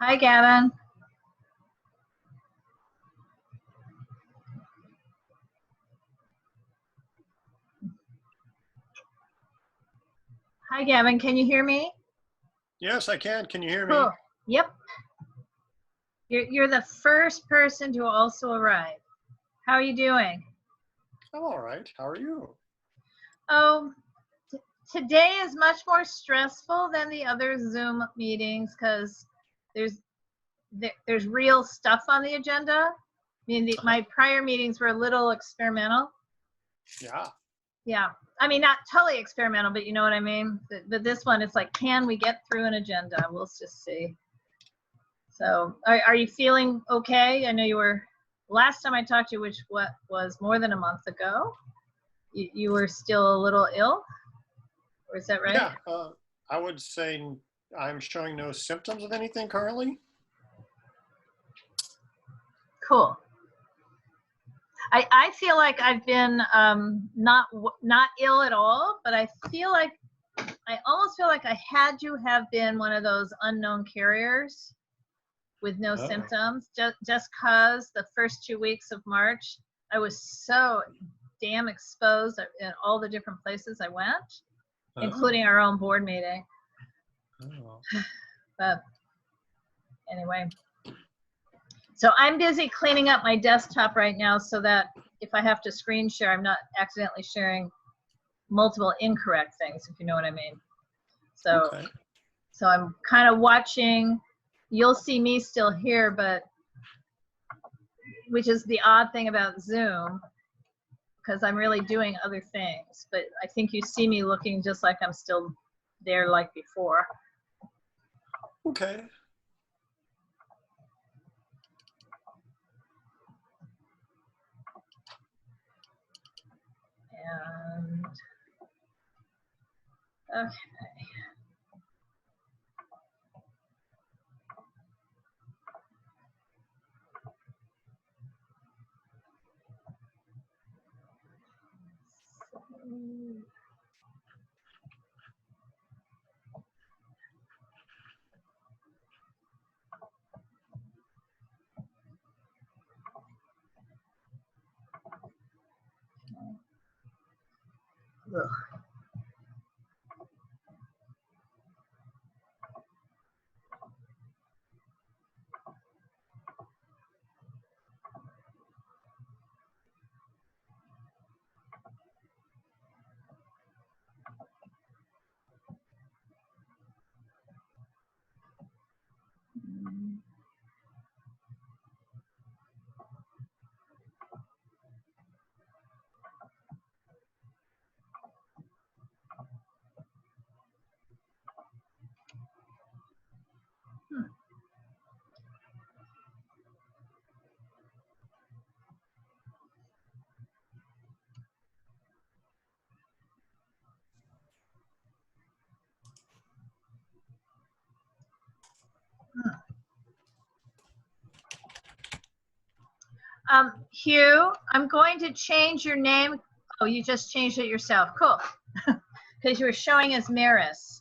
Hi, Gavin. Hi, Gavin. Can you hear me? Yes, I can. Can you hear me? Cool. Yep. You're the first person to also arrive. How are you doing? I'm all right. How are you? Oh, today is much more stressful than the other Zoom meetings because there's real stuff on the agenda. I mean, my prior meetings were a little experimental. Yeah. Yeah. I mean, not totally experimental, but you know what I mean? But this one, it's like, can we get through an agenda? We'll just see. So are you feeling okay? I know you were, last time I talked to you, which was more than a month ago, you were still a little ill, or is that right? Yeah, I would say I'm showing no symptoms of anything currently. Cool. I feel like I've been not ill at all, but I almost feel like I had to have been one of those unknown carriers with no symptoms, just cause the first 2 weeks of March, I was so damn exposed in all the different places I went, including our own board meeting. But anyway, so I'm busy cleaning up my desktop right now so that if I have to screen share, I'm not accidentally sharing multiple incorrect things, if you know what I mean. So, okay. So I'm kind of watching. You'll see me still here, but which is the odd thing about Zoom, because I'm really doing other things. But I think you see me looking just like I'm still there like before. Okay. And okay. Ugh. Hugh, I'm going to change your name. Oh, you just changed it yourself. Cool. Because you were showing as Maris.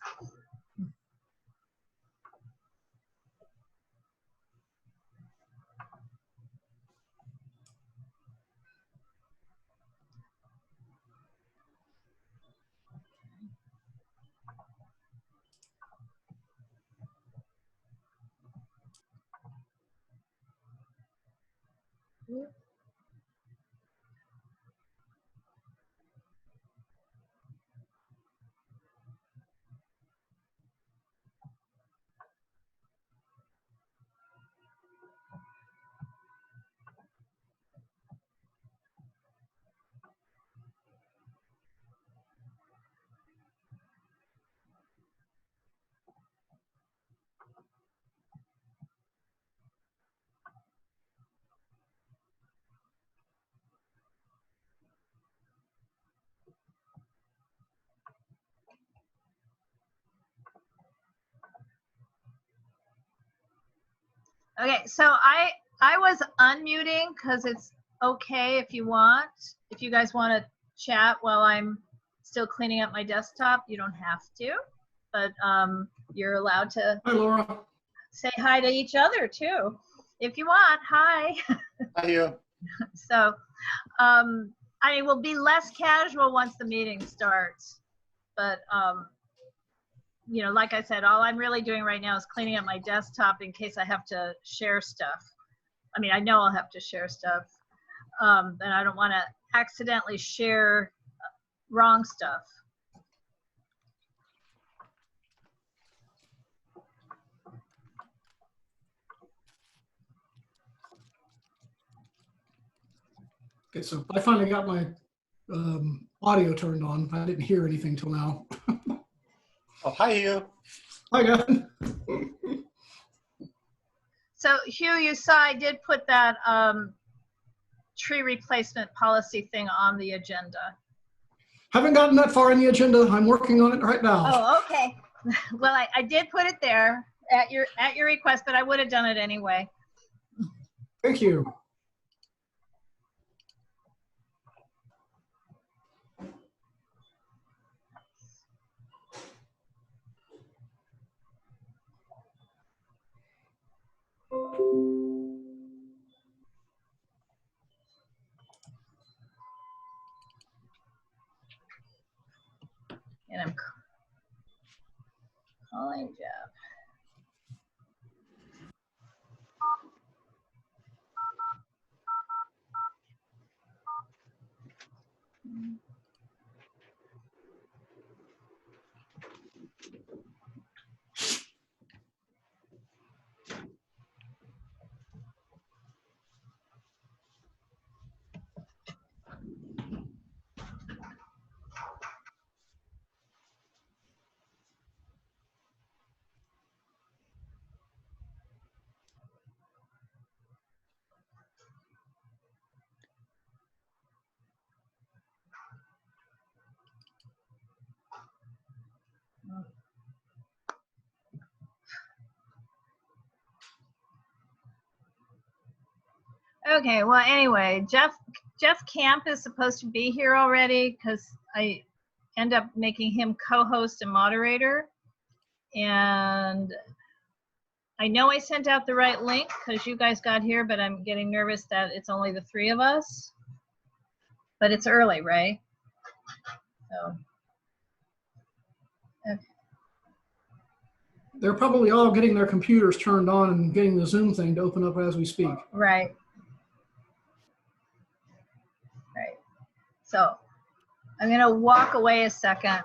Okay, so I was unmuting because it's okay if you want. If you guys want to chat while I'm still cleaning up my desktop, you don't have to, but you're allowed to. Hi, Laura. say hi to each other too, if you want. Hi. Hi, you. So, I will be less casual once the meeting starts, but you know, like I said, all I'm really doing right now is cleaning up my desktop in case I have to share stuff. I mean, I know I'll have to share stuff, and I don't want to accidentally share wrong stuff. Okay, so I finally got my audio turned on. I didn't hear anything till now. Oh, hi, Hugh. Hi, guys. So Hugh, you saw I did put that tree replacement policy thing on the agenda. Haven't gotten that far in the agenda. I'm working on it right now. Oh, okay. Well, I did put it there at your request, but I would have done it anyway. Thank you. And I'm calling Jeff. Okay, well, anyway, Jeff Camp is supposed to be here already because I end up making him co-host and moderator. And I know I sent out the right link because you guys got here, but I'm getting nervous that it's only the 3 of us. But it's early, right? So, okay. They're probably all getting their computers turned on and getting the Zoom thing to open up as we speak. Right. Right. So I'm going to walk away a second.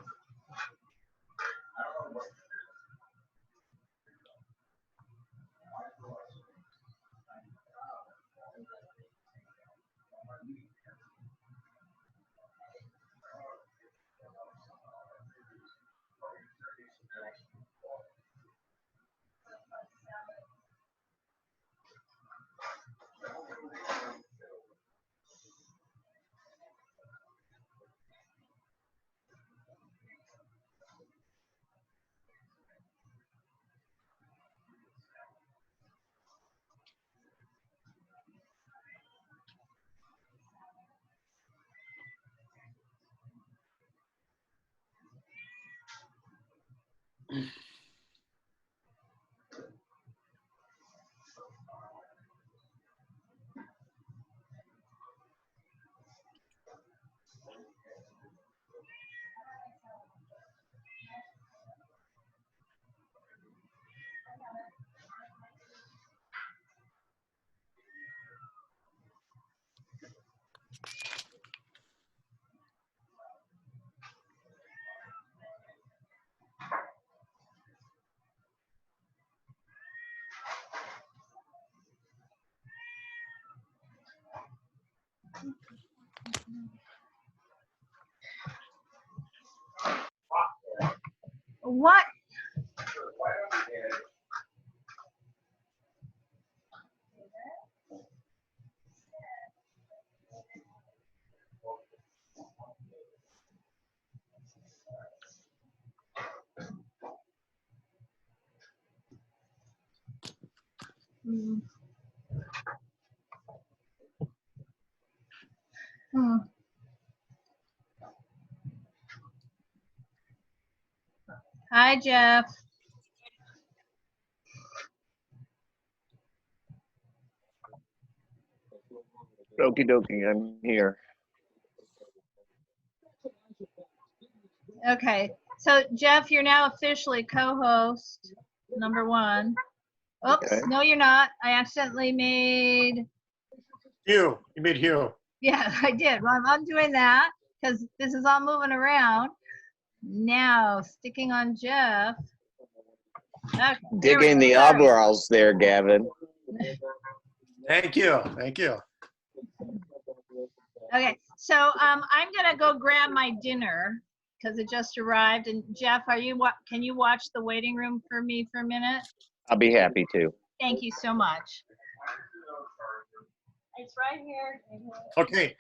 What? Hi, Jeff. Okie dokie, I'm here. Okay, so Jeff, you're now officially co-host number 1. Oops, Okay. no, you're not. I accidentally made, Hugh, you made Hugh. yeah, I did. Well, I'm undoing that because this is all moving around. Now, sticking on Jeff. Okay, there we Digging the go. overalls there, Gavin. Thank you. Thank you. Okay, so I'm gonna go grab my dinner because it just arrived. And Jeff, can you watch the waiting room for me for a minute? I'll be happy to. Thank you so much. It's right here. Okay.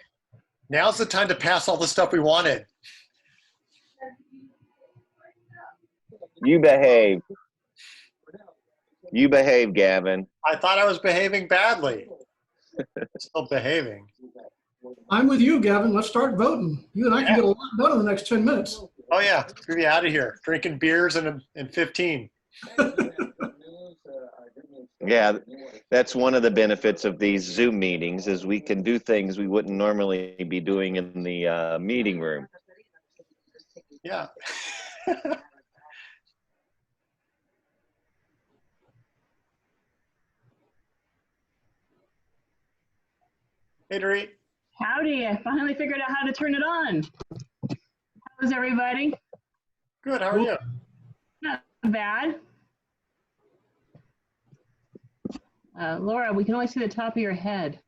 Now's the time to pass all the stuff we wanted. You behave. You behave, Gavin. I thought I was behaving badly. Still behaving. I'm with you, Gavin. Let's start voting. You and I can get a lot done in the next 10 minutes. Oh yeah, be out of here. Drinking beers in 15. Yeah, that's one of the benefits of these Zoom meetings is we can do things we wouldn't normally be doing in the meeting room. Yeah. Hey, Dorit. Howdy, I finally figured out how to turn it on. How's everybody? Good, how are you? Not bad. Laura, we can only see the top of your head.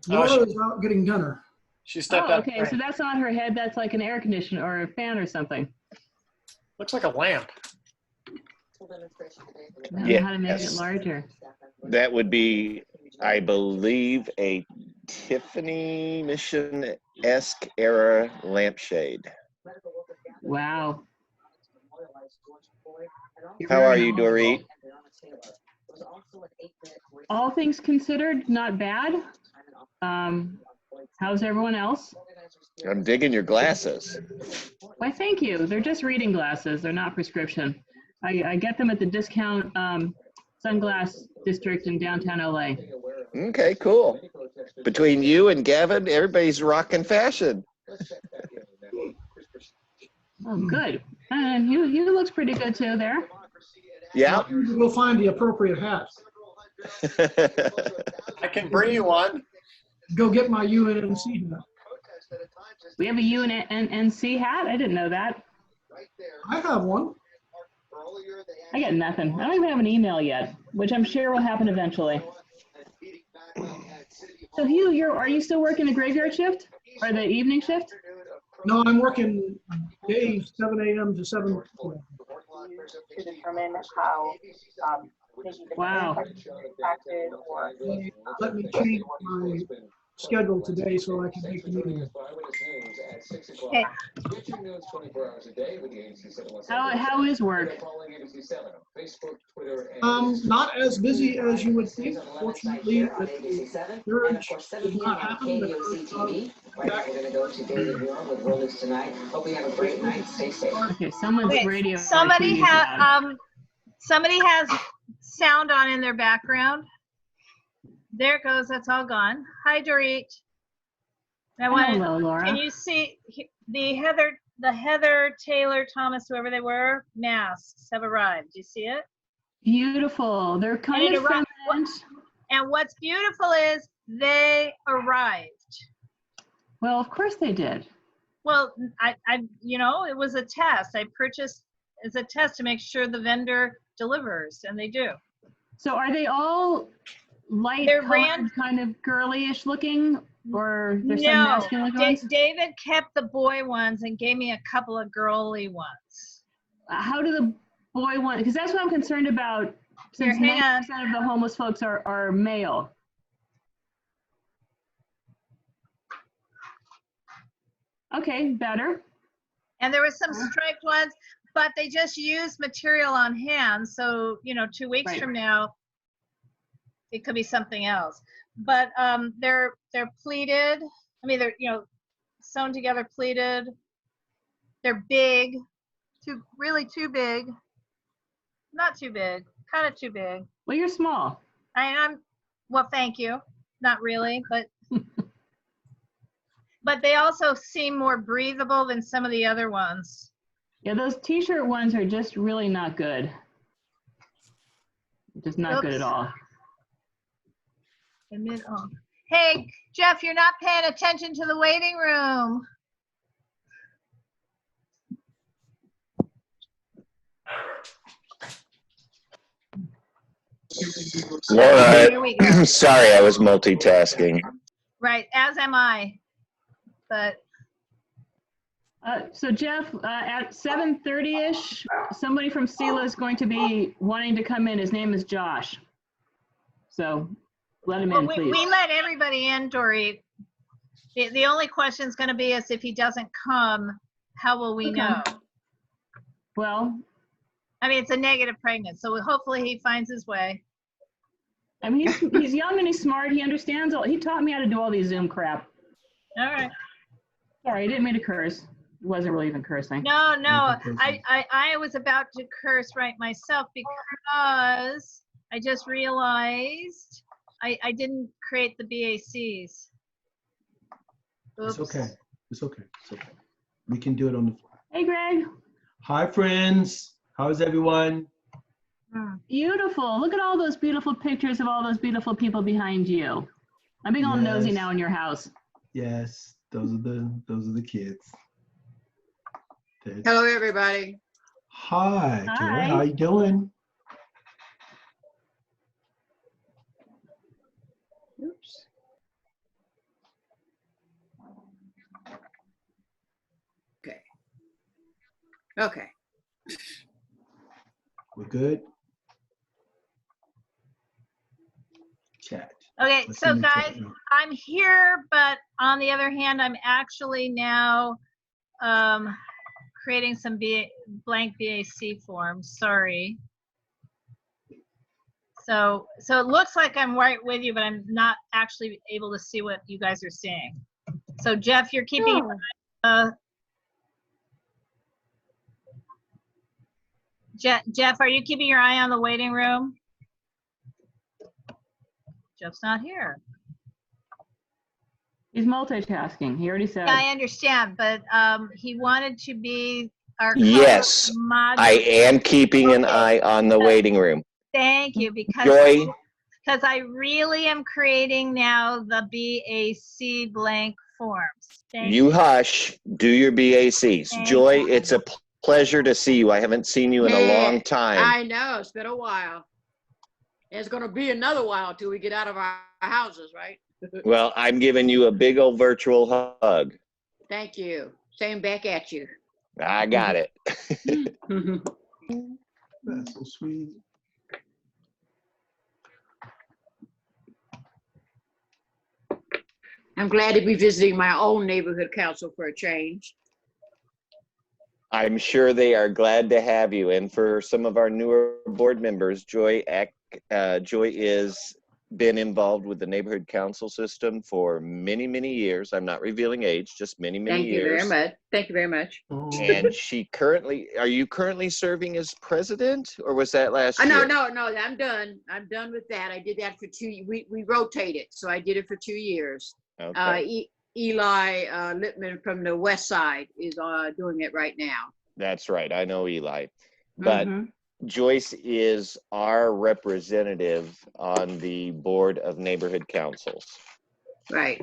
Laura is out getting dinner. She stepped Oh, out. okay, so that's not her head, that's like an air conditioner or a fan or something. Looks like a lamp. I don't know how to make it Yes. larger. That would be, I believe, a Tiffany Mission-esque era lampshade. Wow. You're How are very you, knowledgeable. Dorit? All things considered, not bad. How's everyone else? I'm digging your glasses. Why, thank you. They're just reading glasses. They're not prescription. I get them at the discount sunglass district in downtown LA. Okay, cool. Between you and Gavin, everybody's rocking fashion. Oh, good. And you looks pretty good too there. Yeah. We'll find the appropriate hat. I can bring you one. Go get my UNNC hat. We have a UNNC hat? I didn't know that. I have one. I get nothing. I don't even have an email yet, which I'm sure will happen eventually. So Hugh, are you still working the graveyard shift or the evening shift? No, I'm working days 7 a.m. to 7 p.m. To determine how Wow. impacted or They let me change my schedule today so I can make the meeting. Okay. How is work? Not as busy as you would think. Fortunately, the surge did not happen. Okay, someone's Wait, radio. somebody IQ is loud. somebody has sound on in their background. There it goes. That's all gone. Hi, Dorit. Hello, Laura. Can you see the Heather Taylor Thomas, whoever they were, masks have arrived. Do you see it? Beautiful. They're kind And it of arrived. feminine. And what's beautiful is they arrived. Well, of course they did. Well, I it was a test. I purchased as a test to make sure the vendor delivers, and they do. So are they all light They're colored, kind of girly-ish looking, or there's some No, masculine ones? David kept the boy ones and gave me a couple of girly ones. How do the boy one? Because that's what I'm concerned about. Since Here, hang 90% of the homeless folks are male. Okay, better. And there was some striped ones, but they just used material on hand. So, 2 weeks Right. from now, it could be something else. But they're pleated. I mean, they're, sewn together pleated. They're big, really too big. Not too big, kind of too big. Well, you're small. Well, thank you. not really, but but they also seem more breathable than some of the other ones. Yeah, those t-shirt ones are just really not good. Just not good at Oops. all. Admit all. Hey, Jeff, you're not paying attention to the waiting room. Laura, Here we go. sorry, I was multitasking. Right, as am I. But So Jeff, at 7:30-ish, somebody from SELA is going to be wanting to come in. His name is Josh. So let him in, we please. let everybody in, Dory. The only question is going to be is if he doesn't come, how will we Okay. know? Well, I mean, it's a negative pregnant, so hopefully he finds his way. I mean, he's young and he's smart. He understands all. He taught me how to do all these Zoom crap. All right. Sorry, I didn't mean to curse. It wasn't really even cursing. No, I was about to curse right myself because I just realized I didn't create the BACs. Oops. It's okay. It's okay. It's okay. We can do it on the fly. Hey, Greg. Hi, friends. How's everyone? Beautiful. Look at all those beautiful pictures of all those beautiful people behind you. I'm being all nosy Yes. now in your house. Yes, those are the kids. There's- Hello, everybody. Hi, Hi. Joy. How you doing? Oops. Okay. Okay. We're good. Chat. Okay, Let's so see the chat guys, now. I'm here, but on the other hand, I'm actually now creating some blank BAC forms. Sorry. So it looks like I'm right with you, but I'm not actually able to see what you guys are seeing. So Jeff, you're keeping Jeff, are you keeping your eye on the waiting room? Jeff's not here. He's multitasking. He already said. Yeah, I understand, but he wanted to be our Yes, moderator. I am keeping an eye on the waiting room. Thank you, Joy, because I really am creating now the BAC blank forms. Thank you hush, do your BACs. Thank Joy, you. it's a pleasure to see you. I haven't seen you in a long time. I know, it's been a while. It's gonna be another while till we get out of our houses, right? Well, I'm giving you a big old virtual hug. Thank you. Same back at you. I got it. That's so sweet. I'm glad to be visiting my own neighborhood council for a change. I'm sure they are glad to have you. And for some of our newer board members, Joy is been involved with the neighborhood council system for many, many years. I'm not revealing age, just many, many Thank you years. very much. Thank you very much. Oh, And she are you currently serving as president, or was that last Oh, year? no, I'm done. I'm done with that. I did that for we rotated, so I did it for 2 years. Okay. Eli Lippman from the west side is doing it right now. That's right. I know Eli. But Mhm. Joyce is our representative on the board of neighborhood councils. Right.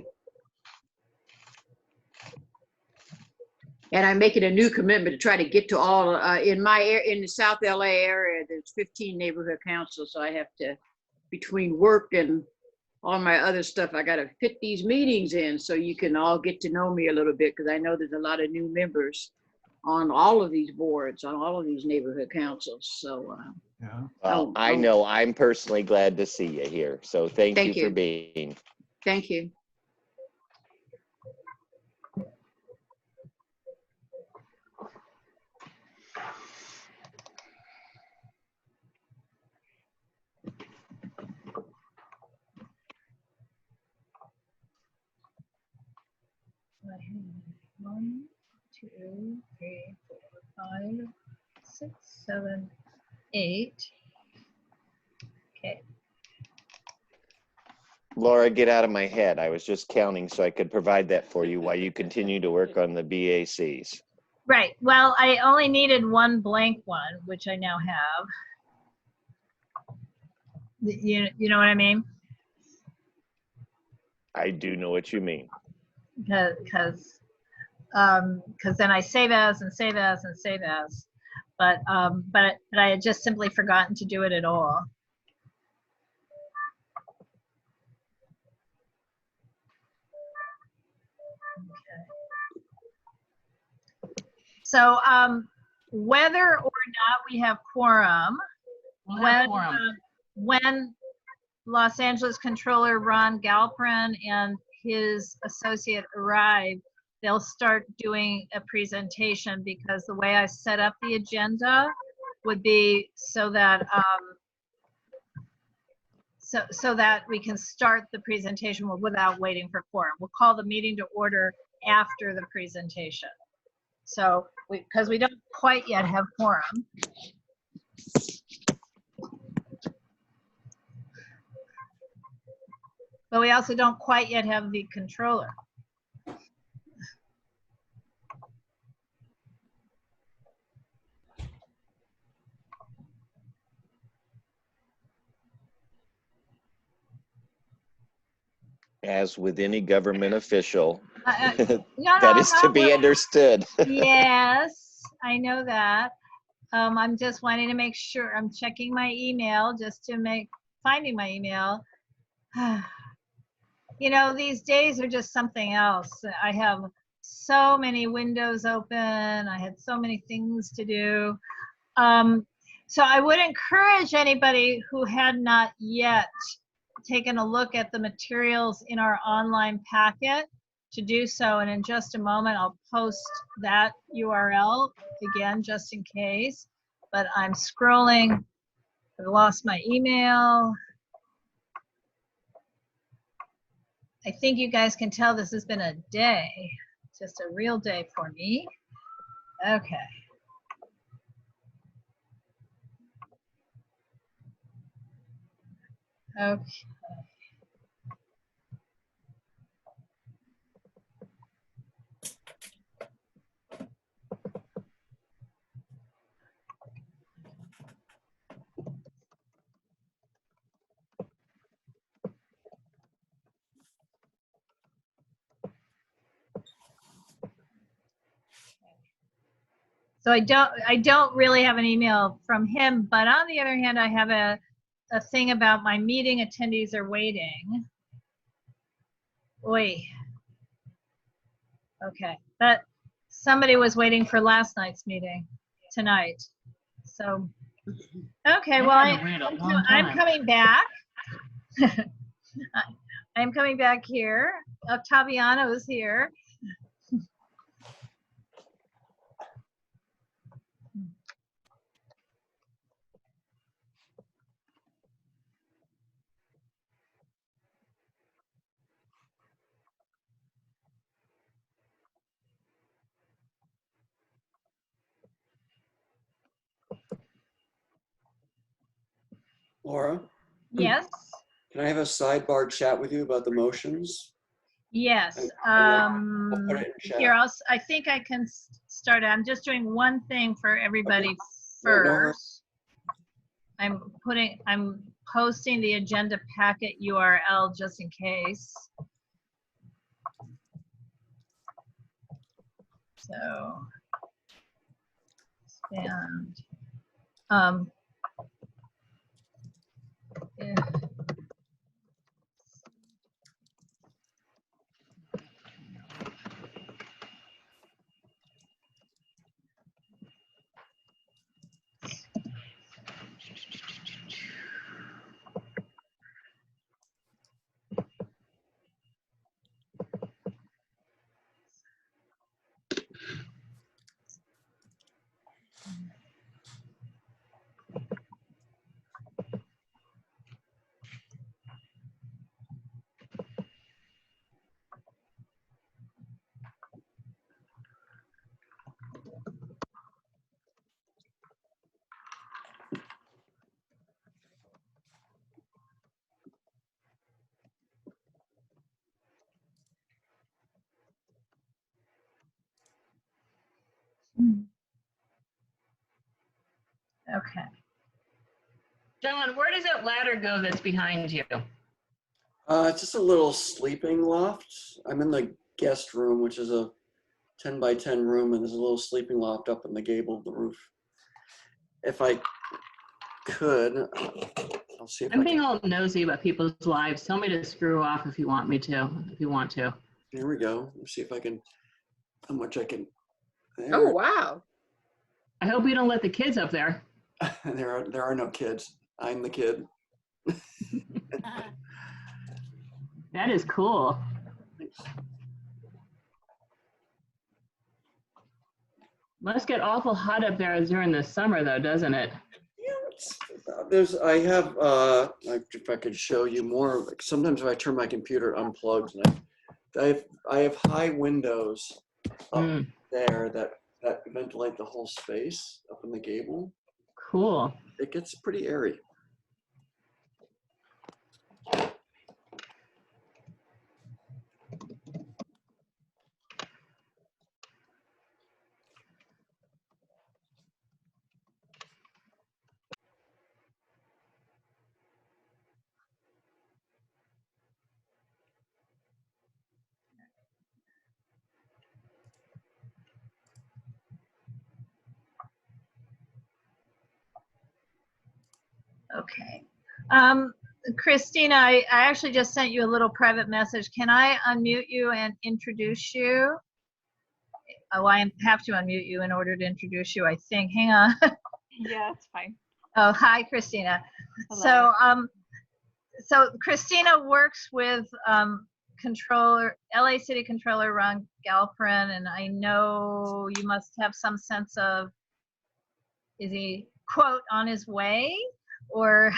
And I'm making a new commitment to try to get to all, in the South LA area, there's 15 neighborhood councils. So I have to, between work and all my other stuff, I got to fit these meetings in so you can all get to know me a little bit, because I know there's a lot of new members on all of these boards, on all of these neighborhood councils. So yeah. Well, I know I'm personally glad to see you here. So thank you for being. Thank you. One, 2, 3, 4, 5, 6, 7, 8. Okay. Laura, get out of my head. I was just counting so I could provide that for you while you continue to work on the BACs. Right. Well, I only needed one blank one, which I now have. You know what I mean? I do know what you mean. Because then I save as and save as and save as, but I had just simply forgotten to do it at all. Okay. So whether or not we have quorum, We'll have quorum. when Los Angeles Controller Ron Galperin and his associate arrive, they'll start doing a presentation, because the way I set up the agenda would be so that so that we can start the presentation without waiting for quorum. We'll call the meeting to order after the presentation. So because we don't quite yet have quorum. But we also don't quite yet have the controller. As with any government official, No, that is to be we're- understood. Yes, I know that. I'm just wanting to make sure I'm checking my email just to finding my email. You know, these days are just something else. I have so many windows open. I had so many things to do. So I would encourage anybody who had not yet taken a look at the materials in our online packet to do so. And in just a moment, I'll post that URL again, just in case. But I'm scrolling. I lost my email. I think you guys can tell this has been a day, just a real day for me. Okay. Okay. So I don't really have an email from him, but on the other hand, I have a thing about my meeting attendees are waiting. Oy. Okay, but somebody was waiting for last night's meeting tonight. So, okay, well, I'm coming back. I'm coming back here. Octaviano is here. Laura, Yes. can I have a sidebar chat with you about the motions? Yes. I'll put it in chat. Here, I think I can start. I'm just doing one thing for everybody first. I'm posting the agenda packet URL just in case. So, and yeah. Okay. John, where does that ladder go that's behind you? It's just a little sleeping loft. I'm in the guest room, which is a 10 by 10 room, and there's a little sleeping loft up in the gable of the roof. If I could, I'll see if I'm I being can. all nosy about people's lives. Tell me to screw off if you want me to, if you want to. Here we go. Let's see if I can, how much I can. Oh, There, wow. I hope you don't let the kids up there. there are no kids. I'm the kid. That is cool. Must get awful hot up there during the summer though, doesn't it? I have, if I could show you more, like sometimes if I turn my computer unplugged, and I have high windows up there that ventilate the whole space up in the gable. Cool. It gets pretty airy. Okay. Christina, I actually just sent you a little private message. Can I unmute you and introduce you? Oh, I have to unmute you in order to introduce you, I think. Hang on. Yeah, it's fine. Oh, hi, Christina. Hello. So Christina works with LA City Controller Ron Galperin, and I know you must have some sense of, is he, quote, on his way? Or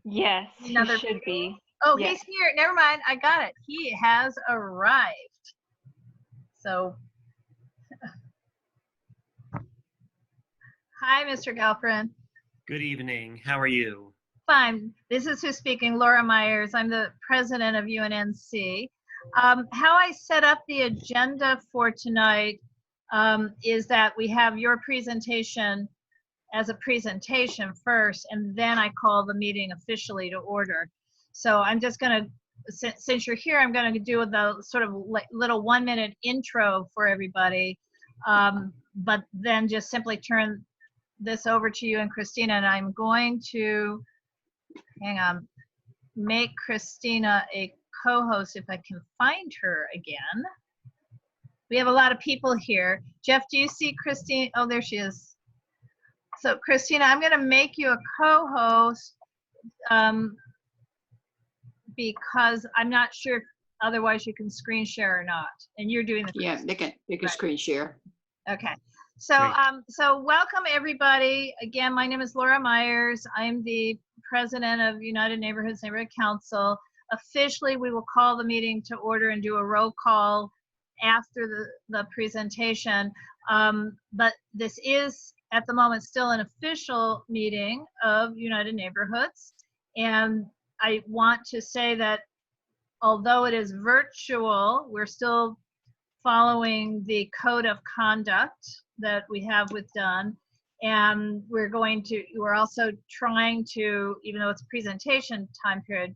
Yes, he another should be. oh, Yes. he's here. Never mind. I got it. He has arrived. So, hi, Mr. Galperin. Good evening. How are you? Fine. This is who's speaking, Laura Myers. I'm the president of UNNC. How I set up the agenda for tonight is that we have your presentation as a presentation first, and then I call the meeting officially to order. So I'm just going to, since you're here, I'm going to do the sort of little 1-minute intro for everybody, but then just simply turn this over to you and Christina, and I'm going to, hang on, make Christina a co-host if I can find her again. We have a lot of people here. Jeff, do you see Christine? Oh, there she is. So Christina, I'm going to make you a co-host because I'm not sure if otherwise you can screen share or not. And you're doing the Yeah, they can Right. screen share. Okay. So so welcome everybody. Again, my name is Laura Myers. I'm the president of United Neighborhoods Neighborhood Council. Officially, we will call the meeting to order and do a roll call after the presentation. But this is at the moment still an official meeting of United Neighborhoods. And I want to say that although it is virtual, we're still following the code of conduct that we have with Dunn. And we're also trying to, even though it's a presentation time period,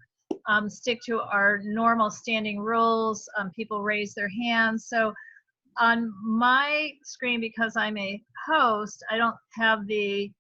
stick to our normal standing rules. People raise their hands. So on my screen, because I'm a host, I don't have the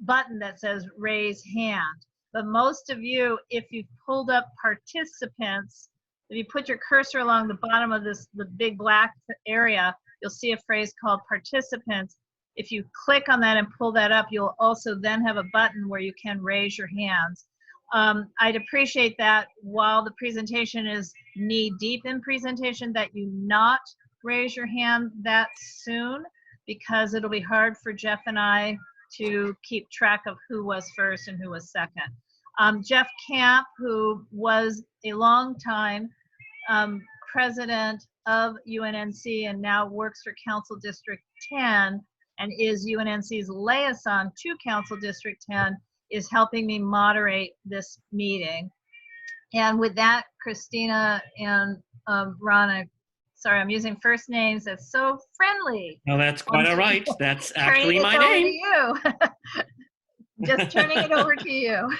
button that says raise hand. But most of you, if you've pulled up participants, if you put your cursor along the bottom of the big black area, you'll see a phrase called participants. If you click on that and pull that up, you'll also then have a button where you can raise your hands. I'd appreciate that while the presentation is knee deep in presentation, that you not raise your hand that soon, because it'll be hard for Jeff and I to keep track of who was first and who was second. Jeff Camp, who was a long time president of UNNC and now works for Council District 10 and is UNNC's liaison to Council District 10, is helping me moderate this meeting. And with that, Christina and Ron, Sorry, I'm using first names. That's so friendly. No, that's quite all right. That's actually Turning my it over name. to you. Just turning it over to you.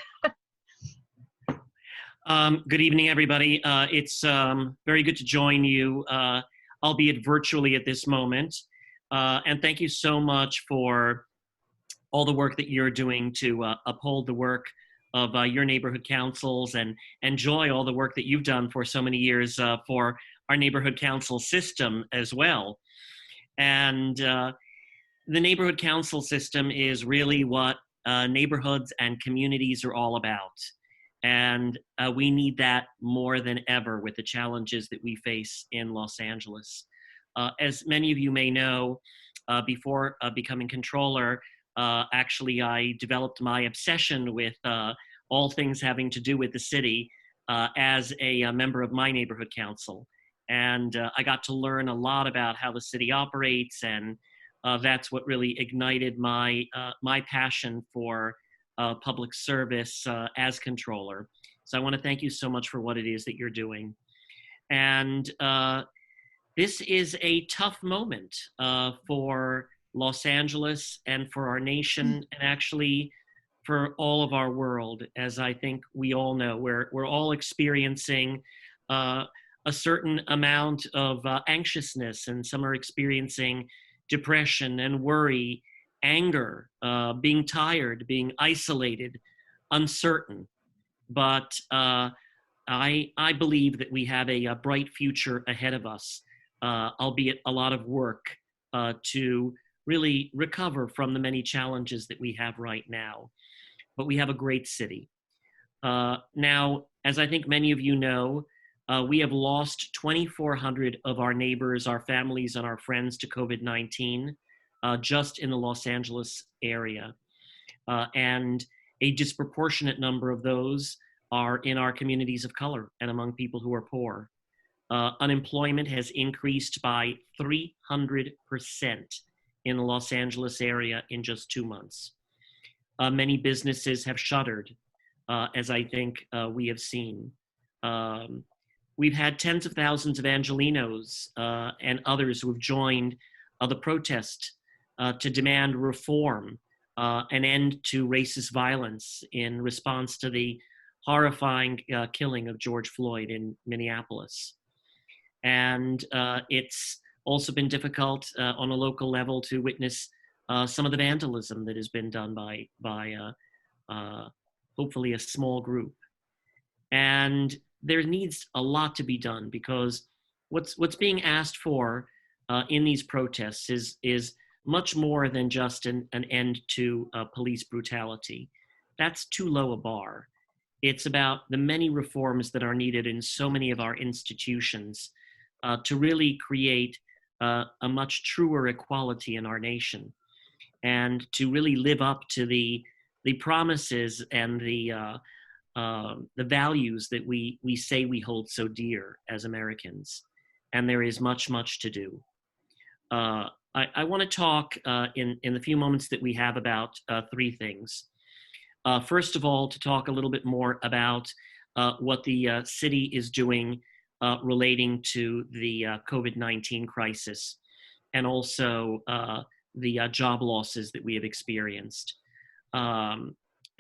Good evening, everybody. It's very good to join you, albeit virtually at this moment. And thank you so much for all the work that you're doing to uphold the work of your neighborhood councils, and enjoy all the work that you've done for so many years for our neighborhood council system as well. And the neighborhood council system is really what neighborhoods and communities are all about. And we need that more than ever with the challenges that we face in Los Angeles. As many of you may know, before becoming controller, actually I developed my obsession with all things having to do with the city as a member of my neighborhood council. And I got to learn a lot about how the city operates, and that's what really ignited my passion for public service as controller. So I want to thank you so much for what it is that you're doing. And this is a tough moment for Los Angeles and for our nation, and actually for all of our world. As I think we all know, we're all experiencing a certain amount of anxiousness, and some are experiencing depression and worry, anger, being tired, being isolated, uncertain. But I believe that we have a bright future ahead of us, albeit a lot of work to really recover from the many challenges that we have right now. But we have a great city. Now, as I think many of you know, we have lost 2,400 of our neighbors, our families, and our friends to COVID-19 just in the Los Angeles area. And a disproportionate number of those are in our communities of color and among people who are poor. Unemployment has increased by 300% in the Los Angeles area in just 2 months. Many businesses have shuttered, as I think we have seen. We've had tens of thousands of Angelenos and others who have joined the protest to demand reform, an end to racist violence in response to the horrifying killing of George Floyd in Minneapolis. And it's also been difficult on a local level to witness some of the vandalism that has been done by hopefully a small group. And there needs a lot to be done, because what's being asked for in these protests is much more than just an end to police brutality. That's too low a bar. It's about the many reforms that are needed in so many of our institutions to really create a much truer equality in our nation, and to really live up to the promises and the values that we say we hold so dear as Americans. And there is much, much to do. I want to talk in the few moments that we have about three things. First of all, to talk a little bit more about what the city is doing relating to the COVID-19 crisis, and also the job losses that we have experienced.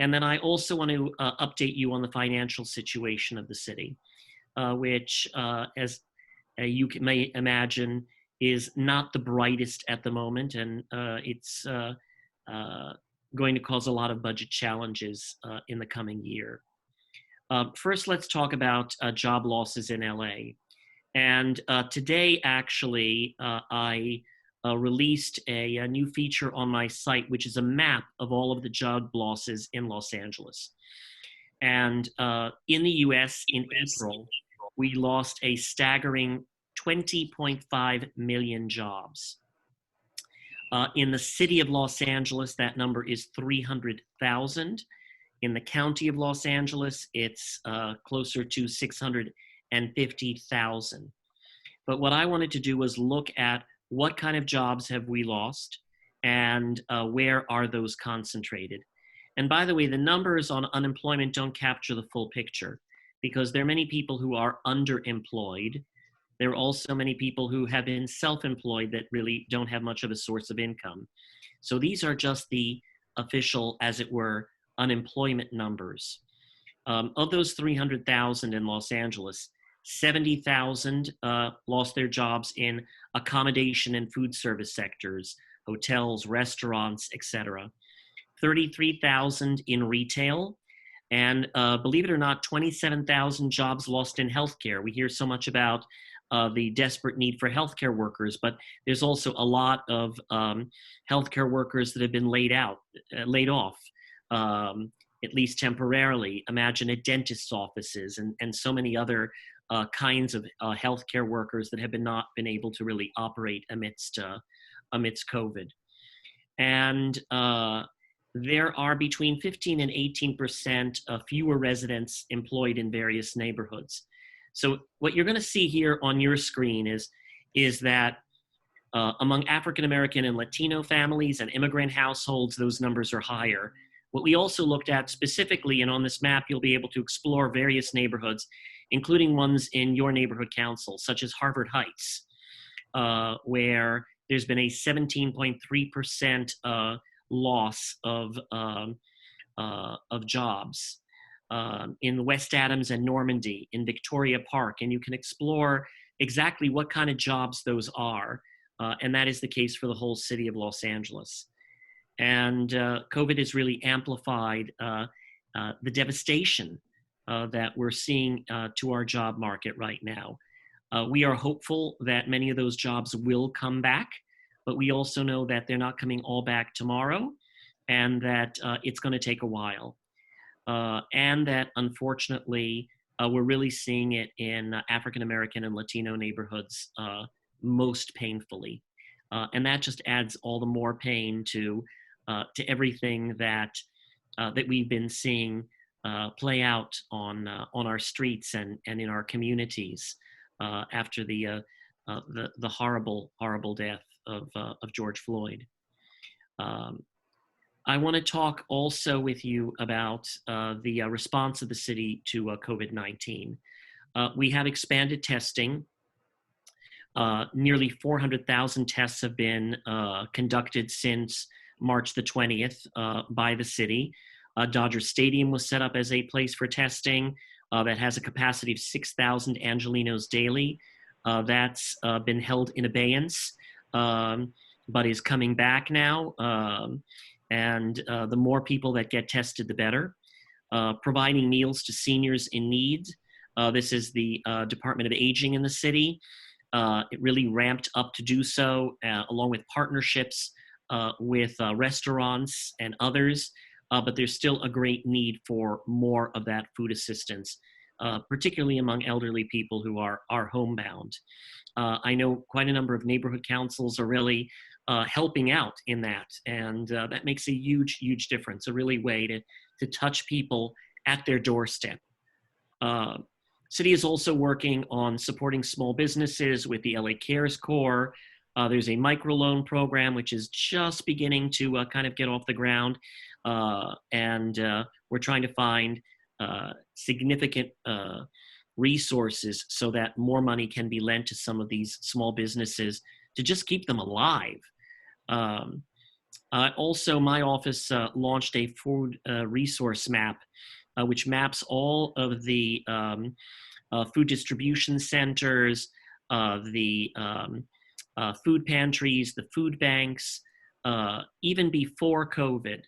And then I also want to update you on the financial situation of the city, which, as you may imagine, is not the brightest at the moment, and it's going to cause a lot of budget challenges in the coming year. First, let's talk about job losses in LA. And today, actually, I released a new feature on my site, which is a map of all of the job losses in Los Angeles. And in the US in April, we lost a staggering 20.5 million jobs. In the city of Los Angeles, that number is 300,000. In the county of Los Angeles, it's closer to 650,000. But what I wanted to do was look at what kind of jobs have we lost, and where are those concentrated. And by the way, the numbers on unemployment don't capture the full picture, because there are many people who are underemployed, There are also many people who have been self-employed that really don't have much of a source of income. So these are just the official, as it were, unemployment numbers. Of those 300,000 in Los Angeles, 70,000 lost their jobs in accommodation and food service sectors, hotels, restaurants, etc. 33,000 in retail, and believe it or not, 27,000 jobs lost in healthcare. We hear so much about the desperate need for healthcare workers, but there's also a lot of healthcare workers that have been laid off, at least temporarily. Imagine at dentists' offices and so many other kinds of healthcare workers that have not been able to really operate amidst COVID. And there are between 15 and 18% fewer residents employed in various neighborhoods. So what you're going to see here on your screen is that among African American and Latino families and immigrant households, those numbers are higher. What we also looked at specifically, and on this map, you'll be able to explore various neighborhoods, including ones in your neighborhood council, such as Harvard Heights, where there's been a 17.3% loss of jobs. In West Adams and Normandy, in Victoria Park, and you can explore exactly what kind of jobs those are. And that is the case for the whole city of Los Angeles. And COVID has really amplified the devastation that we're seeing to our job market right now. We are hopeful that many of those jobs will come back, but we also know that they're not coming all back tomorrow, and that it's going to take a while. And that unfortunately, we're really seeing it in African American and Latino neighborhoods most painfully. And that just adds all the more pain to everything that we've been seeing play out on our streets and in our communities after the horrible death of George Floyd. I want to talk also with you about the response of the city to COVID-19. We have expanded testing. Nearly 400,000 tests have been conducted since March the 20th by the city. Dodger Stadium was set up as a place for testing that has a capacity of 6,000 Angelenos daily. That's been held in abeyance, but is coming back now. And the more people that get tested, the better. Providing meals to seniors in need. This is the Department of Aging in the city. It really ramped up to do so, along with partnerships with restaurants and others. But there's still a great need for more of that food assistance, particularly among elderly people who are homebound. I know quite a number of neighborhood councils are really helping out in that, and that makes a huge difference, a really way to touch people at their doorstep. City is also working on supporting small businesses with the LA Cares Corps. There's a microloan program which is just beginning to kind of get off the ground, and we're trying to find significant resources so that more money can be lent to some of these small businesses to just keep them alive. Also, my office launched a food resource map, which maps all of the food distribution centers, the food pantries, the food banks. Even before COVID,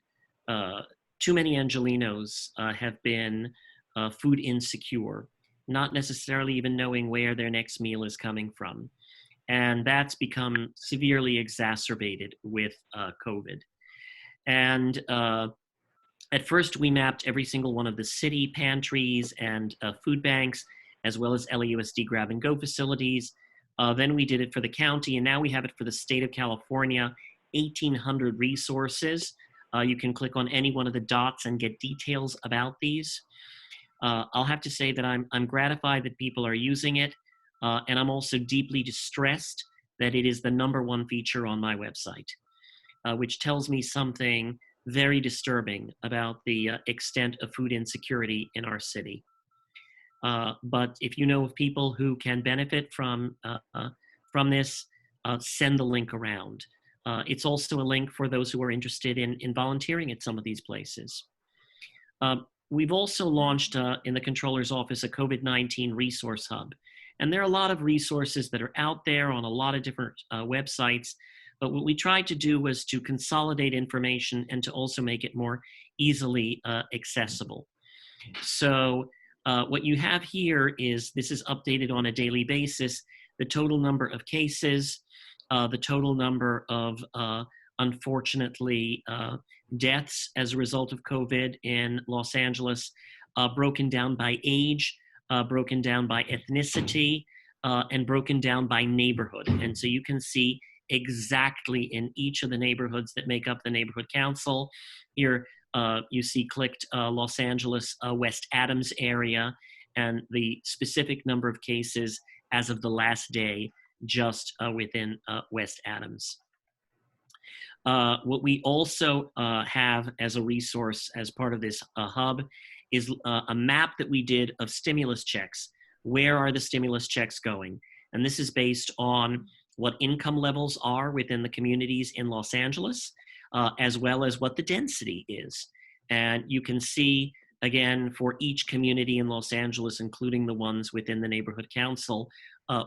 too many Angelenos have been food insecure, not necessarily even knowing where their next meal is coming from. And that's become severely exacerbated with COVID. And at first, we mapped every single one of the city pantries and food banks, as well as LAUSD grab-and-go facilities. Then we did it for the county, and now we have it for the state of California, 1,800 resources. You can click on any one of the dots and get details about these. I'll have to say that I'm gratified that people are using it, and I'm also deeply distressed that it is the #1 feature on my website, which tells me something very disturbing about the extent of food insecurity in our city. But if you know of people who can benefit from this, send the link around. It's also a link for those who are interested in volunteering at some of these places. We've also launched in the Controller's Office a COVID-19 resource hub. And there are a lot of resources that are out there on a lot of different websites. But what we tried to do was to consolidate information and to also make it more easily accessible. So what you have here is, this is updated on a daily basis, the total number of cases, the total number of, unfortunately, deaths as a result of COVID in Los Angeles, broken down by age, broken down by ethnicity, and broken down by neighborhood. And so you can see exactly in each of the neighborhoods that make up the neighborhood council. Here you see clicked Los Angeles West Adams area, and the specific number of cases as of the last day just within West Adams. What we also have as a resource as part of this hub is a map that we did of stimulus checks. Where are the stimulus checks going? And this is based on what income levels are within the communities in Los Angeles, as well as what the density is. And you can see, again, for each community in Los Angeles, including the ones within the neighborhood council,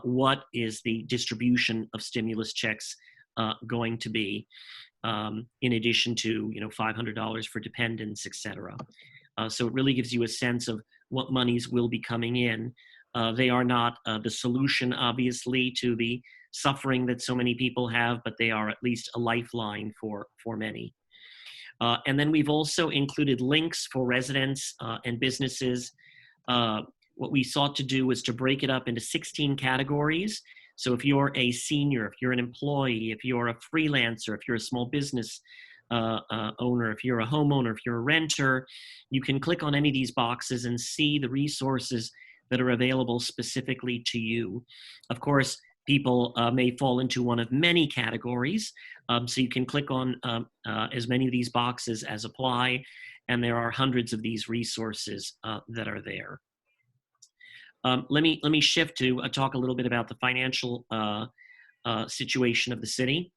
what is the distribution of stimulus checks going to be, in addition to, $500 for dependents, et cetera. So it really gives you a sense of what monies will be coming in. They are not the solution, obviously, to the suffering that so many people have, but they are at least a lifeline for many. And then we've also included links for residents and businesses. What we sought to do was to break it up into 16 categories. So if you're a senior, if you're an employee, if you're a freelancer, if you're a small business owner, if you're a homeowner, if you're a renter, you can click on any of these boxes and see the resources that are available specifically to you. Of course, people may fall into one of many categories, so you can click on as many of these boxes as apply, and there are hundreds of these resources that are there. Let me shift to talk a little bit about the financial situation of the city.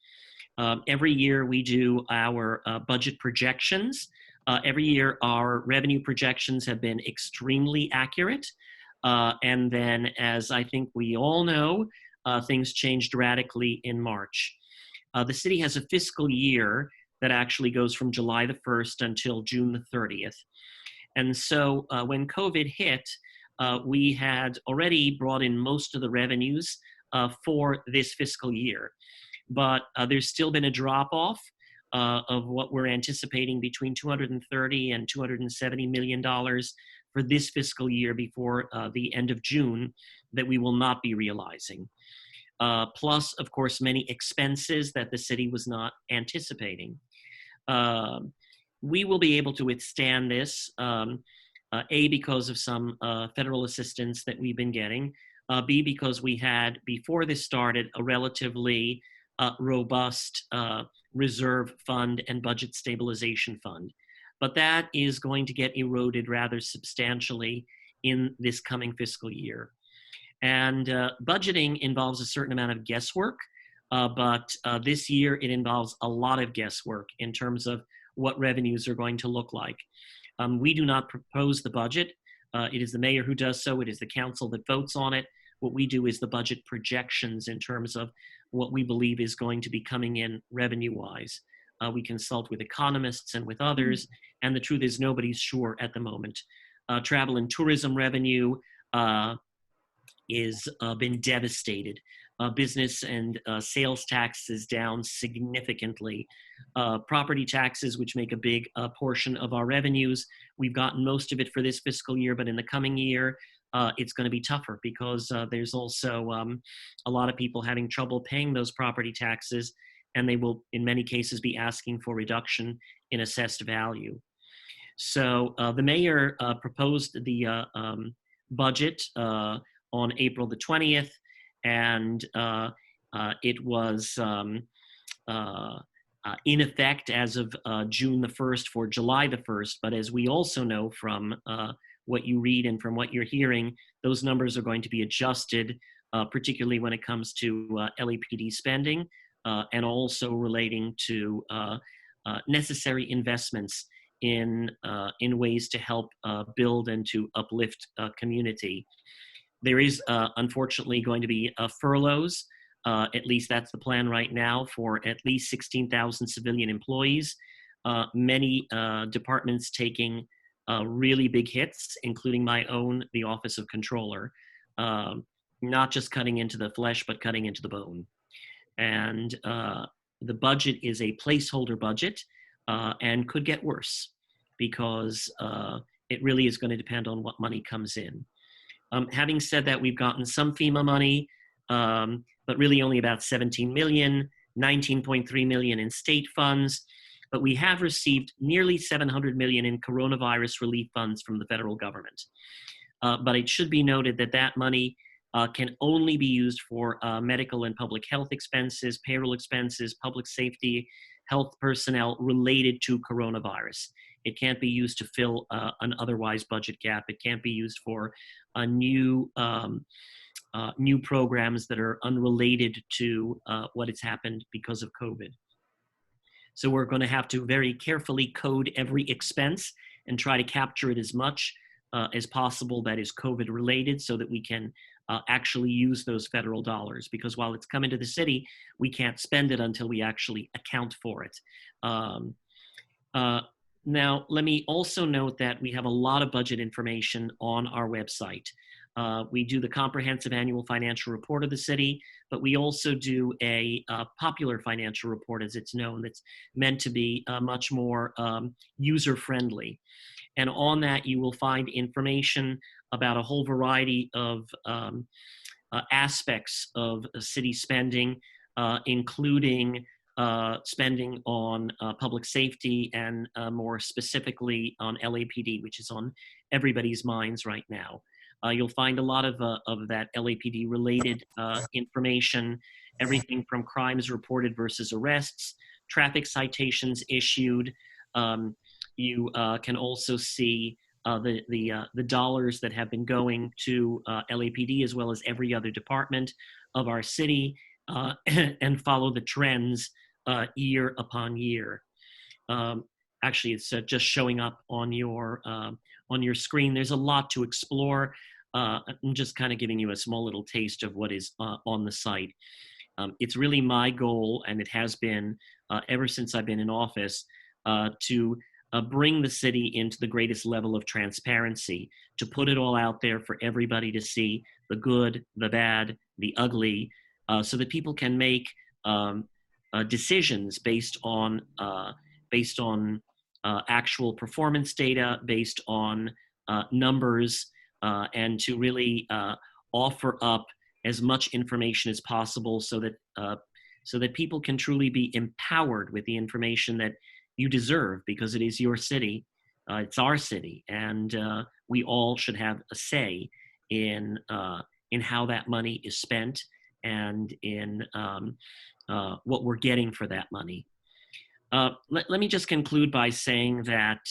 Every year we do our budget projections. Every year our revenue projections have been extremely accurate. And then, as I think we all know, things changed radically in March. The city has a fiscal year that actually goes from July the 1st until June the 30th. And so when COVID hit, we had already brought in most of the revenues for this fiscal year. But there's still been a drop-off of what we're anticipating between $230 and $270 million for this fiscal year before the end of June that we will not be realizing. Plus, of course, many expenses that the city was not anticipating. We will be able to withstand this, A, because of some federal assistance that we've been getting, B, because we had, before this started, a relatively robust reserve fund and budget stabilization fund. But that is going to get eroded rather substantially in this coming fiscal year. And budgeting involves a certain amount of guesswork, but this year it involves a lot of guesswork in terms of what revenues are going to look like. We do not propose the budget. It is the mayor who does so. It is the council that votes on it. What we do is the budget projections in terms of what we believe is going to be coming in revenue-wise. We consult with economists and with others, and the truth is nobody's sure at the moment. Travel and tourism revenue is been devastated. Business and sales tax is down significantly. Property taxes, which make a big portion of our revenues, we've gotten most of it for this fiscal year, but in the coming year, it's going to be tougher because there's also a lot of people having trouble paying those property taxes, and they will, in many cases, be asking for reduction in assessed value. So the mayor proposed the budget on April the 20th, and it was in effect as of June the 1st for July the 1st. But as we also know from what you read and from what you're hearing, those numbers are going to be adjusted, particularly when it comes to LAPD spending and also relating to necessary investments in ways to help build and to uplift community. There is unfortunately going to be furloughs. At least that's the plan right now for at least 16,000 civilian employees. Many departments taking really big hits, including my own, the Office of Controller, not just cutting into the flesh, but cutting into the bone. And the budget is a placeholder budget and could get worse because it really is going to depend on what money comes in. Having said that, we've gotten some FEMA money, but really only about 17 million, 19.3 million in state funds. But we have received nearly 700 million in coronavirus relief funds from the federal government. But it should be noted that that money can only be used for medical and public health expenses, payroll expenses, public safety, health personnel related to coronavirus. It can't be used to fill an otherwise budget gap. It can't be used for new programs that are unrelated to what has happened because of COVID. So we're going to have to very carefully code every expense and try to capture it as much as possible that is COVID related so that we can actually use those federal dollars, because while it's come into the city, we can't spend it until we actually account for it. Now, let me also note that we have a lot of budget information on our website. We do the comprehensive annual financial report of the city, but we also do a popular financial report, as it's known, that's meant to be much more user-friendly. And on that, you will find information about a whole variety of aspects of city spending, including spending on public safety and more specifically on LAPD, which is on everybody's minds right now. You'll find a lot of that LAPD related information, everything from crimes reported versus arrests, traffic citations issued. You can also see the dollars that have been going to LAPD as well as every other department of our city and follow the trends year upon year. Actually, it's just showing up on your screen. There's a lot to explore. I'm just kind of giving you a small little taste of what is on the site. It's really my goal, and it has been ever since I've been in office, to bring the city into the greatest level of transparency, to put it all out there for everybody to see, the good, the bad, the ugly, so that people can make decisions based on actual performance data, based on numbers, and to really offer up as much information as possible so that people can truly be empowered with the information that you deserve, because it is your city, it's our city, and we all should have a say in how that money is spent and in what we're getting for that money. Let me just conclude by saying that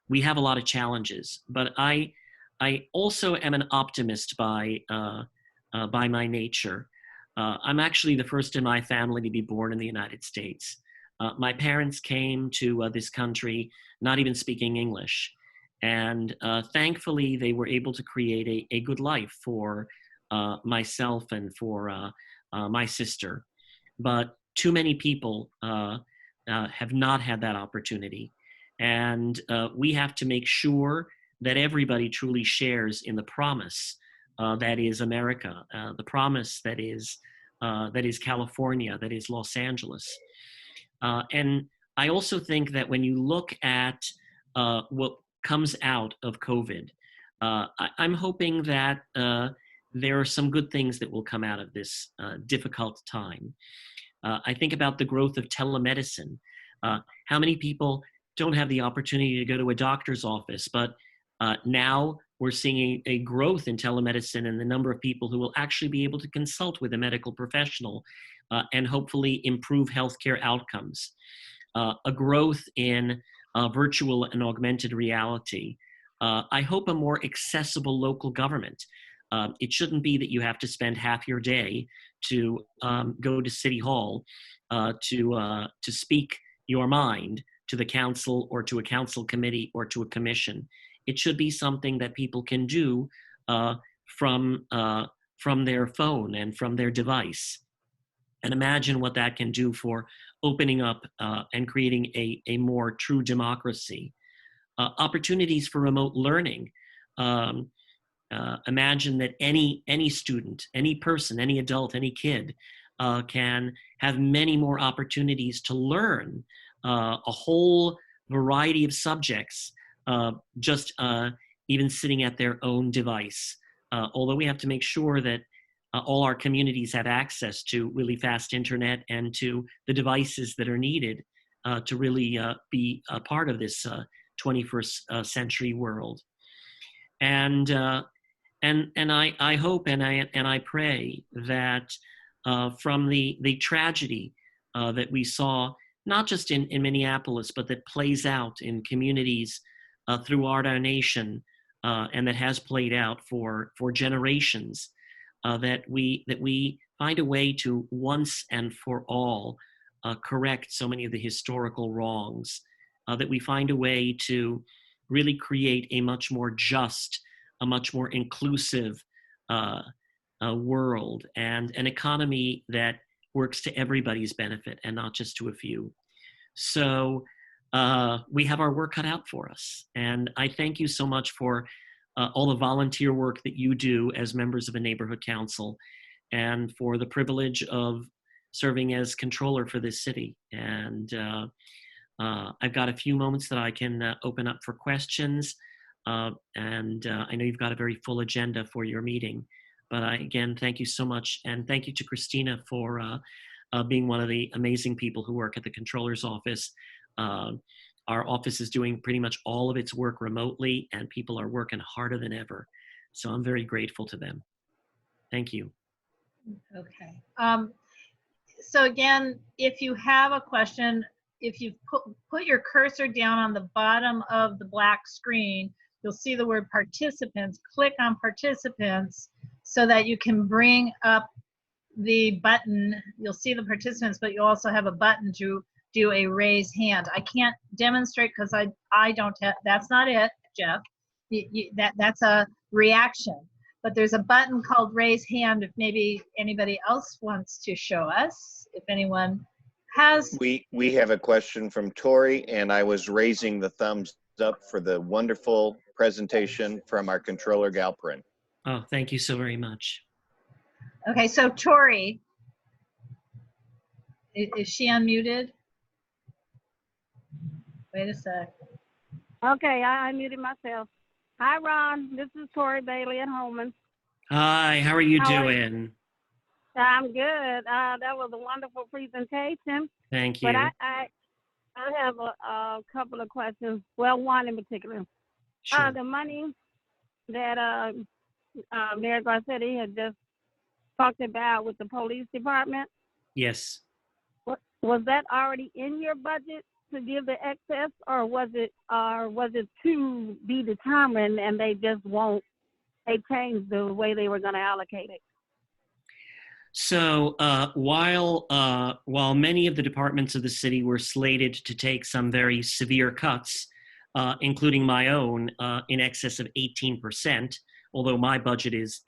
we have a lot of challenges, but I also am an optimist by my nature. I'm actually the first in my family to be born in the United States. My parents came to this country not even speaking English, and thankfully they were able to create a good life for myself and for my sister. But too many people have not had that opportunity, and we have to make sure that everybody truly shares in the promise that is America, the promise that is California, that is Los Angeles. And I also think that when you look at what comes out of COVID, I'm hoping that there are some good things that will come out of this difficult time. I think about the growth of telemedicine. How many people don't have the opportunity to go to a doctor's office, but now we're seeing a growth in telemedicine and the number of people who will actually be able to consult with a medical professional and hopefully improve healthcare outcomes. A growth in virtual and augmented reality. I hope a more accessible local government. It shouldn't be that you have to spend half your day to go to City Hall to speak your mind to the council or to a council committee or to a commission. It should be something that people can do from their phone and from their device. And imagine what that can do for opening up and creating a more true democracy. Opportunities for remote learning. Imagine that any student, any person, any adult, any kid can have many more opportunities to learn a whole variety of subjects, just even sitting at their own device. Although we have to make sure that all our communities have access to really fast internet and to the devices that are needed to really be a part of this 21st century world. And I hope and I pray that from the tragedy that we saw, not just in Minneapolis, but that plays out in communities throughout our nation, and that has played out for generations, that we find a way to once and for all correct so many of the historical wrongs, that we find a way to really create a much more just, a much more inclusive world and an economy that works to everybody's benefit and not just to a few. So we have our work cut out for us. And I thank you so much for all the volunteer work that you do as members of a neighborhood council and for the privilege of serving as controller for this city. And I've got a few moments that I can open up for questions. And I know you've got a very full agenda for your meeting. But again, thank you so much. And thank you to Christina for being one of the amazing people who work at the controller's office. Our office is doing pretty much all of its work remotely, and people are working harder than ever. So I'm very grateful to them. Thank you. Okay. So again, if you have a question, if you put your cursor down on the bottom of the black screen, you'll see the word participants. Click on participants so that you can bring up the button. You'll see the participants, but you also have a button to do a raise hand. I can't demonstrate because I don't have, that's not it, Jeff. That's a reaction. But there's a button called raise hand if maybe anybody else wants to show us. If anyone has. We have a question from Tori, and I was raising the thumbs up for the wonderful presentation from our controller, Galperin. Oh, thank you so very much. Okay, so Tori, is she unmuted? Wait a sec. Okay, I unmuted myself. Hi, Ron. This is Tori Bailey at Holman. Hi, how are you doing? I'm good. That was a wonderful presentation. Thank you. But I have a couple of questions. Well, one in particular. Sure. The money that Mayor Garcetti had just talked about with the police department. Yes. Was that already in your budget to give the excess, or was it to be determined and they changed the way they were going to allocate it? So while many of the departments of the city were slated to take some very severe cuts, including my own, in excess of 18%, although my budget is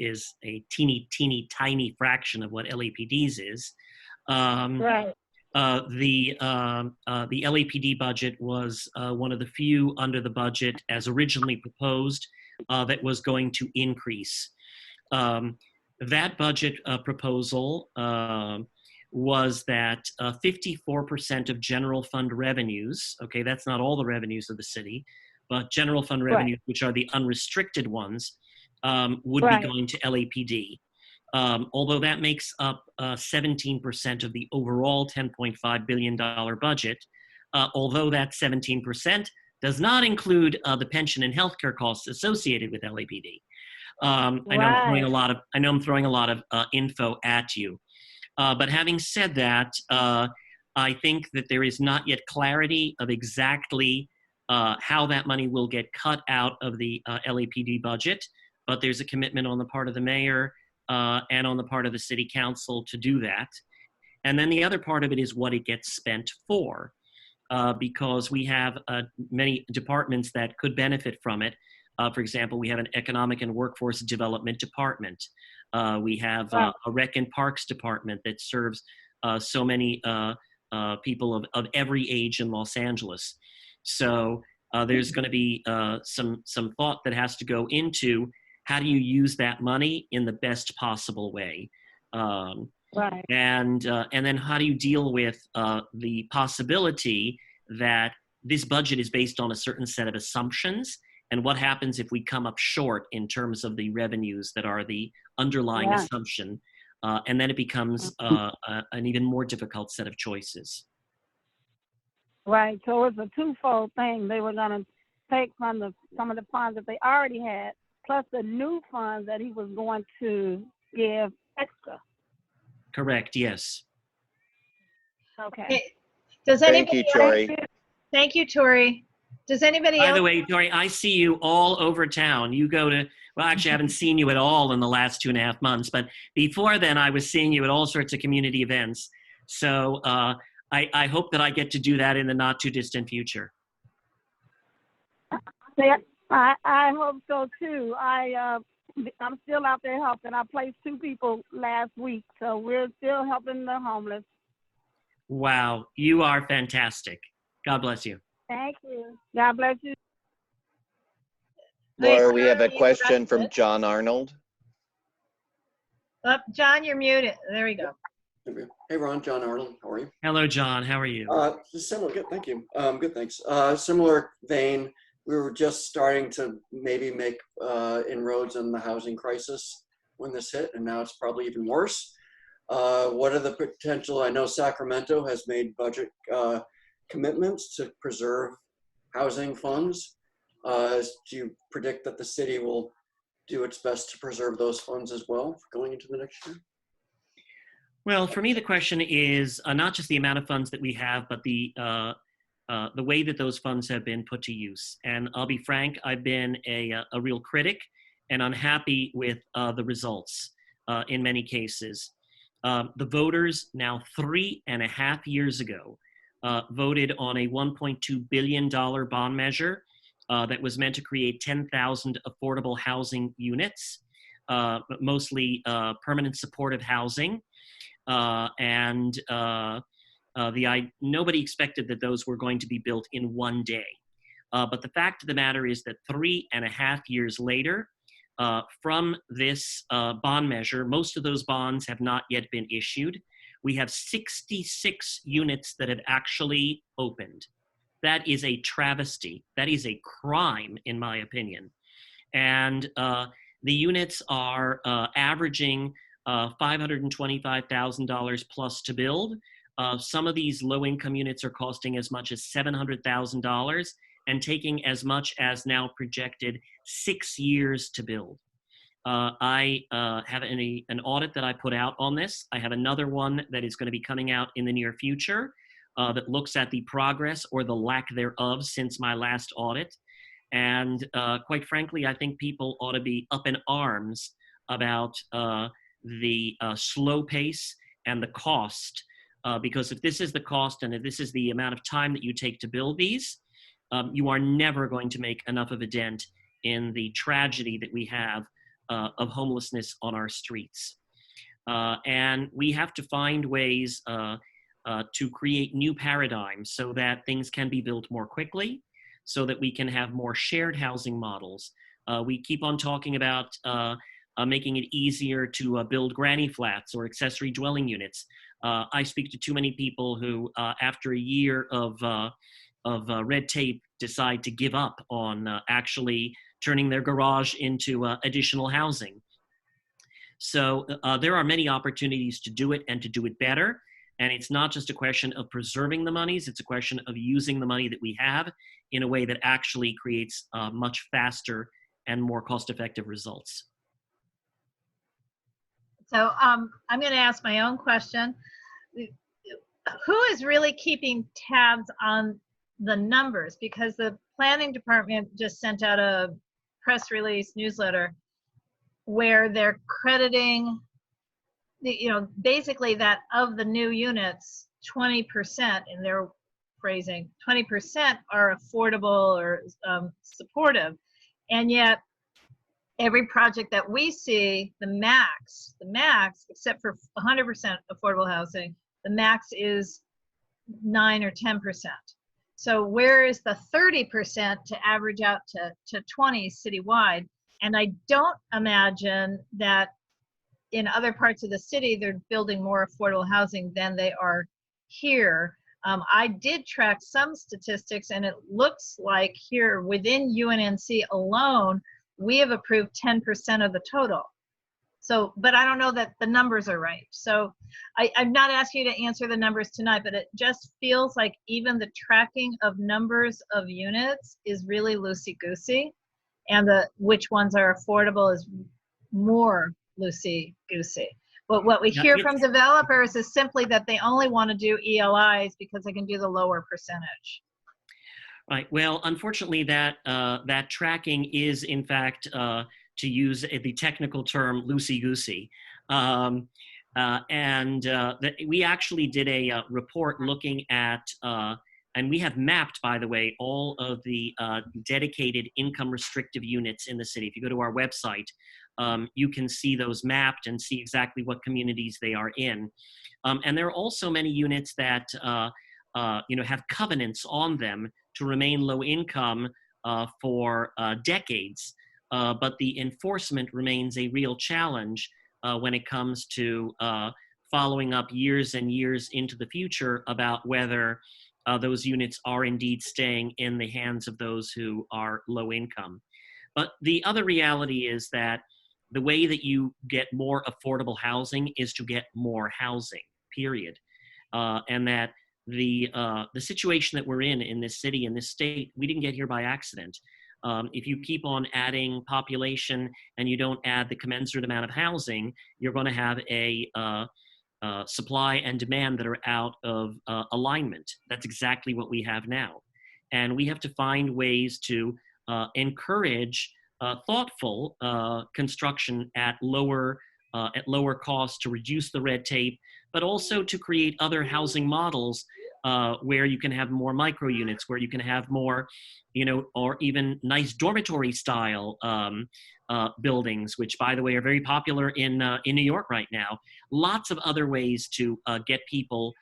a teeny tiny fraction of what LAPD's is. Right. The LAPD budget was one of the few under the budget as originally proposed that was going to increase. That budget proposal was that 54% of general fund revenues, okay, that's not all the revenues of the city, but general fund revenues, right, which are the unrestricted ones, would right, be going to LAPD. Although that makes up 17% of the overall $10.5 billion budget, although that 17% does not include the pension and healthcare costs associated with LAPD. I know I'm throwing a lot of info at you. But having said that, I think that there is not yet clarity of exactly how that money will get cut out of the LAPD budget, but there's a commitment on the part of the mayor and on the part of the city council to do that. And then the other part of it is what it gets spent for, because we have many departments that could benefit from it. For example, we have an economic and workforce development department. We have a rec and parks department that serves so many people of every age in Los Angeles. So there's going to be some thought that has to go into how do you use that money in the best possible way. Right. And then how do you deal with the possibility that this budget is based on a certain set of assumptions, and what happens if we come up short in terms of the revenues that are the underlying assumption, and then it becomes an even more difficult set of choices. Right. So it's a twofold thing. They were going to take from some of the funds that they already had, plus the new funds that he was going to give extra. Correct. Yes. Okay. Hey, does Thank anybody you, Tori. Thank you, Tori. Does anybody By else? the way, Tori, I see you all over town. You go to, well, actually, I haven't seen you at all in the last 2.5 months, but before then, I was seeing you at all sorts of community events. So I hope that I get to do that in the not too distant future. I hope so too. I'm still out there helping. I placed 2 people last week, so we're still helping the homeless. Wow, you are fantastic. God bless you. Thank you. God bless you. Laura, we have a question from John Arnold. Oh, John, you're muted. There we go. Hey, Ron, John Arnold, how are you? Hello, John. How are you? Similar, good, thank you. Good, thanks. Similar vein, we were just starting to maybe make inroads in the housing crisis when this hit, and now it's probably even worse. What are the potential? I know Sacramento has made budget commitments to preserve housing funds. Do you predict that the city will do its best to preserve those funds as well going into the next year? Well, for me, the question is not just the amount of funds that we have, but the way that those funds have been put to use. And I'll be frank, I've been a real critic and unhappy with the results in many cases. The voters now 3.5 years ago voted on a $1.2 billion bond measure that was meant to create 10,000 affordable housing units, mostly permanent supportive housing. Nobody expected that those were going to be built in one day. But the fact of the matter is that 3.5 years later, from this bond measure, most of those bonds have not yet been issued. We have 66 units that have actually opened. That is a travesty. That is a crime, in my opinion. And the units are averaging $525,000 plus to build. Some of these low-income units are costing as much as $700,000 and taking as much as now projected 6 years to build. I have an audit that I put out on this. I have another one that is going to be coming out in the near future that looks at the progress or the lack thereof since my last audit. And quite frankly, I think people ought to be up in arms about the slow pace and the cost, because if this is the cost and if this is the amount of time that you take to build these, you are never going to make enough of a dent in the tragedy that we have of homelessness on our streets. And we have to find ways to create new paradigms so that things can be built more quickly, so that we can have more shared housing models. We keep on talking about making it easier to build granny flats or accessory dwelling units. I speak to too many people who, after a year of red tape, decide to give up on actually turning their garage into additional housing. So there are many opportunities to do it and to do it better. And it's not just a question of preserving the monies, it's a question of using the money that we have in a way that actually creates much faster and more cost-effective results. So I'm going to ask my own question. Who is really keeping tabs on the numbers, because the planning department just sent out a press release newsletter where they're crediting basically that of the new units, 20% in their phrasing, 20% are affordable or supportive. And yet every project that we see, the max, except for 100% affordable housing, the max is 9 or 10%. So where is the 30% to average out to 20 citywide? And I don't imagine that in other parts of the city, they're building more affordable housing than they are here. I did track some statistics, and it looks like here within UNNC alone, we have approved 10% of the total. So, but I don't know that the numbers are right. So I'm not asking you to answer the numbers tonight, but it just feels like even the tracking of numbers of units is really loosey-goosey, and which ones are affordable is more loosey-goosey. But what we hear from developers is simply that they only want to do ELIs because they can do the lower percentage. Right. Well, unfortunately, that tracking is, in fact, to use the technical term, loosey-goosey. We actually did a report looking at, and we have mapped, by the way, all of the dedicated income restrictive units in the city. If you go to our website, you can see those mapped and see exactly what communities they are in. And there are also many units that have covenants on them to remain low income for decades. But the enforcement remains a real challenge when it comes to following up years and years into the future about whether those units are indeed staying in the hands of those who are low income. But the other reality is that the way that you get more affordable housing is to get more housing, period. And that the situation that we're in this city, in this state, we didn't get here by accident. If you keep on adding population and you don't add the commensurate amount of housing, you're going to have a supply and demand that are out of alignment. That's exactly what we have now. And we have to find ways to encourage thoughtful construction at lower cost to reduce the red tape, but also to create other housing models where you can have more micro units, where you can have more, or even nice dormitory style buildings, which, by the way, are very popular in New York right now. Lots of other ways to get people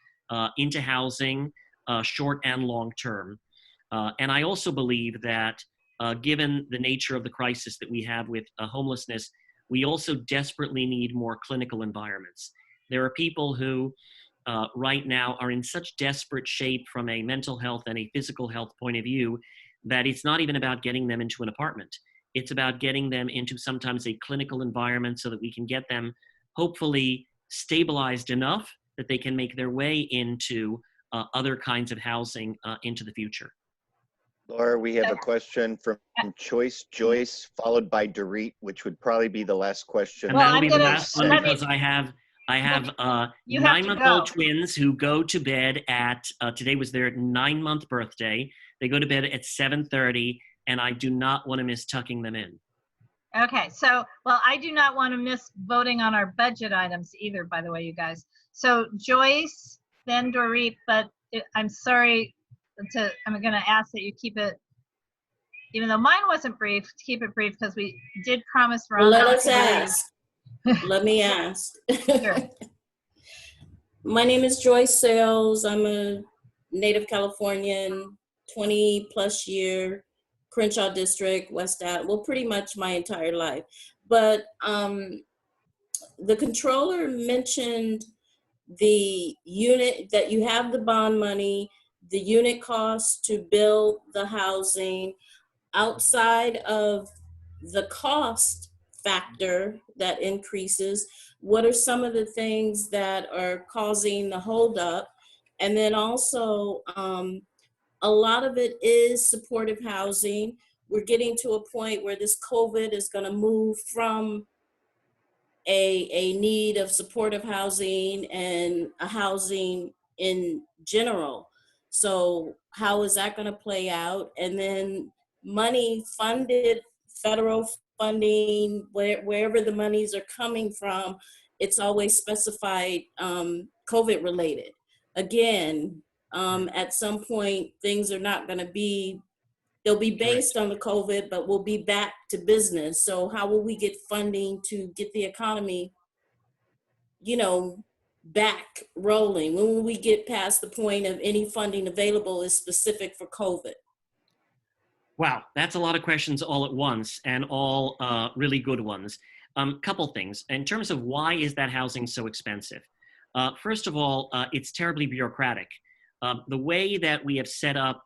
into housing, short and long term. And I also believe that given the nature of the crisis that we have with homelessness, we also desperately need more clinical environments. There are people who right now are in such desperate shape from a mental health and a physical health point of view that it's not even about getting them into an apartment. It's about getting them into sometimes a clinical environment so that we can get them hopefully stabilized enough that they can make their way into other kinds of housing into the future. Laura, we have a question from Joyce, followed by Dorit, which would probably be the last question. And that'll be the last one because I have 9-month-old twins who go to bed at, today was their 9-month birthday. They go to bed at 7:30, and I do not want to miss tucking them in. Okay, so, well, I do not want to miss voting on our budget items either, by the way, you guys. So Joyce, then Dorit, but I'm sorry, I'm going to ask that you keep it, even though mine wasn't brief, to keep it brief because we did promise Ron. Well, let us ask. Let me ask. Sure. My name is Joyce Sales. I'm a native Californian, 20 plus year, Crenshaw District, West Ad, well, pretty much my entire life. But the controller mentioned the unit, that you have the bond money, the unit cost to build the housing. Outside of the cost factor that increases, what are some of the things that are causing the holdup? And then also, a lot of it is supportive housing. We're getting to a point where this COVID is going to move from a need of supportive housing and a housing in general. So how is that going to play out? And then money funded, federal funding, wherever the monies are coming from, it's always specified COVID related. Again, at some point, things are not going to be, they'll be based on the COVID, but we'll be back to business. So how will we get funding to get the economy, back rolling? When will we get past the point of any funding available is specific for COVID? Wow, that's a lot of questions all at once, and all really good ones. Couple things. In terms of why is that housing so expensive? First of all, it's terribly bureaucratic. The way that we have set up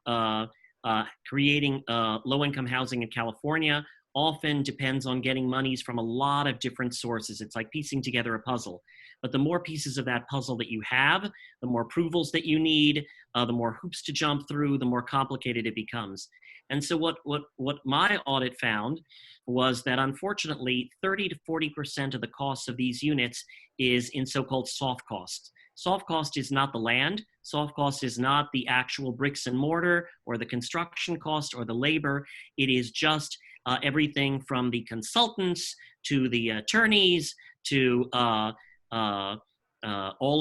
creating low-income housing in California often depends on getting monies from a lot of different sources. It's like piecing together a puzzle. But the more pieces of that puzzle that you have, the more approvals that you need, the more hoops to jump through, the more complicated it becomes. And so what my audit found was that unfortunately 30 to 40% of the costs of these units is in so-called soft costs. Soft cost is not the land. Soft cost is not the actual bricks and mortar or the construction cost or the labor. It is just everything from the consultants to the attorneys to all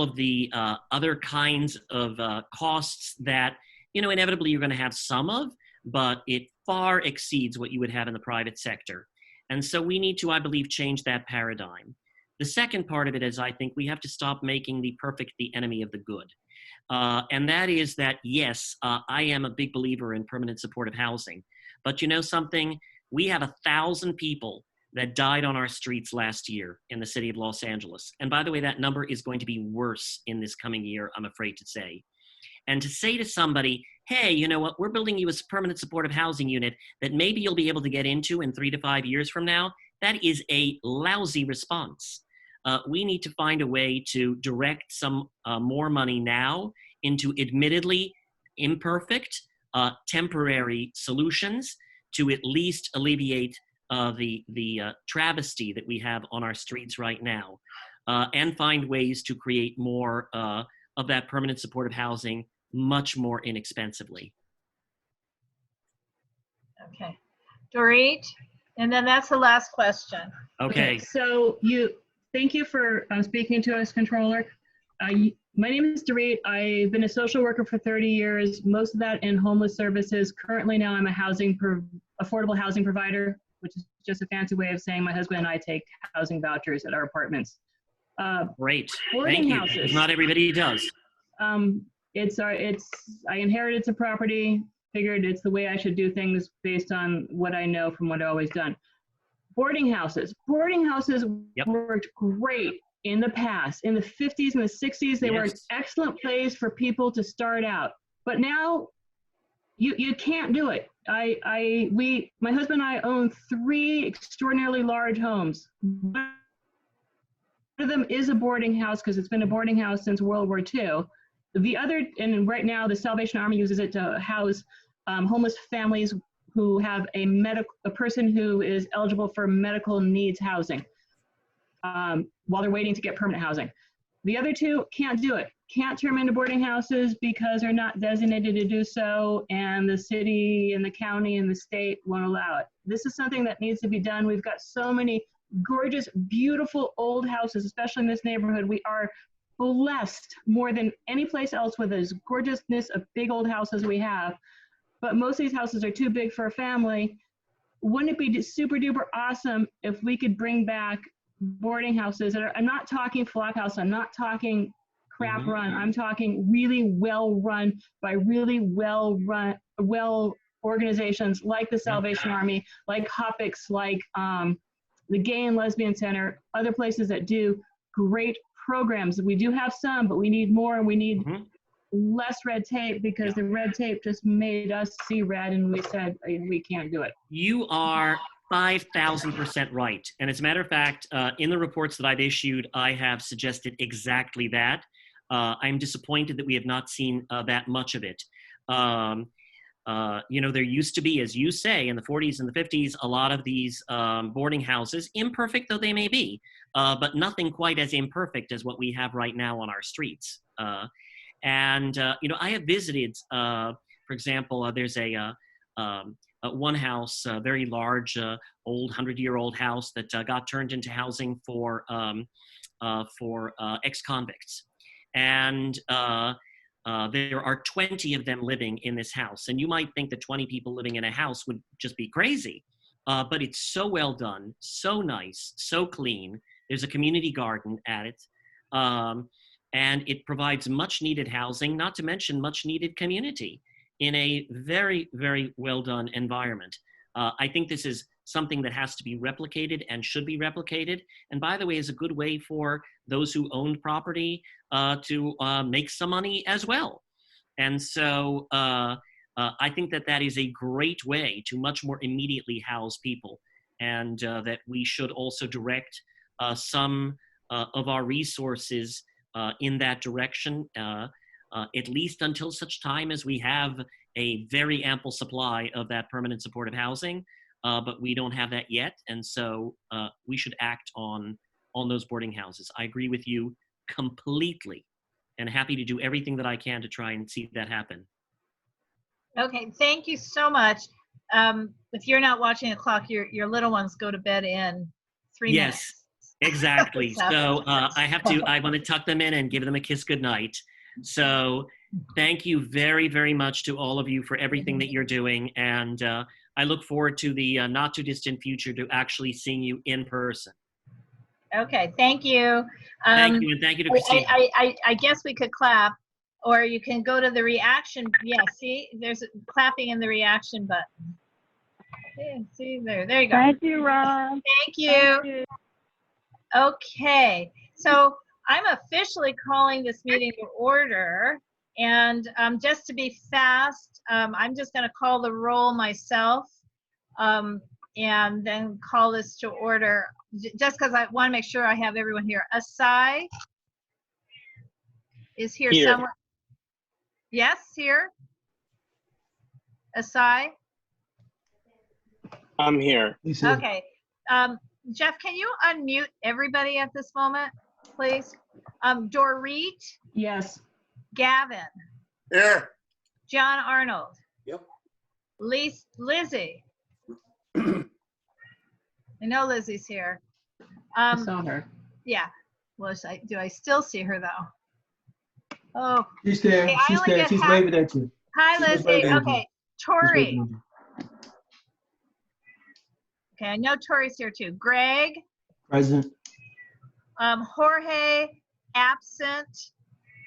of the other kinds of costs that, inevitably you're going to have some of, but it far exceeds what you would have in the private sector. And so we need to, I believe, change that paradigm. The second part of it is I think we have to stop making the perfect the enemy of the good. And that is that, yes, I am a big believer in permanent supportive housing. But you know something? We have 1,000 people that died on our streets last year in the city of Los Angeles. And by the way, that number is going to be worse in this coming year, I'm afraid to say. And to say to somebody, hey, you know what, we're building you a permanent supportive housing unit that maybe you'll be able to get into in 3 to 5 years from now, that is a lousy response. We need to find a way to direct some more money now into admittedly imperfect, temporary solutions to at least alleviate the travesty that we have on our streets right now, and find ways to create more of that permanent supportive housing much more inexpensively. Okay. Dorit, and then that's the last question. Okay. So thank you for speaking to us, Controller. My name is Dorit. I've been a social worker for 30 years, most of that in homeless services. Currently now I'm a affordable housing provider, which is just a fancy way of saying my husband and I take housing vouchers at our apartments. Great, Boarding thank you. houses. Because not everybody does. I inherited some property, figured it's the way I should do things based on what I know from what I've always done. Boarding houses worked great in the past. In the 50s and the 60s, they were an excellent place for people to start out. But now you can't do it. My husband and I own 3 extraordinarily large homes. One of them is a boarding house because it's been a boarding house since World War II. The other, and right now the Salvation Army uses it to house homeless families who have a person who is eligible for medical needs housing while they're waiting to get permanent housing. The other 2 can't do it. Can't turn them into boarding houses because they're not designated to do so, and the city and the county and the state won't allow it. This is something that needs to be done. We've got so many gorgeous, beautiful old houses, especially in this neighborhood. We are blessed more than any place else with this gorgeousness of big old houses we have. But most of these houses are too big for a family. Wouldn't it be super duper awesome if we could bring back boarding houses that are, I'm not talking flop house, I'm not talking crap run, I'm talking really well run by really well organizations like the Salvation Army, like Hopix, like the Gay and Lesbian Center, other places that do great programs. We do have some, but we need more, and we need less red tape because the red tape just made us see red, and we said we can't do it. You are 5,000% right. And as a matter of fact, in the reports that I've issued, I have suggested exactly that. I'm disappointed that we have not seen that much of it. There used to be, as you say, in the 40s and the 50s, a lot of these boarding houses, imperfect though they may be, but nothing quite as imperfect as what we have right now on our streets. And I have visited, for example, there's one house, a very large, old 100-year-old house that got turned into housing for ex-convicts. And there are 20 of them living in this house. And you might think that 20 people living in a house would just be crazy. But it's so well done, so nice, so clean. There's a community garden at it. And it provides much needed housing, not to mention much needed community in a very, very well done environment. I think this is something that has to be replicated and should be replicated. And by the way, is a good way for those who owned property to make some money as well. And so I think that that is a great way to much more immediately house people, and that we should also direct some of our resources in that direction, at least until such time as we have a very ample supply of that permanent supportive housing, but we don't have that yet, and so we should act on those boarding houses. I agree with you completely, and happy to do everything that I can to try and see that happen. Okay, thank you so much. If you're not watching the clock, your little ones go to bed in 3 minutes. Yes, exactly. So I want to tuck them in and give them a kiss goodnight. So thank you very, very much to all of you for everything that you're doing. And I look forward to the not too distant future to actually seeing you in person. Okay, thank you. Thank you, and thank you to Christine. I guess we could clap, or you can go to the reaction. Yeah, see, there's clapping in the reaction button. Yeah, see there you go. Thank you, Ron. Thank you. Okay, so I'm officially calling this meeting to order, and just to be fast, I'm just going to call the roll myself, and then call this to order, just because I want to make sure I have everyone here. Asai is here somewhere. Yes, here. Asai. I'm here. Okay. Jeff, can you unmute everybody at this moment, please? Dorit. Yes. Gavin. Here. John Arnold. Yep. Lizzie. I know Lizzie's here. I saw her. Yeah. Do I still see her though? Oh. She's there. Okay, She's there. She's waving at you. Hi, She's Lizzie. waving at you. Okay. Tori. Okay, I know Tori's here too. Greg. Present. Jorge, absent.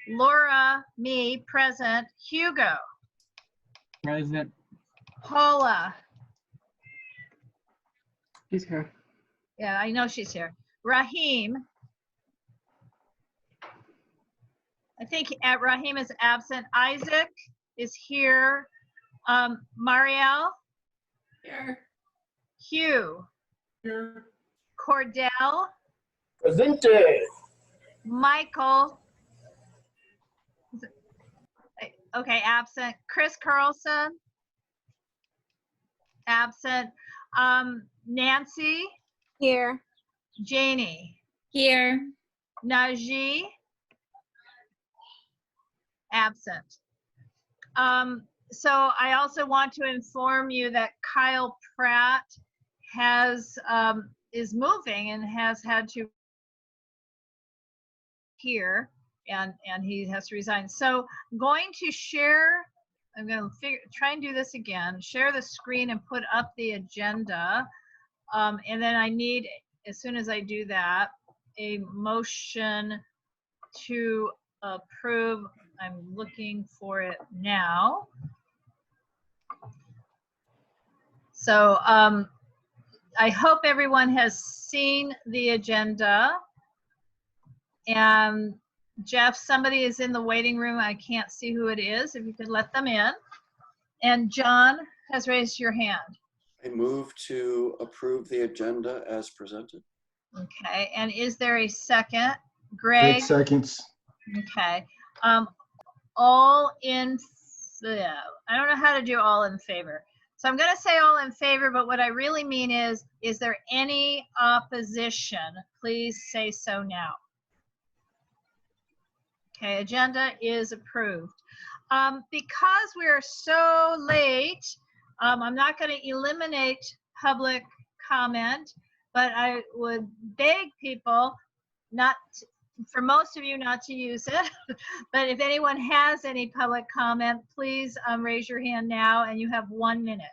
Laura, me, present. Hugo. Present. Paula. She's here. Yeah, I know she's here. Raheem. I think Raheem is absent. Isaac is here. Marielle. Here. Hugh. Here. Cordell. Presente. Michael. Okay, absent. Chris Carlson. Absent. Nancy. Here. Janie. Here. Najee. Absent. So I also want to inform you that Kyle Pratt is moving and has had to here, and he has to resign. So I'm going to share. I'm going to try and do this again. Share the screen and put up the agenda, and then I need, as soon as I do that, a motion to approve. I'm looking for it now. So I hope everyone has seen the agenda. And Jeff, somebody is in the waiting room. I can't see who it is. If you could let them in. And John has raised your hand. I move to approve the agenda as presented. Okay. And is there a second? Greg? 8 seconds. Okay. All in, I don't know how to do all in favor. So I'm going to say all in favor, but what I really mean is there any opposition? Please say so now. Okay, agenda is approved. Because we are so late, I'm not going to eliminate public comment, but I would beg people not, for most of you, not to use it. But if anyone has any public comment, please raise your hand now, and you have 1 minute.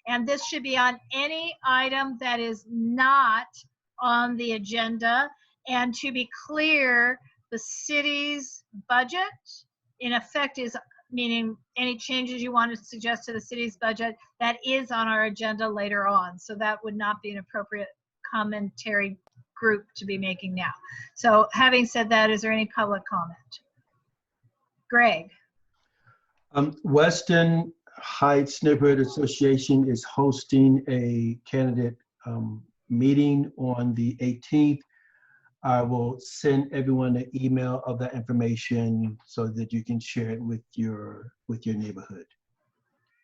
And this should be on any item that is not on the agenda. And to be clear, the city's budget, in effect, is meaning any changes you want to suggest to the city's budget, that is on our agenda later on. So that would not be an appropriate commentary group to be making now. So having said that, is there any public comment? Greg. Weston Heights Neighborhood Association is hosting a candidate meeting on the 18th. I will send everyone an email of that information so that you can share it with your neighborhood.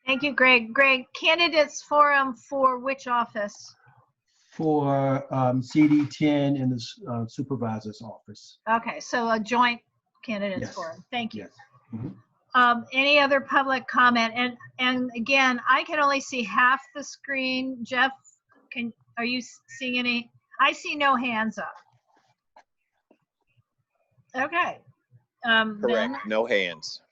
Thank you, Greg. Greg, candidates forum for which office? For CD10 in the supervisor's office. Okay, so a joint candidates Yes. forum. Thank you. Yes. Mhm. Any other public comment? And again, I can only see half the screen. Jeff, are you seeing any? I see no hands up. Okay. Correct, Then, no hands.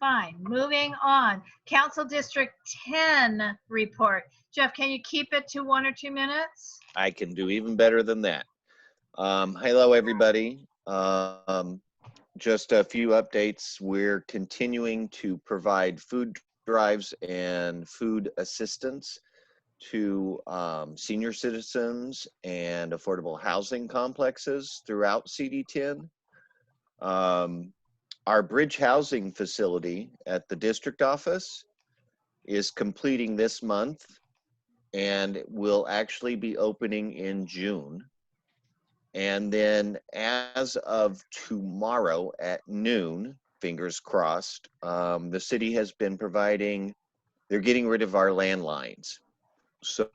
fine, moving on. Council District 10 report. Jeff, can you keep it to 1 or 2 minutes? I can do even better than that. Hello, everybody. Just a few updates. We're continuing to provide food drives and food assistance to senior citizens and affordable housing complexes throughout CD10. Our bridge housing facility at the district office is completing this month and will actually be opening in June. And then as of tomorrow at noon, fingers crossed, the city has been providing, they're getting rid of our landlines. So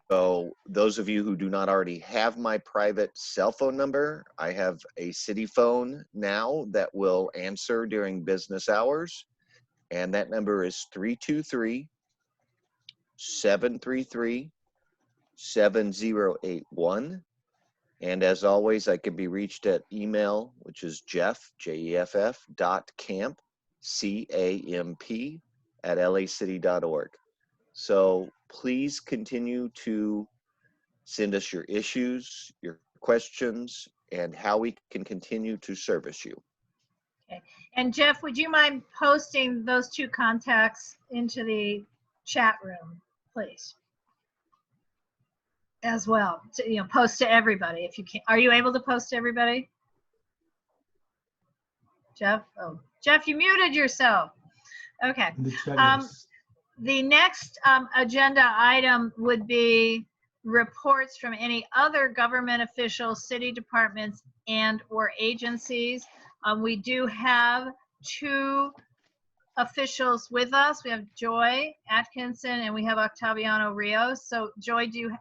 those of you who do not already have my private cell phone number, I have a city phone now that will answer during business hours. And that number is 323-733-7081. And as always, I can be reached at email, which is Jeff, Jeff, .camp, CAMP, @lacity.org. So please continue to send us your issues, your questions, and how we can continue to service you. Okay. And Jeff, would you mind posting those 2 contacts into the chat room, please? As well, to, post to everybody if you can. Are you able to post to everybody? Jeff? Oh, Jeff, you muted yourself. Okay. In the chat, yes. The next agenda item would be reports from any other government officials, city departments, and or agencies. We do have 2 officials with us. We have Joy Atkinson and we have Octaviano Rios. So Joy, you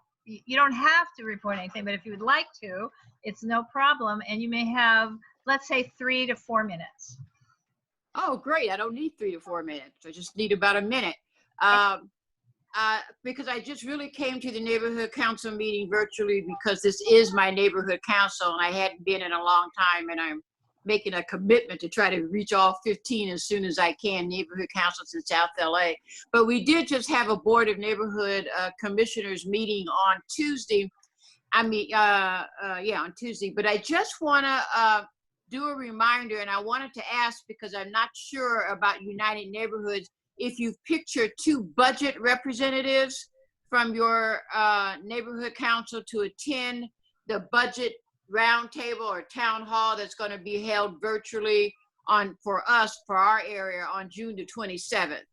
don't have to report anything, but if you would like to, it's no problem. And you may have, let's say, 3 to 4 minutes. Oh, great. I don't need 3 to 4 minutes. I just need about a minute. Because I just really came to the neighborhood council meeting virtually because this is my neighborhood council and I hadn't been in a long time, and I'm making a commitment to try to reach all 15 as soon as I can neighborhood councils in South LA. But we did just have a board of neighborhood commissioners meeting on Tuesday. On Tuesday. But I just want to do a reminder, and I wanted to ask because I'm not sure about United Neighborhoods, if you've picked your 2 budget representatives from your neighborhood council to attend the budget roundtable or town hall that's going to be held virtually for our area on June the 27th.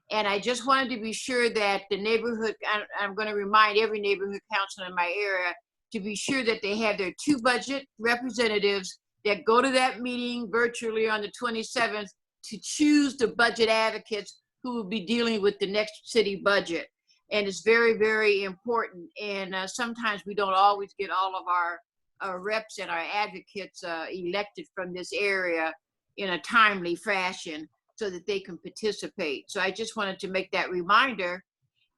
And I just wanted to be sure that the neighborhood, I'm going to remind every neighborhood council in my area to be sure that they have their 2 budget representatives that go to that meeting virtually on the 27th to choose the budget advocates who will be dealing with the next city budget. And it's very, very important. And sometimes we don't always get all of our reps and our advocates elected from this area. in a timely fashion so that they can participate. So I just wanted to make that reminder.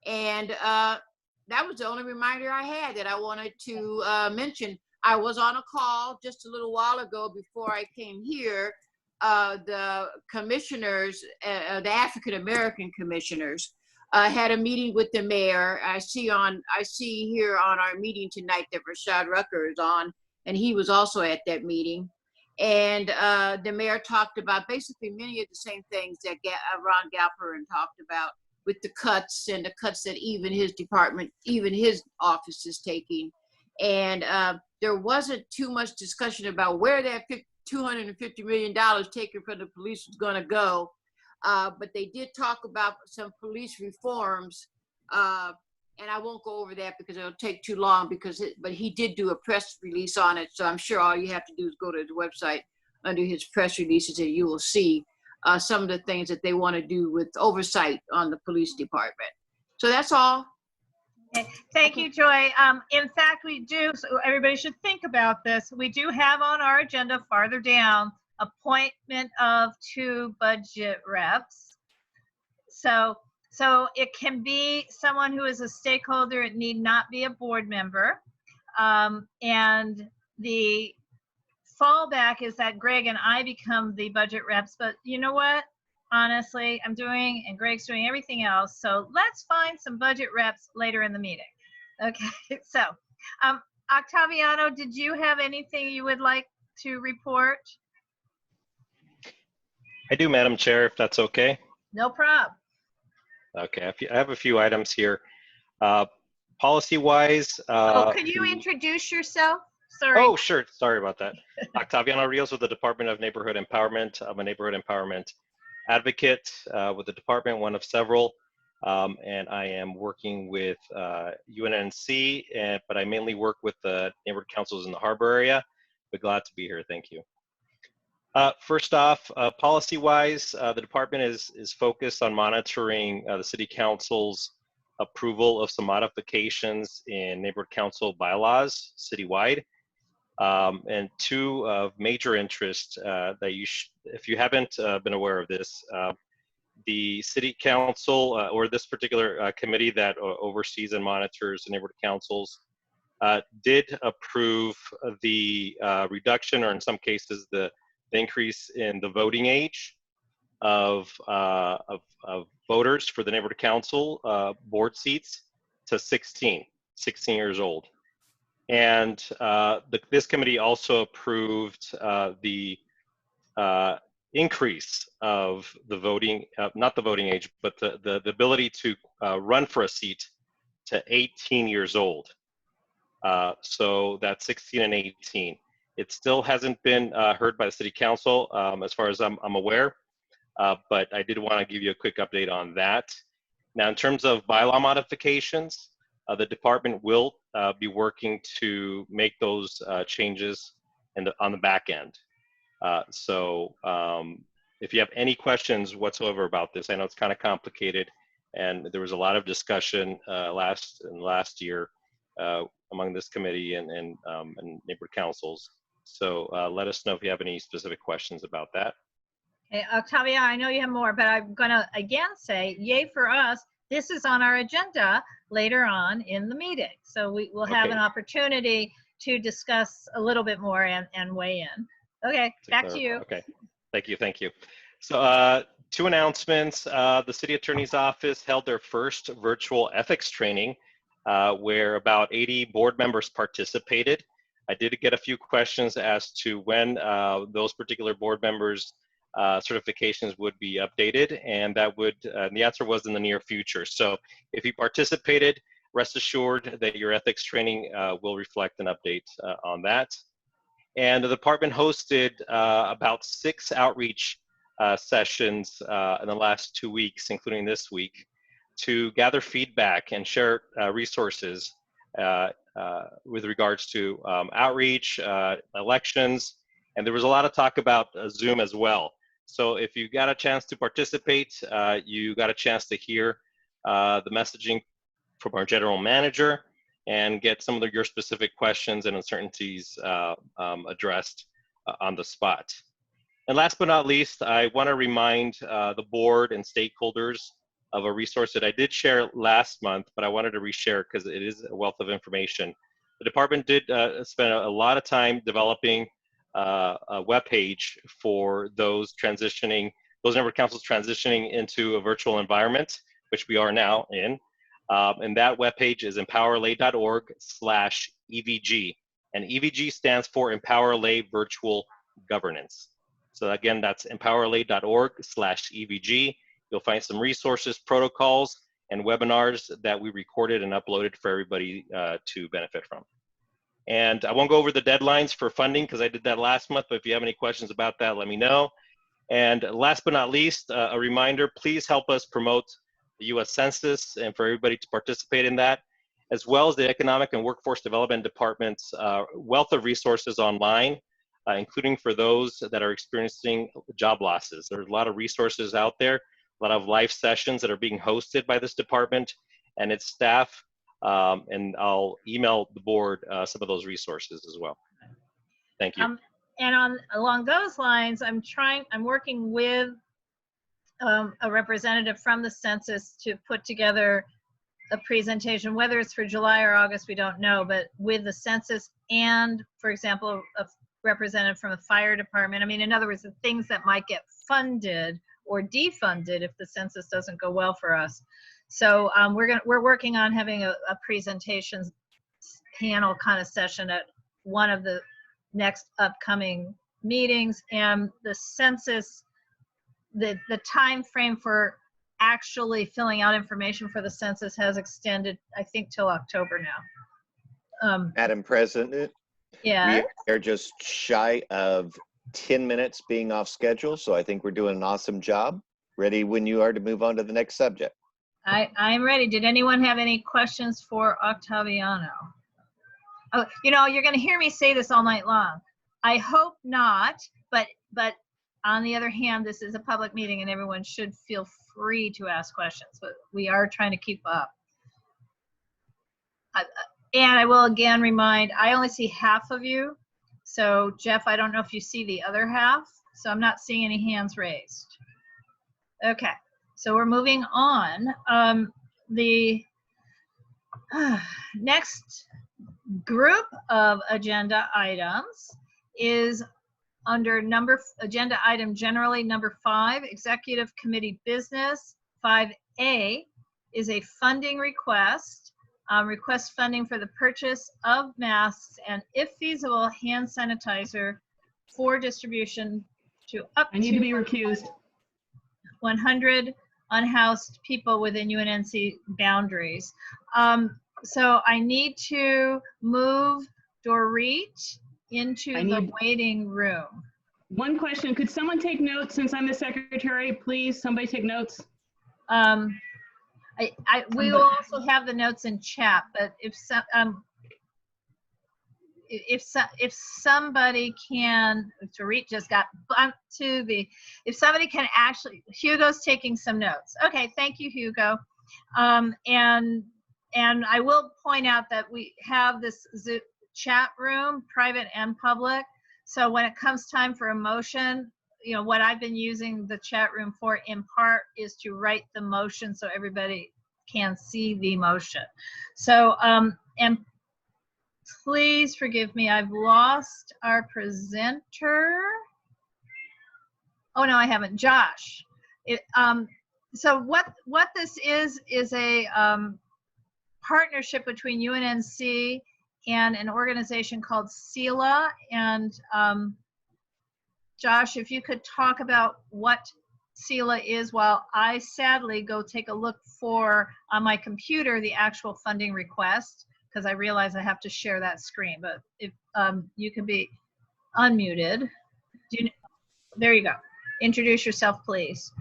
And that was the only reminder I had that I wanted to mention. I was on a call just a little while ago before I came here. The commissioners, the African American commissioners, had a meeting with the mayor. I see here on our meeting tonight that Rashad Rucker is on, and he was also at that meeting. And the mayor talked about basically many of the same things that Ron Galperin talked about, with the cuts and the cuts that even his department, even his office is taking. And there wasn't too much discussion about where that $250 million taken from the police was going to go. But they did talk about some police reforms. And I won't go over that because it'll take too long, but he did do a press release on it. So I'm sure all you have to do is go to the website under his press releases and you will see some of the things that they want to do with oversight on the police department. So that's all. Okay. Thank you, Joy. In fact, we do, so everybody should think about this. We do have on our agenda farther down, appointment of 2 budget reps. So it can be someone who is a stakeholder. It need not be a board member. And the fallback is that Greg and I become the budget reps, but you know what? Honestly, I'm doing and Greg's doing everything else. So let's find some budget reps later in the meeting. Okay, so Octaviano, did you have anything you would like to report? I do, Madam Chair, if that's okay. No problem. Okay, I have a few items here. Policy-wise. Could you introduce yourself? Sorry. Oh, sure. Sorry about that. Octaviano Rios with the Department of Neighborhood Empowerment. I'm a neighborhood empowerment advocate with the department, one of several. And I am working with UNNC, but I mainly work with the neighborhood councils in the harbor area. But glad to be here. Thank you. First off, policy-wise, the department is focused on monitoring the city council's approval of some modifications in neighborhood council bylaws citywide. And 2 of major interest that if you haven't been aware of this, the city council or this particular committee that oversees and monitors the neighborhood councils did approve the reduction, or in some cases the increase in the voting age of voters for the neighborhood council board seats to 16 years old. And this committee also approved the increase of the voting, not the voting age, but the ability to run for a seat to 18 years old. So that's 16 and 18. It still hasn't been heard by the city council as far as I'm aware, but I did want to give you a quick update on that. Now, in terms of bylaw modifications, the department will be working to make those changes on the back end. So if you have any questions whatsoever about this, I know it's kind of complicated, and there was a lot of discussion last year among this committee and neighborhood councils. So let us know if you have any specific questions about that. Okay, Octavia, I know you have more, but I'm gonna again say, yay for us. This is on our agenda later on in the meeting. So we will have an opportunity to discuss a little bit more and weigh in. Okay, back to you. Okay, thank you. So 2 announcements. The city attorney's office held their first virtual ethics training where about 80 board members participated. I did get a few questions as to when those particular board members' certifications would be updated, and that would, the answer was in the near future. So if you participated, rest assured that your ethics training will reflect an update on that. And the department hosted about 6 outreach sessions in the last 2 weeks, including this week, to gather feedback and share resources with regards to outreach, elections, and there was a lot of talk about Zoom as well. So if you got a chance to participate, you got a chance to hear the messaging from our general manager and get some of your specific questions and uncertainties addressed on the spot. And last but not least, I want to remind the board and stakeholders of a resource that I did share last month, but I wanted to reshare because it is a wealth of information. The department did spend a lot of time developing a webpage for those transitioning, those neighborhood councils transitioning into a virtual environment, which we are now in. And that webpage is empowerla.org/EVG. And EVG stands for Empower Lay Virtual Governance. So again, that's empowerla.org/EVG. You'll find some resources, protocols, and webinars that we recorded and uploaded for everybody to benefit from. And I won't go over the deadlines for funding because I did that last month, but if you have any questions about that, let me know. And last but not least, a reminder, please help us promote the U.S. Census and for everybody to participate in that, as well as the Economic and Workforce Development Department's wealth of resources online, including for those that are experiencing job losses. There's a lot of resources out there, a lot of live sessions that are being hosted by this department and its staff. And I'll email the board some of those resources as well. Thank you. And along those lines, I'm working with a representative from the census to put together a presentation, whether it's for July or August, we don't know, but with the census and, for example, a representative from the fire department. I mean, in other words, the things that might get funded or defunded if the census doesn't go well for us. So we're working on having a presentations panel kind of session at one of the next upcoming meetings. And the census, the time frame for actually filling out information for the census has extended, I think, till October now. Madam President, yeah, we are just shy of 10 minutes being off schedule, so I think we're doing an awesome job. Ready when you are to move on to the next subject. I'm ready. Did anyone have any questions for Octaviano? Oh, you know, you're going to hear me say this all night long. I hope not, but on the other hand, this is a public meeting and everyone should feel free to ask questions, but we are trying to keep up. And I will again remind, I only see half of you. So Jeff, I don't know if you see the other half, so I'm not seeing any hands raised. Okay, so we're moving on. The next group of agenda items is under agenda item generally number 5, executive committee business. 5A is a funding request. Request funding for the purchase of masks and, if feasible, hand sanitizer for distribution to up I need to be recused. 100 unhoused people within UNNC boundaries. So I need to move Dorit into the waiting room. One question, could someone take notes since I'm the secretary? Please, somebody take notes. We will also have the notes in chat, but if somebody can, Dorit just got bumped to the, if somebody can actually, Hugo's taking some notes. Okay, thank you, Hugo. And I will point out that we have this Zoom chat room, private and public. So when it comes time for a motion, you know, what I've been using the chat room for in part is to write the motion so everybody can see the motion. So, and please forgive me, I've lost our presenter. Oh no, I haven't, Josh. So what this is a partnership between UNNC and an organization called CELA. And Josh, if you could talk about what CELA is while I sadly go take a look for, on my computer, the actual funding request, because I realize I have to share that screen. But if you can be unmuted. There you go. Introduce yourself, please.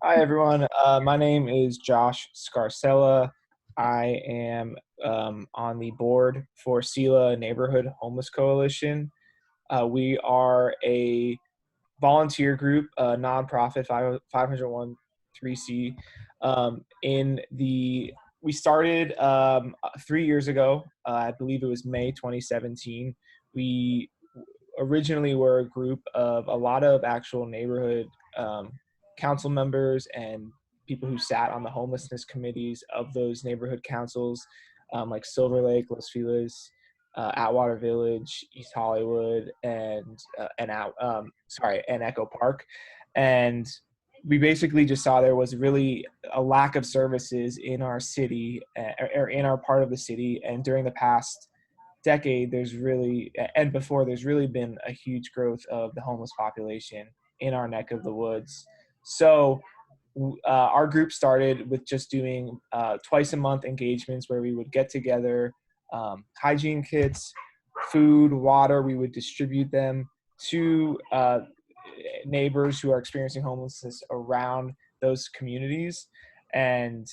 Hi, everyone. My name is Josh Scarcella. I am on the board for CELA Neighborhood Homeless Coalition. We are a volunteer group, a nonprofit, 501(c)(3). We started 3 years ago. I believe it was May 2017. We originally were a group of a lot of actual neighborhood council members and people who sat on the homelessness committees of those neighborhood councils, like Silver Lake, Los Feliz, Atwater Village, East Hollywood, and Echo Park. And we basically just saw there was really a lack of services in our city, or in our part of the city. And during the past decade, there's really been a huge growth of the homeless population in our neck of the woods. So our group started with just doing twice a month engagements where we would get together, hygiene kits, food, water. We would distribute them to neighbors who are experiencing homelessness around those communities. And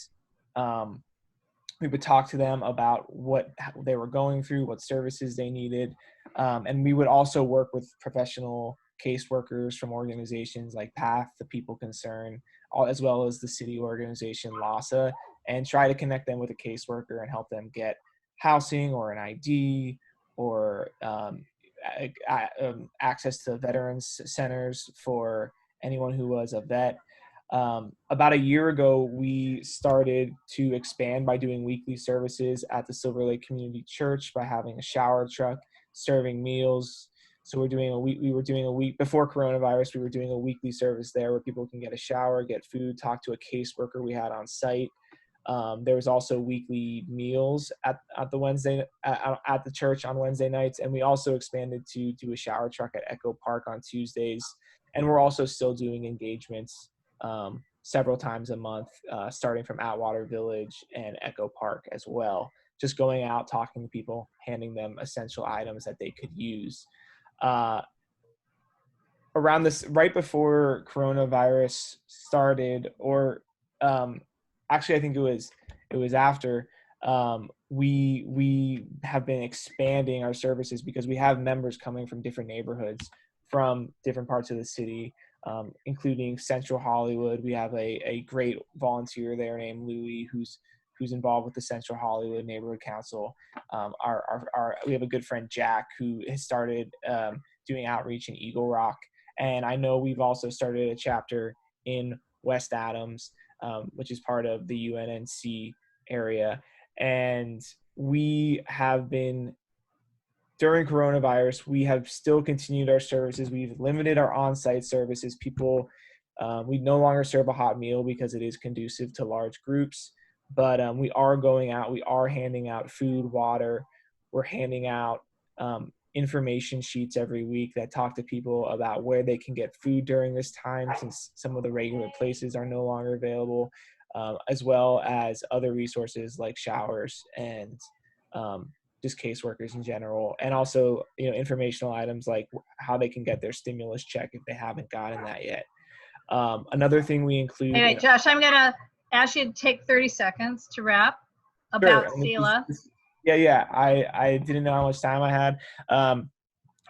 we would talk to them about what they were going through, what services they needed. And we would also work with professional caseworkers from organizations like PATH, the People Concern, as well as the city organization LASA, and try to connect them with a caseworker and help them get housing or an ID or access to veterans centers for anyone who was a vet. About a year ago, we started to expand by doing weekly services at the Silver Lake Community Church by having a shower truck serving meals. So we were doing a week before coronavirus, we were doing a weekly service there where people can get a shower, get food, talk to a caseworker we had on site. There was also weekly meals at the church on Wednesday nights. And we also expanded to do a shower truck at Echo Park on Tuesdays. And we're also still doing engagements several times a month, starting from Atwater Village and Echo Park as well. Just going out, talking to people, handing them essential items that they could use. Around this, right before coronavirus started, or actually I think it was after, we have been expanding our services because we have members coming from different neighborhoods, from different parts of the city, including Central Hollywood. We have a great volunteer there named Louie who's involved with the Central Hollywood Neighborhood Council. We have a good friend, Jack, who has started doing outreach in Eagle Rock. And I know we've also started a chapter in West Adams, which is part of the UNNC area. And we have been, during coronavirus, we have still continued our services. We've limited our on-site services. People, we no longer serve a hot meal because it is conducive to large groups. But we are going out. We are handing out food, water. We're handing out information sheets every week that talk to people about where they can get food during this time, since some of the regular places are no longer available, as well as other resources like showers and just caseworkers in general, and also informational items like how they can get their stimulus check if they haven't gotten that yet. Another thing we include. Anyway, Josh, I'm gonna ask you to take 30 seconds to wrap about SELA. Yeah. I didn't know how much time I had.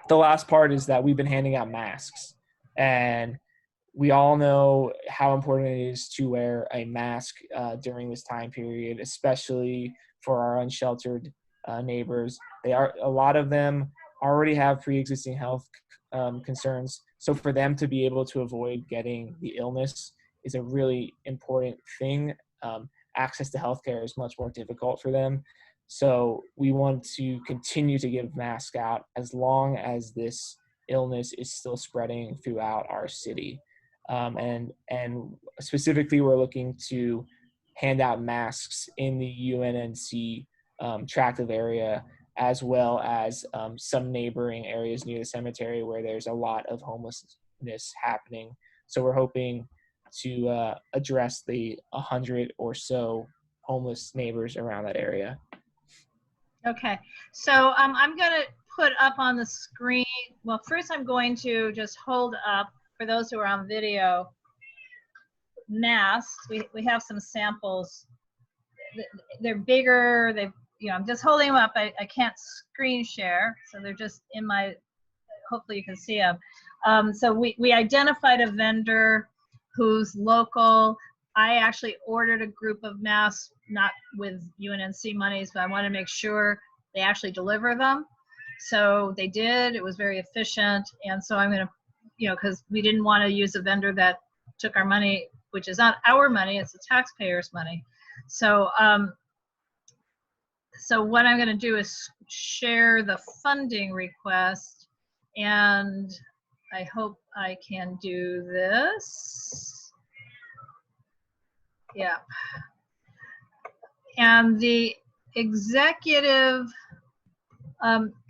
The last part is that we've been handing out masks, and we all know how important it is to wear a mask during this time period, especially for our unsheltered neighbors. A lot of them already have pre-existing health concerns. So for them to be able to avoid getting the illness is a really important thing. Access to healthcare is much more difficult for them. So we want to continue to give masks out as long as this illness is still spreading throughout our city. And specifically, we're looking to hand out masks in the UNNC tractive area, as well as some neighboring areas near the cemetery where there's a lot of homelessness happening. So we're hoping to address the 100 or so homeless neighbors around that area. Okay, so I'm going to put up on the screen, well, first I'm going to just hold up, for those who are on video, masks. We have some samples. They're bigger, I'm just holding them up. I can't screen share, so they're just in my, hopefully you can see them. So we identified a vendor who's local. I actually ordered a group of masks, not with UNNC monies, but I want to make sure they actually deliver them. So they did. It was very efficient. And so I'm going to, because we didn't want to use a vendor that took our money, which is not our money, it's the taxpayers' money. So, so what I'm going to do is share the funding request, and I hope I can do this. Yeah. And the executive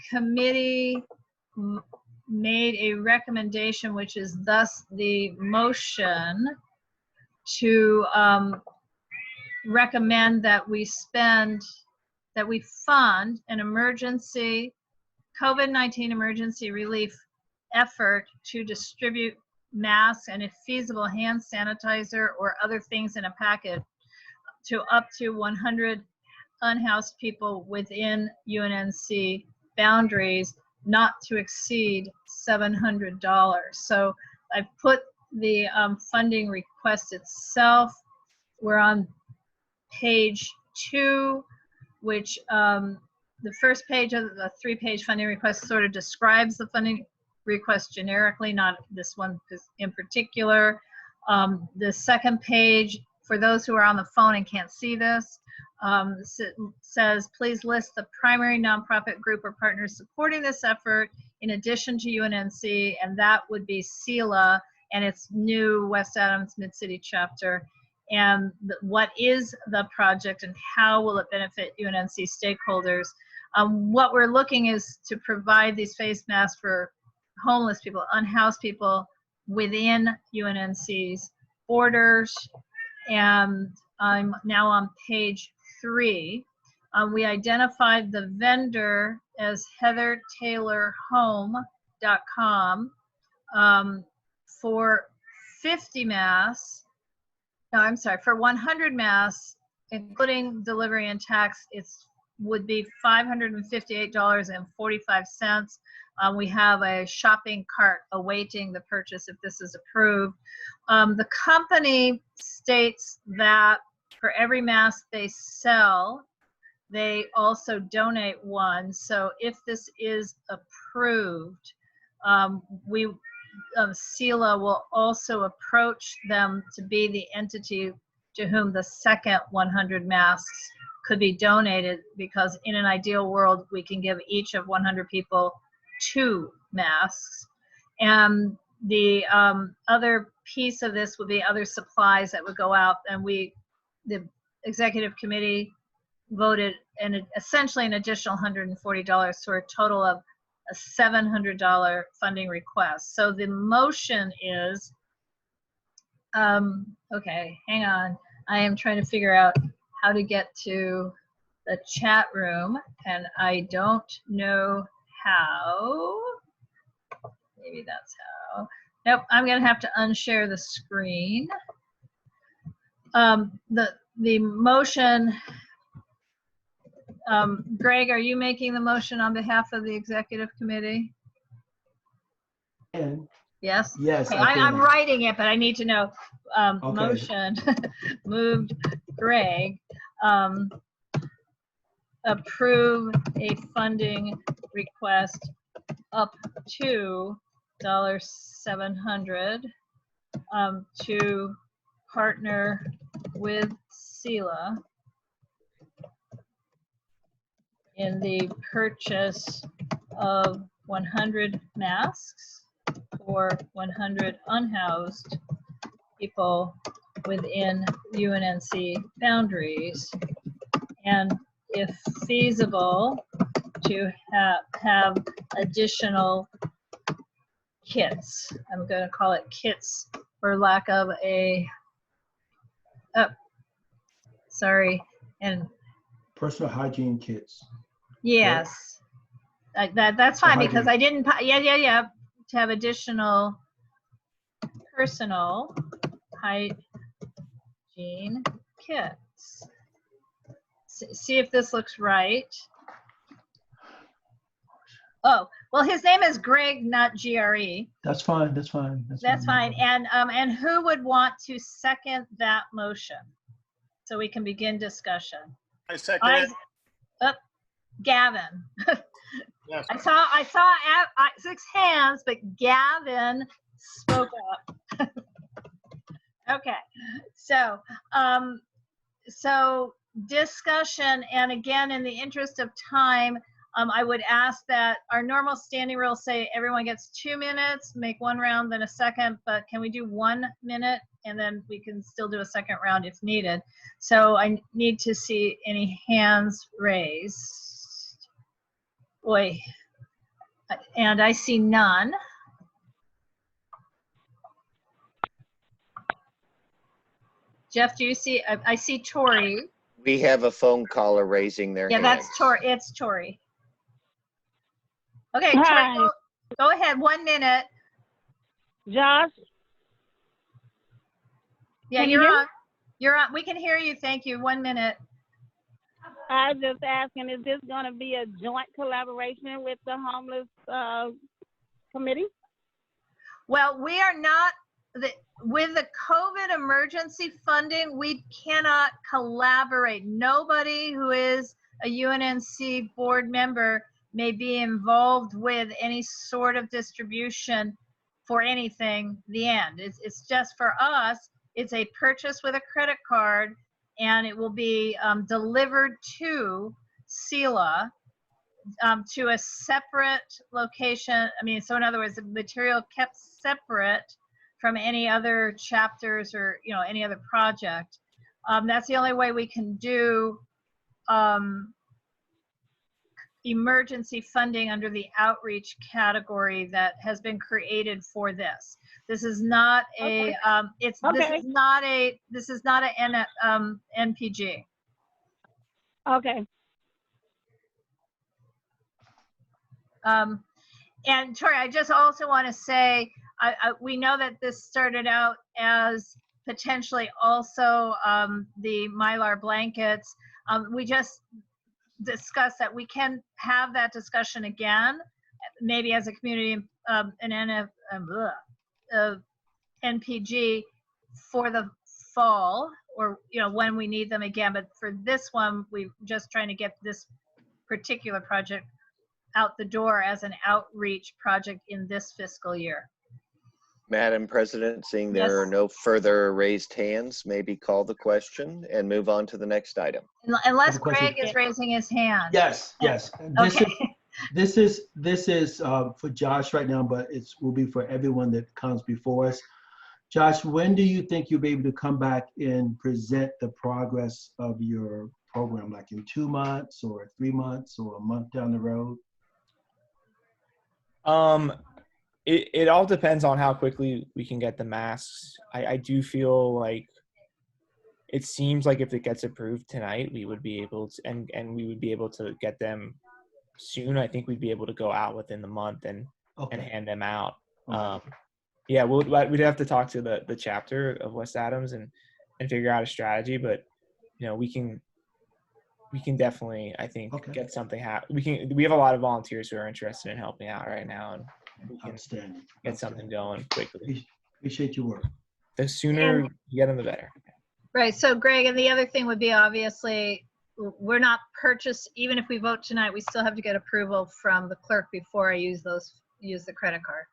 committee made a recommendation, which is thus the motion, to recommend that we fund an emergency COVID-19 emergency relief effort to distribute masks and, if feasible, hand sanitizer or other things in a packet to up to 100 unhoused people within UNNC boundaries, not to exceed $700. So I've put the funding request itself. We're on page 2, which the first page of the 3-page funding request sort of describes the funding request generically, not this one in particular. The second page, for those who are on the phone and can't see this, says, please list the primary nonprofit group or partners supporting this effort in addition to UNNC, and that would be SELA and its new West Adams Mid-City chapter. And what is the project and how will it benefit UNNC stakeholders? What we're looking is to provide these face masks for homeless people, unhoused people within UNNC's borders. And I'm now on page 3. We identified the vendor as heathertaylorhome.com for 50 masks. No, I'm sorry, for 100 masks, including delivery and tax, would be $558.45. We have a shopping cart awaiting the purchase if this is approved. The company states that for every mask they sell, they also donate one. So if this is approved, SELA will also approach them to be the entity to whom the second 100 masks could be donated, because in an ideal world, we can give each of 100 people 2 masks. And the other piece of this would be other supplies that would go out, and the executive committee voted essentially an additional $140 for a total of a $700 funding request. So the motion is, okay, hang on. I am trying to figure out how to get to the chat room, and I don't know how. Maybe that's how. Nope, I'm gonna have to unshare the screen. The motion, Greg, are you making the motion on behalf of the executive committee? And Yes? yes, Okay, I can. I'm writing it, but I need to know. Okay. Motion moved, Greg. Approve a funding request up to $700 to partner with SELA in the purchase of 100 masks for 100 unhoused people within UNNC boundaries, and if feasible, to have additional kits. I'm going to call it kits for lack of a, sorry, and Personal hygiene kits. yes, that's fine, because I hygiene. didn't, yeah, to have additional personal hygiene kits. See if this looks right. Oh, well, his name is Greg, not GRE. That's fine. That's fine. That's fine. And who would want to second that motion so we can begin discussion? I second it. Gavin. Yes. I saw 6 hands, but Gavin spoke up. Okay, so so discussion, and again, in the interest of time, I would ask that our normal standing rules say everyone gets 2 minutes, make one round, then a second, but can we do 1 minute? And then we can still do a second round if needed. So I need to see any hands raised. Boy, and I see none. Jeff, do you see? I see Tori. We have a phone caller raising their Yeah, hand. that's Tori. It's Tori. Okay, Hi. Tori, go ahead. 1 minute. Josh, Yeah, Can you you're hear me? on. You're on. We can hear you. Thank you. 1 minute. I was just asking, is this going to be a joint collaboration with the homeless committee? Well, we are not, with the COVID emergency funding, we cannot collaborate. Nobody who is a UNNC board member may be involved with any sort of distribution for anything, the end. It's just for us, it's a purchase with a credit card, and it will be delivered to SELA, to a separate location. I mean, so in other words, the material kept separate from any other chapters or, you know, any other project. That's the only way we can do emergency funding under the outreach category that has been created for this. This is not a, this is not a NPG. Okay. And Tori, I just also want to say, we know that this started out as potentially also the Mylar blankets. We just discussed that we can have that discussion again, maybe as a community, an NPG for the fall, or, you know, when we need them again. But for this one, we're just trying to get this particular project out the door as an outreach project in this fiscal year. Madam President, seeing there Yes. are no further raised hands, maybe call the question and move on to the next item. Unless question. Greg is raising his hand. Yes, yes. Okay. This is for Josh right now, but it will be for everyone that comes before us. Josh, when do you think you'll be able to come back and present the progress of your program? Like in 2 months or 3 months or a month down the road? It all depends on how quickly we can get the masks. I do feel like it seems like if it gets approved tonight, we would be able to, and we would be able to get them soon. I think we'd be able to go out within the month and hand them out. Yeah, we'd have to talk to the chapter of West Adams and figure out a strategy, but you know, we can definitely, I think, get something we have a lot of volunteers who are interested in helping out right now, and we can get something going quickly. Appreciate your work. The sooner you get them, the better. Right. So Greg, and the other thing would be, obviously, we're not purchased, even if we vote tonight, we still have to get approval from the clerk before I use the credit card.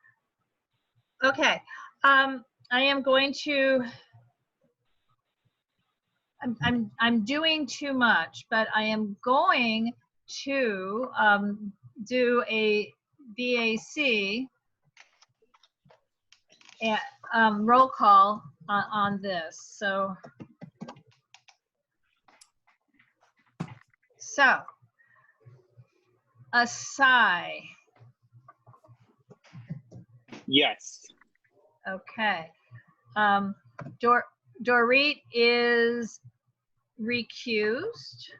Okay. I am going to, I'm doing too much, but I am going to do a BAC roll call on this. So Asai. Yes. Okay. Dorit is recused.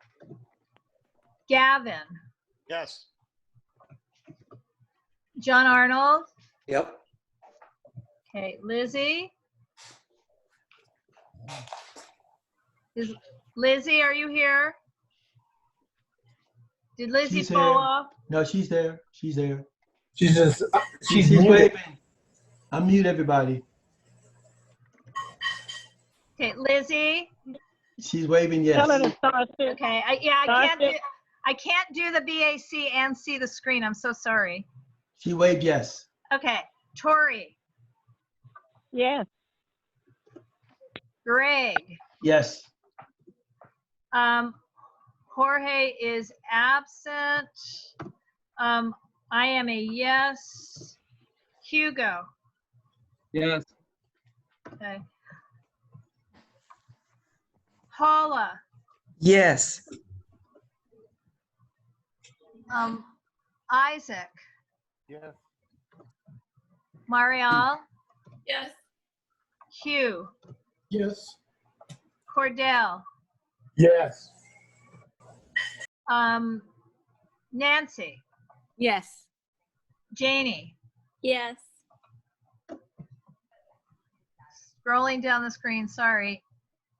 Gavin. Yes. John Arnold. Yep. Okay. Lizzie. Lizzie, are you here? Did Lizzie She's fall here. off? No, she's there. She's there. She's just, She's muted. waving. Unmute everybody. Okay, Lizzie. She's waving yes. Tell her to start share. Okay, I I can't do the BAC and see the screen. I'm so sorry. She waved yes. Okay, Tori, Yes. Greg, Yes. Jorge is absent. I am a yes. Hugo. Yes. Okay. Paula. Yes. Isaac. Yes. Marielle. Yes. Hugh. Yes. Cordell. Yes. Nancy. Yes. Janie. Yes. Scrolling down the screen, sorry.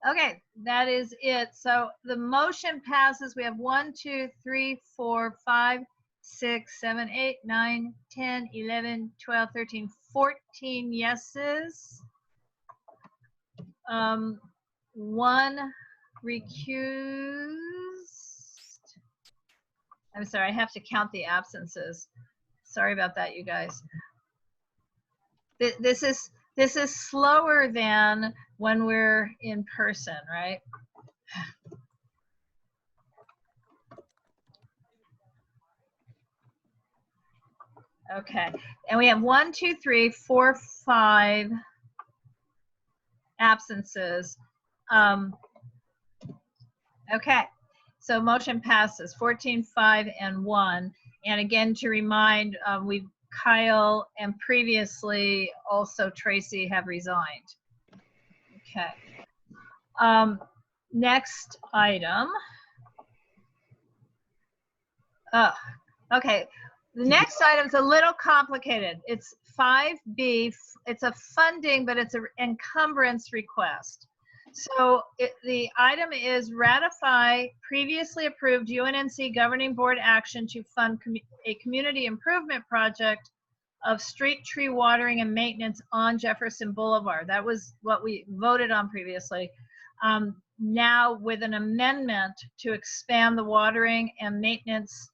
Okay, that is it. So the motion passes. We have 1, 2, 3, 4, 5, 6, 7, 8, 9, 10, 11, 12, 13, 14 yeses. 1 recused. I'm sorry, I have to count the absences. Sorry about that, you guys. This is slower than when we're in person, right? Okay, and we have 1, 2, 3, 4, 5 absences. Okay, so motion passes 14, 5, and 1. And again, to remind, Kyle and previously also Tracy have resigned. Okay. Next item. Okay. The next item is a little complicated. It's 5B. It's a funding, but it's an encumbrance request. So the item is ratify previously approved UNNC governing board action to fund a community improvement project of street tree watering and maintenance on Jefferson Boulevard. That was what we voted on previously. Now with an amendment to expand the watering and maintenance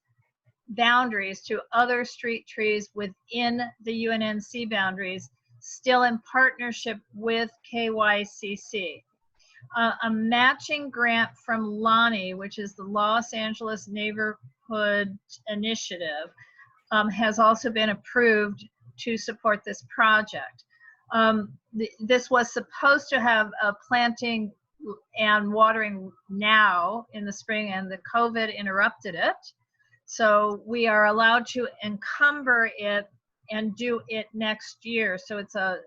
boundaries to other street trees within the UNNC boundaries, still in partnership with KYCC. A matching grant from Lonnie, which is the Los Angeles Neighborhood Initiative, has also been approved to support this project. This was supposed to have a planting and watering now in the spring, and the COVID interrupted it. So we are allowed to encumber it and do it next year. So it's a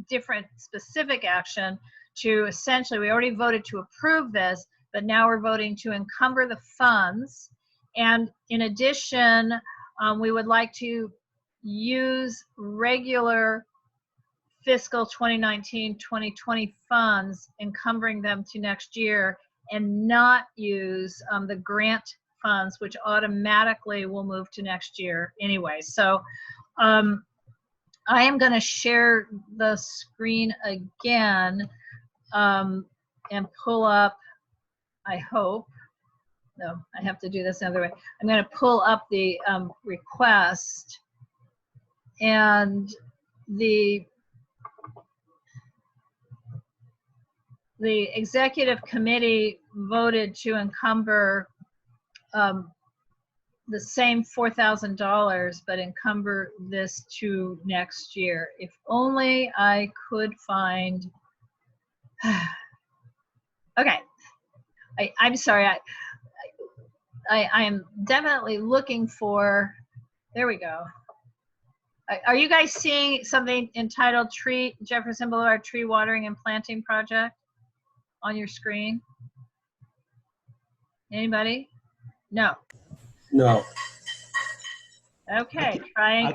different specific action to essentially, we already voted to approve this, but now we're voting to encumber the funds. And in addition, we would like to use regular fiscal 2019-2020 funds, encumbering them to next year, and not use the grant funds, which automatically will move to next year anyway. So I am going to share the screen again and pull up, I hope, no, I have to do this another way. I'm going to pull up the request, and the executive committee voted to encumber the same $4,000, but encumber this to next year. If only I could find, okay, I'm sorry, I am definitely looking for, there we go. Are you guys seeing something entitled Jefferson Boulevard Tree Watering and Planting Project on your screen? Anybody? No. No. Okay, trying.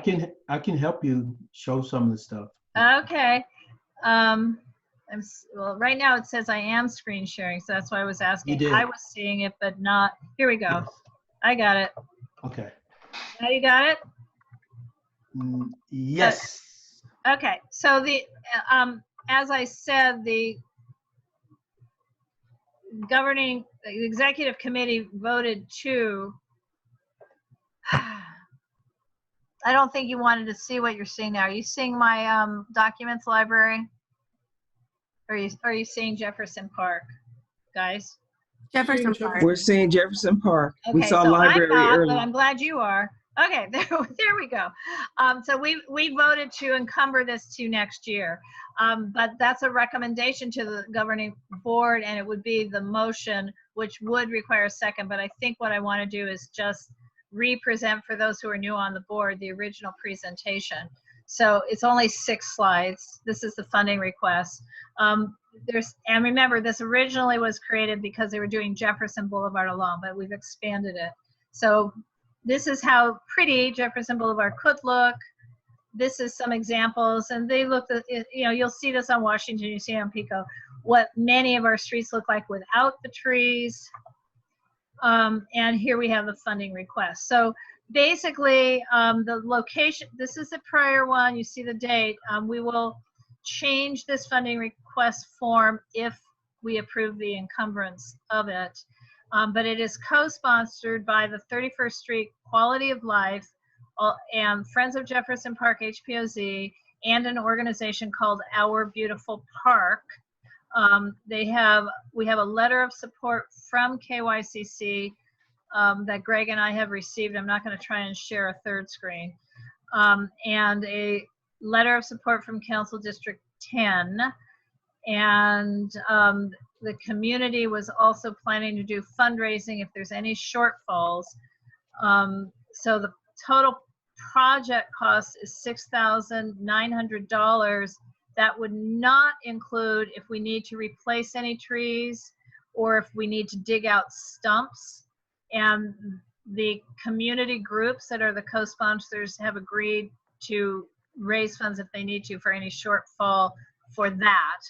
I can help you show some of the stuff. Okay. Well, right now it says I am screen sharing, so that's why I was asking. You did. I was seeing it, but not. Here we go. Yes. I got it. Okay. Now you got it? Yes. Okay. So as I said, the executive committee voted to, I don't think you wanted to see what you're seeing now. Are you seeing my documents library? Or are you seeing Jefferson Park, guys? Jefferson Park. We're seeing Jefferson Park. We Okay, saw so library I'm not, earlier. but I'm glad you are. Okay, there we go. So we voted to encumber this to next year. But that's a recommendation to the governing board, and it would be the motion, which would require a second. But I think what I want to do is just re-present for those who are new on the board the original presentation. So it's only 6 slides. This is the funding request. And remember, this originally was created because they were doing Jefferson Boulevard alone, but we've expanded it. So this is how pretty Jefferson Boulevard could look. This is some examples, and they look, you'll see this on Washington, you see on Pico, what many of our streets look like without the trees. And here we have the funding request. So basically, the location, this is the prior one, you see the date. We will change this funding request form if we approve the encumbrance of it. But it is co-sponsored by the 31st Street Quality of Life and Friends of Jefferson Park, HPOZ, and an organization called Our Beautiful Park. We have a letter of support from KYCC that Greg and I have received. I'm not going to try and share a third screen. And a letter of support from Council District 10. And the community was also planning to do fundraising if there's any shortfalls. So the total project cost is $6,900. That would not include if we need to replace any trees or if we need to dig out stumps. And the community groups that are the co-sponsors have agreed to raise funds if they need to for any shortfall for that.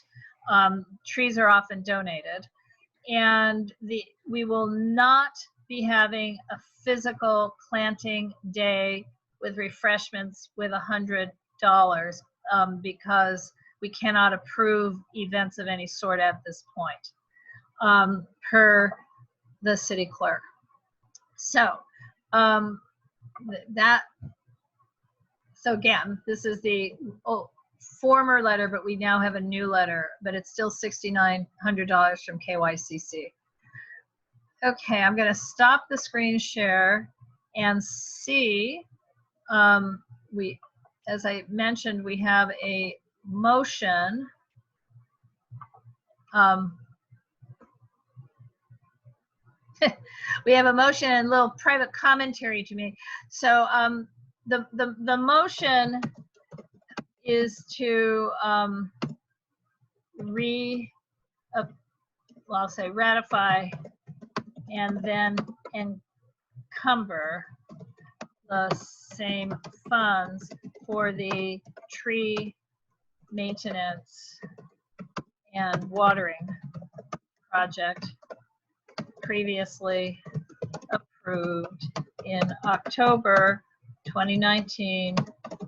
Trees are often donated. And we will not be having a physical planting day with refreshments with $100 because we cannot approve events of any sort at this point, per the city clerk. So so again, this is the former letter, but we now have a new letter, but it's still $6,900 from KYCC. Okay, I'm going to stop the screen share and see. As I mentioned, we have a motion. We have a motion and a little private commentary to me. So the motion is to I'll say ratify and then encumber the same funds for the tree maintenance and watering project previously approved in October 2019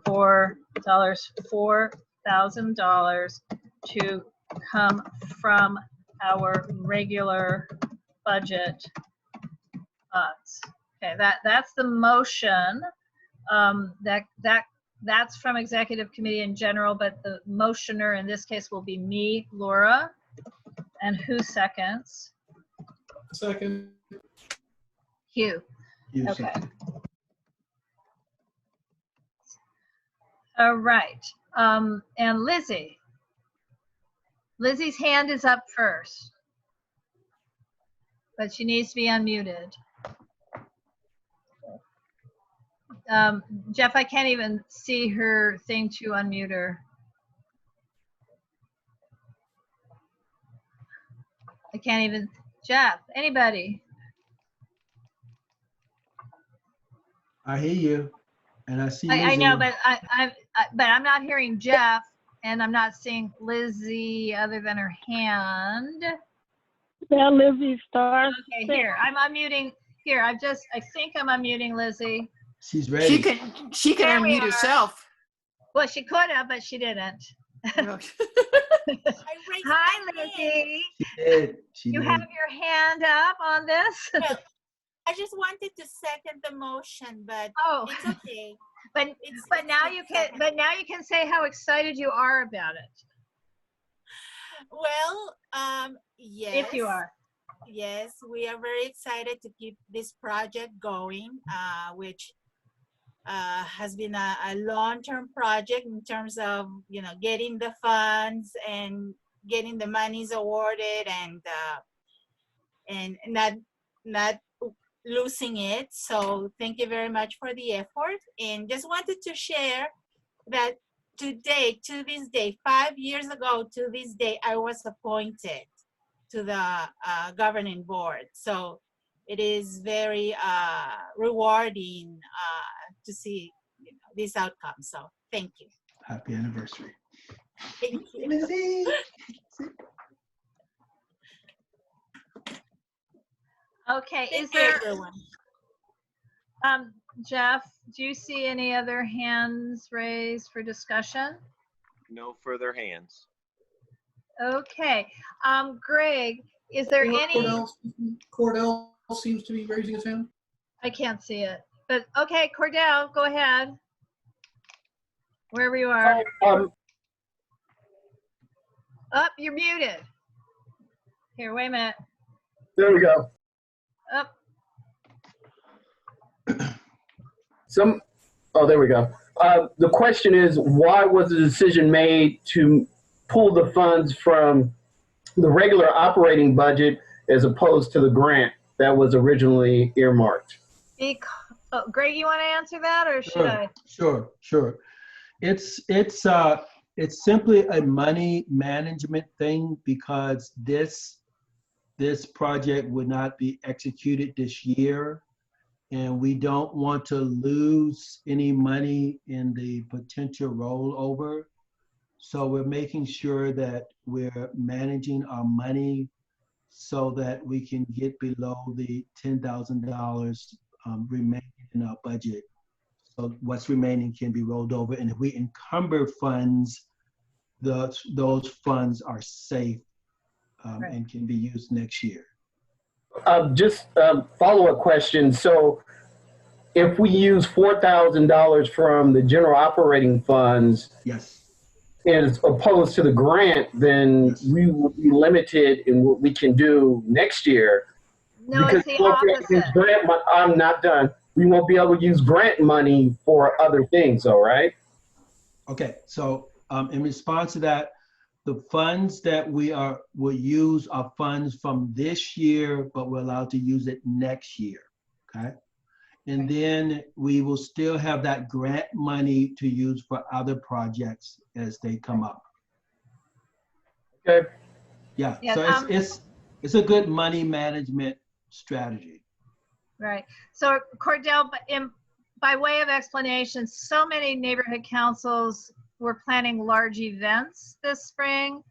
for $4,000 to come from our regular budget funds. Okay, that's the motion. That's from executive committee in general, but the motioner in this case will be me, Laura. And who seconds? Second. Hugh. You Okay. second. All right. And Lizzie. Lizzie's hand is up first, but she needs to be unmuted. Jeff, I can't even see her thing to unmute her. I can't even, Jeff, anybody? I hear you, and I see. I know, Lizzie. but I'm not hearing Jeff, and I'm not seeing Lizzie other than her hand. Yeah, Lizzie Star. Okay, here, I'm unmuting. Here, I think I'm unmuting Lizzie. She's ready. She can There we unmute are. herself. Well, she could have, but she didn't. Hi, Lizzie. She You did. have your hand up on this? Well, I just wanted to second the motion, but Oh. it's okay. But now you can say how excited you are about it. Well, yes. If you are. Yes, we are very excited to keep this project going, which has been a long-term project in terms of, you know, getting the funds and getting the monies awarded and not losing it. So thank you very much for the effort. And just wanted to share that today, to this day, 5 years ago to this day, I was appointed to the governing board. So it is very rewarding to see, you know, this outcome. So thank you. Happy anniversary. Thank you. Lizzie. Okay, Thank is you, there, everyone. Jeff, do you see any other hands raised for discussion? No further hands. Okay, Greg, is there any? Cordell seems to be raising his hand. I can't see it, but okay, Cordell, go ahead. Wherever you are. Up, you're muted. Here, wait a minute. There we go. Up. Oh, there we go. The question is, why was the decision made to pull the funds from the regular operating budget as opposed to the grant that was originally earmarked? Greg, you want to answer that, or should I? Sure. It's simply a money management thing because this project would not be executed this year, and we don't want to lose any money in the potential rollover. So we're making sure that we're managing our money so that we can get below the $10,000 remaining in our budget. So what's remaining can be rolled over, and if we encumber funds, those funds are safe and can be used next year. Just a follow-up question. So if we use $4,000 from the general operating funds, yes, as opposed to the grant, then we will be limited in what we can do next year. No, it's the opposite. I'm not done. We won't be able to use grant money for other things, all right? Okay, so in response to that, the funds that will use are funds from this year, but we're allowed to use it next year, okay? And then we will still have that grant money to use for other projects as they come up. Okay. Yeah, Yeah, so it's a good money management strategy. Right. So Cordell, by way of explanation, so many neighborhood councils were planning large events this spring.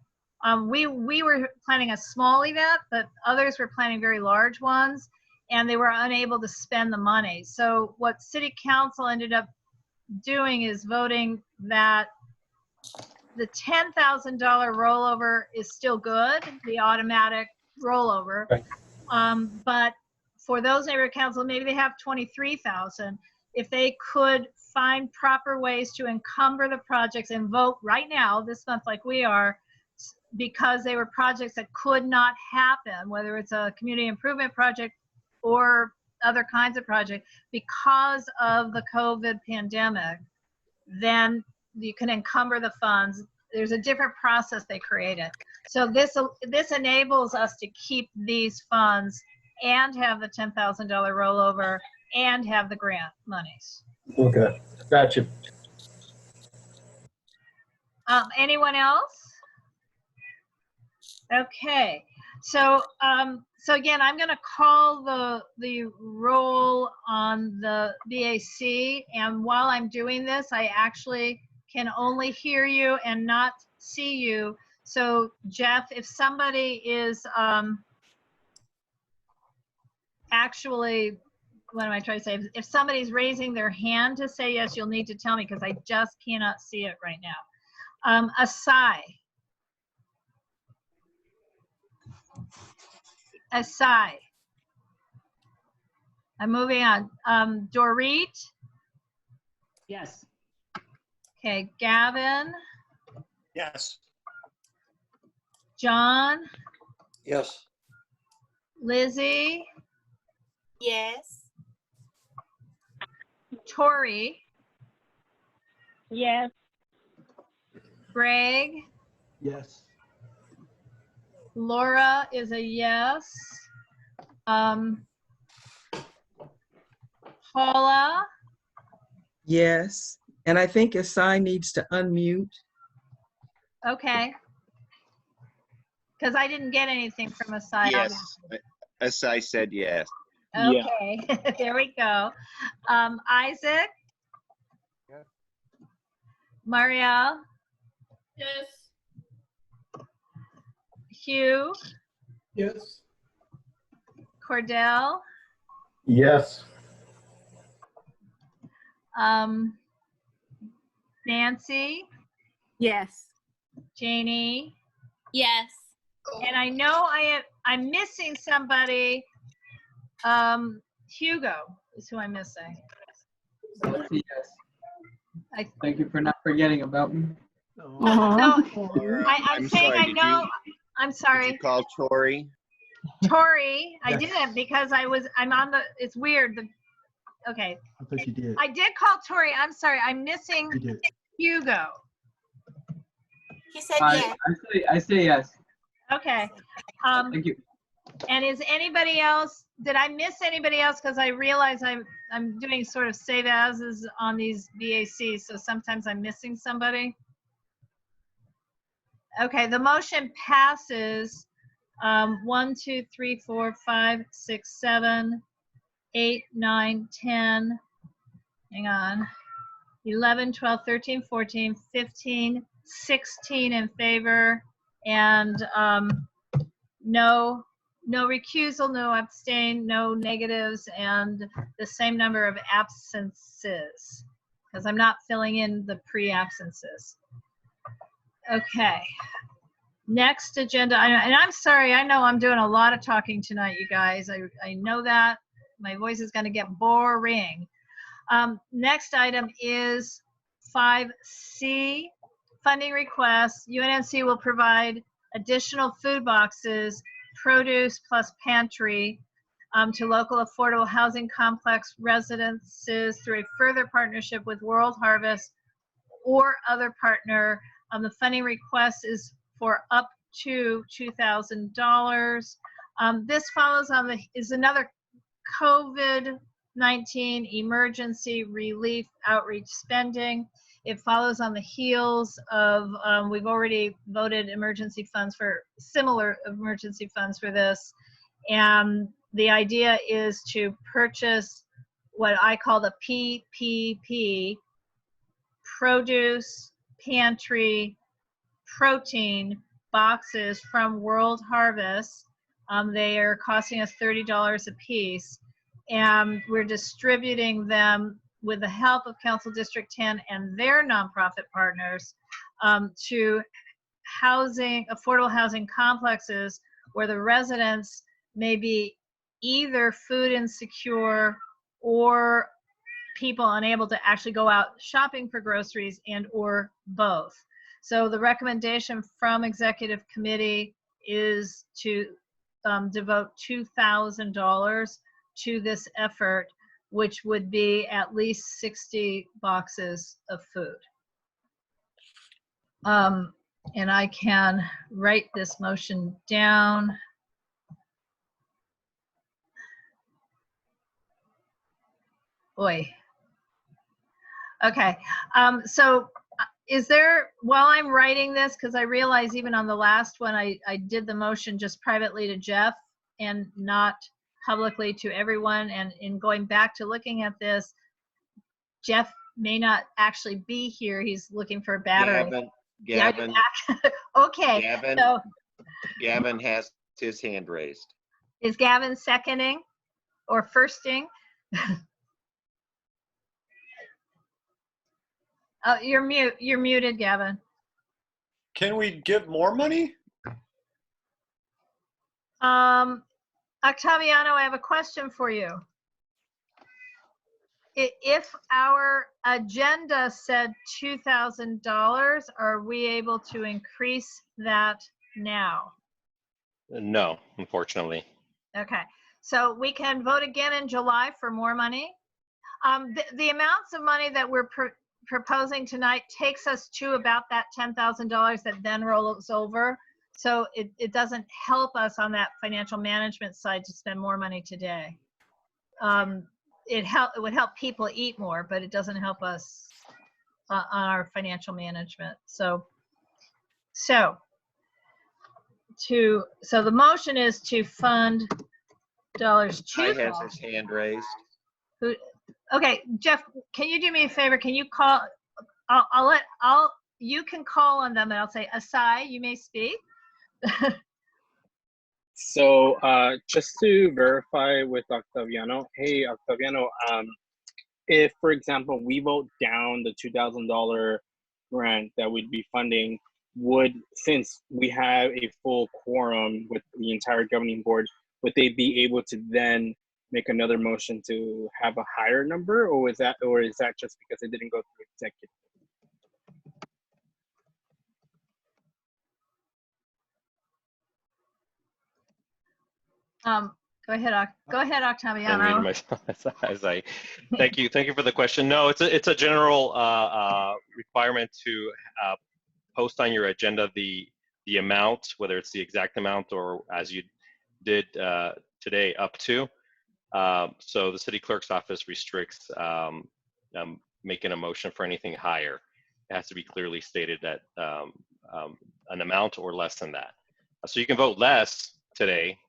We were planning a small event, but others were planning very large ones, and they were unable to spend the money. So what City Council ended up doing is voting that the $10,000 rollover is still good, the automatic rollover. Right. But for those neighborhood council, maybe they have 23,000. If they could find proper ways to encumber the projects and vote right now, this month like we are, because they were projects that could not happen, whether it's a community improvement project or other kinds of projects, because of the COVID pandemic, then you can encumber the funds. There's a different process they created. So this enables us to keep these funds and have the $10,000 rollover and have the grant monies. Okay, gotcha. Anyone else? Okay, so again, I'm going to call the roll on the BAC, and while I'm doing this, I actually can only hear you and not see you. So Jeff, if somebody is actually, what am I trying to say? If somebody's raising their hand to say yes, you'll need to tell me because I just cannot see it right now. Asai. Asai. I'm moving on. Dorit. Yes. Okay, Gavin. Yes. John. Yes. Lizzie. Yes. Tori. Yes. Greg. Yes. Laura is a yes. Paula. Yes. And I think Asai needs to unmute. Okay. Because I didn't get anything from Asai. Yes, as I said, yes. Okay, there we go. Isaac. Yes. Marielle. Yes. Hugh. Yes. Cordell. Yes. Nancy. Yes. Janie. Yes. And I know I'm missing somebody. Hugo is who I'm missing. Yes. I, Thank you for not forgetting about me. no, I'm I'm saying sorry, I did know. you- I'm Did sorry. you call Tori? Tori, I Yes. didn't because I'm on the, it's weird. Okay. I thought you did. I did call Tori. I'm sorry. I'm missing You did. Hugo. He said yes. I say yes. Okay. Thank you. And is anybody else, did I miss anybody else? Because I realize I'm doing sort of save as on these BACs, so sometimes I'm missing somebody. Okay, the motion passes 1, 2, 3, 4, 5, 6, 7, 8, 9, 10, hang on, 11, 12, 13, 14, 15, 16 in favor, and no recusal, no abstain, no negatives, and the same number of absences, because I'm not filling in the pre-absences. Okay. Next agenda, and I'm sorry, I know I'm doing a lot of talking tonight, you guys. I know that. My voice is going to get boring. Next item is 5C, funding requests. UNNC will provide additional food boxes, produce plus pantry to local affordable housing complex residences through a further partnership with World Harvest or other partner. The funding request is for up to $2,000. This follows on is another COVID-19 emergency relief outreach spending. It follows on the heels of, we've already voted emergency funds for, similar emergency funds for this. And the idea is to purchase what I call the PPP, produce, pantry, protein boxes from World Harvest. They are costing us $30 a piece, and we're distributing them with the help of Council District 10 and their nonprofit partners to affordable housing complexes where the residents may be either food insecure or people unable to actually go out shopping for groceries and or both. So the recommendation from Executive Committee is to devote $2,000 to this effort, which would be at least 60 boxes of food. And I can write this motion down. Boy. Okay, so is there, while I'm writing this, because I realize even on the last one, I did the motion just privately to Jeff and not publicly to everyone. And in going back to looking at this, Jeff may not actually be here. He's looking for a battery. Gavin, okay. Gavin, So Gavin has his hand raised. is Gavin seconding or firsting? Oh, you're muted, Gavin. Can we give more money? Octaviano, I have a question for you. If our agenda said $2,000, are we able to increase that now? No, unfortunately. Okay, so we can vote again in July for more money. The amounts of money that we're proposing tonight takes us to about that $10,000 that then rolls over. So it doesn't help us on that financial management side to spend more money today. It would help people eat more, but it doesn't help us on our financial management. So the motion is to fund dollars Guy has his hand raised. Okay, Jeff, can you do me a favor? Can you call? You can call on them, and I'll say, Asai, you may speak. So just to verify with Octaviano, hey Octaviano, if for example we vote down the $2,000 grant that we'd be funding, since we have a full quorum with the entire governing board, would they be able to then make another motion to have a higher number, or is that just because it didn't go through executive? Go ahead, Octaviano. Unmuted myself thank you for the question. No, it's a general requirement to post on your agenda the amount, whether it's the exact amount or as you did today, up to. So the city clerk's office restricts making a motion for anything higher. It has to be clearly stated that an amount or less than that. So you can vote less today,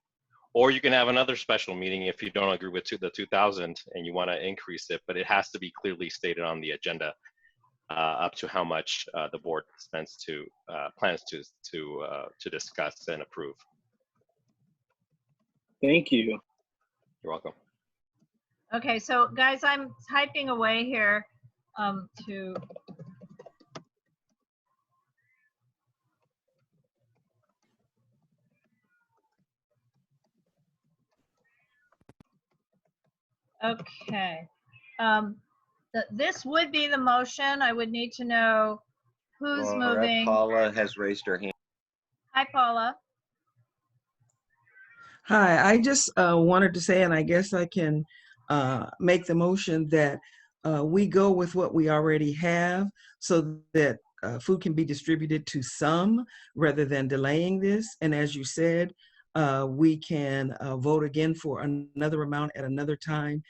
or you can have another special meeting if you don't agree with the 2,000 and you want to increase it, but it has to be clearly stated on the agenda up to how much the board plans to discuss and approve. Thank you. You're welcome. Okay, so guys, I'm typing away here to. Okay. This would be the motion. I would need to know who's moving. Paula has raised her hand. Hi, Paula. Hi, I just wanted to say, and I guess I can make the motion that we go with what we already have so that food can be distributed to some rather than delaying this. And as you said, we can vote again for another amount at another time.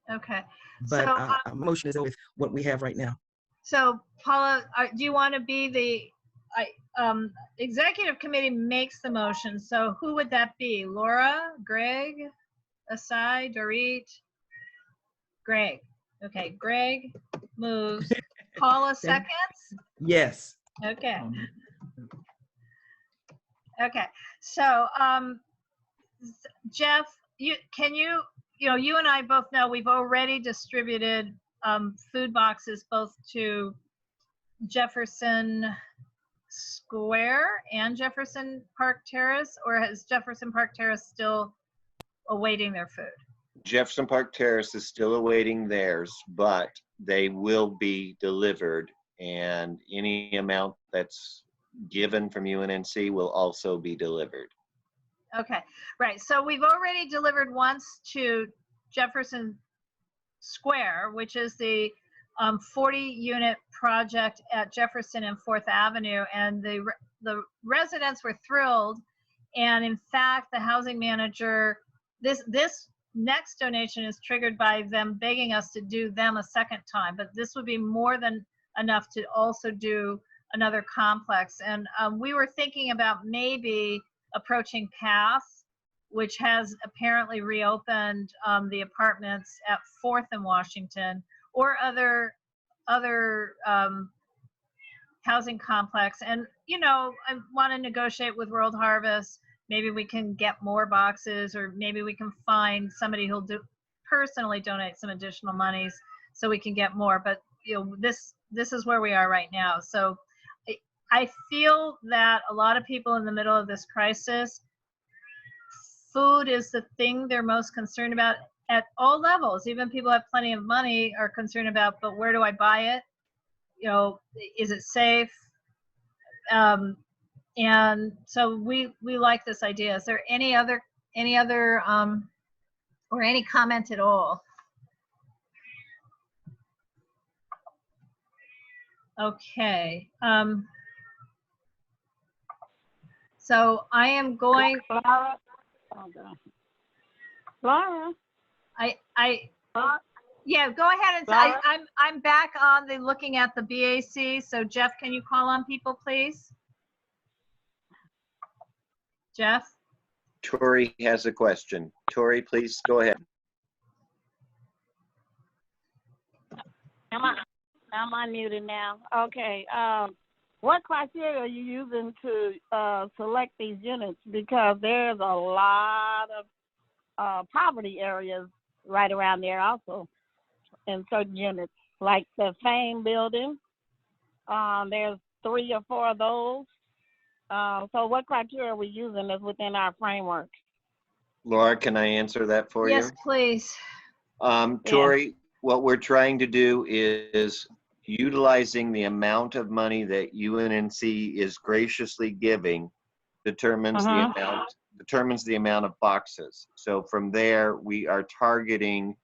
Okay. But So, motion is with what we have right now. So Paula, do you want to be the executive committee makes the motion? So who would that be? Laura, Greg, Asai, Dorit, Greg. Okay, Greg moves. Paula seconds? Yes. Okay. Okay. So Jeff, you and I both know we've already distributed food boxes both to Jefferson Square and Jefferson Park Terrace, or is Jefferson Park Terrace still awaiting their food? Jefferson Park Terrace is still awaiting theirs, but they will be delivered, and any amount that's given from UNNC will also be delivered. Okay, right. So we've already delivered once to Jefferson Square, which is the 40-unit project at Jefferson and 4th Avenue, and the residents were thrilled. And in fact, the housing manager, this next donation is triggered by them begging us to do them a second time, but this would be more than enough to also do another complex. And we were thinking about maybe approaching Pass, which has apparently reopened the apartments at 4th and Washington, or other housing complex. And I want to negotiate with World Harvest. Maybe we can get more boxes, or maybe we can find somebody who'll personally donate some additional monies so we can get more. But this is where we are right now. So I feel that a lot of people in the middle of this crisis, food is the thing they're most concerned about at all levels. Even people who have plenty of money are concerned about, but where do I buy it? You know, is it safe? And so we like this idea. Is there any other or any comment at all? Okay. So I am going. Laura. Oh, God. Laura. Yeah, go ahead and Laura? I'm back on the looking at the BAC. So Jeff, can you call on people, please? Jeff? Tori has a question. Tori, please go ahead. I'm unmuted now. Okay. What criteria are you using to select these units? Because there's a lot of poverty areas right around there also in certain units, like the Fame building. There's 3 or 4 of those. So what criteria are we using that's within our framework? Laura, can I answer that for you? Yes, please. Tori, what we're trying to do is utilizing the amount of money that UNNC is graciously giving determines the amount of boxes. So from there, we are targeting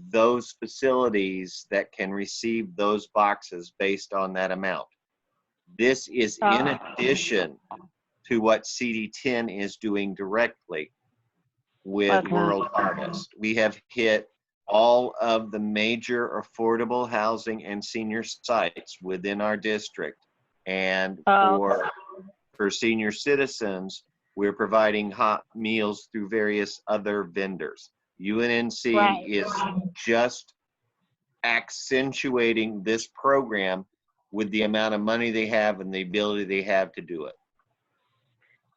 those facilities that can receive those boxes based on that amount. This is in addition to what CD10 is doing directly with World Harvest. We have hit all of the major affordable housing and senior sites within our district. And for senior citizens, we're providing hot meals through various other vendors. UNNC is just accentuating this program with the amount of money they have and the ability they have to do it.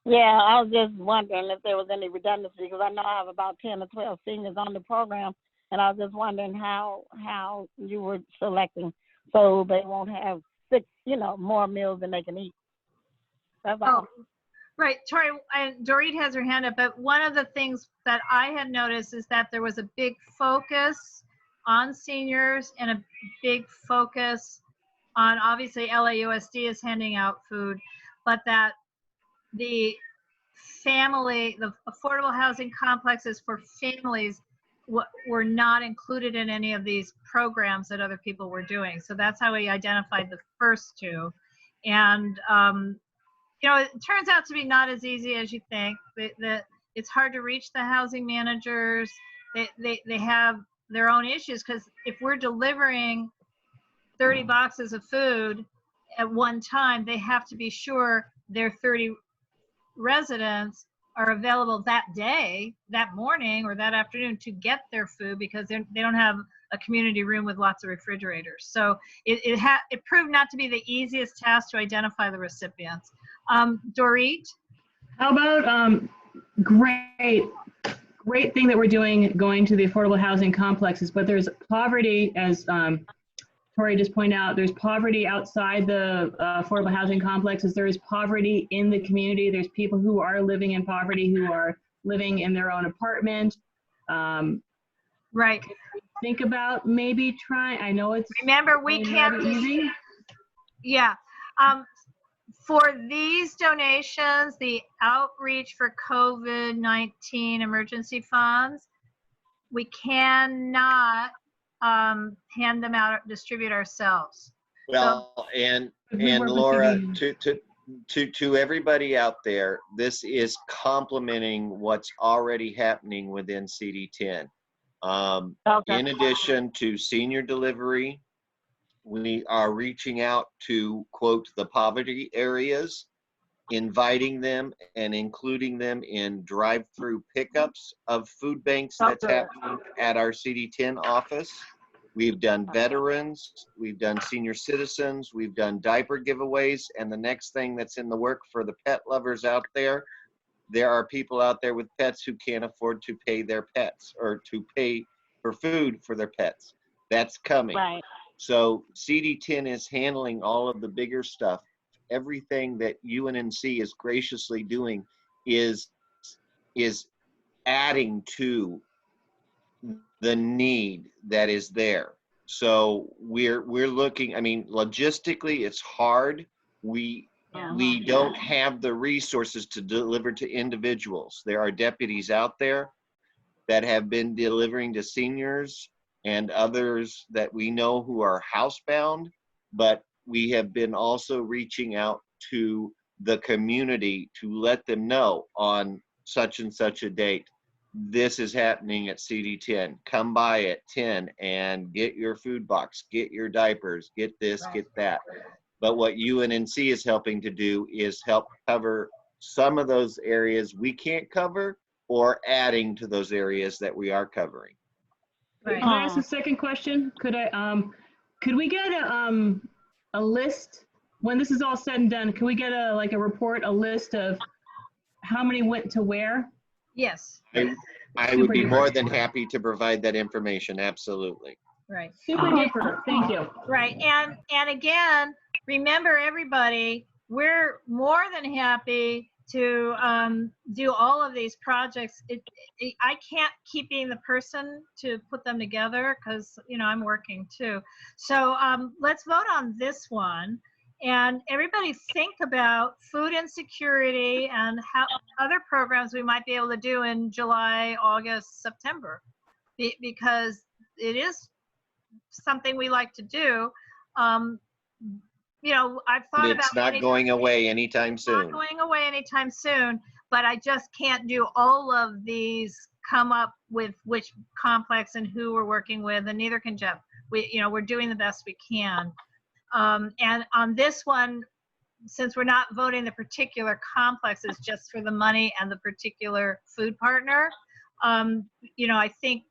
Yeah, I was just wondering if there was any redundancy, because I know I have about 10 or 12 seniors on the program, and I was just wondering how you were selecting so they won't have 6, more meals than they can eat. That's all. Right, Tori, and Dorit has her hand up, but one of the things that I had noticed is that there was a big focus on seniors and a big focus on, obviously LAUSD is handing out food, but that the affordable housing complexes for families were not included in any of these programs that other people were doing. So that's how we identified the first 2. And it turns out to be not as easy as you think. It's hard to reach the housing managers. They have their own issues, because if we're delivering 30 boxes of food at one time, they have to be sure their 30 residents are available that day, that morning, or that afternoon to get their food, because they don't have a community room with lots of refrigerators. So it proved not to be the easiest task to identify the recipients. Dorit? How about great thing that we're doing going to the affordable housing complexes, but there's poverty, as Tori just pointed out, there's poverty outside the affordable housing complexes. There is poverty in the community. There's people who are living in poverty, who are living in their own apartment. Right. Think about maybe trying, I know it's Remember, we can't easy. Yeah. For these donations, the outreach for COVID-19 emergency funds, we cannot hand them out, distribute ourselves. Well, and Laura, to everybody out there, this is complementing what's already happening within CD10. In addition to senior delivery, we are reaching out to, quote, the poverty areas, inviting them and including them in drive-through pickups of food banks that's happening at our CD10 office. We've done veterans, we've done senior citizens, we've done diaper giveaways, and the next thing that's in the work for the pet lovers out there are people out there with pets who can't afford to pay their pets or to pay for food for their pets. That's coming. Right. So CD10 is handling all of the bigger stuff everything that UNNC is graciously doing is adding to the need that is there. So we're looking, I mean, logistically it's hard. We don't have the resources to deliver to individuals. There are deputies out there that have been delivering to seniors and others that we know who are housebound, but we have been also reaching out to the community to let them know on such and such a date, this is happening at CD10. Come by at 10 and get your food box, get your diapers, get this, get that. But what UNNC is helping to do is help cover some of those areas we can't cover, or adding to those areas that we are covering. Can I ask a second question? Could we get a list when this is all said and done? Can we get a report, a list of how many went to where? Yes. I would be more than happy to provide that information. Absolutely. Right. Super duper. Thank you. Right. And again, remember everybody, we're more than happy to do all of these projects. I can't keep being the person to put them together because, you know, I'm working too. So let's vote on this one. And everybody think about food insecurity and how other programs we might be able to do in July, August, September, because it is something we like to do. You know, I've thought about it's not going away anytime soon. Not going away anytime soon, but I just can't do all of these, come up with which complex and who we're working with, and neither can Jeff. We're doing the best we can. And on this one, since we're not voting the particular complexes just for the money and the particular food partner, I think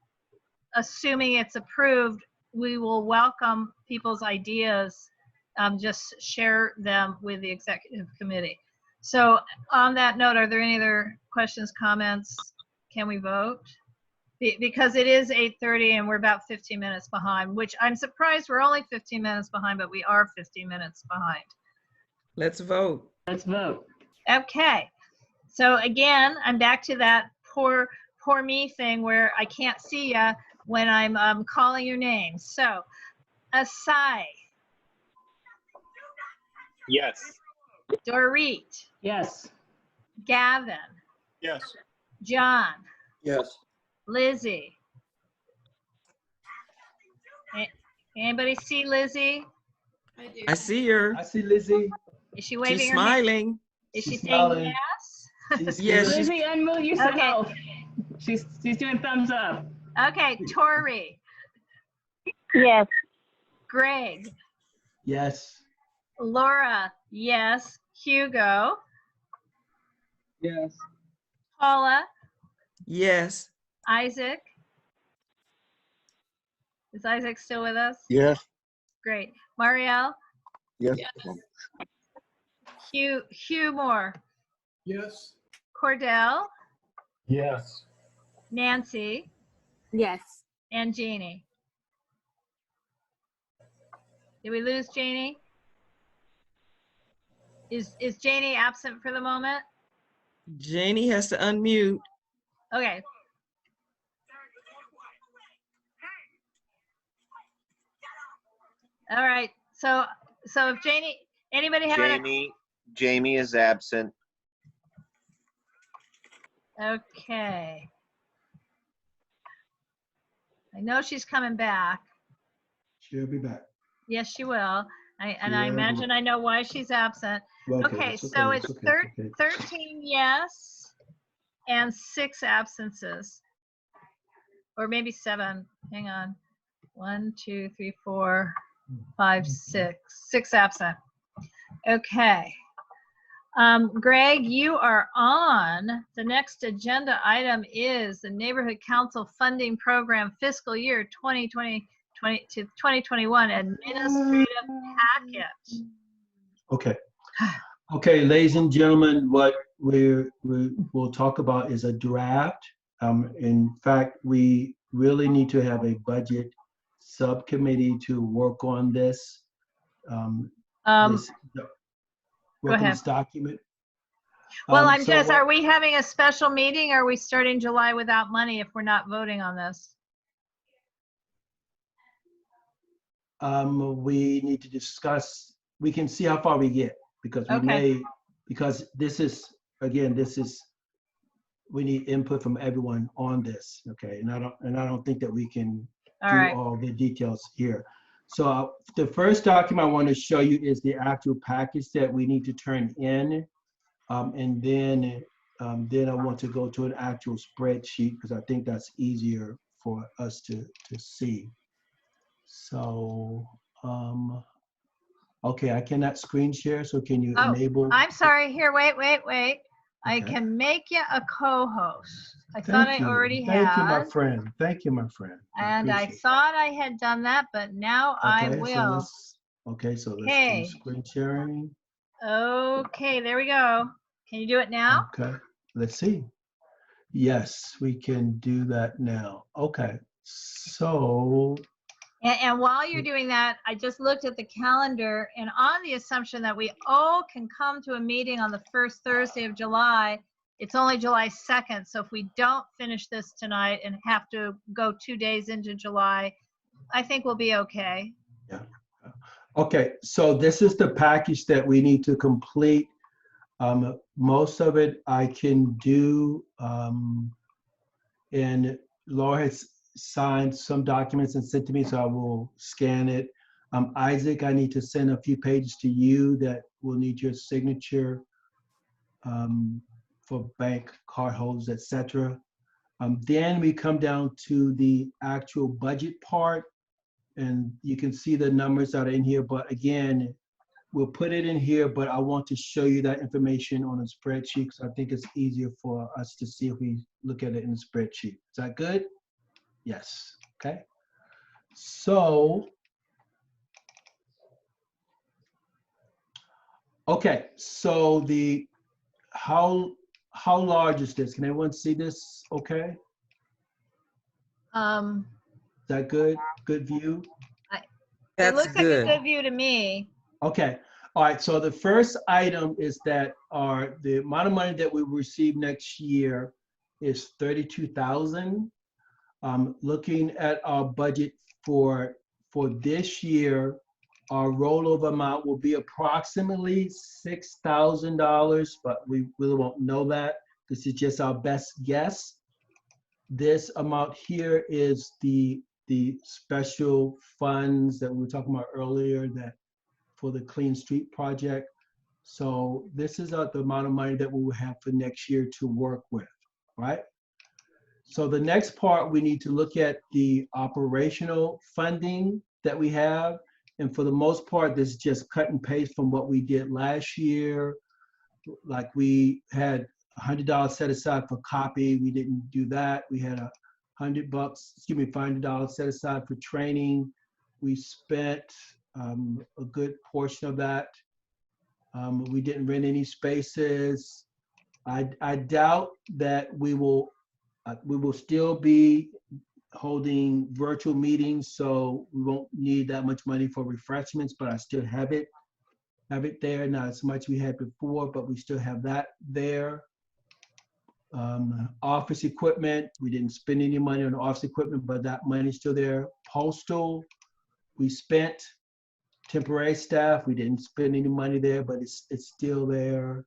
assuming it's approved, we will welcome people's ideas, just share them with the executive committee. So on that note, are there any other questions, comments? Can we vote? Because it is 8:30 and we're about 15 minutes behind, which I'm surprised we're only 15 minutes behind, but we are 15 minutes behind. Let's vote. Let's vote. Okay. So again, I'm back to that poor me thing where I can't see you when I'm calling your name. So Asai. Yes. Dorit. Yes. Gavin. Yes. John. Yes. Lizzie. Anybody see Lizzie? I see her. I see Lizzie. Is she waving She's her hand? smiling. Is she She's saying smiling. yes? Yes, she's Lizzie, unmute yourself. She's doing thumbs up. Okay, Tori. Yes. Greg. Yes. Laura, yes. Hugo. Yes. Paula. yes. Isaac. Is Isaac still with us? Yes. Great. Marielle. Yes. Hugh Moore. Yes. Cordell. Yes. Nancy. Yes. And Jeannie. Did we lose Janie? Is Janie absent for the moment? Janie has to unmute. Okay. All right. So if anybody have Jamie is absent. Okay. I know she's coming back. She'll be back. Yes, she will. I Yeah. imagine I know why she's absent. Well, Okay, that's so okay, it's that's okay, it's okay. 13 yes and 6 absences. Or maybe 7. Hang on. 1, 2, 3, 4, 5, 6. 6 absent. Okay. Greg, you are on. The next agenda item is the Neighborhood Council Funding Program Fiscal Year 2020 to 2021 Administrative Packet. Okay. Okay, ladies and gentlemen, what we'll talk about is a draft. In fact, we really need to have a budget subcommittee to work on this. work on ahead. this document. Well, So are we having a special meeting? Or are we starting July without money if we're not voting on this? we need to discuss, we can see how far we get, because we Okay. may, because this is, again, we need input from everyone on this, okay? And I don't think that we can All do right. all the details here. So the first document I want to show you is the actual package that we need to turn in. And then I want to go to an actual spreadsheet, because I think that's easier for us to see. So, okay, I cannot screen share, so can you enable? I'm sorry. Here, wait. I Okay. can make you a co-host. I thought I already had. Thank you, my friend. Thank you, my friend. And I appreciate thought I had done that, but now I it. will. Okay, so let's do Okay. screen sharing. Okay, there we go. Can you do it now? Okay, let's see. Yes, we can do that now. Okay, so And while you're doing that, I just looked at the calendar, and on the assumption that we all can come to a meeting on the first Thursday of July, it's only July 2nd. So if we don't finish this tonight and have to go 2 days into July, I think we'll be okay. yeah. Okay, so this is the package that we need to complete. Most of it I can do, and Laura has signed some documents and sent to me, so I will scan it. Isaac, I need to send a few pages to you that will need your signature for bank card holders, etc. Then we come down to the actual budget part, and you can see the numbers that are in here, but again, we'll put it in here, but I want to show you that information on a spreadsheet, because I think it's easier for us to see if we look at it in the spreadsheet. Is that good? Yes, okay. So, okay, so how large is this? Can everyone see this okay? Is that good? Good view? It looks like a good view to me. Okay, all right, so the first item is that the amount of money that we receive next year is $32,000. Looking at our budget for this year, our rollover amount will be approximately $6,000, but we really won't know that. This is just our best guess. This amount here is the special funds that we were talking about earlier, that for the Clean Street Project. So this is the amount of money that we will have for next year to work with, right? So the next part, we need to look at the operational funding that we have. And for the most part, this is just cut and paste from what we did last year. Like we had $100 set aside for copy. We didn't do that. We had $500 set aside for training. We spent a good portion of that. We didn't rent any spaces. I doubt that we will still be holding virtual meetings, so we won't need that much money for refreshments, but I still have it there. Not as much we had before, but we still have that there. Office equipment, we didn't spend any money on office equipment, but that money's still there. Postal, we spent. Temporary staff, we didn't spend any money there, but it's still there.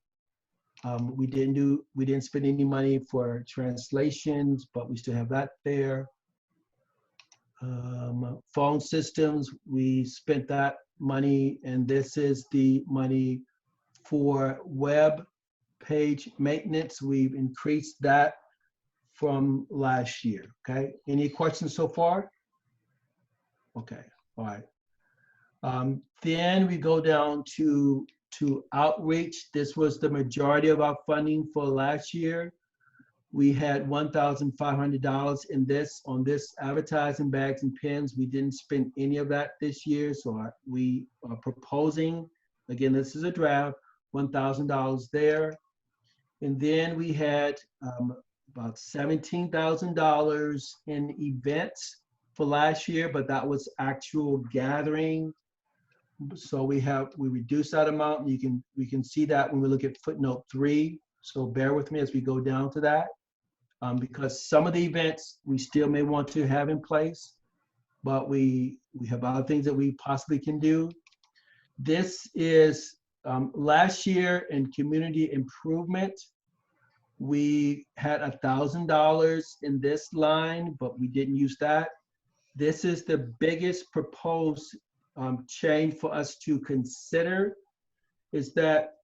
We didn't spend any money for translations, but we still have that there. Phone systems, we spent that money, and this is the money for web page maintenance. We've increased that from last year, okay? Any questions so far? Okay, all right. Then we go down to outreach. This was the majority of our funding for last year. We had $1,500 on this advertising bags and pens. We didn't spend any of that this year, so we are proposing, again, this is a draft, $1,000 there. And then we had about $17,000 in events for last year, but that was actual gathering. So we reduced that amount. We can see that when we look at footnote 3. So bear with me as we go down to that, because some of the events we still may want to have in place, but we have other things that we possibly can do. This is last year in community improvement. We had $1,000 in this line, but we didn't use that. This is the biggest proposed change for us to consider, is that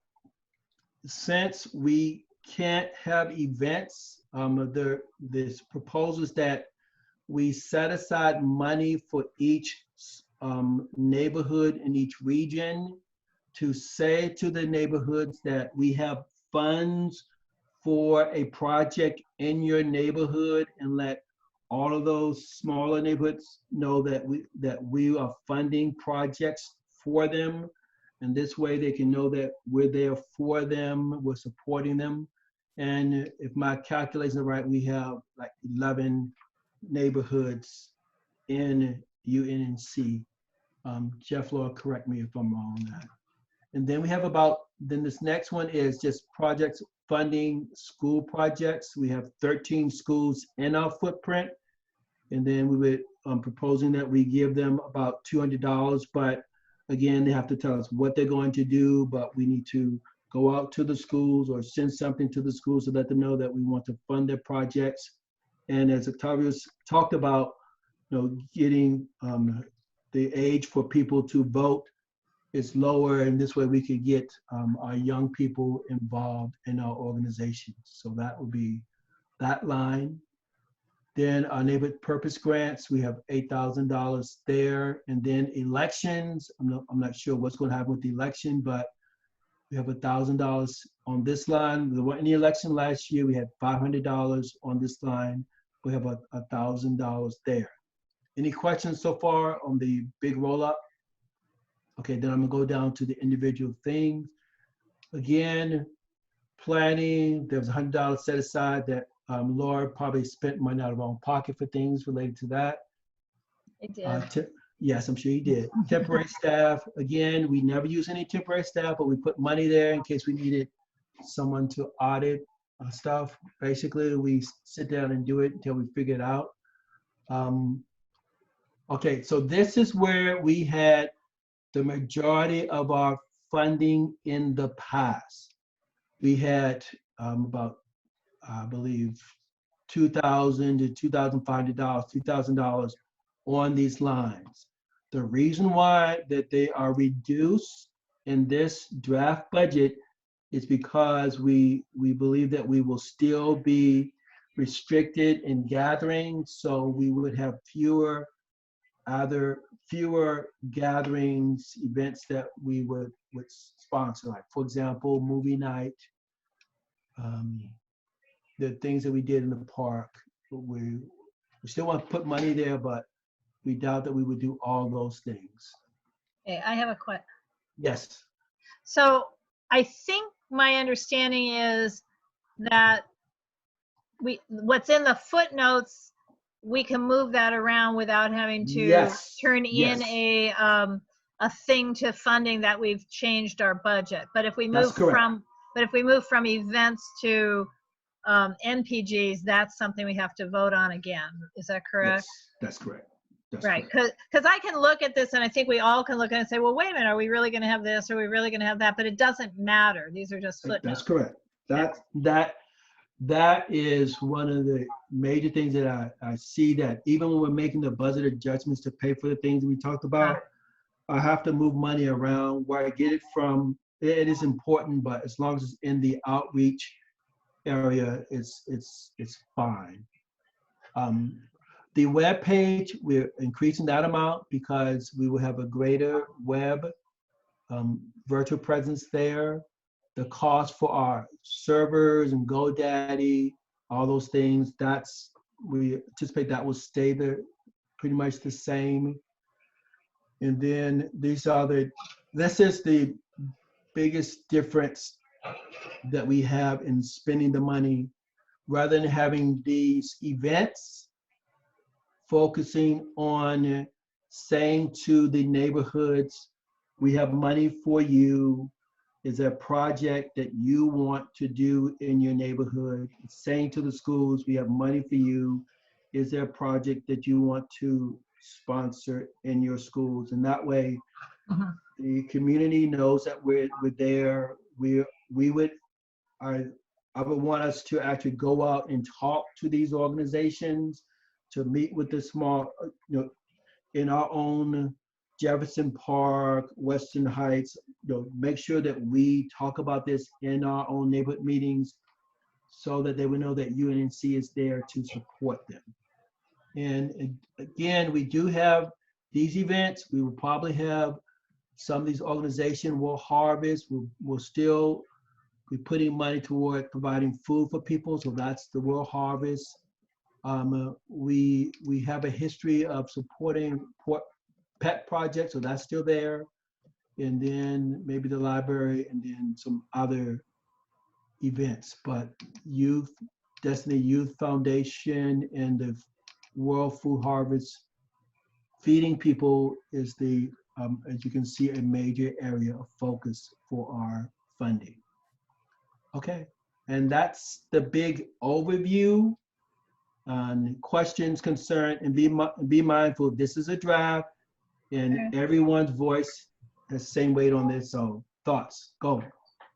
since we can't have events, this proposal is that we set aside money for each neighborhood in each region to say to the neighborhoods that we have funds for a project in your neighborhood, and let all of those smaller neighborhoods know that we are funding projects for them. And this way they can know that we're there for them, we're supporting them. And if my calculations are right, we have like 11 neighborhoods in UNNC. Jeff Law, correct me if I'm wrong on that. And then we have then this next one is just projects funding school projects. We have 13 schools in our footprint. And then we would proposing that we give them about $200, but again, they have to tell us what they're going to do, but we need to go out to the schools or send something to the schools to let them know that we want to fund their projects. And as Octavius talked about, getting the age for people to vote is lower, and this way we could get our young people involved in our organizations. So that would be that line. Then our neighborhood purpose grants, we have $8,000 there. And then elections, I'm not sure what's going to happen with the election, but we have $1,000 on this line. In the election last year, we had $500 on this line. We have $1,000 there. Any questions so far on the big roll up? Okay, then I'm gonna go down to the individual things. Again, planning, there was $100 set aside that Laura probably spent money out of her own pocket for things related to that. I did. Yes, I'm sure you did. Temporary staff, again, we never use any temporary staff, but we put money there in case we needed someone to audit stuff. Basically, we sit down and do it until we figure it out. Okay, so this is where we had the majority of our funding in the past. We had about, I believe, $2,000 to $2,500, $2,000 on these lines. The reason why that they are reduced in this draft budget is because we believe that we will still be restricted in gathering, so we would have fewer gatherings, events that we would sponsor, like for example, movie night, the things that we did in the park. We still want to put money there, but we doubt that we would do all those things. Okay, I have a question. Yes. So I think my understanding is that what's in the footnotes, we can move that around without having to turn in a thing to funding that we've changed our budget. But if we move from events to NPGs, that's something we have to vote on again. Is that correct? Yes, that's correct. Right, because I can look at this and I think we all can look at it and say, well, wait a minute, are we really going to have this? Are we really going to have that? But it doesn't matter. These are just footnotes. That's correct. That is one of the major things that I see, that even when we're making the budget adjustments to pay for the things we talked about, I have to move money around. Where I get it from, it is important, but as long as it's in the outreach area, it's fine. The web page, we're increasing that amount because we will have a greater web virtual presence there. The cost for our servers and GoDaddy, all those things, we anticipate that will stay pretty much the same. And then this is the biggest difference that we have in spending the money. Rather than having these events, focusing on saying to the neighborhoods we have money for you. Is there a project that you want to do in your neighborhood? It's saying to the schools, we have money for you. Is there a project that you want to sponsor in your schools? And that way, the community knows that we're there. I would want us to actually go out and talk to these organizations, to meet with the small, in our own Jefferson Park, Western Heights, make sure that we talk about this in our own neighborhood meetings so that they will know that UNNC is there to support them. And again, we do have these events. We will probably have some of these organizations will harvest. We'll still be putting money toward providing food for people. So that's the World Harvest. We have a history of supporting pet projects, so that's still there. And then maybe the library and then some other events. But Destiny Youth Foundation and the World Food Harvest, feeding people is the, as you can see, a major area of focus for our funding. Okay, and that's the big overview. Questions, concern, and be mindful, this is a draft and everyone's voice has the same weight on this, so thoughts, go.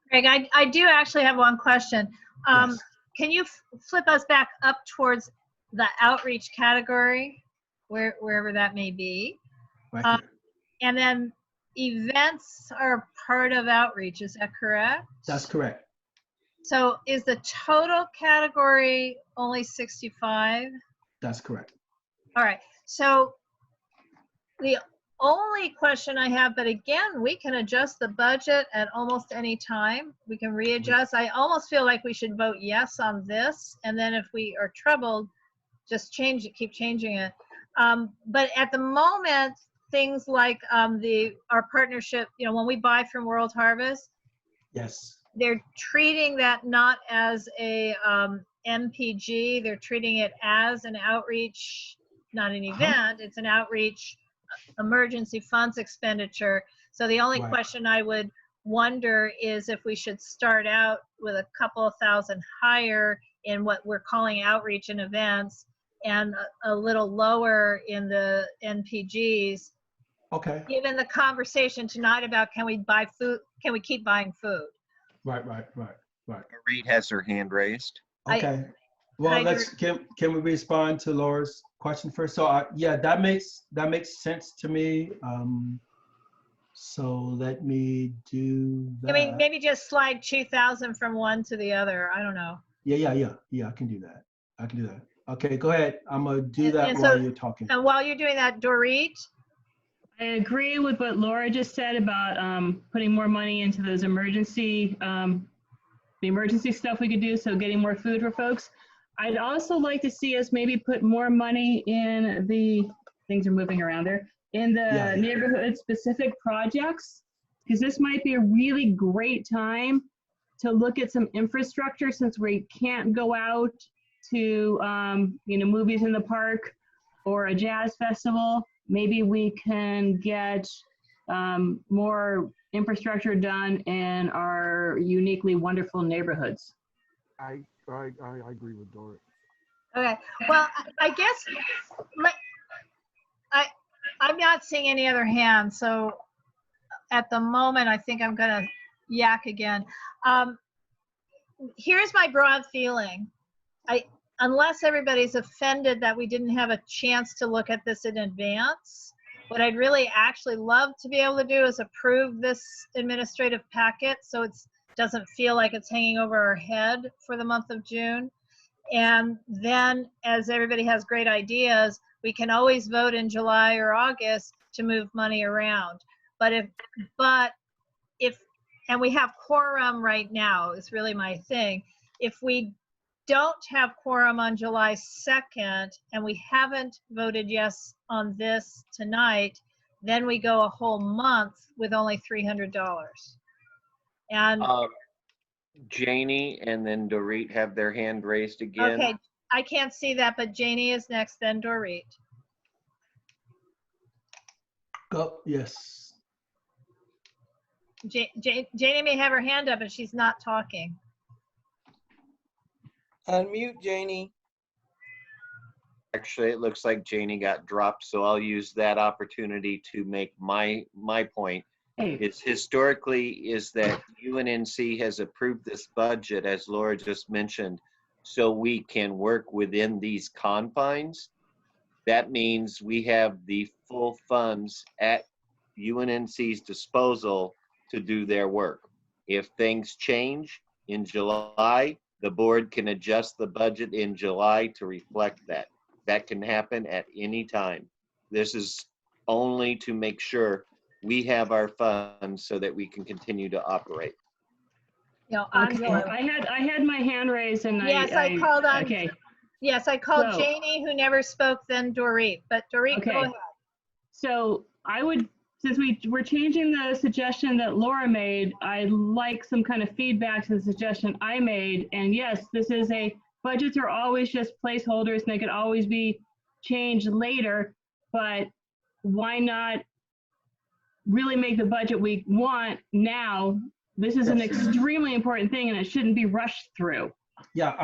Greg, I do actually have one question. Yes. Can you flip us back up towards the outreach category, wherever that may be? Right here. And then events are part of outreach, is that correct? That's correct. So is the total category only 65? That's correct. All right, so the only question I have, but again, we can adjust the budget at almost any time. We can readjust. I almost feel like we should vote yes on this, and then if we are troubled, just change it, keep changing it. But at the moment, things like our partnership, when we buy from World Harvest, yes, they're treating that not as a MPG, they're treating it as an outreach, not an event, it's an outreach emergency funds expenditure. So the only question I would wonder is if we should start out with a couple of thousand higher in what we're calling outreach and events and a little lower in the NPGs. Okay. Given the conversation tonight about can we buy food, can we keep buying food? Right. Reed has her hand raised. Okay. Well, can we respond to Laura's question first? So yeah, that makes sense to me. So let me do that. I mean, maybe just slide 2,000 from one to the other. I don't know. Yeah. I can do that. Okay, go ahead. I'm gonna do that while you're talking. And while you're doing that, Dorit? I agree with what Laura just said about putting more money into those emergency, the emergency stuff we could do, so getting more food for folks. I'd also like to see us maybe put more money in things are moving around there, in the neighborhood specific projects, because this might be a really great time to look at some infrastructure since we can't go out to, movies in the park or a jazz festival. Maybe we can get more infrastructure done in our uniquely wonderful neighborhoods. I agree with Dorit. Okay, well, I guess I'm not seeing any other hands, so at the moment, I think I'm gonna yak again. Here's my broad feeling. Unless everybody's offended that we didn't have a chance to look at this in advance, what I'd really actually love to be able to do is approve this administrative packet so it doesn't feel like it's hanging over our head for the month of June. And then as everybody has great ideas, we can always vote in July or August to move money around. But if, and we have quorum right now, is really my thing. If we don't have quorum on July 2nd and we haven't voted yes on this tonight, then we go a whole month with only $300. And Janie and then Dorit have their hand raised again. okay, I can't see that, but Janie is next, then Dorit. Go, yes. Janie may have her hand up, but she's not talking. Unmute, Janie. Actually, it looks like Janie got dropped, so I'll use that opportunity to make my point. It's historically is that UNNC has approved this budget, as Laura just mentioned, so we can work within these confines. That means we have the full funds at UNNC's disposal to do their work. If things change in July, the board can adjust the budget in July to reflect that. That can happen at any time. This is only to make sure we have our funds so that we can continue to operate. Okay, I had my hand raised and Yes, I called on. Okay. Yes, I called So- Janie, who never spoke, then Dorit. But Dorit, go ahead. So I would, since we're changing the suggestion that Laura made, I'd like some kind of feedback to the suggestion I made. And yes, budgets are always just placeholders and they could always be changed later, but why not really make the budget we want now? This is an extremely important thing and it shouldn't be rushed through. Yeah,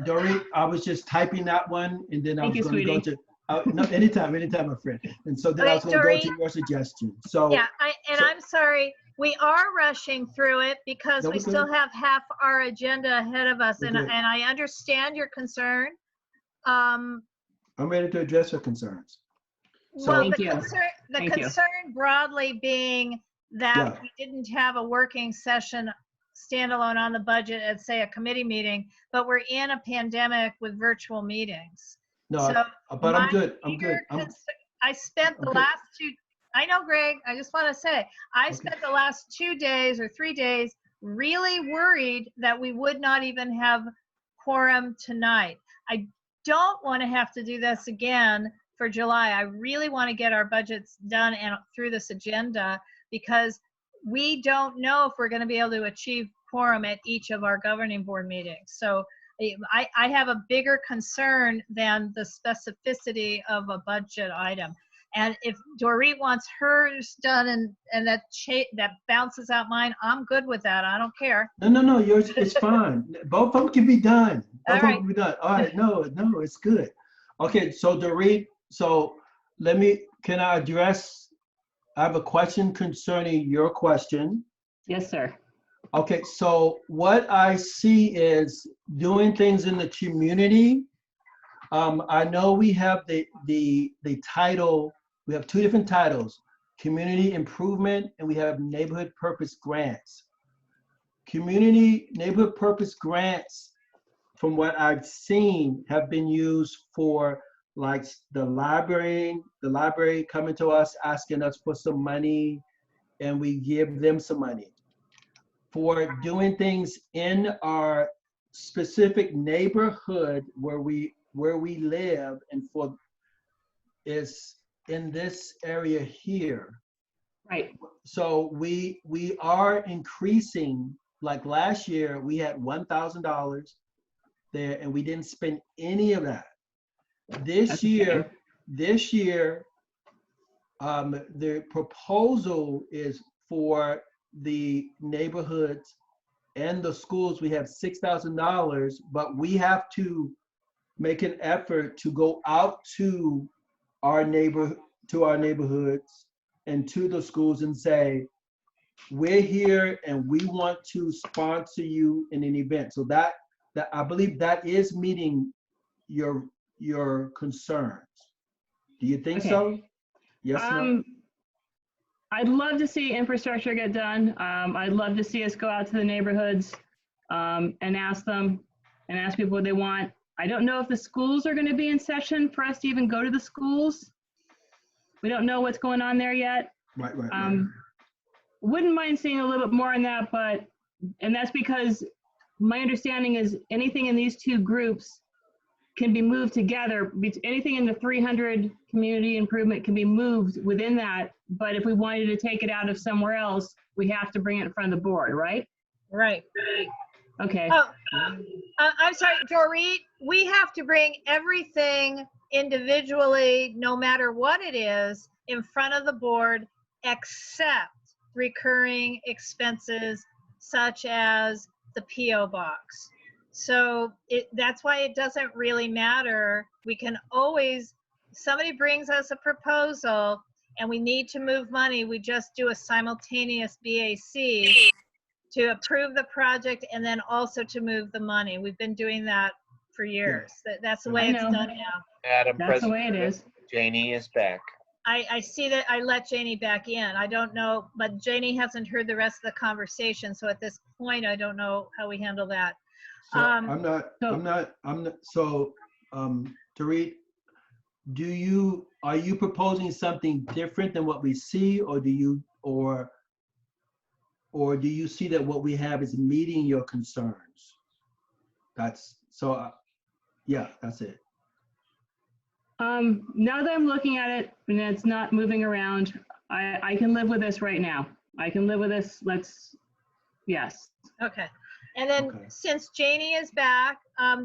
Dorit, I was just typing that one and then I was going to go sweetie. to, no, anytime, my friend. And so then I was going to go to your suggestion. So Yeah, I'm sorry. We are rushing through it because No, we we're still good. have half our agenda ahead of us, We're and good. I understand your concern. I'm ready to address your concerns. Well, So- the concern broadly being that Yeah. we didn't have a working session standalone on the budget at, say, a committee meeting, but we're in a pandemic with virtual meetings. No, So but I'm my good. I'm good. bigger I spent the Okay. last two, I know, Greg, I just want to say, I spent the last 2 days or 3 days really worried that we would not even have quorum tonight. I don't want to have to do this again for July. I really want to get our budgets done and through this agenda because we don't know if we're going to be able to achieve quorum at each of our governing board meetings. So I have a bigger concern than the specificity of a budget item. And if Dorit wants hers done and that bounces out mine, I'm good with that. I don't care. No, yours, it's fine. Both of them can be done. Both All of them right. can be done. All right, no, it's good. Okay, so Dorit, can I address, I have a question concerning your question. Yes, sir. Okay, so what I see is doing things in the community. I know we have the title, we have 2 different titles, community improvement, and we have neighborhood purpose grants. Community neighborhood purpose grants, from what I've seen, have been used for like the library coming to us, asking us for some money, and we give them some money. For doing things in our specific neighborhood where we live, and for is in this area here. Right. So we are increasing, like last year we had $1,000 there and we didn't spend any of that. This year, the proposal is for the neighborhoods and the schools, we have $6,000, but we have to make an effort to go out to our neighborhoods and to the schools and say, we're here and we want to sponsor you in an event. So that I believe that is meeting your concerns. Do you think so? Yes, no? I'd love to see infrastructure get done. I'd love to see us go out to the neighborhoods and ask people what they want. I don't know if the schools are going to be in session for us to even go to the schools. We don't know what's going on there yet. Right. Wouldn't mind seeing a little bit more on that, and that's because my understanding is anything in these 2 groups can be moved together. Anything in the 300 community improvement can be moved within that, but if we wanted to take it out of somewhere else, we have to bring it in front of the board, right? Right. Okay. Oh, I'm sorry, Dorit, we have to bring everything individually, no matter what it is, in front of the board, except recurring expenses such as the PO box. So that's why it doesn't really matter. We can always, somebody brings us a proposal and we need to move money, we just do a simultaneous BAC to approve the project and then also to move the money. We've been doing that for years. That's the way I it's know. done now. Madam That's the way President, it is. Janie is back. I see that I let Janie back in. I don't know, but Janie hasn't heard the rest of the conversation. So at this point, I don't know how we handle that. So Dorit, are you proposing something different than what we see, or do you see that what we have is meeting your concerns? That's it. Now that I'm looking at it and it's not moving around, I can live with this right now. I can live with this. Yes. Okay. And then since Janie is back,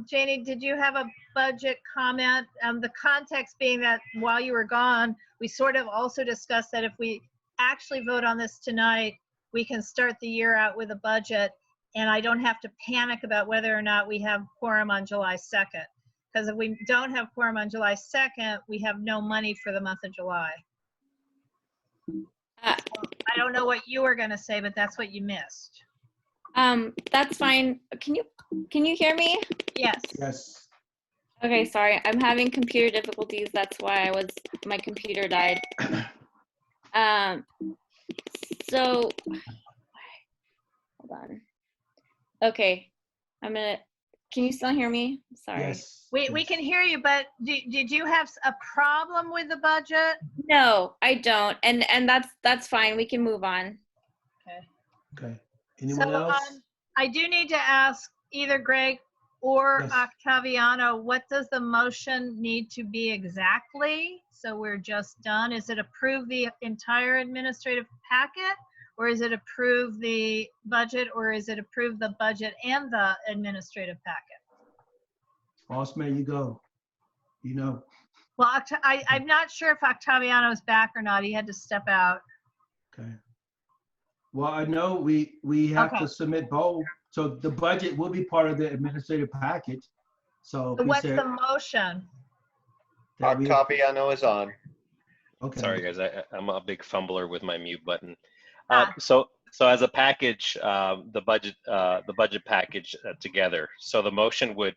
Janie, did you have a budget comment? The context being that while you were gone, we sort of also discussed that if we actually vote on this tonight, we can start the year out with a budget, and I don't have to panic about whether or not we have quorum on July 2nd. Because if we don't have quorum on July 2nd, we have no money for the month of July. I don't know what you were going to say, but that's what you missed. That's fine. Can you hear me? Yes. Yes. Okay, sorry. I'm having computer difficulties. That's why my computer died. So hold on. Okay. Can you still hear me? Sorry. Yes. We can hear you, but did you have a problem with the budget? No, I don't. And that's fine. We can move on. Okay. Anyone else? I do need to ask either Greg or Octaviano, what does the motion need to be exactly? So we're just done. Is it approve the entire administrative packet, or is it approve the budget, or is it approve the budget and the administrative packet? Boss man, you go. You know. Well, I'm not sure if Octaviano is back or not. He had to step out. Okay. Well, I know we have to submit both. So the budget will be part of the administrative package. So what's the motion? Octaviano is on. Okay. Sorry, guys. I'm a big fumbler with my mute button. So as a package, the budget package together. So the motion would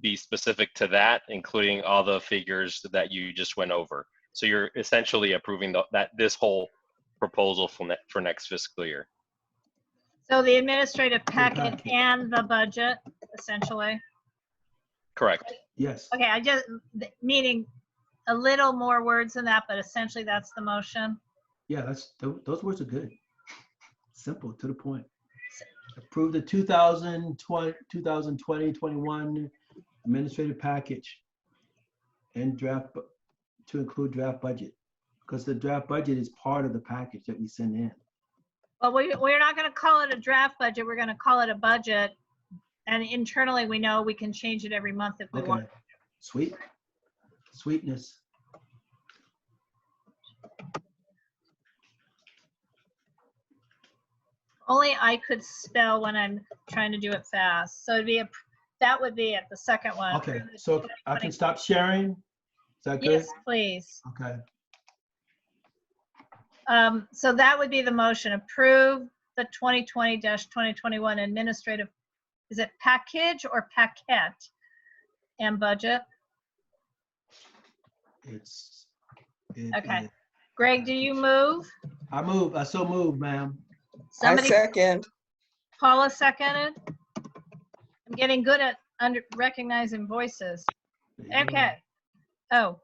be specific to that, including all the figures that you just went over. So you're essentially approving this whole proposal for next fiscal year. So the administrative packet and the budget, essentially. Correct. Yes. Okay, I just meaning a little more words than that, but essentially that's the motion. Yeah, those words are good. Simple, to the point. Approve the 2020-21 administrative package and draft to include draft budget, because the draft budget is part of the package that we send in. Well, we're not going to call it a draft budget. We're going to call it a budget. And internally, we know we can change it every month if we want. Sweet. Sweetness. Only I could spell when I'm trying to do it fast. So that would be at the second one. Okay, so I can stop sharing? Is that good? Yes, please. Okay. So that would be the motion. Approve the 2020-2021 administrative, is it package or packet and budget? Okay. Greg, do you move? I move. I so move, ma'am. Somebody, I second. Paula seconded. I'm getting good at recognizing voices. Okay. Oh.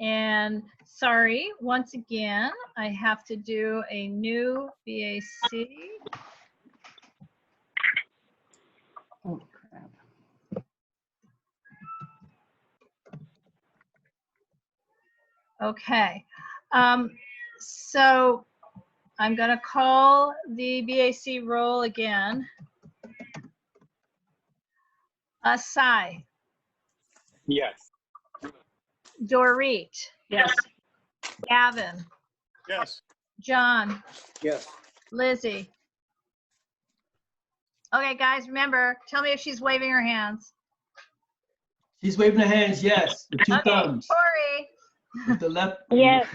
And sorry, once again, I have to do a new BAC. Oh, crap. Okay. So I'm going to call the BAC roll again. Asai. Yes. Dorit. Yes. Gavin. Yes. John, Yes. Lizzie. Okay, guys, remember, tell me if she's waving her hands. She's waving her hands, yes, with two Okay, thumbs. Tori, With the left. Yes.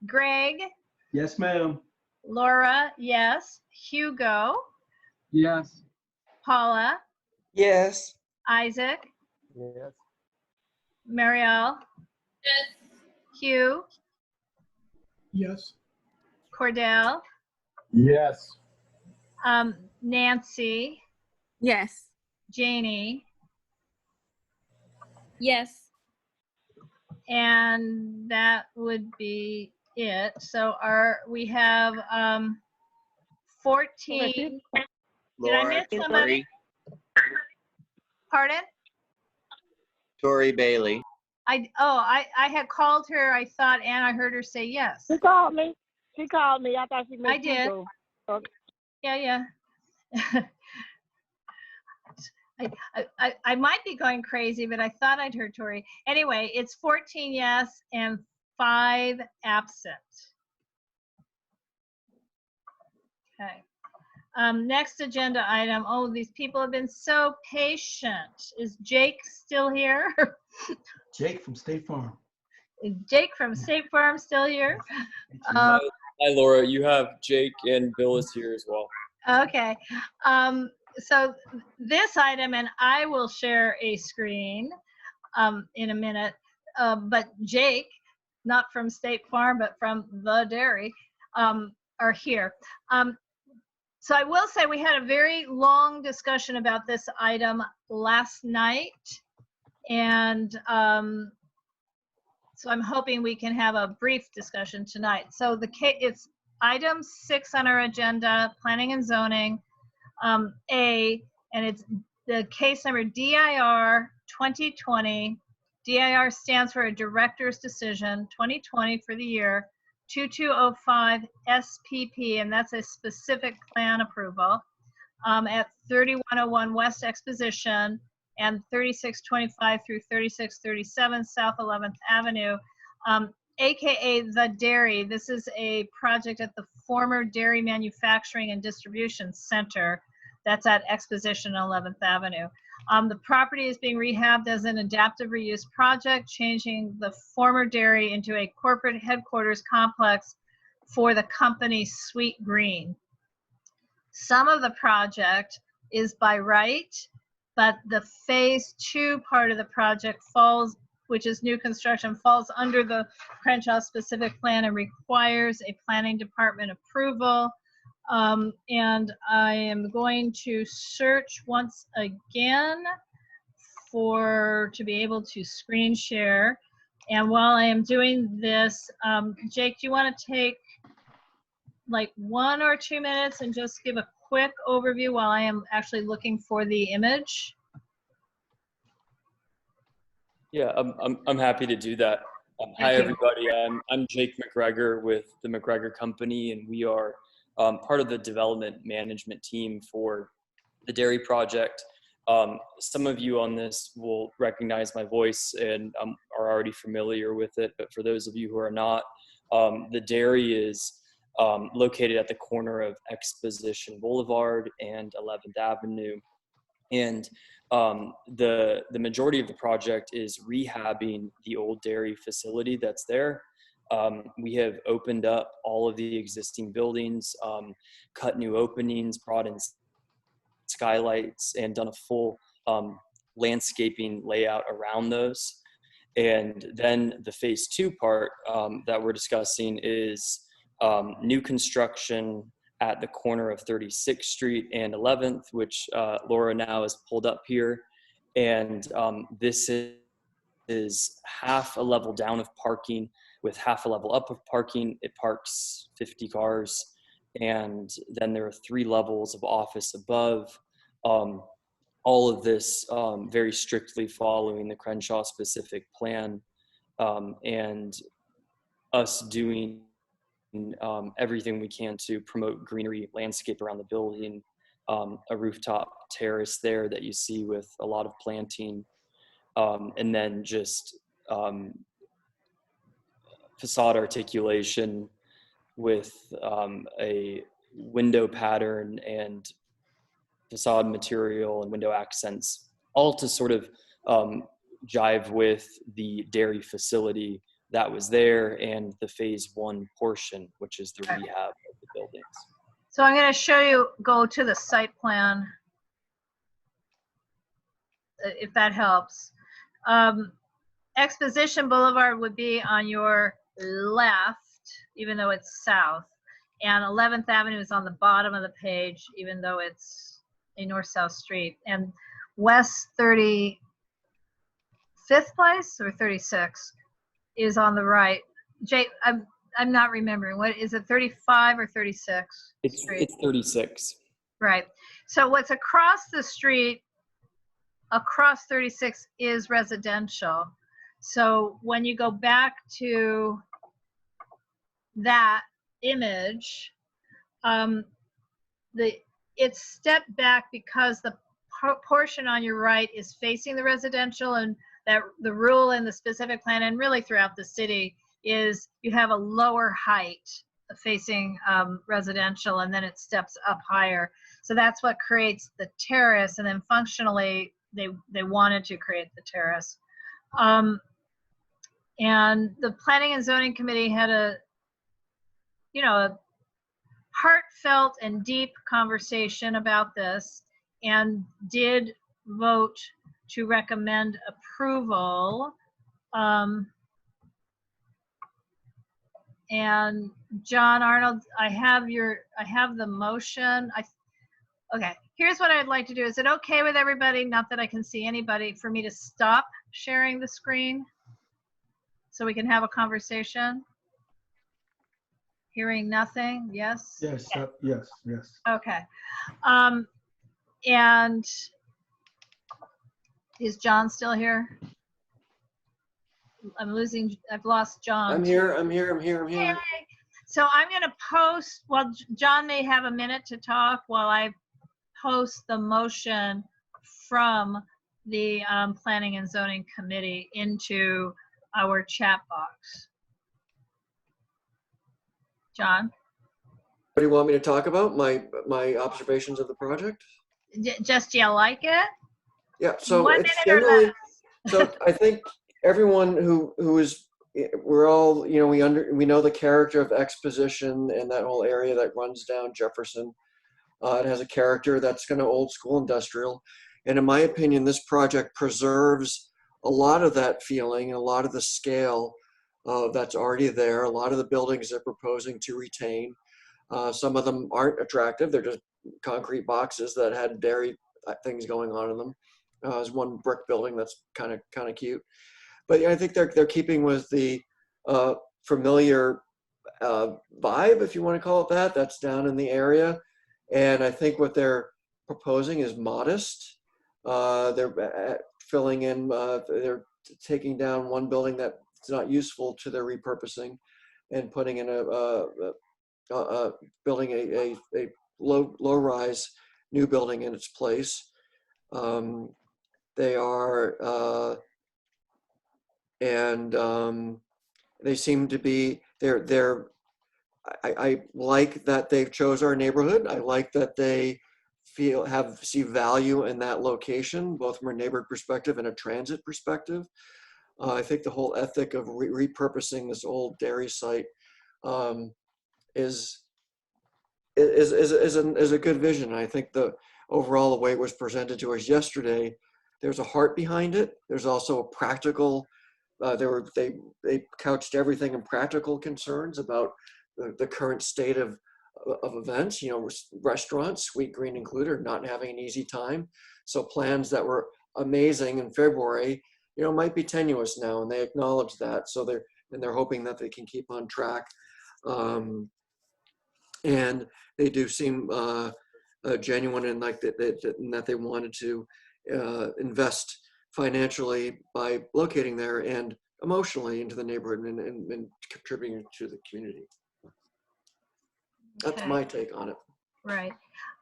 Greg, Yes, ma'am. Laura, yes. Hugo, Yes. Paula, Yes. Isaac, Yes. Marielle, Yes. Hugh, Yes. Cordell, Yes. Nancy, Yes. Janie, Yes. and that would be it. So we have 14. Did I miss somebody? Pardon? Tori Bailey. I had called her, I thought, and I heard her say yes. She called me. She called me. I thought she meant I did. Hugo. Okay. Yeah. I might be going crazy, but I thought I'd heard Tori. Anyway, it's 14 yes and 5 absent. Okay. Next agenda item. Oh, these people have been so patient. Is Jake still here? Jake from State Farm. Is Jake from State Farm still here? Hi, Laura. You have Jake and Bill is here as well. Okay. So this item, and I will share a screen in a minute, but Jake, not from State Farm, but from the dairy, are here. So I will say we had a very long discussion about this item last night, and so I'm hoping we can have a brief discussion tonight. So it's item 6 on our agenda, planning and zoning, A, and it's the case number DIR 2020. DIR stands for a director's decision 2020 for the year 2205 SPP, and that's a specific plan approval at 3101 West Exposition and 3625 through 3637 South 11th Avenue, AKA The Dairy. This is a project at the former Dairy Manufacturing and Distribution Center that's at Exposition 11th Avenue. The property is being rehabbed as an adaptive reuse project, changing the former dairy into a corporate headquarters complex for the company Sweet Green. Some of the project is by right, but the phase 2 part of the project falls, which is new construction, falls under the Crenshaw specific plan and requires a planning department approval. And I am going to search once again to be able to screen share. And while I am doing this, Jake, do you want to take like 1 or 2 minutes and just give a quick overview while I am actually looking for the image? Yeah, I'm happy to do that. Hi, everybody. I'm Jake McGregor with the McGregor Company, and we are part of the development management team for the dairy project. Some of you on this will recognize my voice and are already familiar with it, but for those of you who are not, the dairy is located at the corner of Exposition Boulevard and 11th Avenue. And the majority of the project is rehabbing the old dairy facility that's there. We have opened up all of the existing buildings, cut new openings, brought in skylights, and done a full landscaping layout around those. And then the phase 2 part that we're discussing is new construction at the corner of 36th Street and 11th, which Laura now has pulled up here. And this is half a level down of parking with half a level up of parking. It parks 50 cars. And then there are 3 levels of office above. All of this very strictly following the Crenshaw specific plan, and us doing everything we can to promote greenery landscape around the building, a rooftop terrace there that you see with a lot of planting, and then just facade articulation with a window pattern and facade material and window accents, all to sort of jive with the dairy facility that was there and the phase 1 portion, which is the rehab of the buildings. So I'm going to show you, go to the site plan, if that helps. Exposition Boulevard would be on your left, even though it's south. And 11th Avenue is on the bottom of the page, even though it's a north-south street. And West 35th Place or 36 is on the right. Jay, I'm not remembering. What is it, 35 or 36? It's 36. Right. So what's across the street, across 36 is residential. So when you go back to that image, it's stepped back because the portion on your right is facing the residential, and that the rule in the specific plan and really throughout the city is you have a lower height facing residential, and then it steps up higher. So that's what creates the terrace, and then functionally they wanted to create the terrace. And the Planning and Zoning Committee had a heartfelt and deep conversation about this and did vote to recommend approval. And John Arnold, I have the motion. Okay, here's what I'd like to do. Is it okay with everybody, not that I can see anybody, for me to stop sharing the screen so we can have a conversation? Hearing nothing, yes? Yes, yes, yes. Okay. And is John still here? I've lost John. I'm here. Yay. So I'm going to post, well, John may have a minute to talk while I post the motion from the Planning and Zoning Committee into our chat box. John? What do you want me to talk about? My observations of the project? Just, do you like it? Yeah, so 1 it's minute or generally, less. so I think everyone who is, we're all, we know the character of Exposition and that whole area that runs down Jefferson. It has a character that's kind of old school industrial. And in my opinion, this project preserves a lot of that feeling, a lot of the scale that's already there. A lot of the buildings they're proposing to retain. Some of them aren't attractive. They're just concrete boxes that had dairy things going on in them. There's one brick building that's kind of cute. But I think they're keeping with the familiar vibe, if you want to call it that, that's down in the area. And I think what they're proposing is modest. They're filling in, they're taking down one building that's not useful to their repurposing and putting in building a low-rise new building in its place. They are, they seem to be, I like that they've chose our neighborhood. I like that they see value in that location, both from a neighborhood perspective and a transit perspective. I think the whole ethic of repurposing this old dairy site is a good vision. I think overall the way it was presented to us yesterday, there's a heart behind it. There's also a practical. They couched everything in practical concerns about the current state of events. Restaurants, Sweet Green included, are not having an easy time. So plans that were amazing in February, might be tenuous now, and they acknowledge that. So they're hoping that they can keep on track. And they do seem genuine and like that they wanted to invest financially by locating there and emotionally into the neighborhood and contributing to the community. That's my take on it. Right.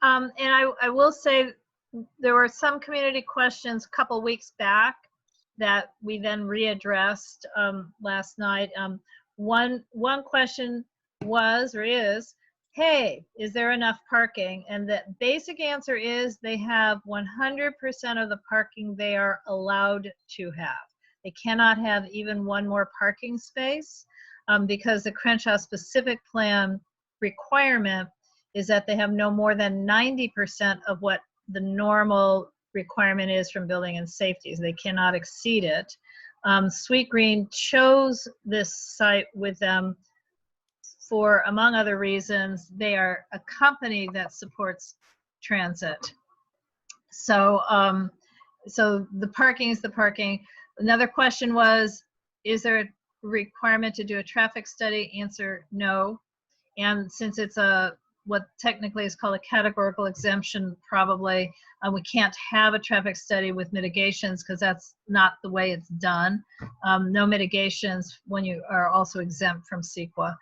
And I will say there were some community questions a couple weeks back that we then readdressed last night. One question was or is, hey, is there enough parking? And the basic answer is they have 100% of the parking they are allowed to have. They cannot have even one more parking space because the Crenshaw specific plan requirement is that they have no more than 90% of what the normal requirement is from building and safety. They cannot exceed it. Sweet Green chose this site with them for, among other reasons, they are a company that supports transit. So, so the parking is the parking. Another question was, is there a requirement to do a traffic study? Answer, no. And since it's a what technically is called a categorical exemption, probably we can't have a traffic study with mitigations because that's not the way it's done. No mitigations when you are also exempt from CEQA.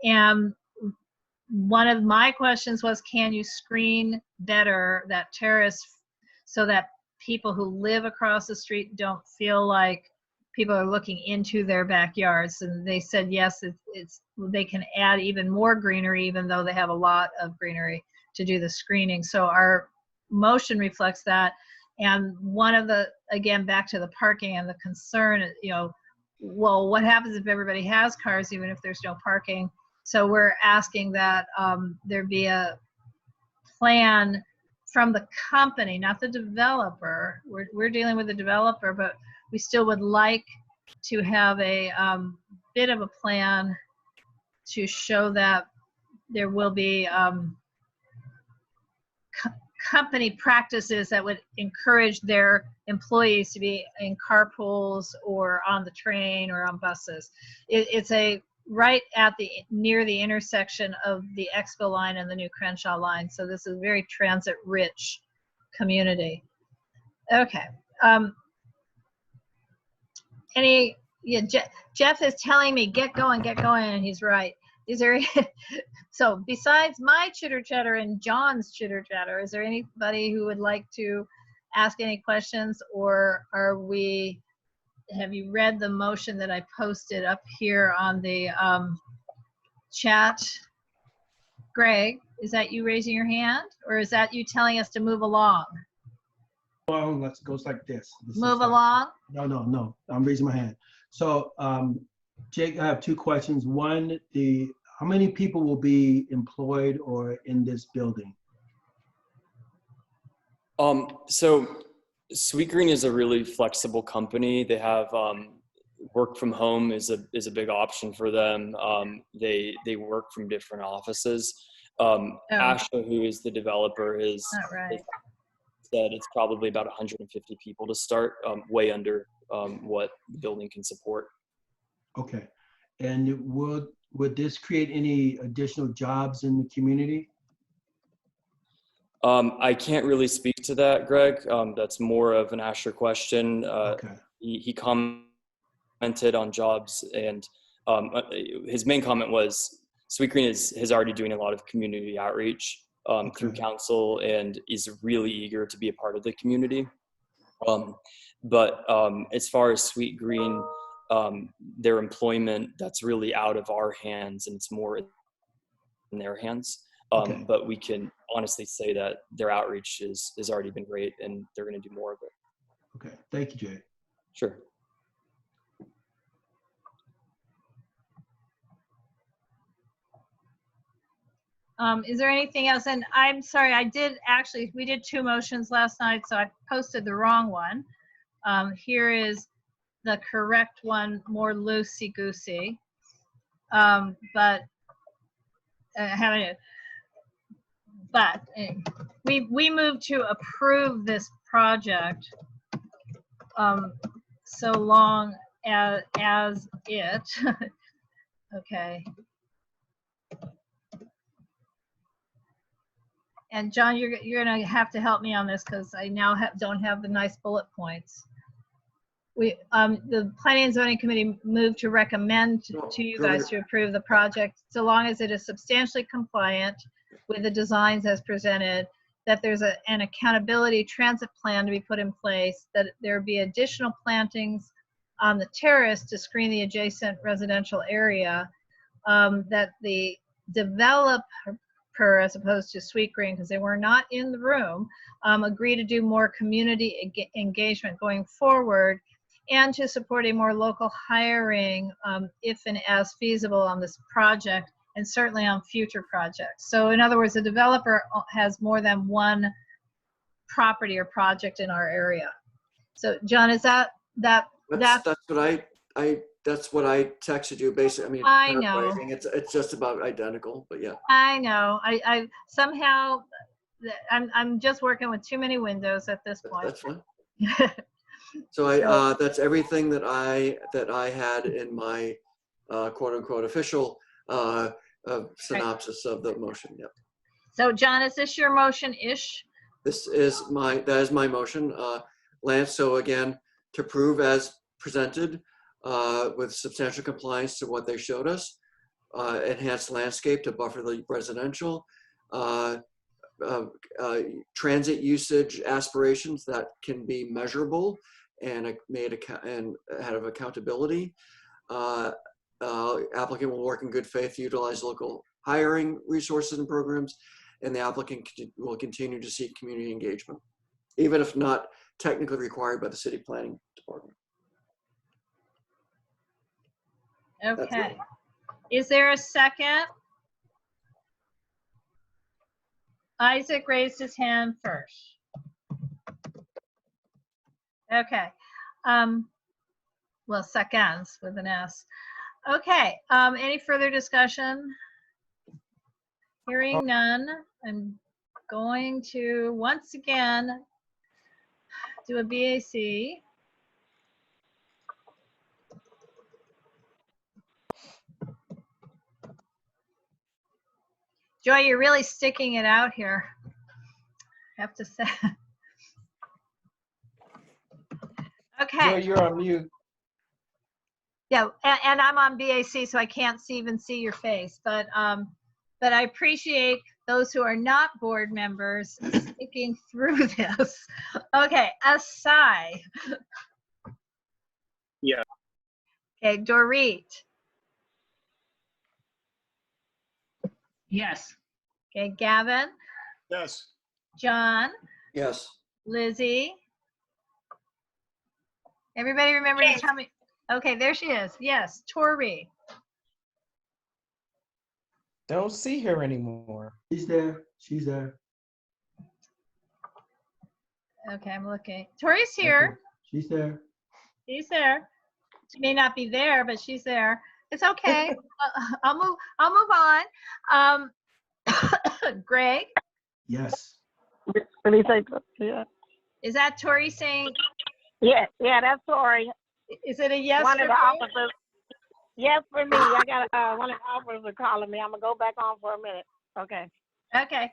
And one of my questions was, can you screen better that terrace so that people who live across the street don't feel like people are looking into their backyards? And they said yes, they can add even more greenery even though they have a lot of greenery to do the screening. So our motion reflects that. And one of the, again, back to the parking and the concern, you know, well, what happens if everybody has cars even if there's no parking? So we're asking that there be a plan from the company, not the developer. We're dealing with the developer, but we still would like to have a bit of a plan to show that there will be company practices that would encourage their employees to be in carpools or on the train or on buses. It's a right at the near the intersection of the Expo line and the new Crenshaw line. So this is a very transit rich community. Okay. Jeff is telling me get going, and he's right. Is there so besides my chitter chatter and John's chitter chatter, is there anybody who would like to ask any questions, or are we? Have you read the motion that I posted up here on the chat? Greg, is that you raising your hand, or is that you telling us to move along? Well, let's go like this. Move along? No. I'm raising my hand. So, Jake, I have two questions. One, how many people will be employed or in this building? So Sweet Green is a really flexible company. They have work from home is a big option for them. They work from different offices. Asha, who is the developer, has said it's probably about 150 people to start, way under what the building can support. Okay. And would this create any additional jobs in the community? I can't really speak to that, Greg. That's more of an Asher question. Okay. He commented on jobs, and his main comment was Sweet Green is already doing a lot of community outreach through council and is really eager to be a part of the community. But as far as Sweet Green, their employment, that's really out of our hands and it's more in their hands. But we can honestly say that their outreach has already been great and they're going to do more of it. Okay, thank you, Jay. Sure. Is there anything else? And I'm sorry, we did two motions last night, so I posted the wrong one. Here is the correct one, more loosey-goosey. We moved to approve this project so long as it, okay. And John, you're gonna have to help me on this because I now don't have the nice bullet points. The Planning and Zoning Committee moved to recommend to you guys to approve the project so long as it is substantially compliant with the designs as presented, that there's an accountability transit plan to be put in place, that there be additional plantings on the terrace to screen the adjacent residential area, that the developer, as opposed to Sweetgreen, because they were not in the room, agree to do more community engagement going forward, and to support a more local hiring if and as feasible on this project, and certainly on future projects. So in other words, the developer has more than one property or project in our area. So John, is that's what I texted you basically. I know. Paraphrasing, it's just about identical, but yeah. I know. I somehow I'm just working with too many windows at this point. That's fine. So that's everything that I had in my quote unquote official synopsis of the motion. Yep. So John, is this your motion-ish? That is my motion, Lance. So again, to prove as presented with substantial compliance to what they showed us, enhanced landscape to buffer the residential, transit usage aspirations that can be measurable and have accountability. Applicant will work in good faith to utilize local hiring resources and programs, and the applicant will continue to seek community engagement, even if not technically required by the city planning department. Okay. Is there a second? Isaac raised his hand first. Okay. Well, seconds with an S. Okay. Any further discussion? Hearing none, I'm going to once again do a BAC. Joy, you're really sticking it out here, I have to say. Okay. Joy, you're on mute. Yeah, and I'm on BAC, so I can't even see your face, but I appreciate those who are not board members sticking through this. Okay, Asai. Yeah. Okay, Dorit. Yes. Okay, Gavin. Yes. John. Yes. Lizzie. Everybody remember to tell me. Okay, there she is. Yes, Tori. Don't see her anymore. She's there. She's there. Okay, I'm looking. Tori's here. She's there. She's there. She may not be there, but she's there. It's okay. I'll move on. Greg. Yes. Let me say, yeah. Is that Tori saying? Yeah, that's Tori. Is it a yes? One for of the me? officers. Yes for me. I got one of the officers are calling me. I'm gonna go back on for a minute. Okay. Okay.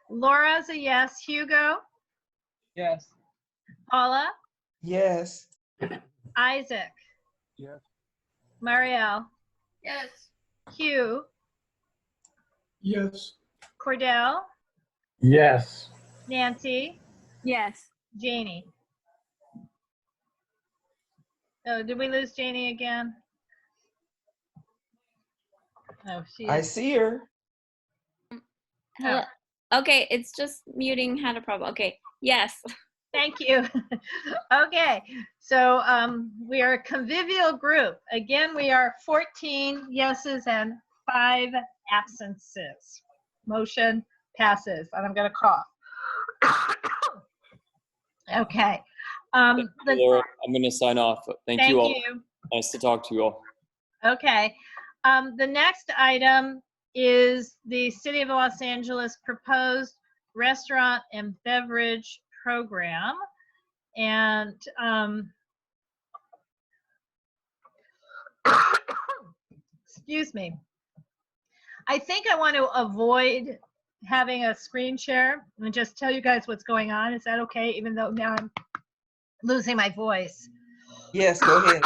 Laura's a yes. Hugo. Yes. Paula. Yes. Isaac. Yes. Marielle. Yes. Hugh. Yes. Cordell. Yes. Nancy. Yes. Janie. Oh, did we lose Janie again? Oh, she I is. see her. Hello. Okay, it's just muting had a problem. Okay. Yes. Thank you. Okay, so we are a convivial group. Again, we are 14 yeses and 5 absences. Motion passes, and I'm going to cough. Okay. Laura, I'm going to sign off. Thank you all. you. Nice to talk to you all. Okay. The next item is the City of Los Angeles proposed restaurant and beverage program. And excuse me. I think I want to avoid having a screen share and just tell you guys what's going on. Is that okay? Even though now I'm losing my voice. Yes, go ahead.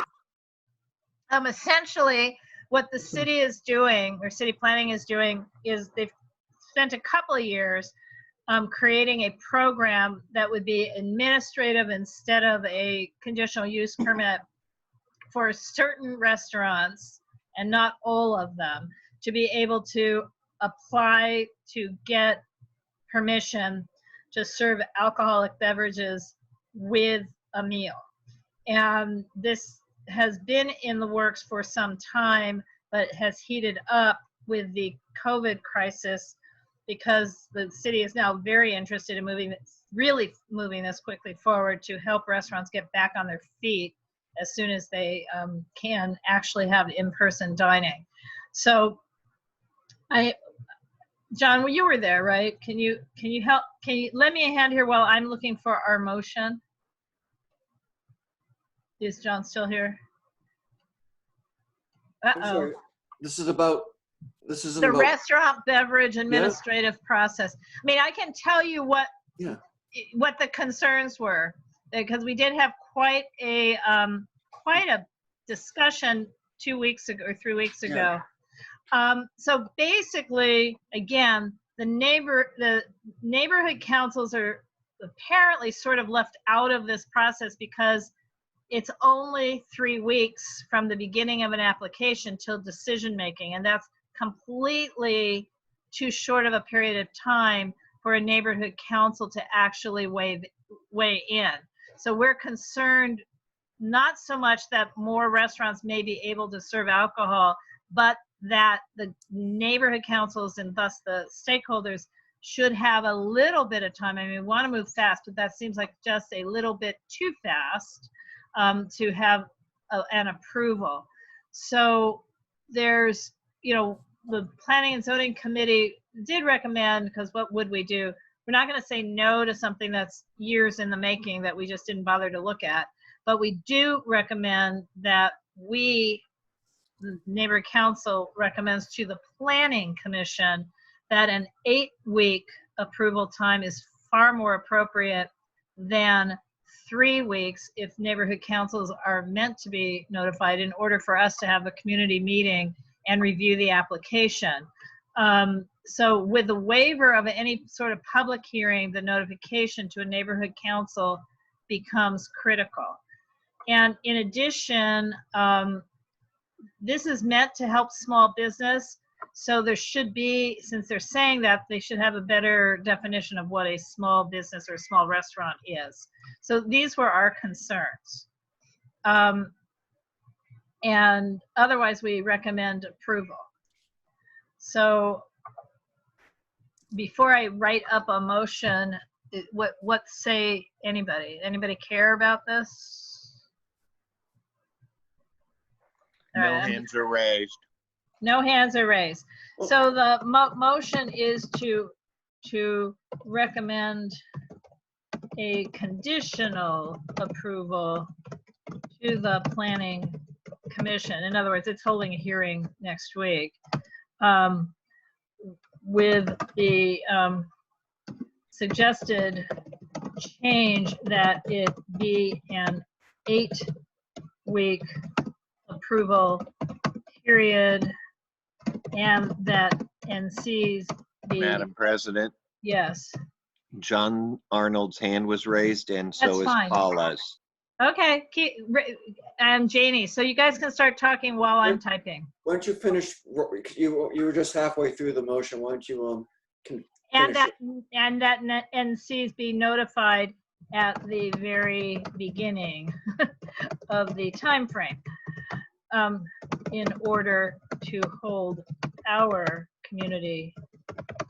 Essentially, what the city is doing, or city planning is doing, is they've spent a couple of years creating a program that would be administrative instead of a conditional use permit for certain restaurants, and not all of them, to be able to apply to get permission to serve alcoholic beverages with a meal. And this has been in the works for some time, but has heated up with the COVID crisis because the city is now very interested in really moving this quickly forward to help restaurants get back on their feet as soon as they can actually have in-person dining. So John, well, you were there, right? Can you help? Can you lend me a hand here while I'm looking for our motion? Is John still here? I'm sorry. This is about. This isn't the about restaurant beverage administrative process. I mean, I can tell you what the concerns were, because we did have quite a discussion 2 weeks ago or 3 weeks ago. So basically, again, the neighborhood councils are apparently sort of left out of this process because it's only 3 weeks from the beginning of an application till decision making, and that's completely too short of a period of time for a neighborhood council to actually weigh in. So we're concerned not so much that more restaurants may be able to serve alcohol, but that the neighborhood councils and thus the stakeholders should have a little bit of time. I mean, we want to move fast, but that seems like just a little bit too fast to have an approval. So there's, the Planning and Zoning Committee did recommend, because what would we do? We're not going to say no to something that's years in the making that we just didn't bother to look at, but we do recommend that the Neighborhood Council recommends to the Planning Commission that an 8-week approval time is far more appropriate than 3 weeks if neighborhood councils are meant to be notified in order for us to have a community meeting and review the application. So with the waiver of any sort of public hearing, the notification to a neighborhood council becomes critical. And in addition, this is meant to help small business. So there should be, since they're saying that, they should have a better definition of what a small business or small restaurant is. So these were our concerns. And otherwise we recommend approval. So before I write up a motion, what say anybody? Anybody care about this? No hands are raised. No hands are raised. So the motion is to recommend a conditional approval to the Planning Commission. In other words, it's holding a hearing next week with the suggested change that it be an 8-week approval period, and that NCs be. Madam President, Yes. John Arnold's hand was raised, and so That's is fine. Paula's. Okay, Janie, so you guys can start talking while I'm typing. Why don't you finish? You were just halfway through the motion. Why don't you And that NCs be notified at the very beginning of the time frame in order to hold our community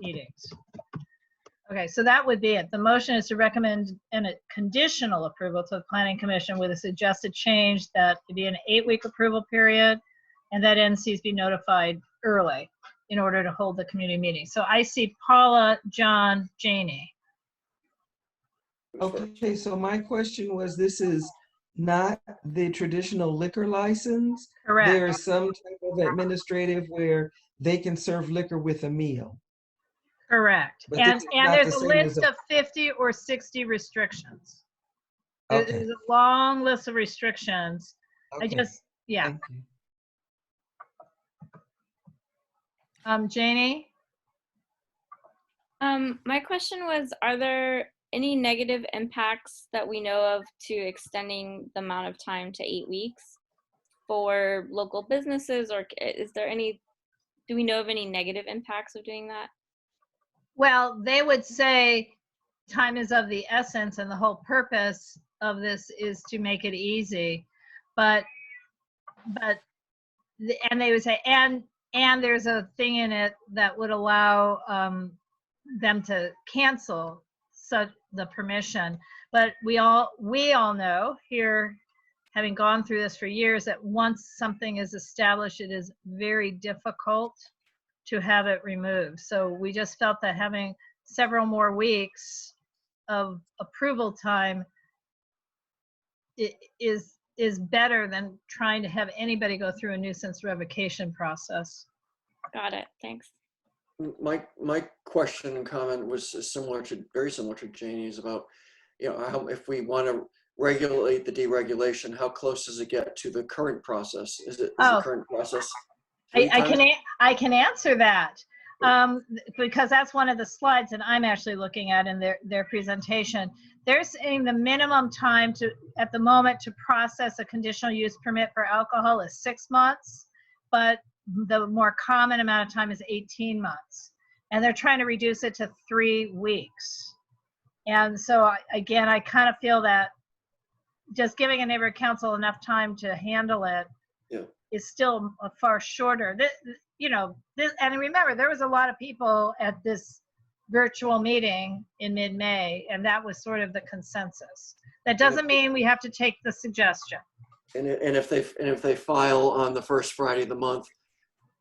meetings. Okay, so that would be it. The motion is to recommend a conditional approval to the Planning Commission with a suggested change that it be an 8-week approval period and that NCs be notified early in order to hold the community meeting. So I see Paula, John, Janie. Okay, so my question was, this is not the traditional liquor license. Correct. There is some type of administrative where they can serve liquor with a meal. Correct. But And this is not there's the a same list as a- of 50 or 60 restrictions. Okay. There's a long list of restrictions. Okay. Yeah. Thank you. Janie? My question was, are there any negative impacts that we know of to extending the amount of time to 8 weeks for local businesses, or is there any do we know of any negative impacts of doing that? Well, they would say time is of the essence, and the whole purpose of this is to make it easy. But and they would say, and there's a thing in it that would allow them to cancel the permission. But we all know here, having gone through this for years, that once something is established, it is very difficult to have it removed. So we just felt that having several more weeks of approval time is better than trying to have anybody go through a nuisance revocation process. Got it. Thanks. My question and comment was very similar to Janie's about, how, if we want to regulate the deregulation, how close does it get to the current process? Is the current process? I can answer that because that's one of the slides that I'm actually looking at in their presentation. They're saying the minimum time at the moment to process a conditional use permit for alcohol is 6 months, but the more common amount of time is 18 months. And they're trying to reduce it to 3 weeks. And so again, I kind of feel that just giving a neighborhood council enough time to handle it is still a far shorter. And remember, there was a lot of people at this virtual meeting in mid-May, and that was sort of the consensus. That doesn't mean we have to take the suggestion. And if they file on the first Friday of the month,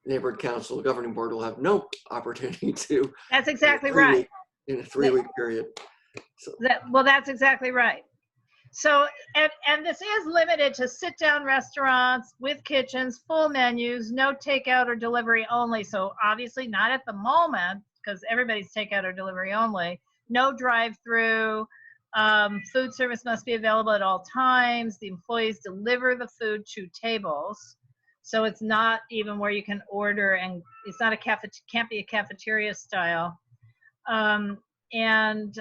neighborhood council, the governing board will have no opportunity to. That's exactly right. In a 3-week period. So. That's exactly right. So, and this is limited to sit-down restaurants with kitchens, full menus, no takeout or delivery only. So obviously not at the moment, because everybody's takeout or delivery only. No drive-through. Food service must be available at all times. The employees deliver the food to tables. So it's not even where you can order, and it's not can't be a cafeteria style. And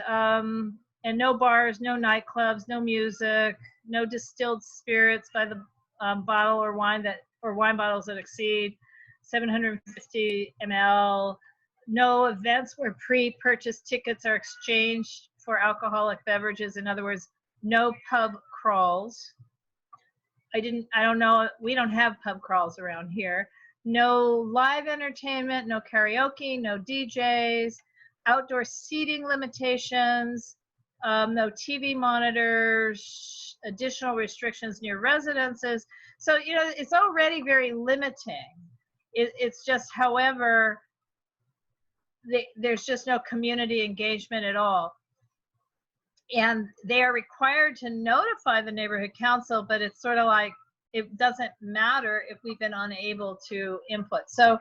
no bars, no nightclubs, no music, no distilled spirits by the bottle or wine bottles that exceed 750 ml. No events where pre-purchased tickets are exchanged for alcoholic beverages. In other words, no pub crawls. I don't know, we don't have pub crawls around here. No live entertainment, no karaoke, no DJs, outdoor seating limitations, no TV monitors, additional restrictions near residences. So, it's already very limiting. It's just, however, there's just no community engagement at all. And they are required to notify the neighborhood council, but it's sort of like, it doesn't matter if we've been unable to input. So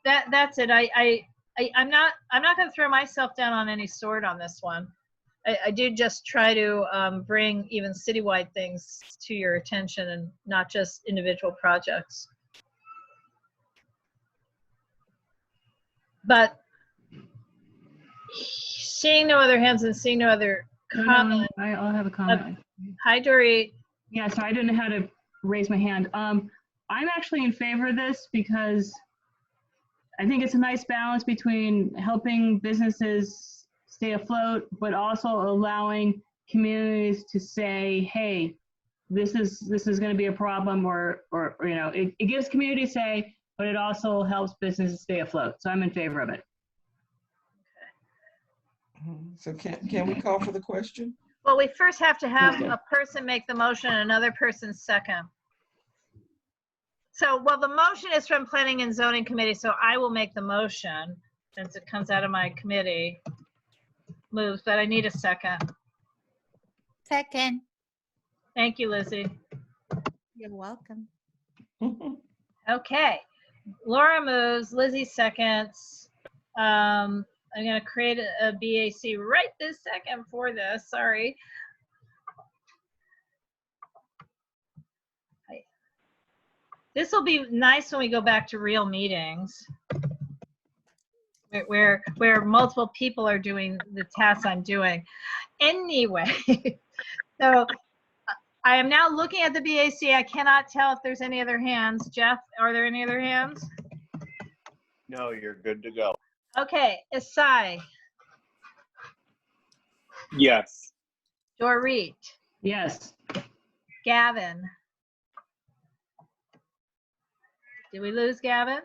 that's it. I'm not going to throw myself down on any sword on this one. I do just try to bring even citywide things to your attention and not just individual projects. But seeing no other hands and seeing no other comment. I'll have a comment. Hi, Dory. Yeah, so I didn't know how to raise my hand. I'm actually in favor of this because I think it's a nice balance between helping businesses stay afloat, but also allowing communities to say, hey, this is going to be a problem, or it gives community say, but it also helps businesses stay afloat. So I'm in favor of it. So can we call for the question? Well, we first have to have a person make the motion and another person second. So, the motion is from Planning and Zoning Committee, so I will make the motion since it comes out of my committee moves, but I need a second. Second. Thank you, Lizzie. You're welcome. Okay. Laura moves, Lizzie seconds. I'm going to create a BAC right this second for this. Sorry. This will be nice when we go back to real meetings where multiple people are doing the tasks I'm doing. Anyway, so I am now looking at the BAC. I cannot tell if there's any other hands. Jeff, are there any other hands? No, you're good to go. Okay, Isai, Yes. Dorit, Yes. Gavin. Did we lose Gavin?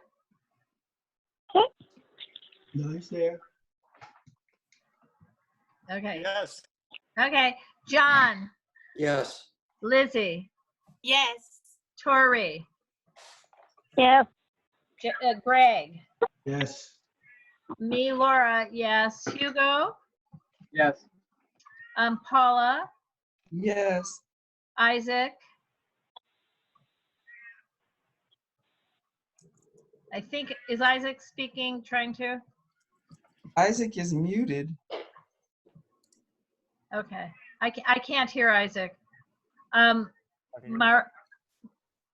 No, he's there. Okay. Yes. Okay, John, Yes. Lizzie, Yes. Tori, Yes. Greg, Yes. me, Laura, yes. Hugo, Yes. Paula, Yes. Isaac. I think, is Isaac speaking, trying to? Isaac is muted. Okay, I can't hear Isaac. Wait a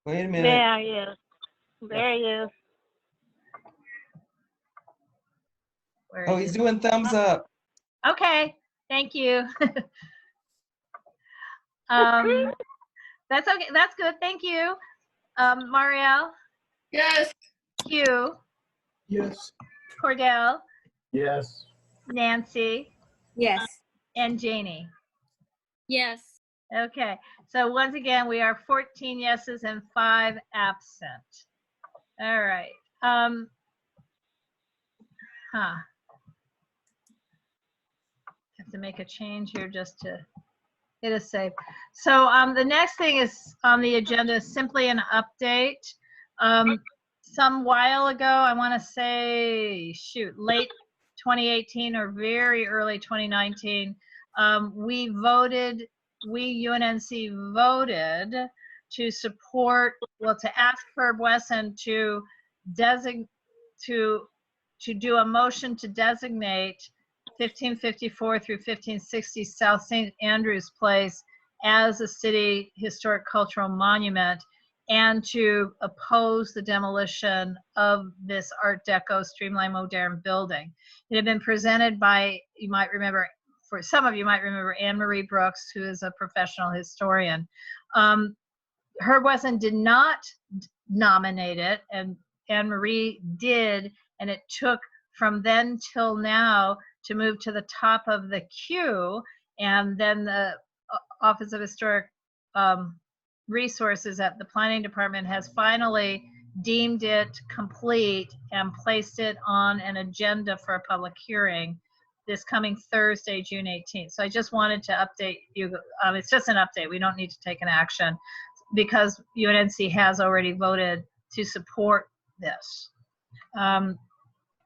minute. There he is. There he is. Where Oh, is he's he? doing thumbs up. Okay, thank you. That's okay, that's good, thank you. Marielle, Yes. Hugh, Yes. Cordell, Yes. Nancy, Yes. and Janie. Yes. Okay, so once again, we are 14 yeses and 5 absent. All right. Have to make a change here just to hit a save. So the next thing is on the agenda is simply an update. Some while ago, I want to say, shoot, late 2018 or very early 2019, we UNNC voted to support, well, to ask Herb Wesson to do a motion to designate 1554 through 1560 South St. Andrews Place as a city historic cultural monument, and to oppose the demolition of this Art Deco streamlined modern building. It had been presented by, you might remember, for some of you might remember, Anne Marie Brooks, who is a professional historian. Herb Wesson did not nominate it, and Anne Marie did, and it took from then till now to move to the top of the queue, and then the Office of Historic Resources at the Planning Department has finally deemed it complete and placed it on an agenda for a public hearing this coming Thursday, June 18th. So I just wanted to update you. It's just an update. We don't need to take an action because UNNC has already voted to support this.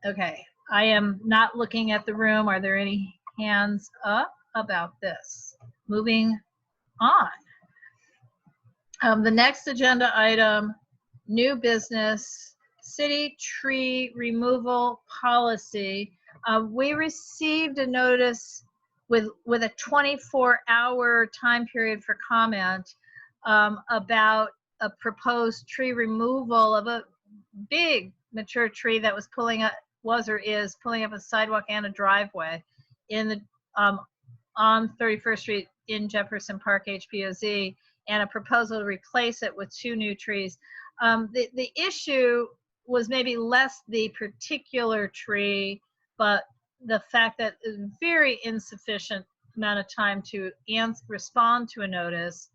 Okay, I am not looking at the room. Are there any hands up about this? Moving on. The next agenda item, new business, city tree removal policy. We received a notice with a 24-hour time period for comment about a proposed tree removal of a big mature tree that was pulling up, is pulling up a sidewalk and a driveway in the on 31st Street in Jefferson Park, HPOZ, and a proposal to replace it with 2 new trees. The issue was maybe less the particular tree, but the fact that it was very insufficient amount of time to respond to a notice.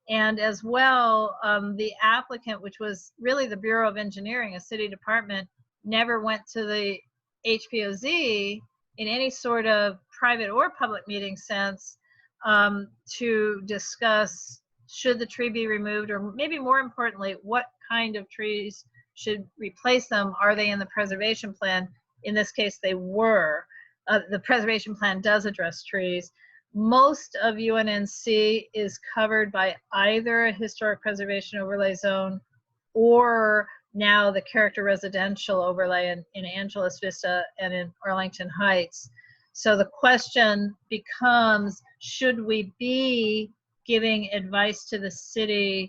And as well, the applicant, which was really the Bureau of Engineering, a city department, never went to the HPOZ in any sort of private or public meeting sense to discuss should the tree be removed, or maybe more importantly, what kind of trees should replace them. Are they in the preservation plan? In this case, they were. The preservation plan does address trees. Most of UNNC is covered by either a historic preservation overlay zone or now the character residential overlay in Angeles Vista and in Arlington Heights. So the question becomes, should we be giving advice to the city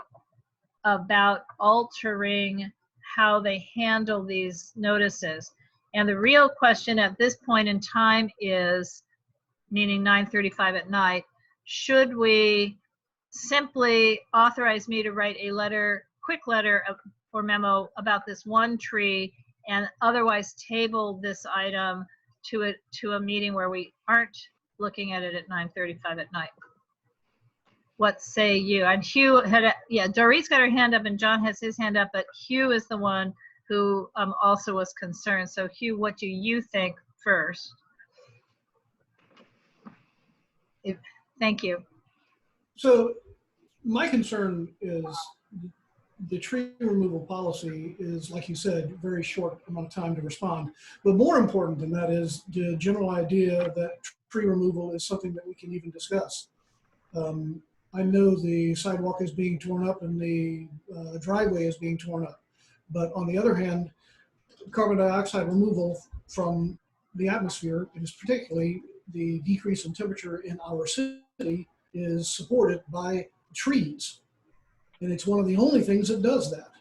about altering how they handle these notices? And the real question at this point in time is, meaning 9:35 at night, should we simply authorize me to write a letter, quick letter or memo about this one tree, and otherwise table this item to a meeting where we aren't looking at it at 9:35 at night. What say you? And Hugh had, Dorit's got her hand up and John has his hand up, but Hugh is the one who also was concerned. So Hugh, what do you think first? Thank you. So my concern is the tree removal policy is, like you said, very short amount of time to respond. But more important than that is the general idea that tree removal is something that we can even discuss. I know the sidewalk is being torn up and the driveway is being torn up. But on the other hand, carbon dioxide removal from the atmosphere, and particularly the decrease in temperature in our city, is supported by trees. And it's one of the only things that does that.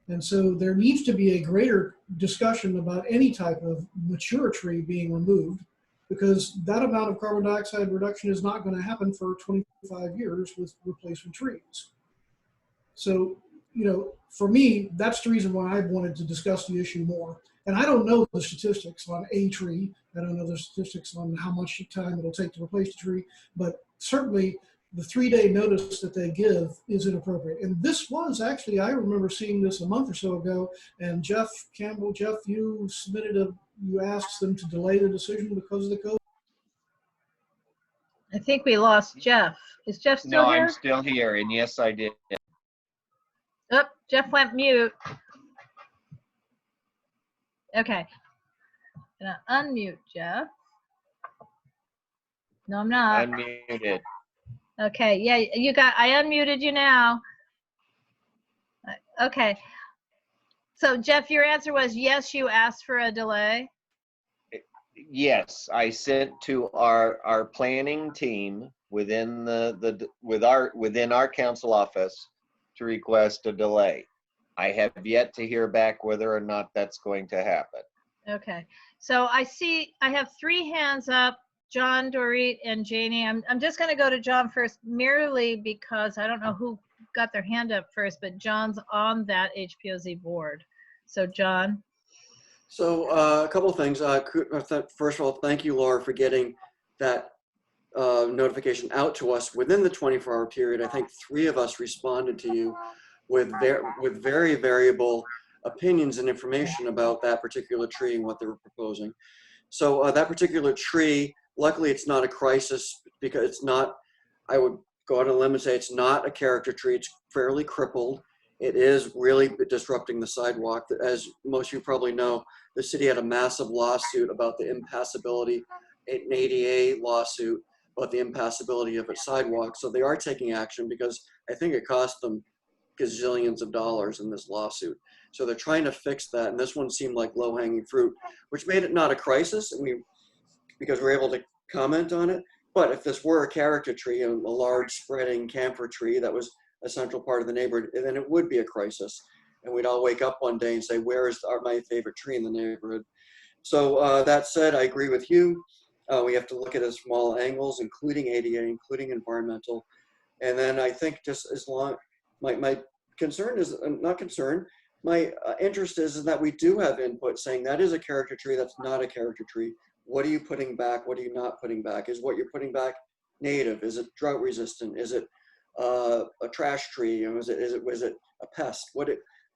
And so there needs to be a greater discussion about any type of mature tree being removed, because that amount of carbon dioxide reduction is not going to happen for 25 years with replacement trees. So, for me, that's the reason why I've wanted to discuss the issue more. And I don't know the statistics on a tree. I don't know the statistics on how much time it'll take to replace the tree, but certainly the 3-day notice that they give is inappropriate. And this was actually, I remember seeing this a month or so ago, and Jeff Campbell, you you asked them to delay the decision because of the COVID. I think we lost Jeff. Is Jeff still No, here? I'm still here, and yes, I did. Oh, Jeff went mute. Okay. Gonna unmute Jeff. No, I'm not. Unmuted. Okay, yeah, I unmuted you now. Okay. So Jeff, your answer was yes, you asked for a delay? Yes, I sent to our planning team within within our council office to request a delay. I have yet to hear back whether or not that's going to happen. Okay. So I have 3 hands up. John, Dorit, and Janie. I'm just going to go to John first, merely because I don't know who got their hand up first, but John's on that HPOZ board. So John. So a couple of things. First of all, thank you, Laura, for getting that notification out to us within the 24-hour period. I think 3 of us responded to you with very variable opinions and information about that particular tree and what they were proposing. So that particular tree, luckily it's not a crisis, because it's not, I would go out on a limb and say it's not a character tree. It's fairly crippled. It is really disrupting the sidewalk. As most of you probably know, the city had a massive lawsuit about the impassability, an ADA lawsuit about the impassability of its sidewalk. So they are taking action, because I think it cost them gazillions of dollars in this lawsuit. So they're trying to fix that. And this one seemed like low-hanging fruit, which made it not a crisis, and because we're able to comment on it. But if this were a character tree, a large spreading camphor tree that was a central part of the neighborhood, then it would be a crisis. And we'd all wake up one day and say, where is my favorite tree in the neighborhood? So that said, I agree with you. We have to look at it as small angles, including ADA, including environmental. And then I think just as long, my concern is, not concern, my interest is that we do have input saying that is a character tree, that's not a character tree. What are you putting back? What are you not putting back? Is what you're putting back native? Is it drought resistant? Is it a trash tree? Was it a pest?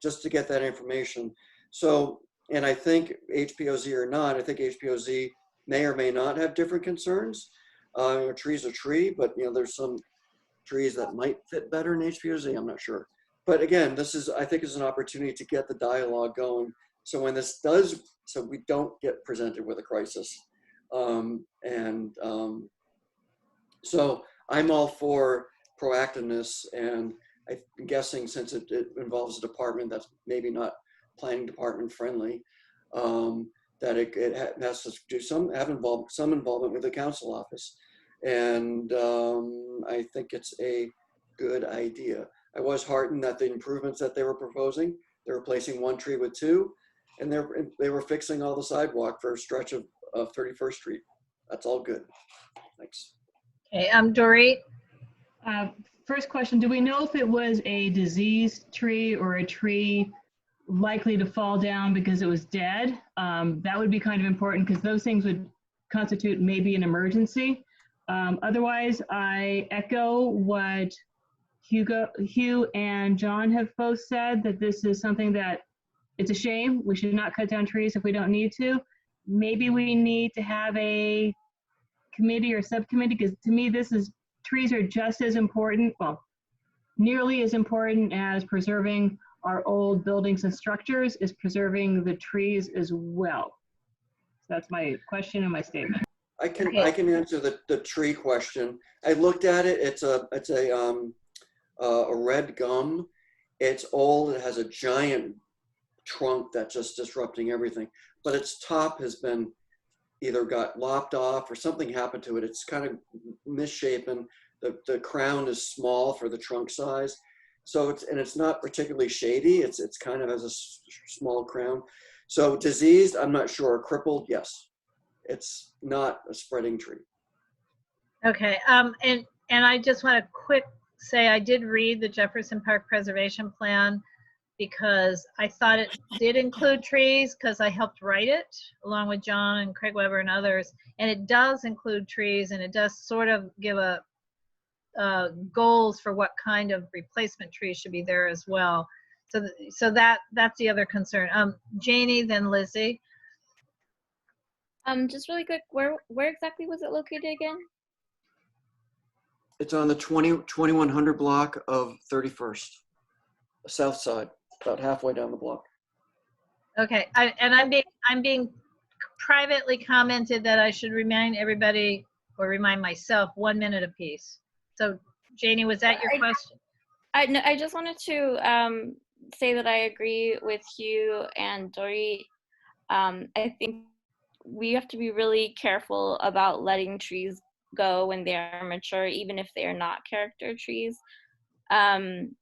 Just to get that information. So, and I think HPOZ or not, I think HPOZ may or may not have different concerns. A tree's a tree, but there's some trees that might fit better in HPOZ. I'm not sure. But again, I think is an opportunity to get the dialogue going. So when this does, so we don't get presented with a crisis. So I'm all for proactiveness, and I'm guessing since it involves a department that's maybe not planning department friendly, that it has to do some involvement with the council office. And I think it's a good idea. I was heartened that the improvements that they were proposing, they're replacing 1 tree with 2, and they were fixing all the sidewalk for a stretch of 31st Street. That's all good. Thanks. Okay, Dorit. first question, do we know if it was a diseased tree or a tree likely to fall down because it was dead? That would be kind of important because those things would constitute maybe an emergency. Otherwise, I echo what Hugh and John have both said, that this is something that it's a shame. We should not cut down trees if we don't need to. Maybe we need to have a committee or subcommittee, because to me, trees are just as important, well, nearly as important as preserving our old buildings and structures is preserving the trees as well. So that's my question and my statement. I can answer the tree question. I looked at it. It's a red gum. It's old. It has a giant trunk that's just disrupting everything. But its top has been either got lopped off or something happened to it. It's kind of misshapen. The crown is small for the trunk size. So it's not particularly shady. It's kind of has a small crown. So diseased, I'm not sure. Crippled, yes. It's not a spreading tree. Okay, and I just want to say I did read the Jefferson Park Preservation Plan because I thought it did include trees because I helped write it along with John and Craig Weber and others. And it does include trees, and it does sort of give a goals for what kind of replacement trees should be there as well. So that's the other concern. Janie, then Lizzie. Just really quick, where exactly was it located again? It's on the 2100 block of 31st, south side, about halfway down the block. Okay, I'm being privately commented that I should remind everybody or remind myself 1 minute apiece. So Janie, was that your question? I just wanted to say that I agree with Hugh and Dory. I think we have to be really careful about letting trees go when they are mature, even if they are not character trees. And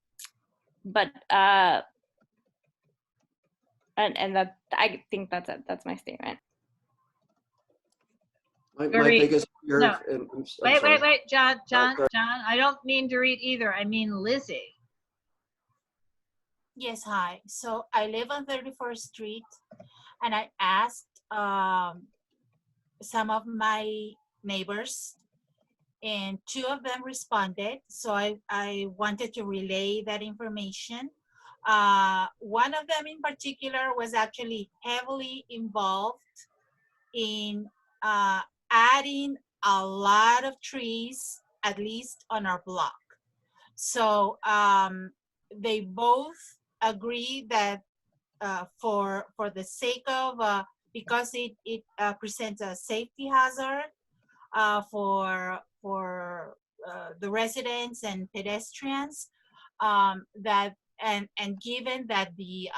that I think that's my statement. My biggest fear. No. Wait, John, I don't mean Dorit either. I mean Lizzie. Yes, hi. So I live on 31st Street, and I asked some of my neighbors, and 2 of them responded. So I wanted to relay that information. One of them in particular was actually heavily involved in adding a lot of trees, at least on our block. So they both agree that for the sake of, because it presents a safety hazard for the residents and pedestrians, that and given that the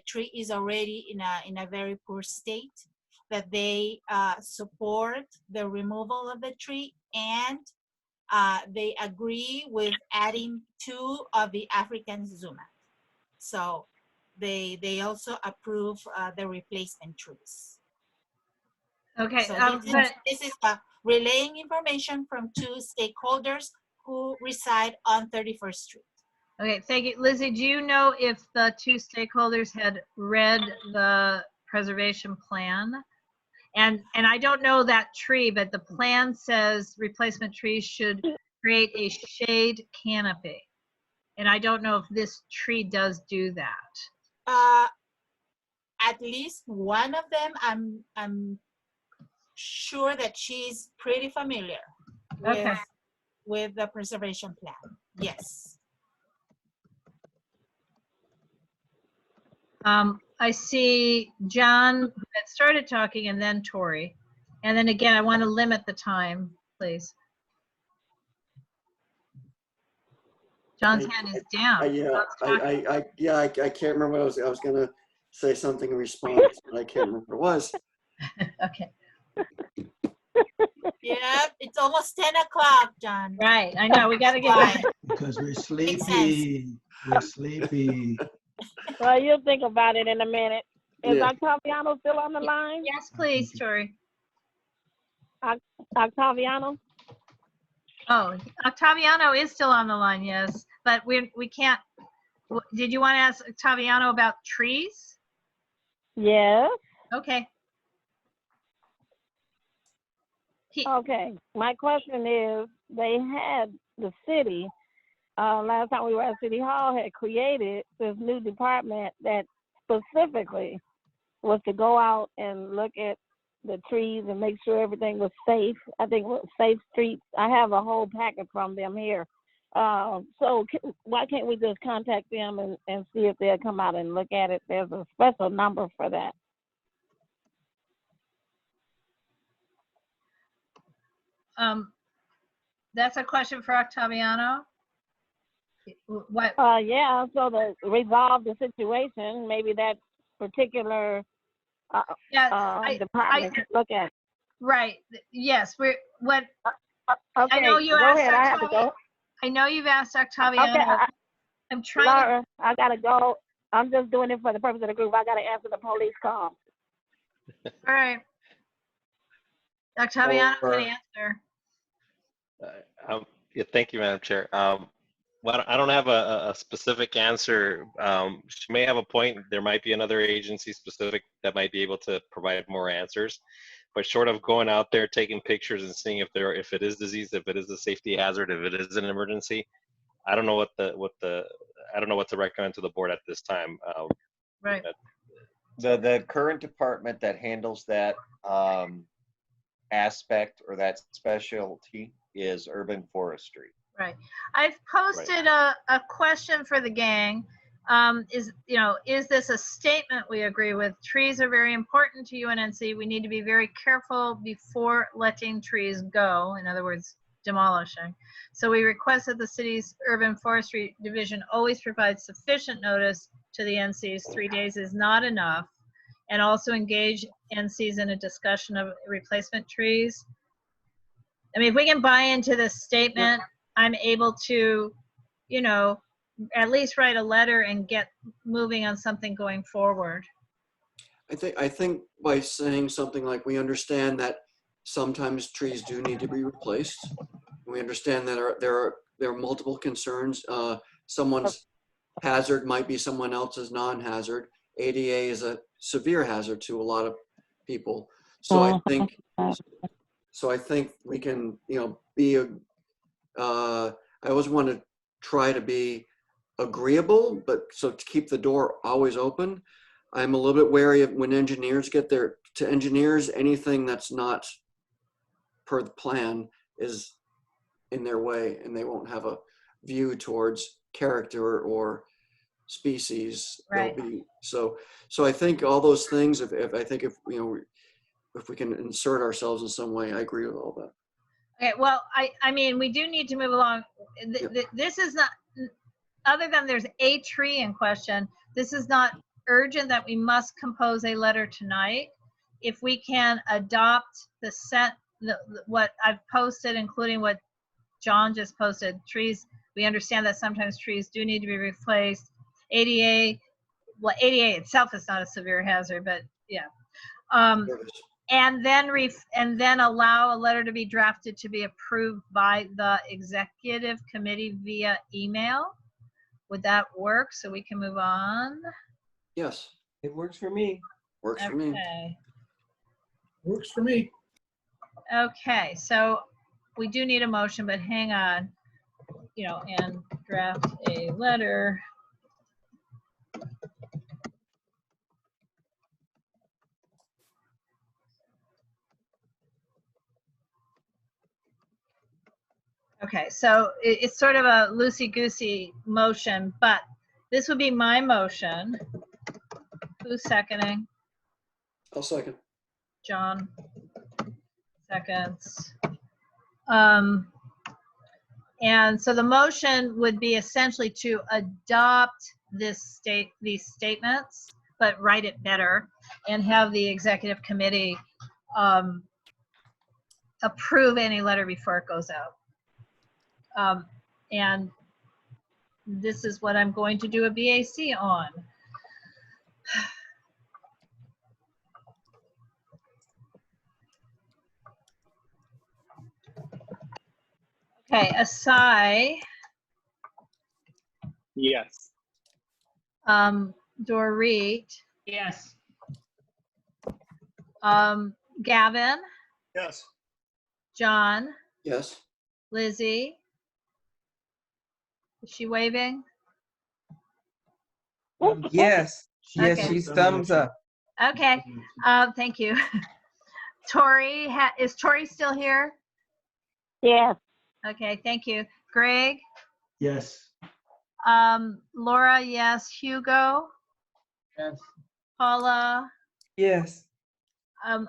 tree is already in a very poor state, that they support the removal of the tree, and they agree with adding 2 of the African sumac. So they also approve the replacement trees. Okay, so this is relaying information from 2 stakeholders who reside on 31st Street. Okay, thank you. Lizzie, do you know if the 2 stakeholders had read the preservation plan? And I don't know that tree, but the plan says replacement trees should create a shade canopy. And I don't know if this tree does do that. At least one of them, I'm sure that she's pretty familiar with the preservation plan. Yes. I see John that started talking and then Tori. And then again, I want to limit the time, please. John's hand is down. I can't remember what I was gonna say something in response, but I can't remember what it was. Okay. Yeah, it's almost 10 o'clock, John. Right, I know, we gotta get Because we're sleepy. We're sleepy. Well, you'll think about it in a minute. Is Yeah. Octaviano still on the line? Yes, please, Tori. Octaviano? Oh, Octaviano is still on the line, yes, but we can't. Did you want to ask Octaviano about trees? Yes. Okay. Okay. My question is, they had the city, last time we were at City Hall, had created this new department that specifically was to go out and look at the trees and make sure everything was safe. I think it was Safe Streets. I have a whole packet from them here. Why can't we just contact them and see if they'll come out and look at it? There's a special number for that. That's a question for Octaviano. What? Yeah, so to resolve the situation, maybe that particular department can look at it. Right. Yes. Okay, I know you go asked ahead. I have to go. I know you've asked Octaviano. Okay, I'm trying. Laura, I gotta go. I'm just doing it for the purpose of the group. I gotta answer the police call. All right. Octaviano can answer. Yeah, thank you, Madam Chair. Well, I don't have a specific answer. She may have a point. There might be another agency specific that might be able to provide more answers. But short of going out there, taking pictures and seeing if it is disease, if it is a safety hazard, if it is an emergency, I don't know what I don't know what to recommend to the board at this time. Right. The current department that handles that aspect or that specialty is urban forestry. Right. I've posted a question for the gang. Is this a statement we agree with? Trees are very important to UNNC. We need to be very careful before letting trees go. In other words, demolishing. So we request that the city's urban forestry division always provides sufficient notice to the NCs. 3 days is not enough. And also engage NCs in a discussion of replacement trees. I mean, if we can buy into this statement, I'm able to, at least write a letter and get moving on something going forward. I think by saying something like, we understand that sometimes trees do need to be replaced. We understand that there are multiple concerns. Someone's hazard might be someone else's non-hazard. ADA is a severe hazard to a lot of people. So I think we can, be I always want to try to be agreeable, but so to keep the door always open. I'm a little bit wary of when engineers get there. To engineers, anything that's not per the plan is in their way, and they won't have a view towards character or species. Right. So I think all those things. If we can insert ourselves in some way, I agree with all that. Okay, well, I mean, we do need to move along. This is not, other than there's a tree in question, this is not urgent that we must compose a letter tonight. If we can adopt what I've posted, including what John just posted, trees, we understand that sometimes trees do need to be replaced. ADA itself is not a severe hazard, but yeah. And then allow a letter to be drafted to be approved by the executive committee via email. Would that work so we can move on? Yes. It works for me. Works for me. Works for me. Okay, so we do need a motion, but hang on, and draft a letter. Okay, so it's sort of a loosey-goosey motion, but this would be my motion. Who's seconding? I'll second. John seconds. And so the motion would be essentially to adopt these statements, but write it better and have the executive committee approve any letter before it goes out. And this is what I'm going to do a BAC on. Okay, Asai, Yes. Dorit, Yes. Gavin, Yes. John, Yes. Lizzie. Is she waving? Yes. Yes, Okay. she's thumbs up. Okay. Thank you. Tori, is Tori still here? Yes. Okay, thank you. Greg, Yes. Laura, yes. Hugo, Yes. Paula, Yes.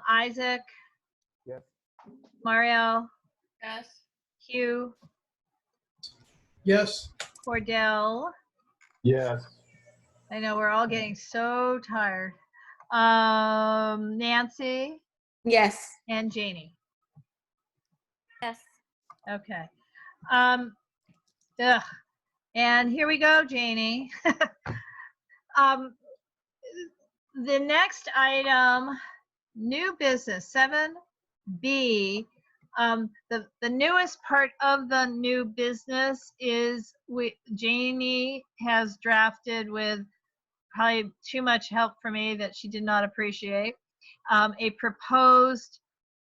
Isaac, Yes. Mario, Yes. Hugh, Yes. Cordell. Yes. I know we're all getting so tired. Nancy Yes. and Janie. Yes. Okay. Ugh. And here we go, Janie. The next item, new business, 7B. The newest part of the new business is Janie has drafted, with probably too much help for me that she did not appreciate, a proposed,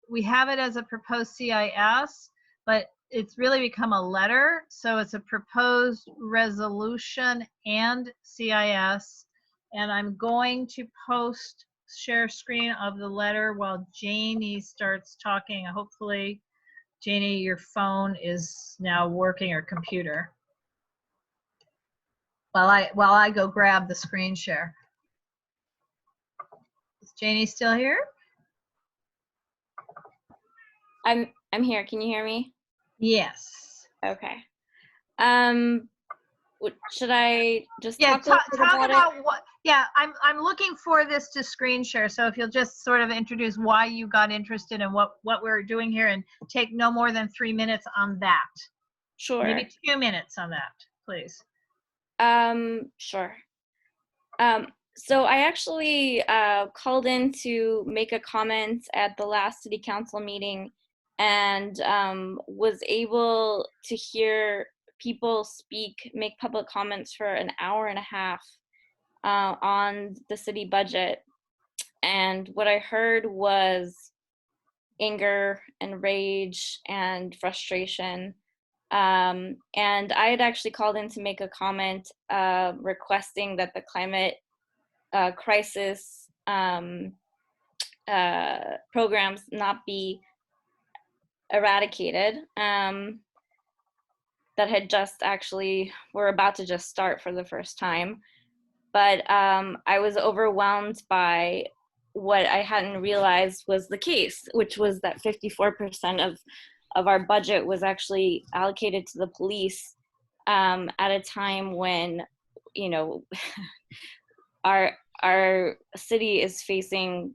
we have it as a proposed CIS, but it's really become a letter. So it's a proposed resolution and CIS. And I'm going to share screen of the letter while Janie starts talking. Hopefully, Janie, your phone is now working, or computer. While I go grab the screen share. Is Janie still here? I'm here. Can you hear me? Yes. Okay. Should I just Yeah, talk a little bit talk about about what. Yeah, I'm looking for this to screen share. So if you'll just sort of introduce why you got interested in what we're doing here, and take no more than 3 minutes on that. Sure. Maybe 2 minutes on that, please. Sure. So I actually called in to make a comment at the last city council meeting, and was able to hear people make public comments for an hour and a half on the city budget. And what I heard was anger and rage and frustration. And I had actually called in to make a comment requesting that the climate crisis programs not be eradicated, that had just actually were about to just start for the first time. But I was overwhelmed by what I hadn't realized was the case, which was that 54% of our budget was actually allocated to the police at a time when, you know, our city is facing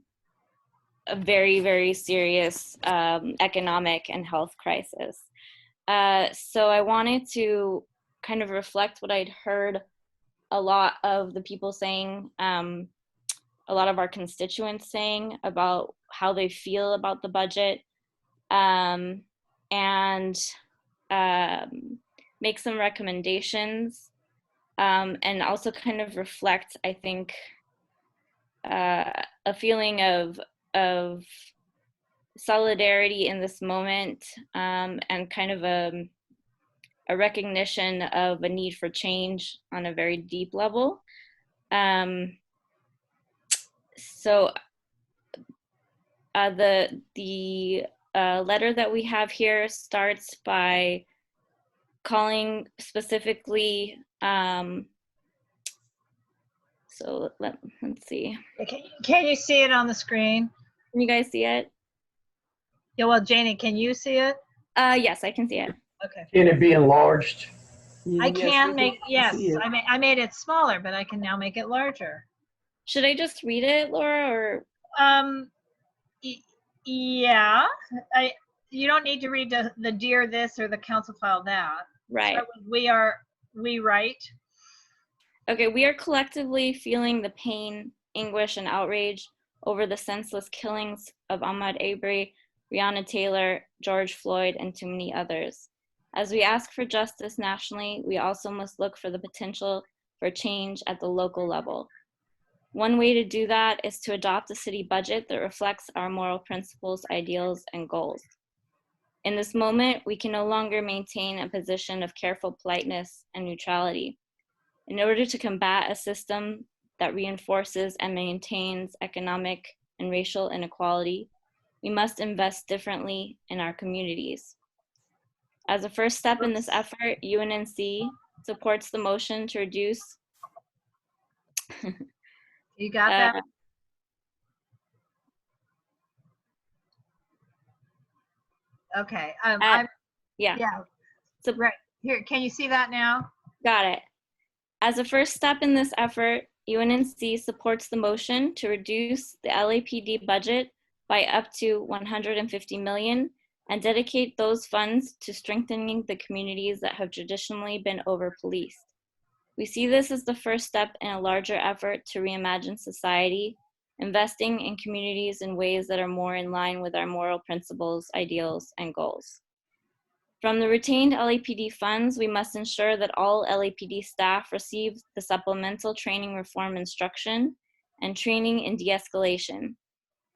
a very, very serious economic and health crisis. So I wanted to kind of reflect what I'd heard a lot of the people saying, a lot of our constituents saying about how they feel about the budget, and make some recommendations, and also kind of reflect, I think, a feeling of solidarity in this moment, and kind of a recognition of a need for change on a very deep level. So the letter that we have here starts by calling specifically, so let's see. Can you see it on the screen? Can you guys see it? Yeah, well, Janie, can you see it? Yes, I can see it. Okay. Can it be enlarged? I can make, yes, see it. I made it smaller, but I can now make it larger. Should I just read it, Laura, or? Yeah, you don't need to read the dear this or the council file that. Right. Start with we write. Okay, we are collectively feeling the pain, anguish, and outrage over the senseless killings of Ahmaud Arbery, Breonna Taylor, George Floyd, and too many others. As we ask for justice nationally, we also must look for the potential for change at the local level. One way to do that is to adopt a city budget that reflects our moral principles, ideals, and goals. In this moment, we can no longer maintain a position of careful politeness and neutrality. In order to combat a system that reinforces and maintains economic and racial inequality, we must invest differently in our communities. As a first step in this effort, UNNC supports the motion to reduce. You got that? Okay. Yeah. So, right here, can you see that now? Got it. As a first step in this effort, UNNC supports the motion to reduce the LAPD budget by up to $150 million and dedicate those funds to strengthening the communities that have traditionally been over-policed. We see this as the first step in a larger effort to reimagine society, investing in communities in ways that are more in line with our moral principles, ideals, and goals. From the retained LAPD funds, we must ensure that all LAPD staff receive the supplemental training reform instruction and training in de-escalation.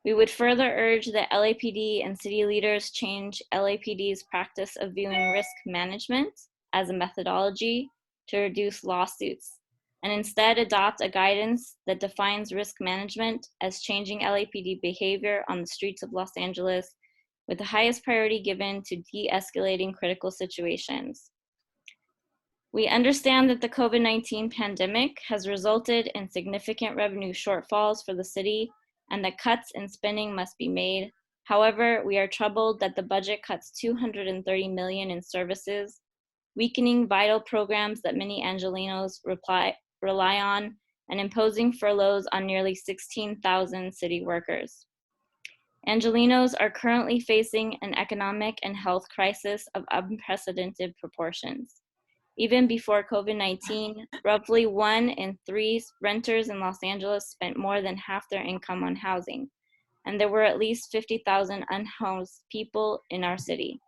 We would further urge that LAPD and city leaders change LAPD's practice of viewing risk management as a methodology to reduce lawsuits, and instead adopt a guidance that defines risk management as changing LAPD behavior on the streets of Los Angeles with the highest priority given to de-escalating critical situations. We understand that the COVID-19 pandemic has resulted in significant revenue shortfalls for the city and that cuts in spending must be made. However, we are troubled that the budget cuts $230 million in services, weakening vital programs that many Angelenos rely on, and imposing furloughs on nearly 16,000 city workers. Angelenos are currently facing an economic and health crisis of unprecedented proportions. Even before COVID-19, roughly 1 in 3 renters in Los Angeles spent more than half their income on housing, and there were at least 50,000 unhoused people in our city.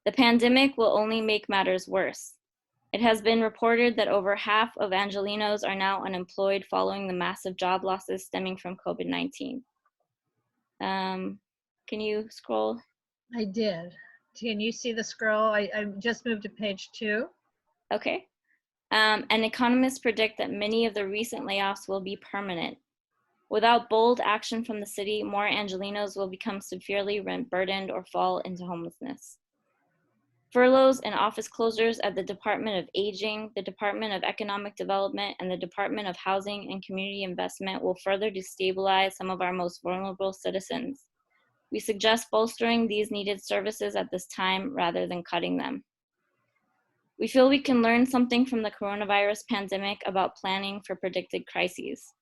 The pandemic will only make matters worse. It has been reported that over half of Angelenos are now unemployed following the massive job losses stemming from COVID-19. Can you scroll? I did. Can you see the scroll? I just moved to page 2. Okay. And economists predict that many of the recent layoffs will be permanent. Without bold action from the city, more Angelenos will become severely rent burdened or fall into homelessness. Furloughs and office closures at the Department of Aging, the Department of Economic Development, and the Department of Housing and Community Investment will further destabilize some of our most vulnerable citizens. We suggest bolstering these needed services at this time rather than cutting them. We feel we can learn something from the coronavirus pandemic about planning for predicted crises.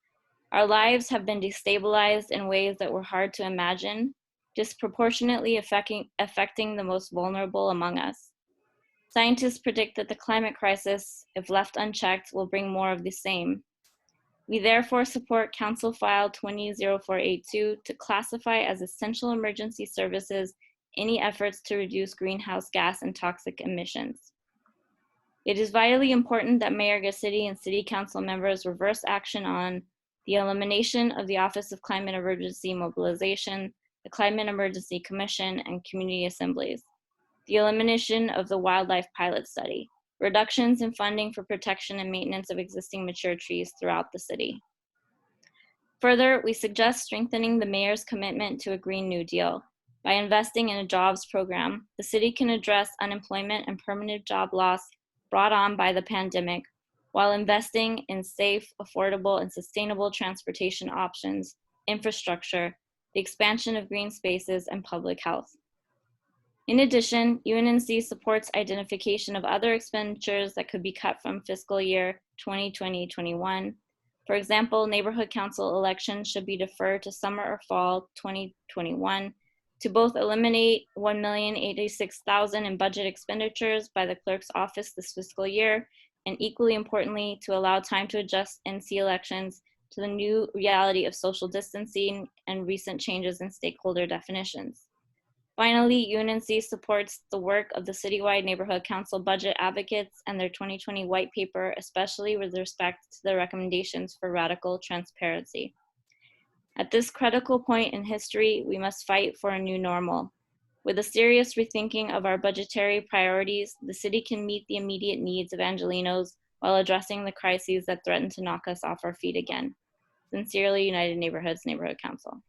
Our lives have been destabilized in ways that were hard to imagine, disproportionately affecting the most vulnerable among us. Scientists predict that the climate crisis, if left unchecked, will bring more of the same. We therefore support Council File 200482 to classify as essential emergency services any efforts to reduce greenhouse gas and toxic emissions. It is vitally important that Mayor Garcetti and City Council members reverse action on the elimination of the Office of Climate Emergency Mobilization, the Climate Emergency Commission, and community assemblies, the elimination of the Wildlife Pilot Study, reductions in funding for protection and maintenance of existing mature trees throughout the city. Further, we suggest strengthening the mayor's commitment to a Green New Deal. By investing in a jobs program, the city can address unemployment and permanent job loss brought on by the pandemic, while investing in safe, affordable, and sustainable transportation options, infrastructure, the expansion of green spaces, and public health. In addition, UNNC supports identification of other expenditures that could be cut from fiscal year 2020-21. For example, neighborhood council elections should be deferred to summer or fall 2021 to both eliminate $1,086,000 in budget expenditures by the clerk's office this fiscal year, and equally importantly, to allow time to adjust NC elections to the new reality of social distancing and recent changes in stakeholder definitions. Finally, UNNC supports the work of the citywide neighborhood council budget advocates and their 2020 white paper, especially with respect to the recommendations for radical transparency. At this critical point in history, we must fight for a new normal. With a serious rethinking of our budgetary priorities, the city can meet the immediate needs of Angelenos while addressing the crises that threaten to knock us off our feet again. Sincerely, United Neighborhoods Neighborhood Council.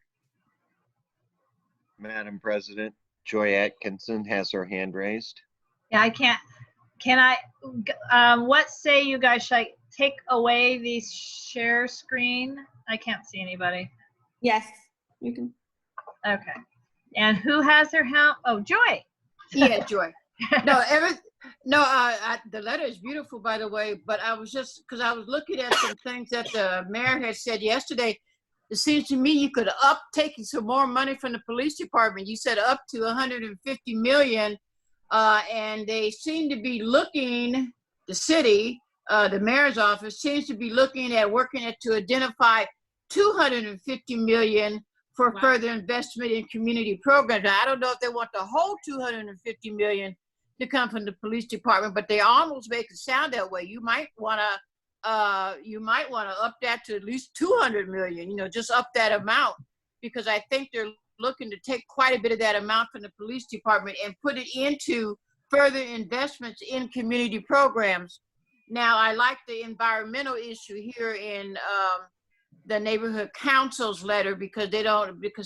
Madam President, Joy Atkinson has her hand raised. Yeah, I can't. Can I? What say you guys? Should I take away the share screen? I can't see anybody. Yes, you can. Okay. And who has their hand? Oh, Joy. Yeah, Joy. The letter is beautiful, by the way, but I was just, because I was looking at some things that the mayor had said yesterday. It seems to me you could taking some more money from the police department. You said up to 150 million, and they seem to be looking, the city, the mayor's office seems to be looking at working to identify 250 million for further investment in community programs. Now, I don't know if they want the whole 250 million to come from the police department, but they almost make it sound that way. You might want to up that to at least 200 million, just up that amount, because I think they're looking to take quite a bit of that amount from the police department and put it into further investments in community programs. Now, I like the environmental issue here in the neighborhood council's letter, because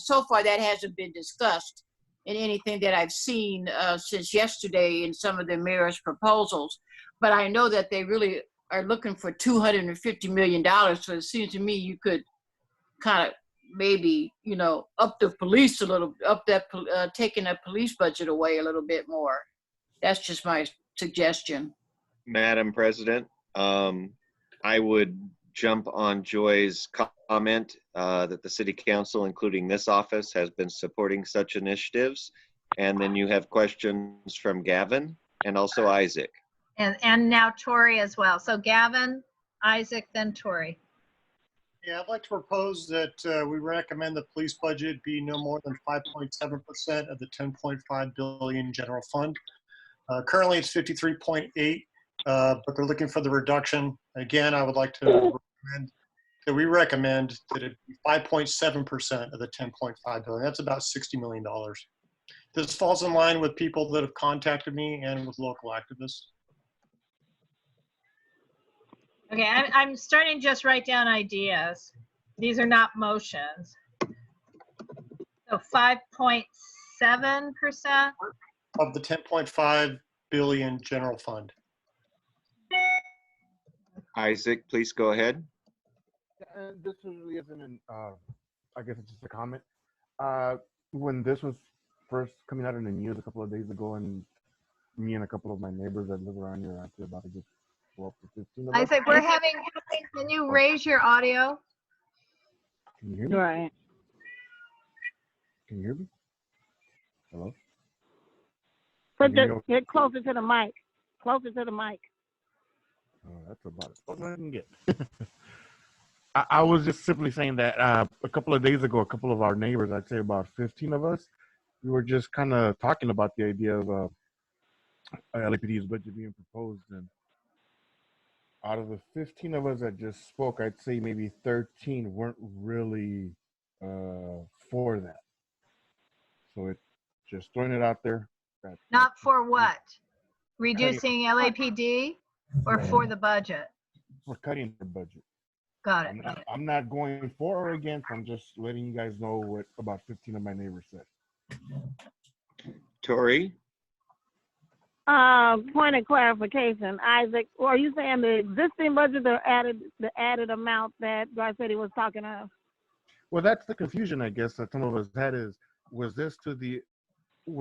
so far that hasn't been discussed in anything that I've seen since yesterday in some of the mayor's proposals. But I know that they really are looking for $250 million. So it seems to me you could kind of maybe, up the police a little, taking that police budget away a little bit more. That's just my suggestion. Madam President, I would jump on Joy's comment that the City Council, including this office, has been supporting such initiatives. And then you have questions from Gavin and also Isaac. And now Tori as well. So Gavin, Isaac, then Tori. Yeah, I'd like to propose that we recommend the police budget be no more than 5.7% of the 10.5 billion general fund. Currently it's 53.8, but they're looking for the reduction. Again, I would like to recommend that it be 5.7% of the 10.5 billion. That's about $60 million. This falls in line with people that have contacted me and with local activists. Okay, I'm starting to just write down ideas. These are not motions. So 5.7% of the 10.5 billion general fund. Isaac, please go ahead. And this really isn't an, I guess it's just a comment. When this was first coming out in the news a couple of days ago, and me and a couple of my neighbors that live around here are actually about to get 12 to 15 of us. Isaac, can you raise your audio? Can you hear me? Right. Can you hear me? Hello? Get closer to the mic. Closer to the mic. Oh, that's about as close as I can get. I was just simply saying that a couple of days ago, a couple of our neighbors, I'd say about 15 of us, we were just kind of talking about the idea of LAPD's budget being proposed. And out of the 15 of us that just spoke, I'd say maybe 13 weren't really for that. So it just throwing it out there. Not for what? Reducing LAPD or for the budget? For cutting the budget. Got it. I'm not going for or against. I'm just letting you guys know what about 15 of my neighbors said. Tori? Point of clarification, Isaac, are you saying the existing budget or the added amount that Garcetti was talking of? Well, that's the confusion, I guess, that some of us had is, were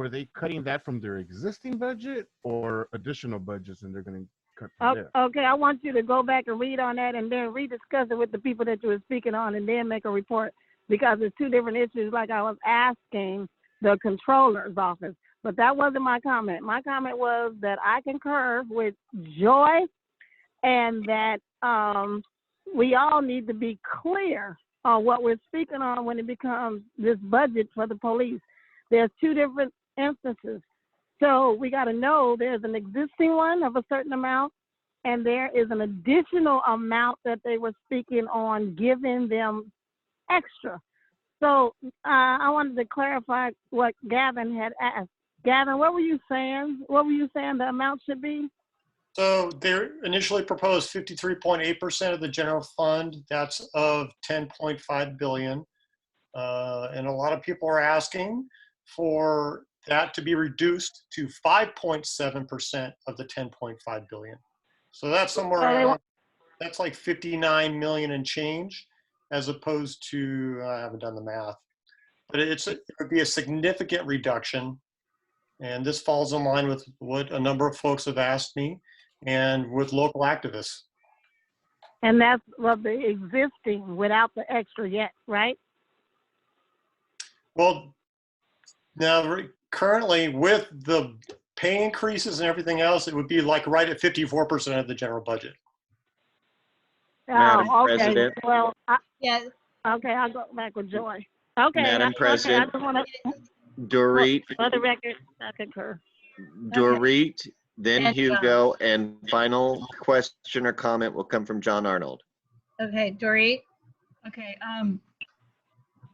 they cutting that from their existing budget or additional budgets, and they're going to cut from there? Okay, I want you to go back and read on that and then rediscuss it with the people that you were speaking on and then make a report, because it's two different issues like I was asking the controller's office. But that wasn't my comment. My comment was that I concur with Joy and that we all need to be clear on what we're speaking on when it becomes this budget for the police. There's two different instances. So we got to know there's an existing one of a certain amount, and there is an additional amount that they were speaking on giving them extra. So I wanted to clarify what Gavin had asked. Gavin, what were you saying? What were you saying the amount should be? So they initially proposed 53.8% of the general fund. That's of 10.5 billion. And a lot of people are asking for that to be reduced to 5.7% of the 10.5 billion. So that's somewhere around, that's like 59 million and change, as opposed to, I haven't done the math, but it would be a significant reduction. And this falls in line with what a number of folks have asked me and with local activists. And that's what the existing without the extra yet, right? Well, now currently with the pay increases and everything else, it would be like right at 54% of the general budget. Madam Oh, okay. President. Well, yeah. Okay, I'll go back with Joy. Okay. Madam President. Okay, I just want to. Dorit. For the record, I concur. Dorit, then And Hugo, and final question or comment will come from John Arnold. Okay, Dorit. Okay,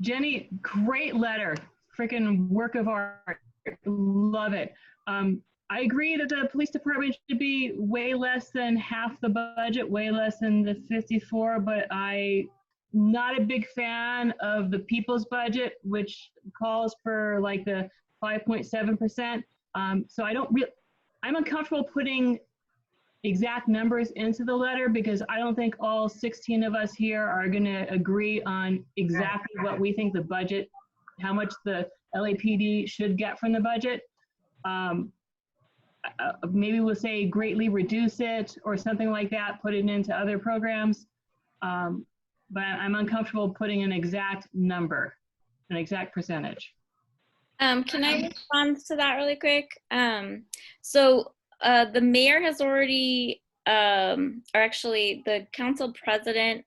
Jenny, great letter. Freaking work of art. Love it. I agree that the police department should be way less than half the budget, way less than the 54, but I'm not a big fan of the people's budget, which calls for like the 5.7%. So I'm uncomfortable putting exact numbers into the letter because I don't think all 16 of us here are going to agree on exactly what we think the budget, how much the LAPD should get from the budget. Maybe we'll say greatly reduce it or something like that, put it into other programs. But I'm uncomfortable putting an exact number, an exact percentage. Can I respond to that really quick? So the mayor has already, or actually the council president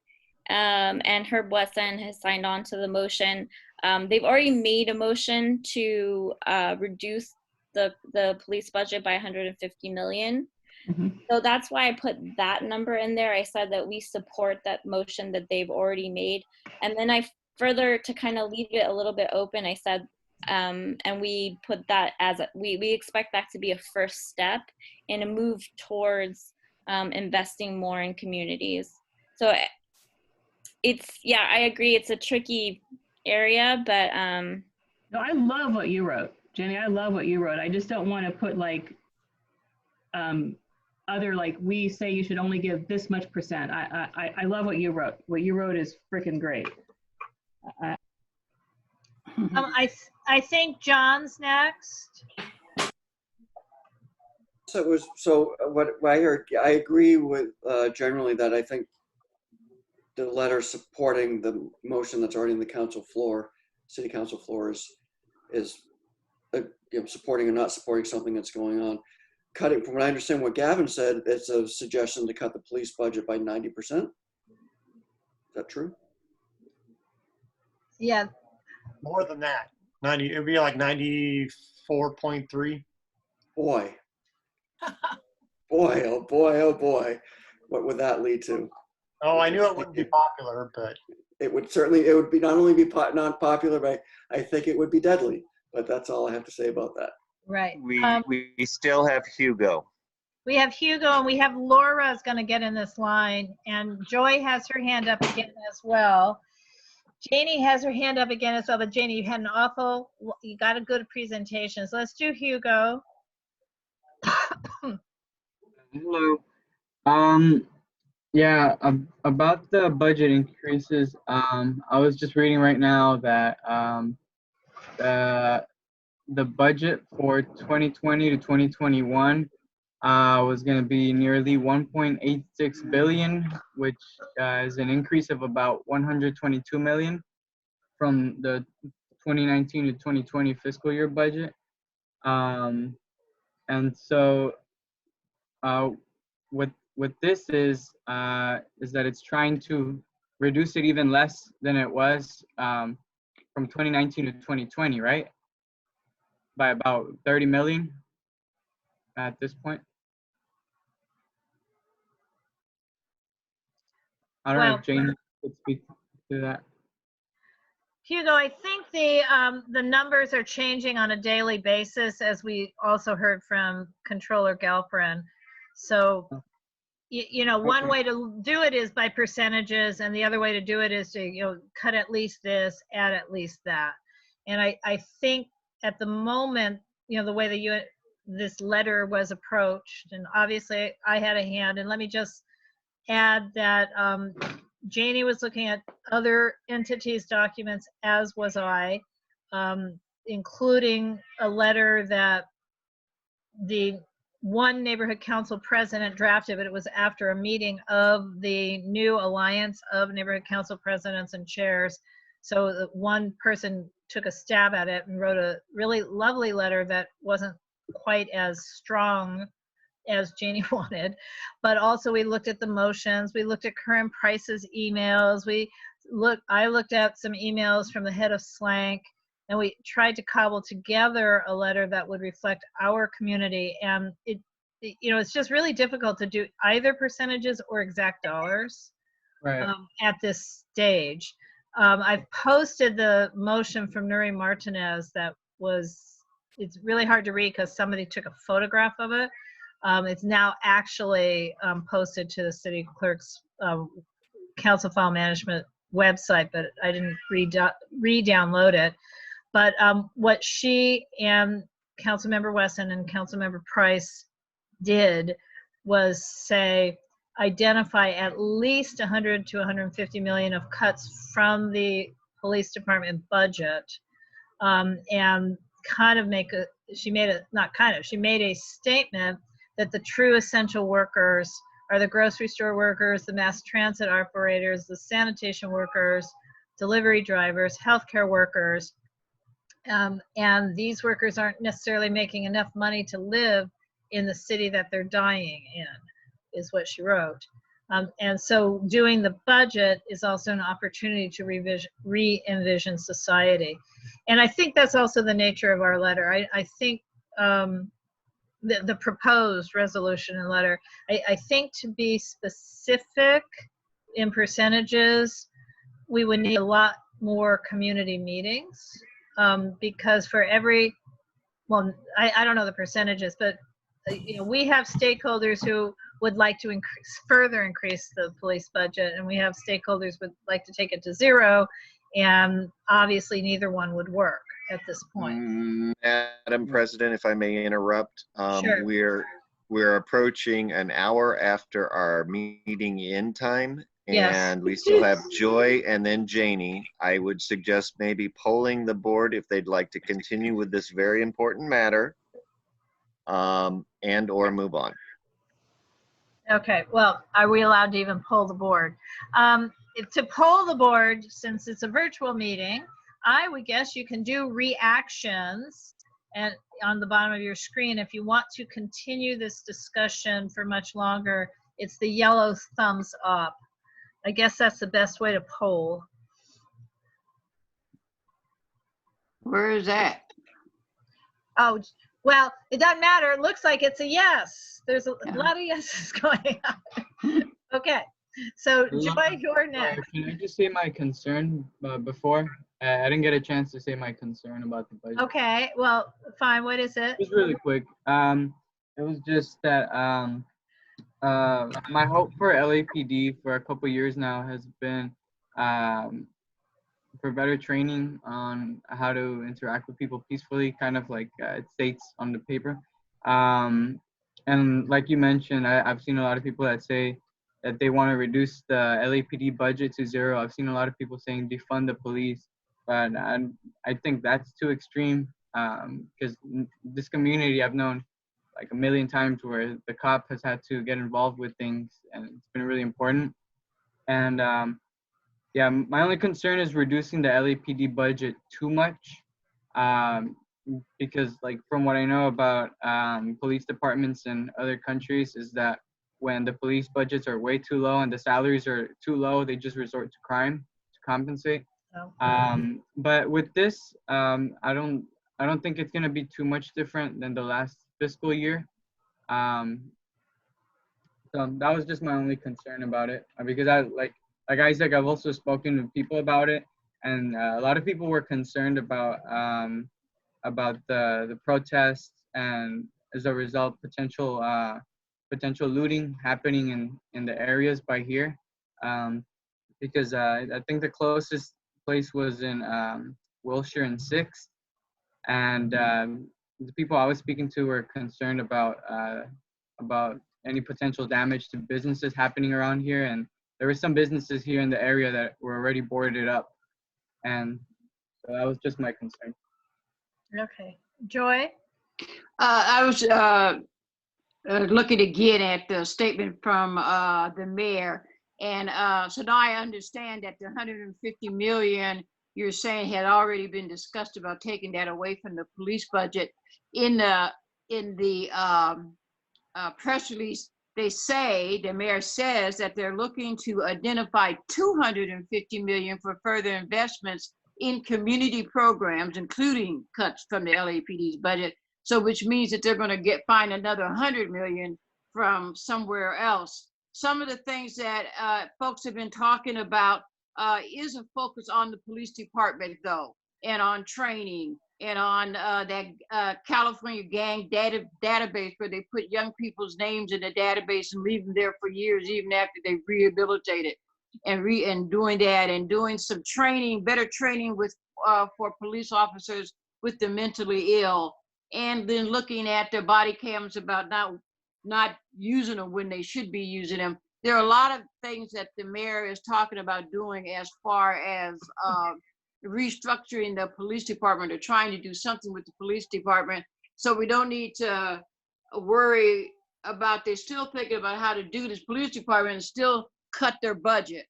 and Herb Wesson has signed on to the motion. They've already made a motion to reduce the police budget by 150 million. Mm-hmm. So that's why I put that number in there. I said that we support that motion that they've already made. And then I further, to kind of leave it a little bit open, I said, and we put that as, we expect that to be a first step in a move towards investing more in communities. So it's, yeah, I agree. It's a tricky area, but. No, I love what you wrote, Jenny. I love what you wrote. I just don't want to put like, other, like, we say you should only give this much percent. I love what you wrote. What you wrote is freaking great. I think John's next. So what I heard, I agree with generally that I think the letter supporting the motion that's already in the council floor, city council floor, is supporting or not supporting something that's going on. Cutting, from what I understand what Gavin said, it's a suggestion to cut the police budget by 90%. Is that true? Yeah. More than that. 90, it'd be like 94.3. Boy. Boy, oh boy, oh boy. What would that lead to? Oh, I knew it wouldn't be popular, but. It would certainly, it would be not only be not popular, but I think it would be deadly. But that's all I have to say about that. Right. We still have Hugo. We have Hugo and we have Laura is going to get in this line, and Joy has her hand up again as well. Janie has her hand up again as well, but Janie, you had you got a good presentation. So let's do Hugo. Hello. Yeah, about the budget increases, I was just reading right now that the budget for 2020 to 2021 was going to be nearly 1.86 billion, which is an increase of about 122 million from the 2019 to 2020 fiscal year budget. And so what this is that it's trying to reduce it even less than it was from 2019 to 2020, right? by about 30 million at this point. I don't know Well, if Jane could speak to that. Hugo, I think the numbers are changing on a daily basis, as we also heard from Controller Galperin. So, you know, one way to do it is by percentages, and the other way to do it is to, you know, cut at least this, add at least that. And I think at the moment, you know, the way this letter was approached, and obviously I had a hand, and let me just add that Janie was looking at other entities' documents, as was I, including a letter that the one neighborhood council president drafted, but it was after a meeting of the new alliance of neighborhood council presidents and chairs. So the one person took a stab at it and wrote a really lovely letter that wasn't quite as strong as Janie wanted, but also we looked at the motions, we looked at current prices emails, I looked at some emails from the head of SLANK, and we tried to cobble together a letter that would reflect our community. And you know, it's just really difficult to do either percentages or exact dollars at this stage. I've posted the motion from Nuri Martinez it's really hard to read because somebody took a photograph of it. It's now actually posted to the city clerk's council file management website, but I didn't re-download it. But what she and Councilmember Wesson and Councilmember Price did was identify at least 100 to 150 million of cuts from the police department budget, and kind of she made a statement that the true essential workers are the grocery store workers, the mass transit operators, the sanitation workers, delivery drivers, healthcare workers, and these workers aren't necessarily making enough money to live in the city that they're dying in, is what she wrote. And so doing the budget is also an opportunity to re-envision society. And I think that's also the nature of our letter. I think the proposed resolution and letter, I think to be specific in percentages, we would need a lot more community meetings, because for every, well, I don't know the percentages, but you know, we have stakeholders who would like to further increase the police budget, and we have stakeholders who would like to take it to zero, and obviously neither one would work at this point. Madam President, if I may interrupt, Sure. we're approaching an hour after our meeting in time, Yes. and we still have Joy and then Janie. I would suggest maybe polling the board if they'd like to continue with this very important matter, and or move on. Okay, well, are we allowed to even poll the board? To poll the board, since it's a virtual meeting, I would guess you can do reactions and on the bottom of your screen. If you want to continue this discussion for much longer, it's the yellow thumbs up. I guess that's the best way to poll. Where is that? Oh, well, it doesn't matter. It looks like it's a yes. There's a lot of yeses going on. Okay, so Joy, you're next. Can I just say my concern before? I didn't get a chance to say my concern about the budget. Okay, well, fine. What is it? Just really quick. It was just that my hope for LAPD for a couple years now has been for better training on how to interact with people peacefully, kind of like it states on the paper. And like you mentioned, I've seen a lot of people that say that they want to reduce the LAPD budget to zero. I've seen a lot of people saying defund the police, but I think that's too extreme, because this community I've known like a million times where the cop has had to get involved with things, and it's been really important. And yeah, my only concern is reducing the LAPD budget too much, because like from what I know about police departments in other countries is that when the police budgets are way too low and the salaries are too low, they just resort to crime to compensate. But with this, I don't I don't think it's going to be too much different than the last fiscal year. So that was just my only concern about it, because like Isaac, I've also spoken to people about it, and a lot of people were concerned about the protests, and as a result, potential looting happening in the areas by here, because I think the closest place was in Wilshire and 6th, and the people I was speaking to were concerned about any potential damage to businesses happening around here, and there were some businesses here in the area that were already boarded up, and so that was just my concern. Okay, Joy. I was looking again at the statement from the mayor, and so now I understand that the 150 million you're saying had already been discussed about taking that away from the police budget. In the press release, they say, the mayor says that they're looking to identify 250 million for further investments in community programs, including cuts from the LAPD's budget. So which means that they're going to find another 100 million from somewhere else. Some of the things that folks have been talking about is a focus on the police department, though, and on training, and on that California gang database where they put young people's names in the database and leave them there for years, even after they've rehabilitated, and doing that, and doing some training, better training with for police officers with the mentally ill, and then looking at their body cams about not using them when they should be using them. There are a lot of things that the mayor is talking about doing as far as restructuring the police department, or trying to do something with the police department. So we don't need to worry about, they're still thinking about how to do this police department and still cut their budget.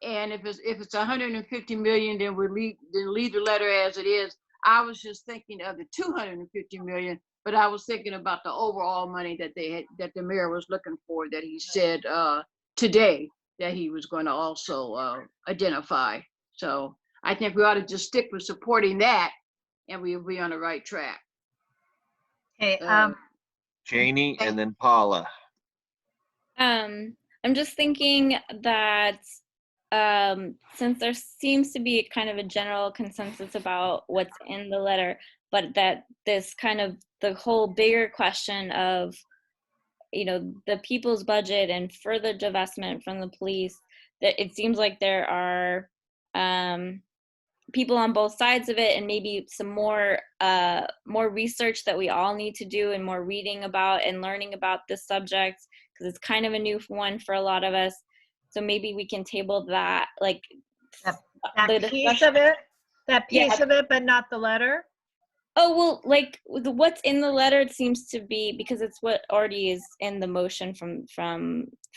And if it's 150 million, then leave the letter as it is. I was just thinking of the 250 million, but I was thinking about the overall money that that the mayor was looking for, that he said today that he was going to also identify. So I think we ought to just stick with supporting that, and we'll be on the right track. Hey, Janie and then Paula. I'm just thinking that since there seems to be kind of a general consensus about what's in the letter, but that this kind of the whole bigger question of, the people's budget and further divestment from the police, that it seems like there are people on both sides of it, and maybe some more research that we all need to do, and more reading about and learning about this subject, because it's kind of a new one for a lot of us. So maybe we can table that, like that piece of it, but not the letter. Oh, well, like what's in the letter, it seems to be, because it's what already is in the motion from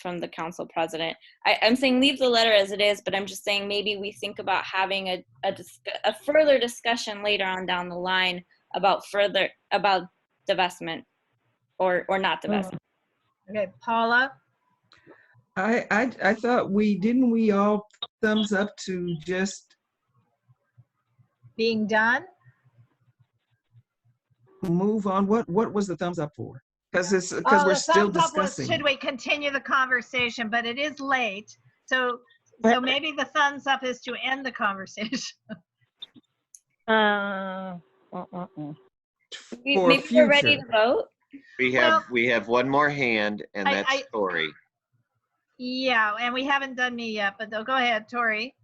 the council president. I'm saying leave the letter as it is, but I'm just saying maybe we think about having a further discussion later on down the line about divestment or not divestment. Okay, Paula. I thought didn't we all thumbs up to just being done? Move on. What was the thumbs up for? Because we're still discussing. Should we continue the conversation? But it is late, so maybe the thumbs up is to end the conversation. Maybe we're ready to vote. We have one more hand, and that's Tori. Yeah, and we haven't done me yet, but go ahead, Tori.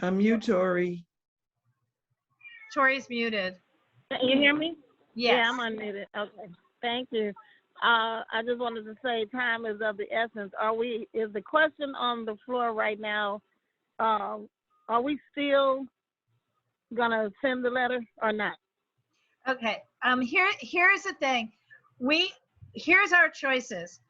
Unmute Tori. Tori's muted. Can you hear me? Yes. Yeah, I'm unmuted. Okay, thank you. I just wanted to say time is of the essence. Is the question on the floor right now, are we still gonna send the letter or not? Okay, here's the thing. Here's our choices.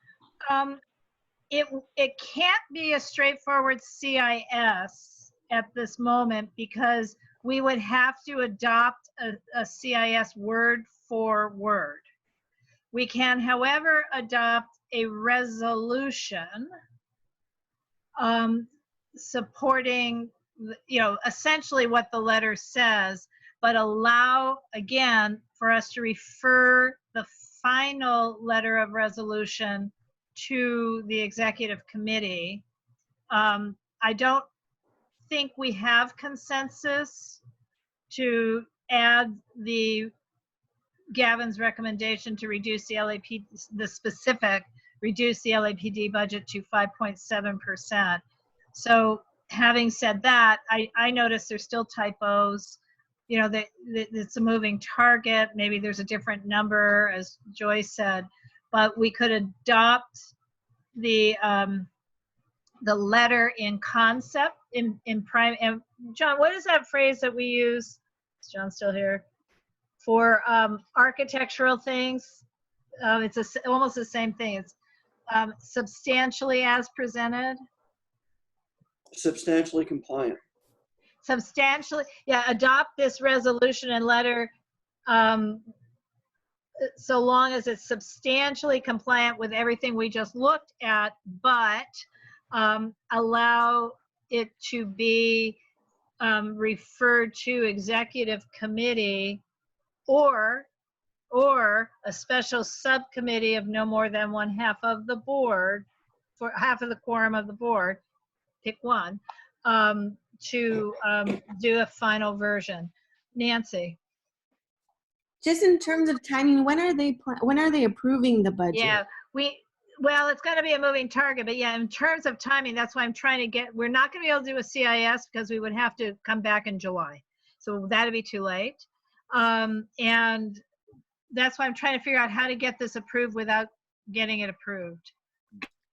It can't be a straightforward CIS at this moment, because we would have to adopt a CIS word for word. We can, however, adopt a resolution supporting essentially what the letter says, but allow, again, for us to refer the final letter of resolution to the executive committee. I don't think we have consensus to add Gavin's recommendation to reduce the reduce the LAPD budget to 5.7%. So having said that, I noticed there's still typos, that it's a moving target. Maybe there's a different number, as Joyce said, but we could adopt the letter in concept in prime. And John, what is that phrase that we use? Is John still here? For architectural things, it's almost the same thing. It's substantially as presented. Substantially compliant. Substantially, yeah, adopt this resolution and letter so long as it's substantially compliant with everything we just looked at, but allow it to be referred to executive committee or a special subcommittee of no more than 1/2 of the board, for half of the quorum of the board, pick one, to do a final version. Nancy. Just in terms of timing, when are they approving the budget? Yeah, well, it's going to be a moving target, but yeah, in terms of timing, that's why I'm trying to get, we're not going to be able to do a CIS because we would have to come back in July. So that'd be too late. And that's why I'm trying to figure out how to get this approved without getting it approved.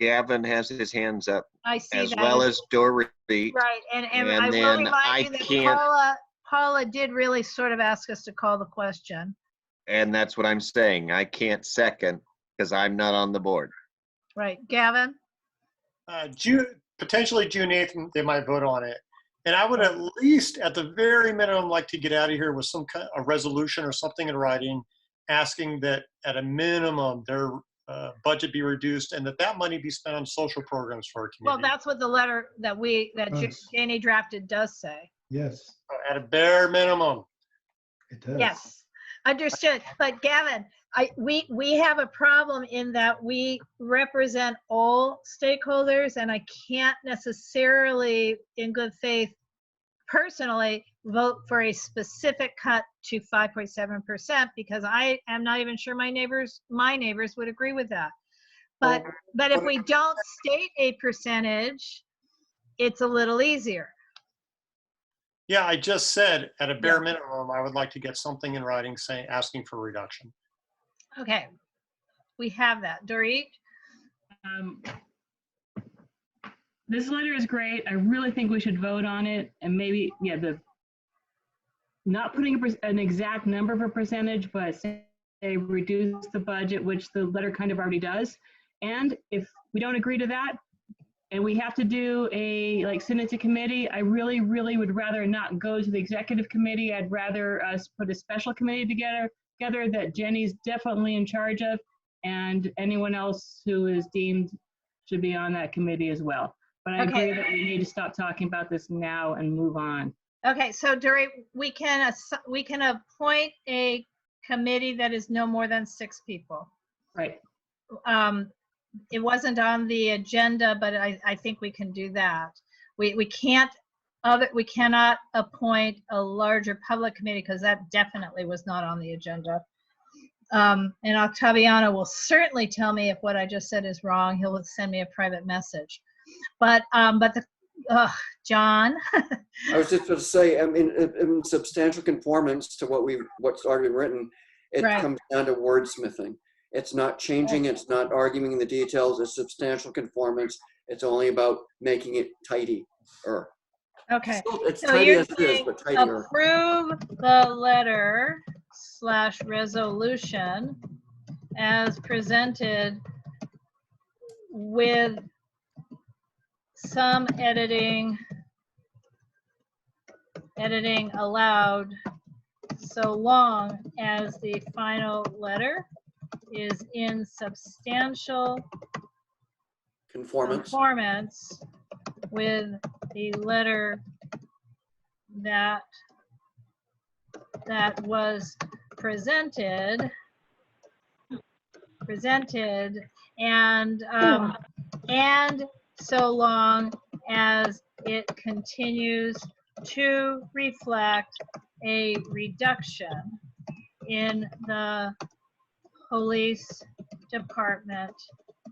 Gavin has his hands up. I see as that. well as Dorit. Right, and I will then remind you that Paula did really sort of ask us to call the question. And that's what I'm saying. I can't second because I'm not on the board. Right, Gavin? Potentially June 8th, they might vote on it. And I would at least, at the very minimum, like to get out of here with some kind of a resolution or something in writing, asking that at a minimum their budget be reduced and that money be spent on social programs for our community. Well, that's what the letter that Janie drafted does say. Yes. At a bare minimum. It does. Yes, understood. But Gavin, we have a problem in that we represent all stakeholders, and I can't necessarily, in good faith, personally vote for a specific cut to 5.7% because I am not even sure my neighbors would agree with that. But if we don't state a percentage, it's a little easier. Yeah, I just said at a bare minimum, I would like to get something in writing asking for a reduction. Okay, we have that. Dorit? This letter is great. I really think we should vote on it, and maybe, not putting an exact number for percentage, but say reduce the budget, which the letter kind of already does. And if we don't agree to that, and we have to do send it to committee, I really, really would rather not go to the executive committee. I'd rather us put a special committee together that Jenny's definitely in charge of, and anyone else who is deemed should be on that committee as well. But I agree that we need to stop talking about this now and move on. Okay, so Dorit, we can appoint a committee that is no more than 6 people. Right. It wasn't on the agenda, but I think we can do that. We cannot appoint a larger public committee because that definitely was not on the agenda. And Octaviano will certainly tell me if what I just said is wrong. He'll send me a private message. But John. I was just going to say, I mean, in substantial conformance to what's already been written, it comes down to wordsmithing. It's not changing, it's not arguing the details, it's substantial conformance. It's only about making it tidy. Okay. It's so tidy you're as it is, but tidier. Approve the letter / resolution as presented with some editing allowed, so long as the final letter is in substantial conformance with the letter that was presented and so long as it continues to reflect a reduction in the police department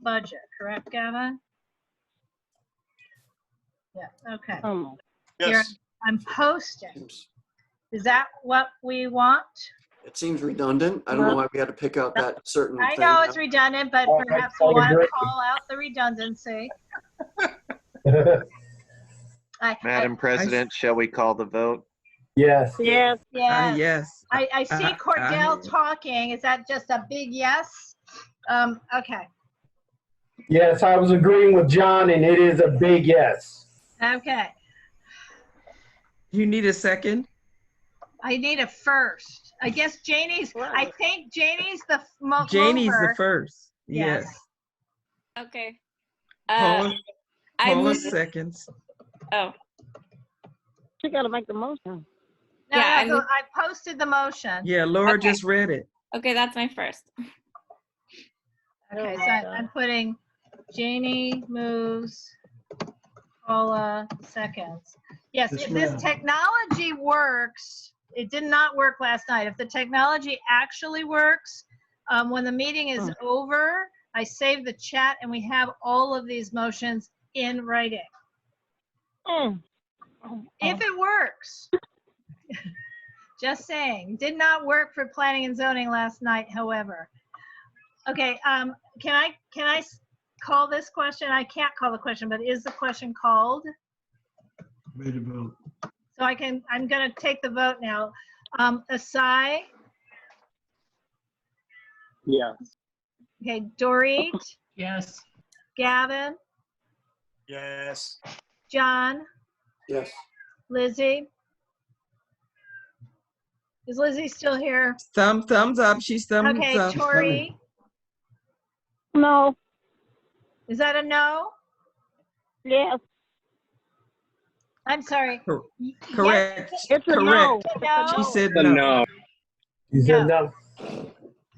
budget. Correct, Gavin? Yeah, okay. Here, Yes. I'm posting. Is that what we want? It seems redundant. I don't know why we had to pick out that certain I thing. know it's redundant, but perhaps we want to call out the redundancy. Madam President, shall we call the vote? Yes. Yes. Yes. Yes. I see Cordell talking. Is that just a big yes? Okay. Yes, I was agreeing with John, and it is a big yes. Okay. You need a second? I need a first. I guess Janie's, I think Janie's the most. Janie's the first. Yes. Okay. Paula, I Paula move- seconds. Oh. She got to make the motion. No, Yeah, no, I posted the motion. Yeah, Laura Okay. just read it. Okay, that's my first. Okay, so I'm putting Janie moves, Paula seconds. Yes, Yes, if ma'am. this technology works, it did not work last night. If the technology actually works, when the meeting is over, I save the chat and we have all of these motions in writing. If it works. Just saying, did not work for planning and zoning last night, however. Okay, can I call this question? I can't call the question, but is the question called? Ready to vote. So I'm gonna take the vote now. Asai, Yes. okay, Dorit, Yes. Gavin, Yes. John, Yes. Lizzie. Is Lizzie still here? Thumbs up. She's thumbs Okay, up. Tori, No. is that a no? Yes. I'm sorry. Correct. It's a no. Correct. No? She said The no. no. You said no.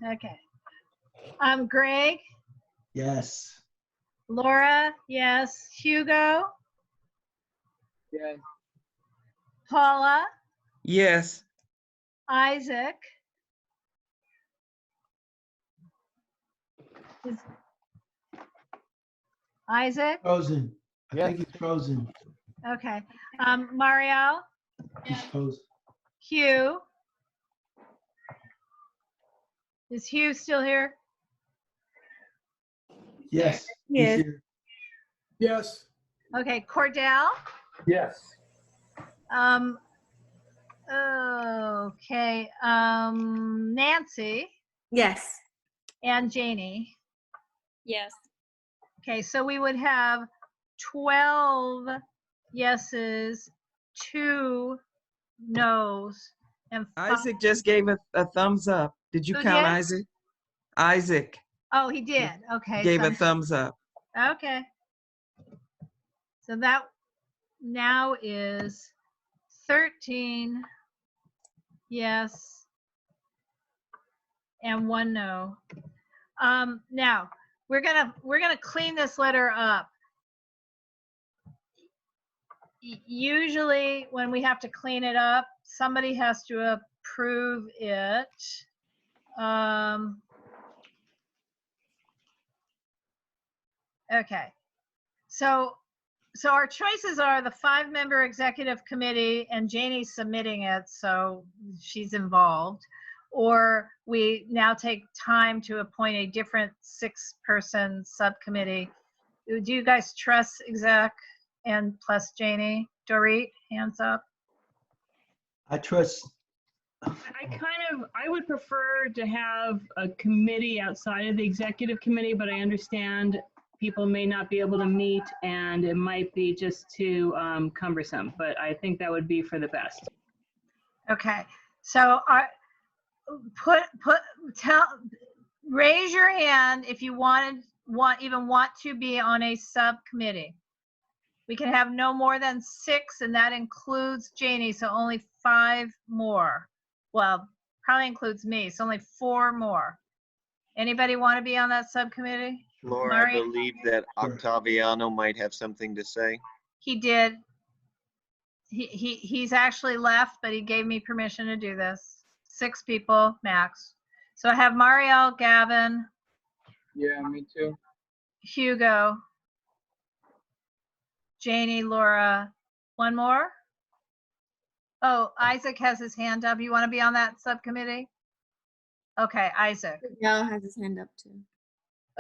Okay. Greg, Yes. Laura, yes. Hugo, Yes. Paula, Yes. Isaac. Isaac, Frozen. I think he's frozen. okay. Mario, He's frozen. Hugh. Is Hugh still here? Yes. Yes. He's here. Yes. Okay, Cordell. Yes. Okay, Nancy Yes. and Janie. Yes. Okay, so we would have 12 yeses, 2 nos, and 5. Isaac just gave a thumbs up. Did you Who count did? Isaac? Isaac Oh, he did. Okay. gave so, a thumbs up. Okay. So that now is 13 yes and 1 no. Now we're gonna clean this letter up. Usually when we have to clean it up, somebody has to approve it. Okay, so our choices are the 5-member executive committee, and Janie's submitting it, so she's involved. Or we now take time to appoint a different 6-person subcommittee. Do you guys trust exec and plus Janie? Dorit, hands up. I trust. I would prefer to have a committee outside of the executive committee, but I understand people may not be able to meet and it might be just too cumbersome, but I think that would be for the best. Okay, so raise your hand if you want to be on a subcommittee. We can have no more than 6, and that includes Janie, so only 5 more. Well, probably includes me, so only 4 more. Anybody want to be on that subcommittee? Laura, I believe that Octaviano might have something to say. He did. He's actually left, but he gave me permission to do this. 6 people max. So I have Marielle, Gavin, Yeah, me too. Hugo, Janie, Laura. One more? Oh, Isaac has his hand up. You want to be on that subcommittee? Okay, Isaac. Cordell has his hand up too.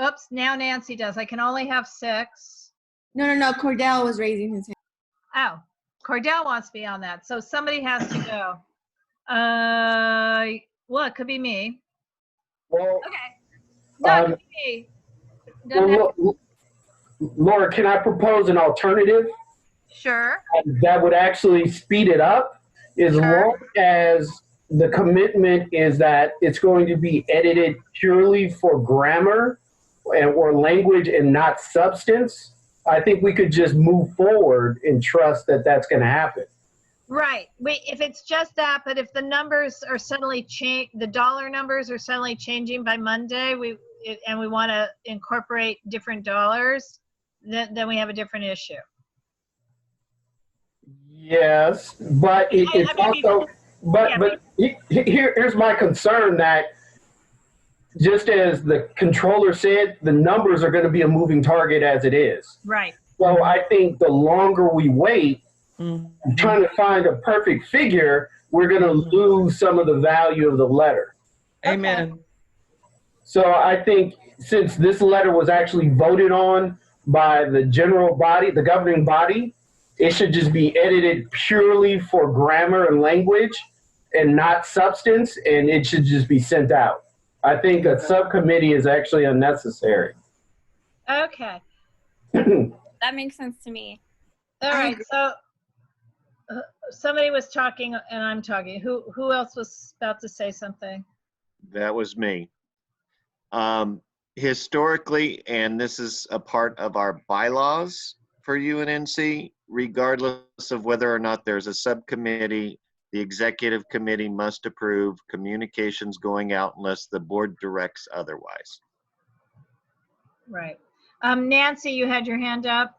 Oops, now Nancy does. I can only have 6. No. Cordell was raising his hand. Oh, Cordell wants to be on that. So somebody has to go. Well, it could be me. Well, okay. No, it could be me. Laura, can I propose an alternative? Sure. That would actually speed it up, as long as the commitment is that it's going to be edited purely for grammar or language and not substance. I think we could just move forward and trust that that's going to happen. Right. Wait, if it's just that, but if the numbers are suddenly the dollar numbers are suddenly changing by Monday, and we want to incorporate different dollars, then we have a different issue. Yes, but it's also, but here's my concern that just as the controller said, the numbers are going to be a moving target as it is. Right. So I think the longer we wait, trying to find a perfect figure, we're going to lose some of the value of the letter. Amen. So I think since this letter was actually voted on by the general body, the governing body, it should just be edited purely for grammar and language and not substance, and it should just be sent out. I think a subcommittee is actually unnecessary. Okay. That makes sense to me. All right. So somebody was talking and I'm talking. Who else was about to say something? That was me. Historically, and this is a part of our bylaws for UNNC, regardless of whether or not there's a subcommittee, the executive committee must approve communications going out unless the board directs otherwise. Right. Nancy, you had your hand up.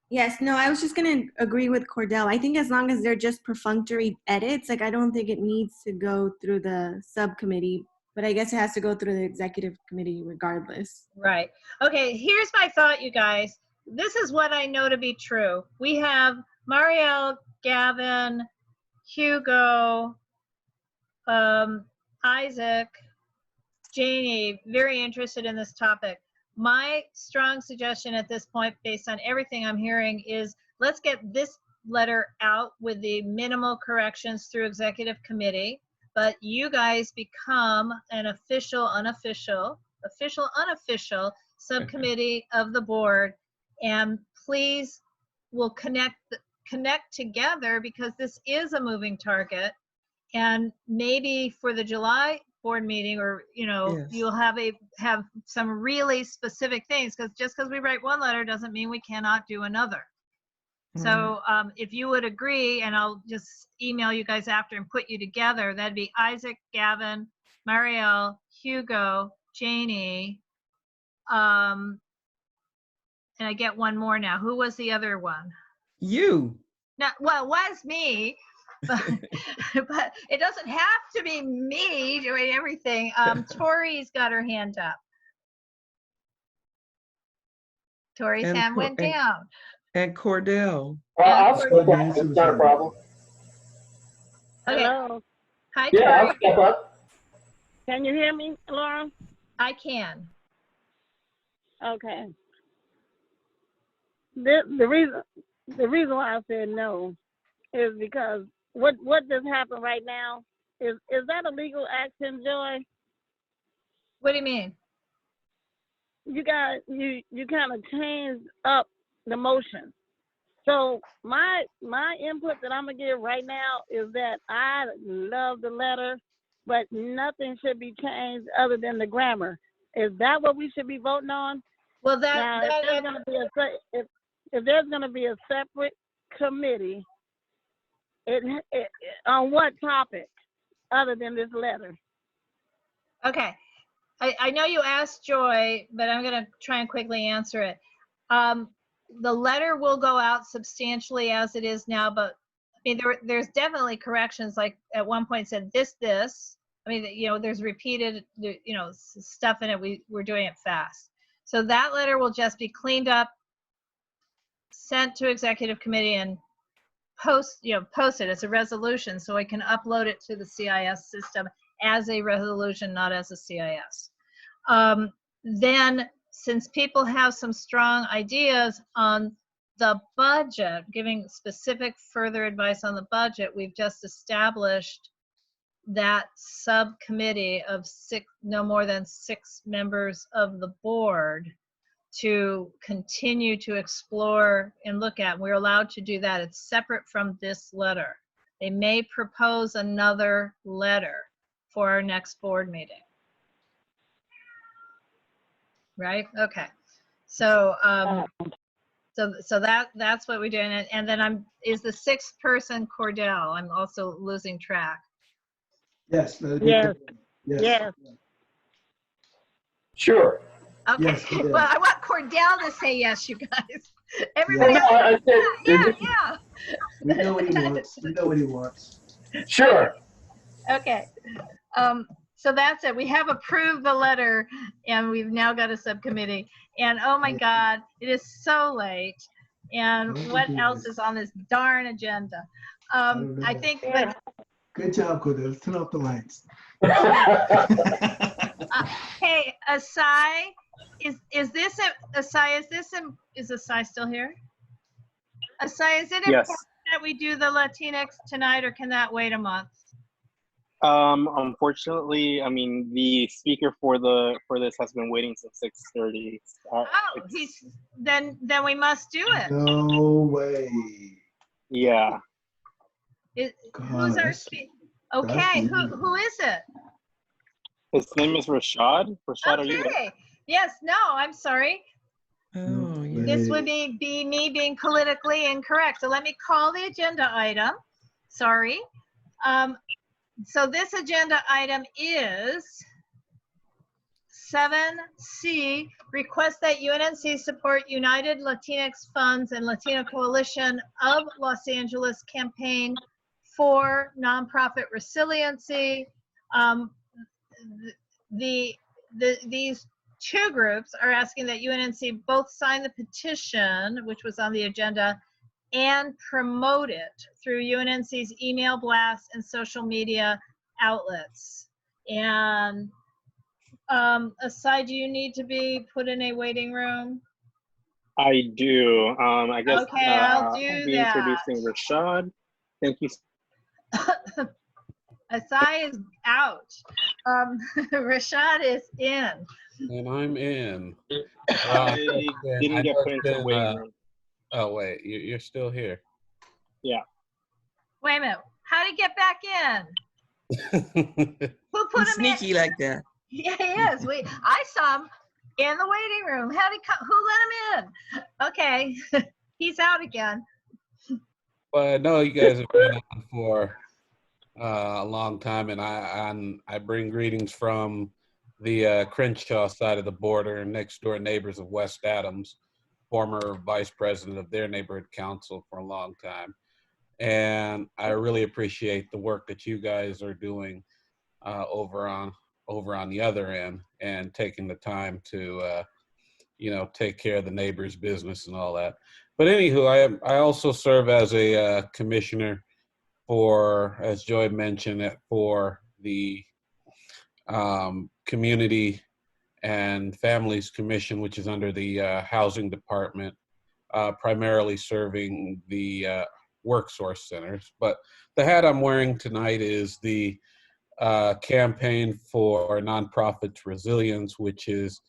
Yes, no, I was just going to agree with Cordell. I think as long as they're just perfunctory edits, like I don't think it needs to go through the subcommittee, but I guess it has to go through the executive committee regardless. Right. Okay, here's my thought, you guys. This is what I know to be true. We have Marielle, Gavin, Hugo, Isaac, Janie, very interested in this topic. My strong suggestion at this point, based on everything I'm hearing, is let's get this letter out with the minimal corrections through executive committee, but you guys become an official, unofficial subcommittee of the board, and please we'll connect together because this is a moving target, and maybe for the July board meeting, or you'll have some really specific things, because just because we write one letter doesn't mean we cannot do another. So if you would agree, and I'll just email you guys after and put you together, that'd be Isaac, Gavin, Marielle, Hugo, Janie, and I get one more now. Who was the other one? You. No, well, it was me, but it doesn't have to be me doing everything. Tori's got her hand up. Tori's hand went down. And Cordell. I'll step up. It's not a problem. Okay. Hello. Hi, Yeah, Tori. I'll step up. Can you hear me, Laura? I can. Okay. The reason why I said no is because what just happened right now is that a legal action, Joy? What do you mean? You kind of changed up the motion. So my input that I'm gonna give right now is that I love the letter, but nothing should be changed other than the grammar. Is that what we should be voting on? Well, Now, if there's going to be if there's going to be a separate committee, on what topic other than this letter? Okay. I know you asked Joy, but I'm going to try and quickly answer it. The letter will go out substantially as it is now, but I mean, there's definitely corrections, like at one point said this. I mean, you know, there's repeated, you know, stuff in it. We're doing it fast. So that letter will just be cleaned up, sent to executive committee, and posted as a resolution so I can upload it to the CIS system as a resolution, not as a CIS. Then, since people have some strong ideas on the budget, giving specific further advice on the budget, we've just established that subcommittee of no more than 6 members of the board to continue to explore and look at. We're allowed to do that. It's separate from this letter. They may propose another letter for our next board meeting. Right? Okay. So so that's what we're doing. And then is the 6th person Cordell? I'm also losing track. Yes. Yes. Sure. Okay. Yes, Well, I want Cordell to say yes, you guys. Everybody Yes. else. No, I said, Yeah. We know what he wants. We know what he wants. Sure. Okay. So that's it. We have approved the letter, and we've now got a subcommittee. And oh my God, it is so late. And what else is on this darn agenda? I think that. Good job, Cordell. Turn off the lights. Hey, Asai, is this Asai? Is Asai still here? Asai, is it important that we do the Latinx tonight, or can that wait a month? Unfortunately, I mean, the speaker for this has been waiting since 6:30. Then we must do it. No way. Yeah. Who's our speaker? Okay, who is it? His name is Rashad. Rashad, are you there? Okay. Yes. No, I'm sorry. Oh, yeah. This would be me being politically incorrect. So let me call the agenda item. Sorry. So this agenda item is 7C, request that UNNC support United Latinx Funds and Latino Coalition of Los Angeles campaign for nonprofit resiliency. These 2 groups are asking that UNNC both sign the petition, which was on the agenda, and promote it through UNNC's email blasts and social media outlets. And Asai, do you need to be put in a waiting room? I do. I guess okay, I'll do I'll be that. introducing Rashad. Thank you. Asai is out. Rashad is in. And I'm in. I didn't get put into the waiting room. Oh, wait, you're still here. Yeah. Wait a minute. How did he get back in? Who put him sneaky in? like that. Yeah, he is. I saw him in the waiting room. Who let him in? Okay. He's out again. Well, I know you guys have been on for a long time, and I bring greetings from the Crenshaw side of the border, next door neighbors of West Adams, former vice president of their neighborhood council for a long time. And I really appreciate the work that you guys are doing over on the other end, and taking the time to take care of the neighbor's business and all that. But anywho, I also serve as a commissioner for, as Joy mentioned, for the Community and Families Commission, which is under the Housing Department, primarily serving the work source centers. But the hat I'm wearing tonight is the campaign for nonprofits resilience, which is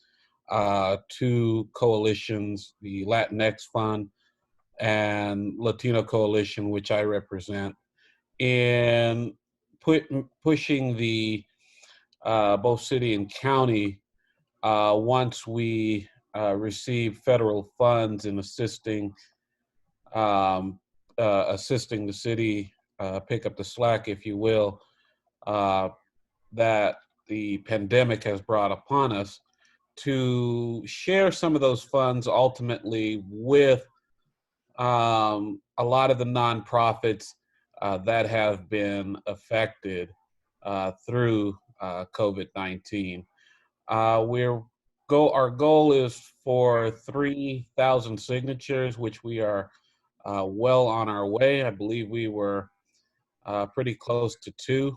2 coalitions, the Latinx Fund and Latino Coalition, which I represent, in pushing the both city and county once we receive federal funds in assisting the city pick up the slack, if you will, that the pandemic has brought upon us, to share some of those funds ultimately with a lot of the nonprofits that have been affected through COVID-19. Our goal is for 3,000 signatures, which we are well on our way. I believe we were pretty close to 2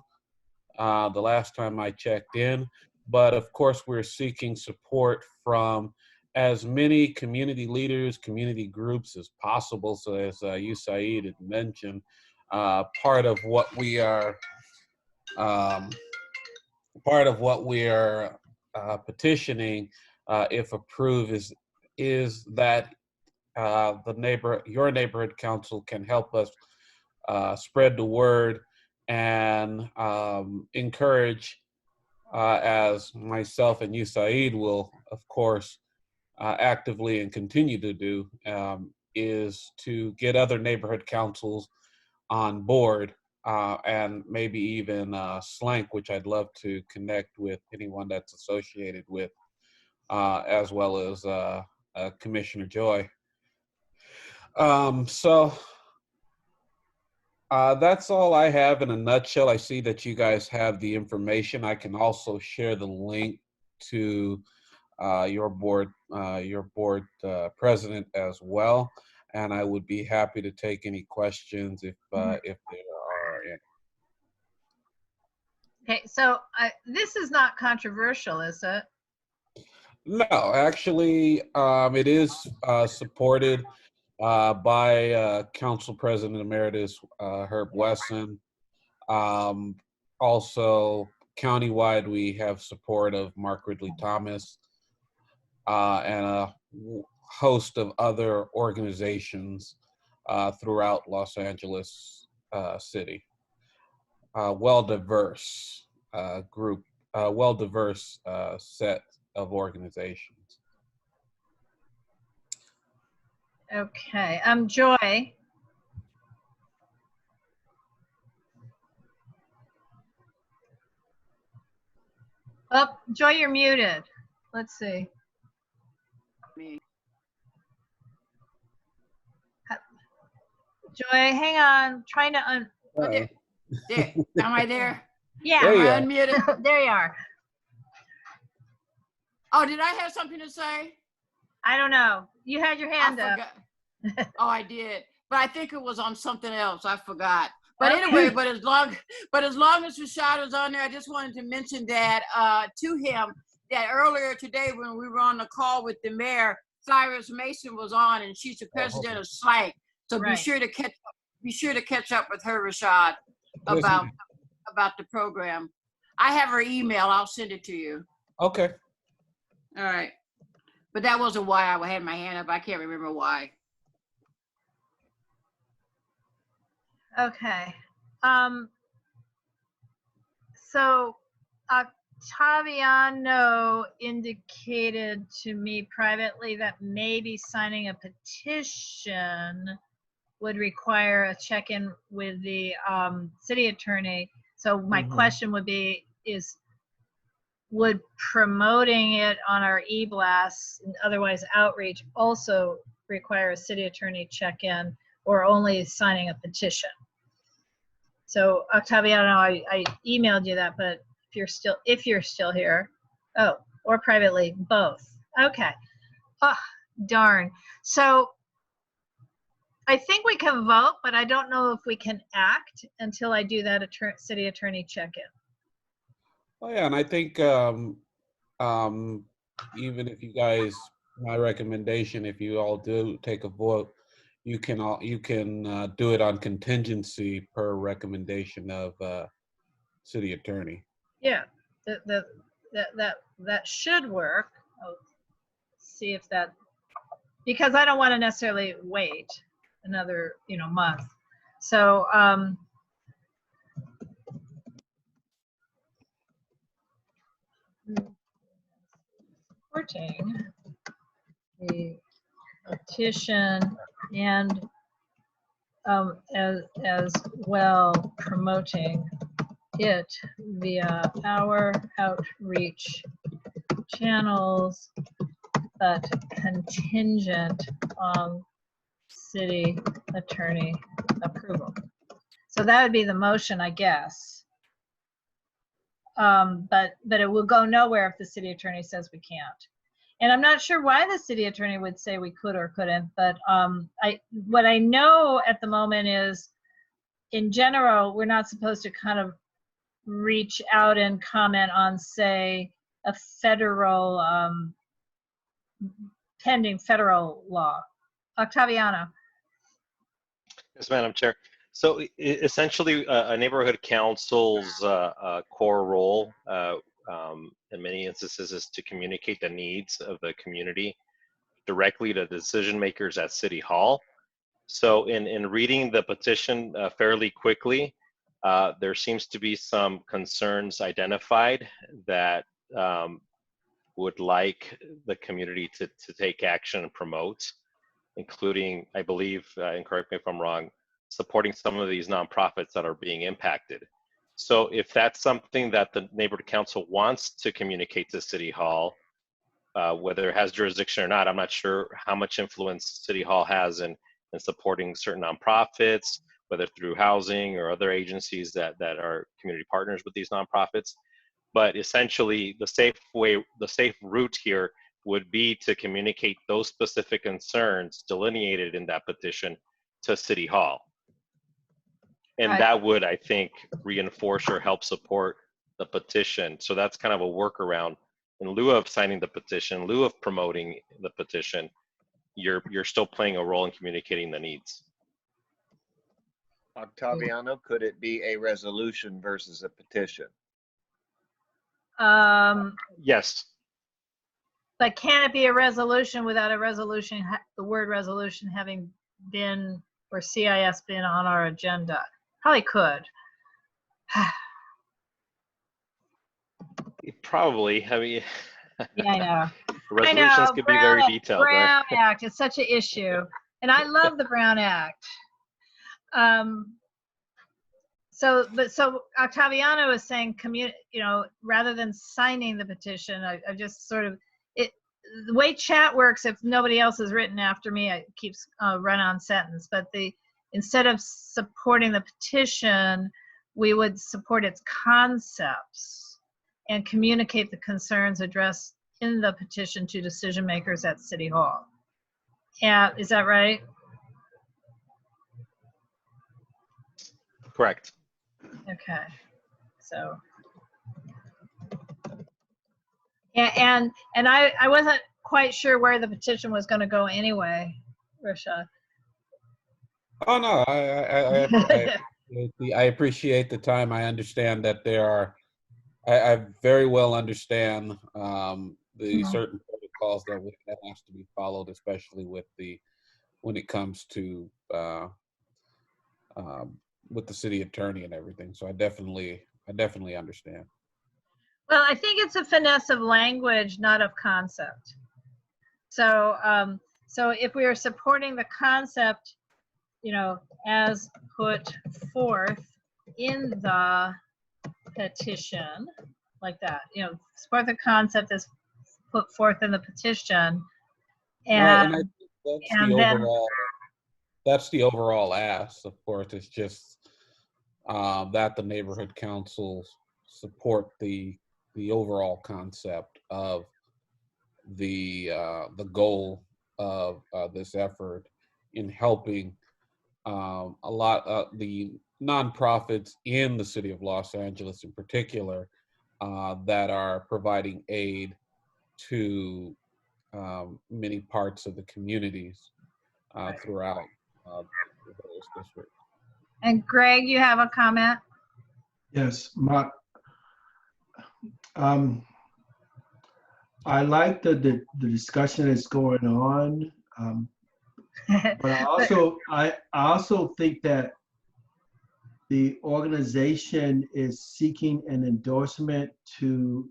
the last time I checked in. But of course, we're seeking support from as many community leaders, community groups as possible. So as Usaid had mentioned, part of what we are petitioning, if approved, is that your neighborhood council can help us spread the word and encourage, as myself and Usaid will, of course, actively and continue to do, is to get other neighborhood councils on board, and maybe even Slank, which I'd love to connect with anyone that's associated with, as well as Commissioner Joy. That's all I have in a nutshell. I see that you guys have the information. I can also share the link to your board president as well, and I would be happy to take any questions if there are any. Okay, so this is not controversial, is it? No, actually, it is supported by Council President Emeritus Herb Wesson. Also, countywide, we have support of Mark Ridley Thomas and a host of other organizations throughout Los Angeles City. Well-diverse group, well-diverse set of organizations. Okay, Joy. Oh, Joy, you're muted. Let's see. Joy, hang on. Trying to there. Am I there? Yeah. Am I unmuted? There you are. Oh, did I have something to say? I don't know. You had your hand up. Oh, I did. But I think it was on something else. I forgot. But Okay. anyway, but as long as Rashad was on there, I just wanted to mention that to him that earlier today when we were on the call with the mayor, Cyrus Mason was on, and she's the president of SLANK. So Right. be sure to catch up with her, Rashad, about the program. I have her email. I'll send it to you. Okay. All right. But that wasn't why I had my hand up. I can't remember why. Okay. So Octaviano indicated to me privately that maybe signing a petition would require a check-in with the city attorney. So my question would be, would promoting it on our e-blasts and otherwise outreach also require a city attorney check-in, or only signing a petition? So Octaviano, I emailed you that, but if you're still here, or privately, both. Okay. Oh, darn. So I think we can vote, but I don't know if we can act until I do that city attorney check-in. Oh yeah, and I think even if you guys, my recommendation, if you all do take a vote, you can do it on contingency per recommendation of city attorney. Yeah, that should work. I'll see if that, because I don't want to necessarily wait another month. So supporting the petition and as well promoting it via our outreach channels, but contingent on city attorney approval. So that would be the motion, I guess. But it will go nowhere if the city attorney says we can't. And I'm not sure why the city attorney would say we could or couldn't, but what I know at the moment is, in general, we're not supposed to kind of reach out and comment on, say, a federal, pending federal law. Octaviano. Yes, Madam Chair. So essentially, a neighborhood council's core role in many instances is to communicate the needs of the community directly to decision makers at City Hall. So in reading the petition fairly quickly, there seems to be some concerns identified that would like the community to take action and promote, including, I believe, and correct me if I'm wrong, supporting some of these nonprofits that are being impacted. So if that's something that the neighborhood council wants to communicate to City Hall, whether it has jurisdiction or not, I'm not sure how much influence City Hall has in supporting certain nonprofits, whether through housing or other agencies that are community partners with these nonprofits. But essentially, the safe route here would be to communicate those specific concerns delineated in that petition to City Hall. And that would, I think, reinforce or help support the petition. So that's kind of a workaround. In lieu of signing the petition, in lieu of promoting the petition, you're still playing a role in communicating the needs. Octaviano, could it be a resolution versus a petition? Yes. But can it be a resolution without a resolution, the word resolution having been, or CIS been on our agenda? Probably could. Probably. I mean, yeah, I know. Resolutions could be very detailed, Brown right? Act is such an issue, and I love the Brown Act. So Octaviano is saying, rather than signing the petition, I just sort of the way chat works. If nobody else has written after me, it keeps run-on sentence. But instead of supporting the petition, we would support its concepts and communicate the concerns addressed in the petition to decision makers at City Hall. Yeah, is that right? Correct. Okay, so. And I wasn't quite sure where the petition was going to go anyway, Rashad. Oh no, I appreciate the time. I understand that there are. I very well understand the certain protocols that has to be followed, especially when it comes to with the city attorney and everything. So I definitely understand. Well, I think it's a finesse of language, not of concept. So, so if we are supporting the concept, as put forth in the petition, like that, support the concept as put forth in the petition, and, right, and then that's the overall ask. Of course, it's just that the neighborhood councils support the overall concept of the goal of this effort in helping a lot of the nonprofits in the city of Los Angeles in particular that are providing aid to many parts of the communities throughout the various districts. And Greg, you have a comment? Yes, I like the discussion that's going on, but I also think that the organization is seeking an endorsement to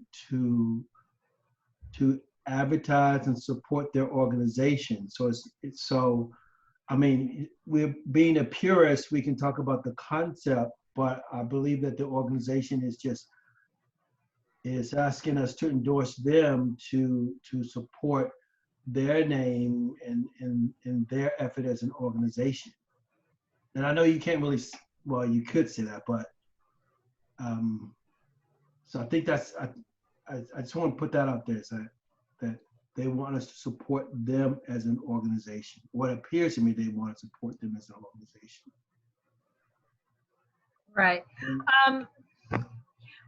advertise and support their organization. So I mean, we're being a purist, we can talk about the concept, but I believe that the organization is asking us to endorse them to support their name and their effort as an organization. And I know you can't really, well, you could say that, but so I think that's, I just want to put that out there, so that they want us to support them as an organization. What appears to me, they want to support them as an organization. Right.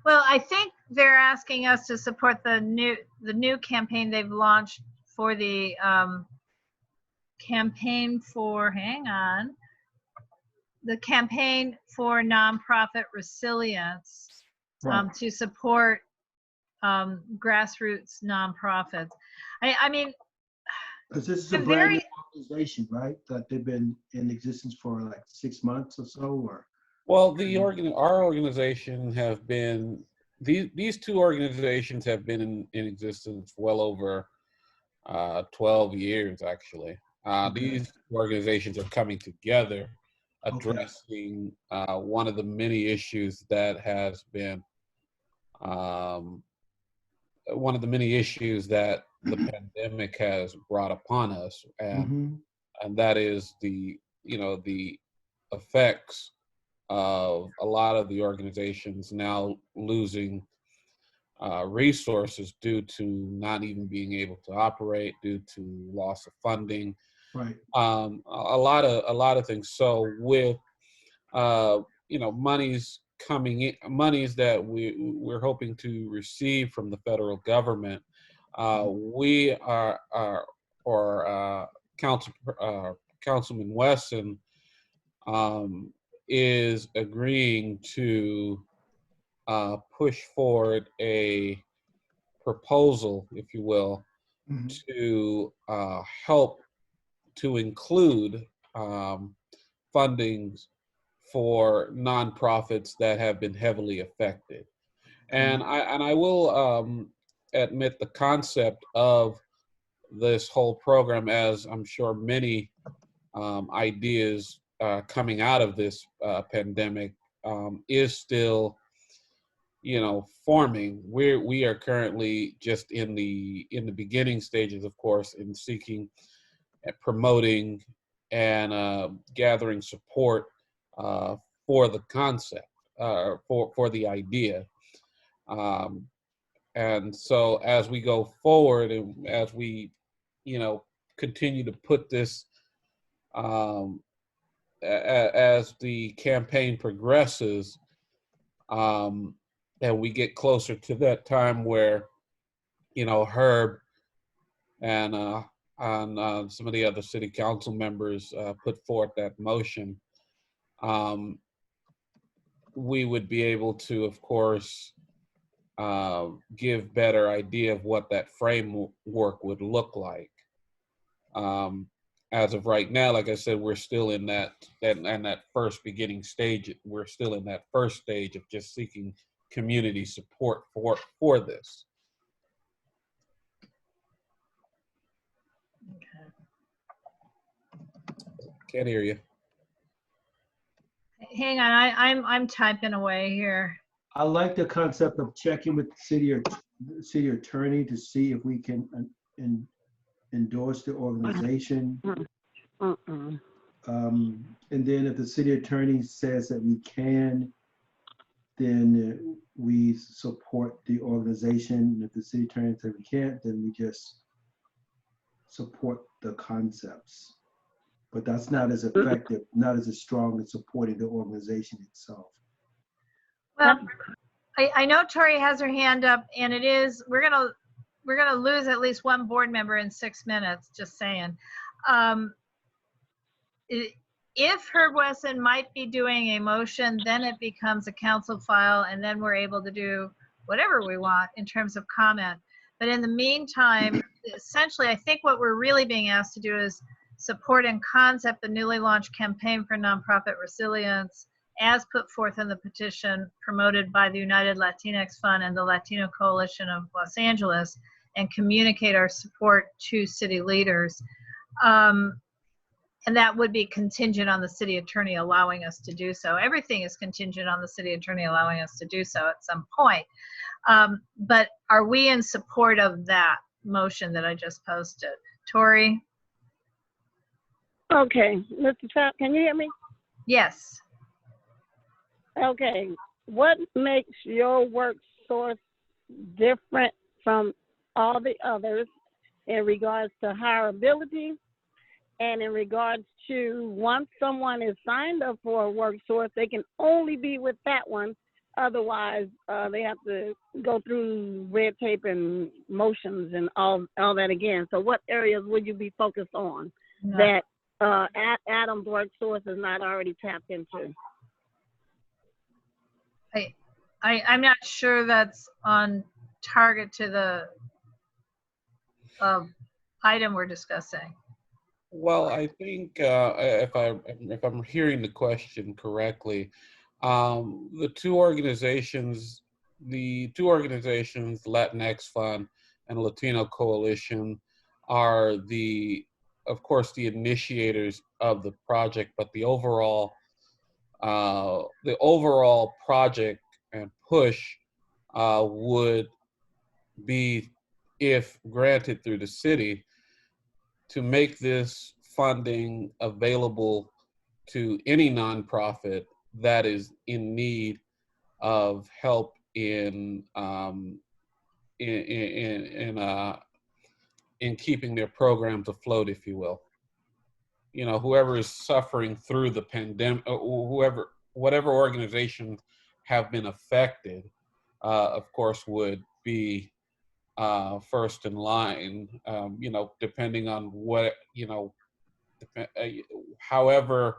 Well, I think they're asking us to support the new campaign they've launched for the campaign for, the campaign for nonprofit resilience, Right. to support grassroots nonprofits. I mean, Because this is a I'm brand new very, organization, right? That they've been in existence for like 6 months or so, or? Well, our organization have been, these two organizations have been in existence well over 12 years, actually. These organizations are coming together, addressing one of the many issues that has been, one of the many issues that the pandemic has brought upon us, and that is the effects of a lot of the organizations now losing resources due to not even being able to operate, due to loss of funding, Right. a lot of things. So with monies coming in, monies that we're hoping to receive from the federal government, we are or Councilman Wesson is agreeing to push forward a proposal, if you will, to help to include fundings for nonprofits that have been heavily affected. And I will admit the concept of this whole program, as I'm sure many ideas coming out of this pandemic is still, forming. We are currently just in the beginning stages, of course, in seeking and promoting and gathering support for the concept, for the idea. And so as we go forward and as we, continue to put this, as the campaign progresses, and we get closer to that time where, Herb and some of the other city council members put forth that motion, we would be able to, of course, give better idea of what that framework would look like. As of right now, like I said, we're still in that first beginning stage. We're still in that first stage of just seeking community support for this. Can't hear you. hang on, I'm typing away here. I like the concept of checking with the city attorney to see if we can endorse the organization. And then if the city attorney says that we can, then we support the organization. And if the city attorney says we can't, then we just support the concepts. But that's not as effective, not as strong as supporting the organization itself. Well, I know Tori has her hand up, and it is, we're gonna lose at least one board member in 6 minutes, just saying. If Herb Wesson might be doing a motion, then it becomes a council file, and then we're able to do whatever we want in terms of comment. But in the meantime, essentially, I think what we're really being asked to do is support in concept the newly launched campaign for nonprofit resilience as put forth in the petition promoted by the United Latinx Fund and the Latino Coalition of Los Angeles, and communicate our support to city leaders. And that would be contingent on the city attorney allowing us to do so. Everything is contingent on the city attorney allowing us to do so at some point. But are we in support of that motion that I just posted? Tori? Okay, Mr. Trump, can you hear me? Yes. Okay, what makes your work source different from all the others in regards to hireability and in regards to once someone is signed up for a work source, they can only be with that one. Otherwise, they have to go through red tape and motions and all that again. So what areas would you be focused on that Adam's work source is not already tapped into? I'm not sure that's on target to the item we're discussing. Well, I think if I'm hearing the question correctly, the two organizations, Latinx Fund and Latino Coalition, are of course, the initiators of the project, but the overall project and push would be, if granted through the city, to make this funding available to any nonprofit that is in need of help in keeping their programs afloat, if you will. You know, whoever is suffering through the pandemic, whatever organizations have been affected, of course, would be first in line, you know, depending on what, you know, however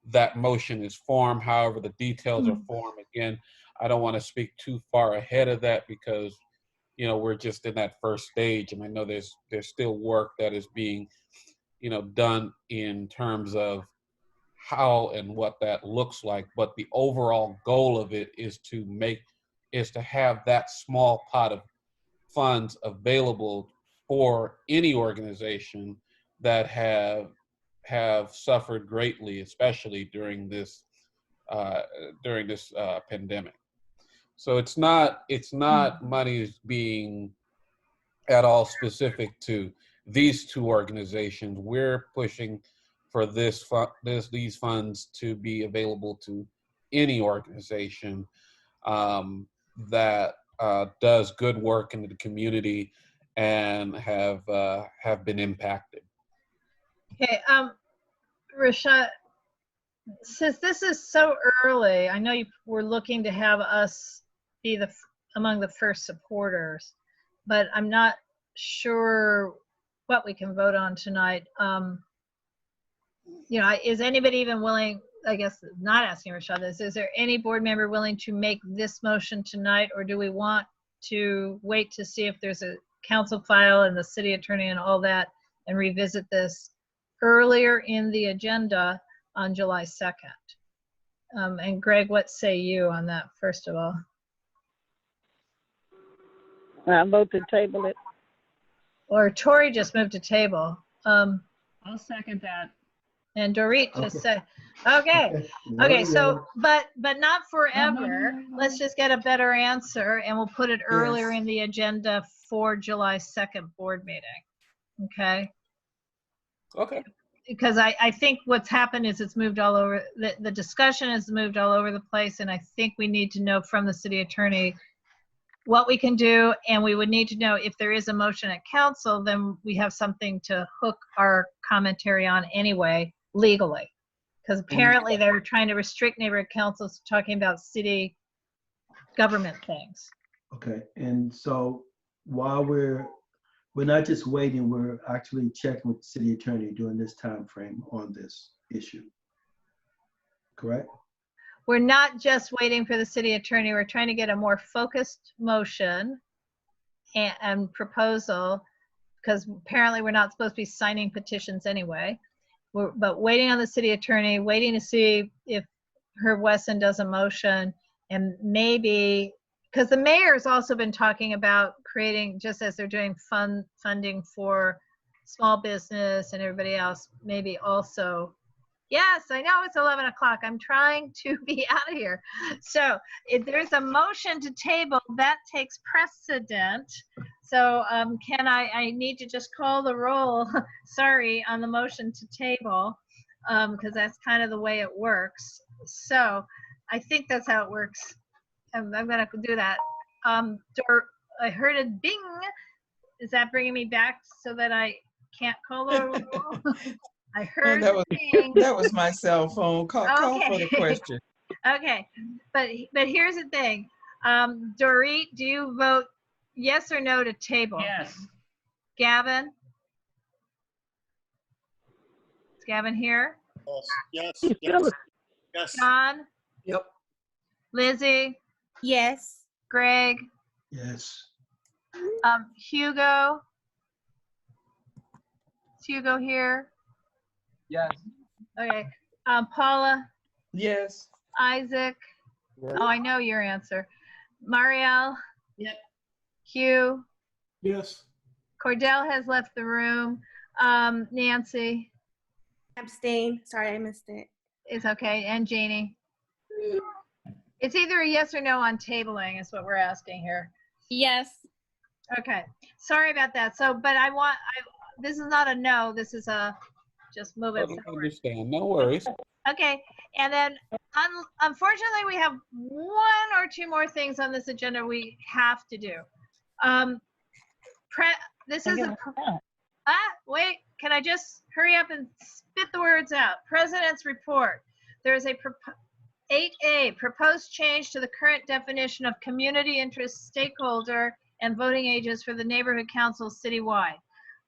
that motion is formed, however the details are formed. Again, I don't want to speak too far ahead of that because, you know, we're just in that first stage, and I know there's still work that is being, you know, done in terms of how and what that looks like. But the overall goal of it is to have that small pot of funds available for any organization that have suffered greatly, especially during this pandemic. So it's not money being at all specific to these two organizations. We're pushing for these funds to be available to any organization that does good work in the community and have been impacted. Okay, Rashad, since this is so early, I know you were looking to have us be among the first supporters, but I'm not sure what we can vote on tonight. You know, is anybody even willing, I guess not asking Rashad this, is there any board member willing to make this motion tonight, or do we want to wait to see if there's a council file and the city attorney and all that and revisit this earlier in the agenda on July 2nd? And Greg, what say you on that, first of all? I vote to table it. Or Tori just moved to table. I'll second that. And Dorit just said, okay. Okay, so, but not forever. Let's just get a better answer and we'll put it earlier in the agenda for July 2nd board meeting. Okay? Okay. Because I think what's happened is it's moved all over, the discussion has moved all over the place, and I think we need to know from the city attorney what we can do, and we would need to know if there is a motion at council, then we have something to hook our commentary on anyway, legally. Because apparently they're trying to restrict neighborhood councils talking about city government things. Okay, and so while we're not just waiting, we're actually checking with the city attorney during this time frame on this issue, correct? We're not just waiting for the city attorney. We're trying to get a more focused motion and proposal, because apparently we're not supposed to be signing petitions anyway. But waiting on the city attorney, waiting to see if Herb Wesson does a motion, and maybe, because the mayor's also been talking about creating, just as they're doing funding for small business and everybody else, maybe also. Yes, I know it's 11 o'clock. I'm trying to be out of here. So if there's a motion to table, that takes precedent. So I need to just call the roll, sorry, on the motion to table, because that's kind of the way it works. So I think that's how it works. I'm going to do that. I heard a bing. Is that bringing me back so that I can't call the roll? I heard that was my cell phone. Call for the question. Okay, but here's the thing. Dorit, do you vote yes or no to table? Yes. Gavin? Is Gavin here? Yes. Yes. John? Yep. Lizzie? Yes. Greg? Yes. Hugo? Is Hugo here? Yes. Okay. Paula? Yes. Isaac? Yes. Oh, I know your answer. Marielle? Yep. Hugh? Yes. Cordell has left the room. Nancy? Abstain. Sorry, I missed it. It's okay. And Jeannie? It's either a yes or no on tabling is what we're asking here. Yes. Okay. Sorry about that. So, but this is not a no. This is a just move it I forward. understand. No worries. Okay. And then unfortunately, we have one or two more things on this agenda we have to do. This is wait, can I just hurry up and spit the words out? President's report. There's a 8A, proposed change to the current definition of community interest stakeholder and voting ages for the neighborhood councils citywide.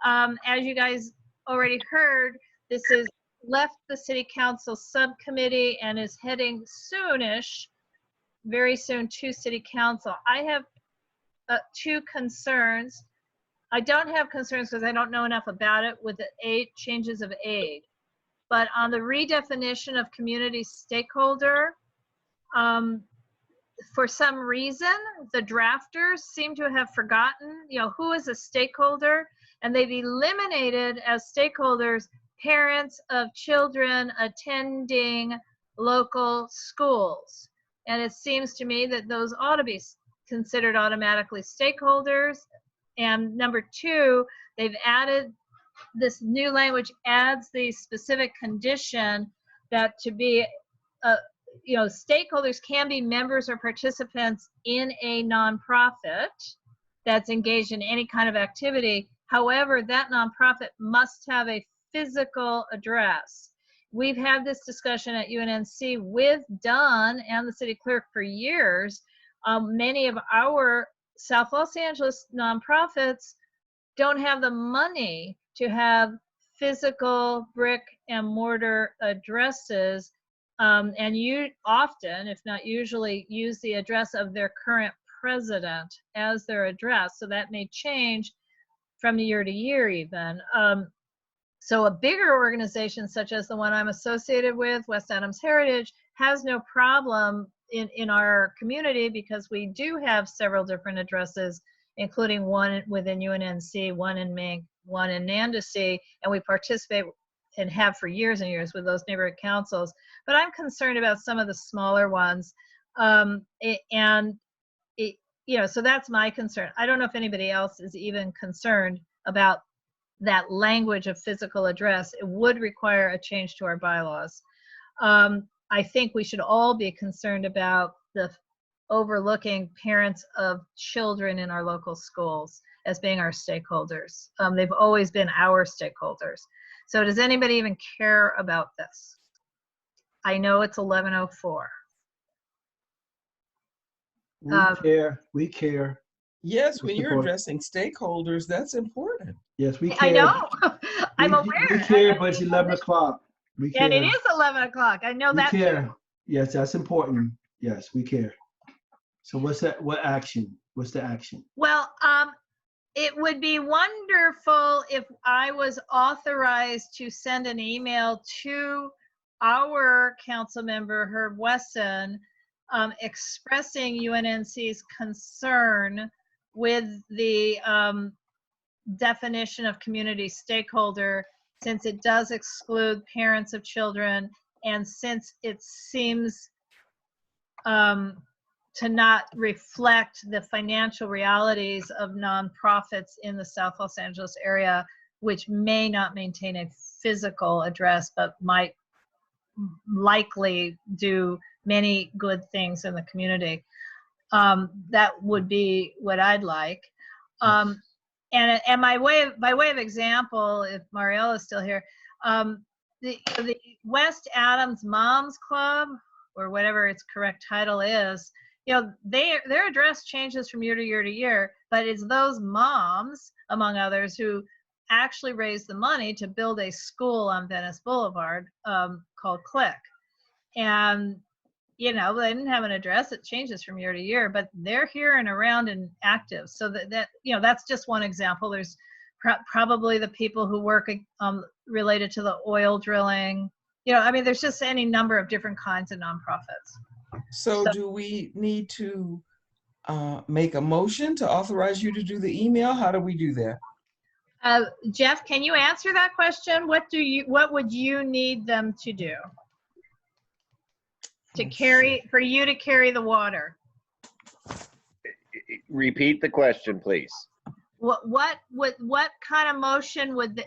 As you guys already heard, this is left the city council subcommittee and is heading soonish, very soon, to city council. I have two concerns. I don't have concerns because I don't know enough about it with the changes of aid. But on the redefinition of community stakeholder, for some reason, the drafters seem to have forgotten, who is a stakeholder, and they've eliminated as stakeholders parents of children attending local schools. And it seems to me that those ought to be considered automatically stakeholders. And number two, they've added this new language, adds the specific condition that to be, stakeholders can be members or participants in a nonprofit that's engaged in any kind of activity. However, that nonprofit must have a physical address. We've had this discussion at UNNC with Dunn and the city clerk for years. Many of our South Los Angeles nonprofits don't have the money to have physical brick and mortar addresses, and you often, if not usually, use the address of their current president as their address. So that may change from year to year even. So a bigger organization such as the one I'm associated with, West Adams Heritage, has no problem in our community because we do have several different addresses, including one within UNNC, one in Mink, one in Nandesee, and we participate and have for years and years with those neighborhood councils. But I'm concerned about some of the smaller ones, so that's my concern. I don't know if anybody else is even concerned about that language of physical address. It would require a change to our bylaws. I think we should all be concerned about the overlooking parents of children in our local schools as being our stakeholders. They've always been our stakeholders. So does anybody even care about this? I know it's 11:04. We care. Yes, when you're Support. addressing stakeholders, that's important. Yes, we care. I know. I'm aware. We care, but it's 11 o'clock. We care. And it is 11 o'clock. I know We that care. too. Yes, that's important. Yes, we care. So what's that? What action? What's the action? Well, it would be wonderful if I was authorized to send an email to our council member, Herb Wesson, expressing UNNC's concern with the definition of community stakeholder, since it does exclude parents of children, and since it seems to not reflect the financial realities of nonprofits in the South Los Angeles area, which may not maintain a physical address, but might likely do many good things in the community. That would be what I'd like. And by way of example, if Mariella is still here, the West Adams Moms Club, or whatever its correct title is, their address changes from year to year to year, but it's those moms, among others, who actually raised the money to build a school on Venice Boulevard called Click. And they didn't have an address. It changes from year to year, but they're here and around and active. So that's just one example. There's probably the people who work related to the oil drilling. There's just any number of different kinds of nonprofits. So do we need to make a motion to authorize you to do the email? How do we do that? Jeff, can you answer that question? What would you need them to do? For you to carry the water? Repeat the question, please. What kind of motion would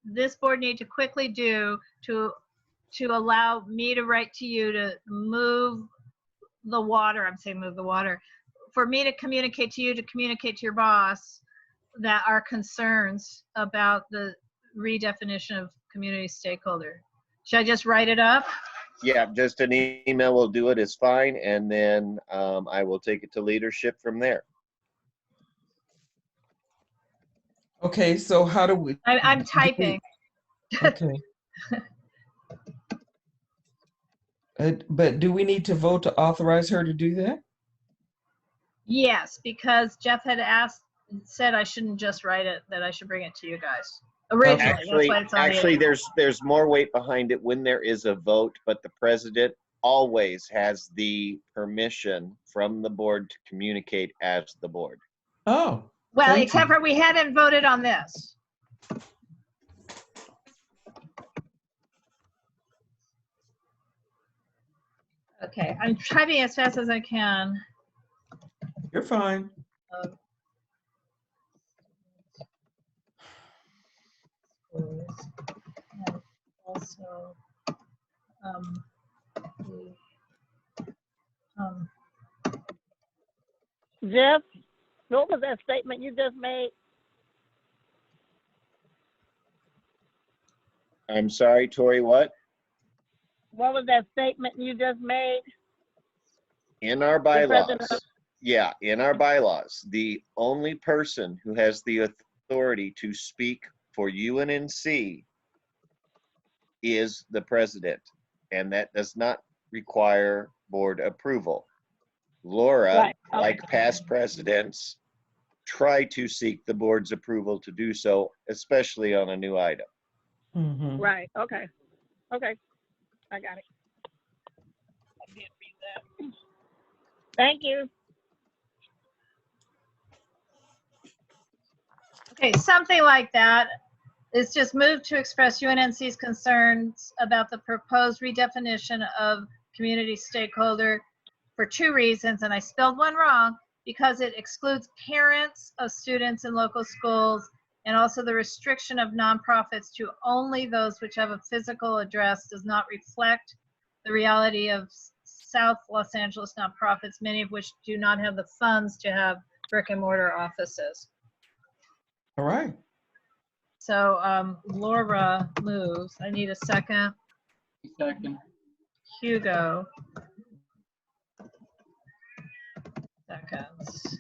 this board need to quickly do to allow me to write to you to move the water? I'm saying move the water. For me to communicate to you, to communicate to your boss, that are concerns about the redefinition of community stakeholder. Should I just write it up? Yeah, just an email will do it is fine, and then I will take it to leadership from there. Okay, so how do we? I'm typing. Okay. But do we need to vote to authorize her to do that? Yes, because Jeff had said I shouldn't just write it, that I should bring it to you guys. Originally, Actually, there's more weight behind it when there is a vote, but the president always has the permission from the board to communicate as the board. Oh. Well, except for we hadn't voted on this. Okay, I'm typing as fast as I can. You're fine. And also, Jeff, what was that statement you just made? I'm sorry, Tori, what? What was that statement you just made? In our bylaws, yeah, in our bylaws, the only person who has the authority to speak for UNNC is the president, and that does not require board approval. Laura, Right. Okay. like past presidents, try to seek the board's approval to do so, especially on a new item. Mm-hmm. Right. Okay. Okay. I got it. I did read that. Thank you. okay, something like that. It's just moved to express UNNC's concerns about the proposed redefinition of community stakeholder for two reasons, and I spelled one wrong, because it excludes parents of students in local schools, and also the restriction of nonprofits to only those which have a physical address does not reflect the reality of South Los Angeles nonprofits, many of which do not have the funds to have brick and mortar offices. All right. So Laura moves. I need a second. Second. Hugo. Seconds.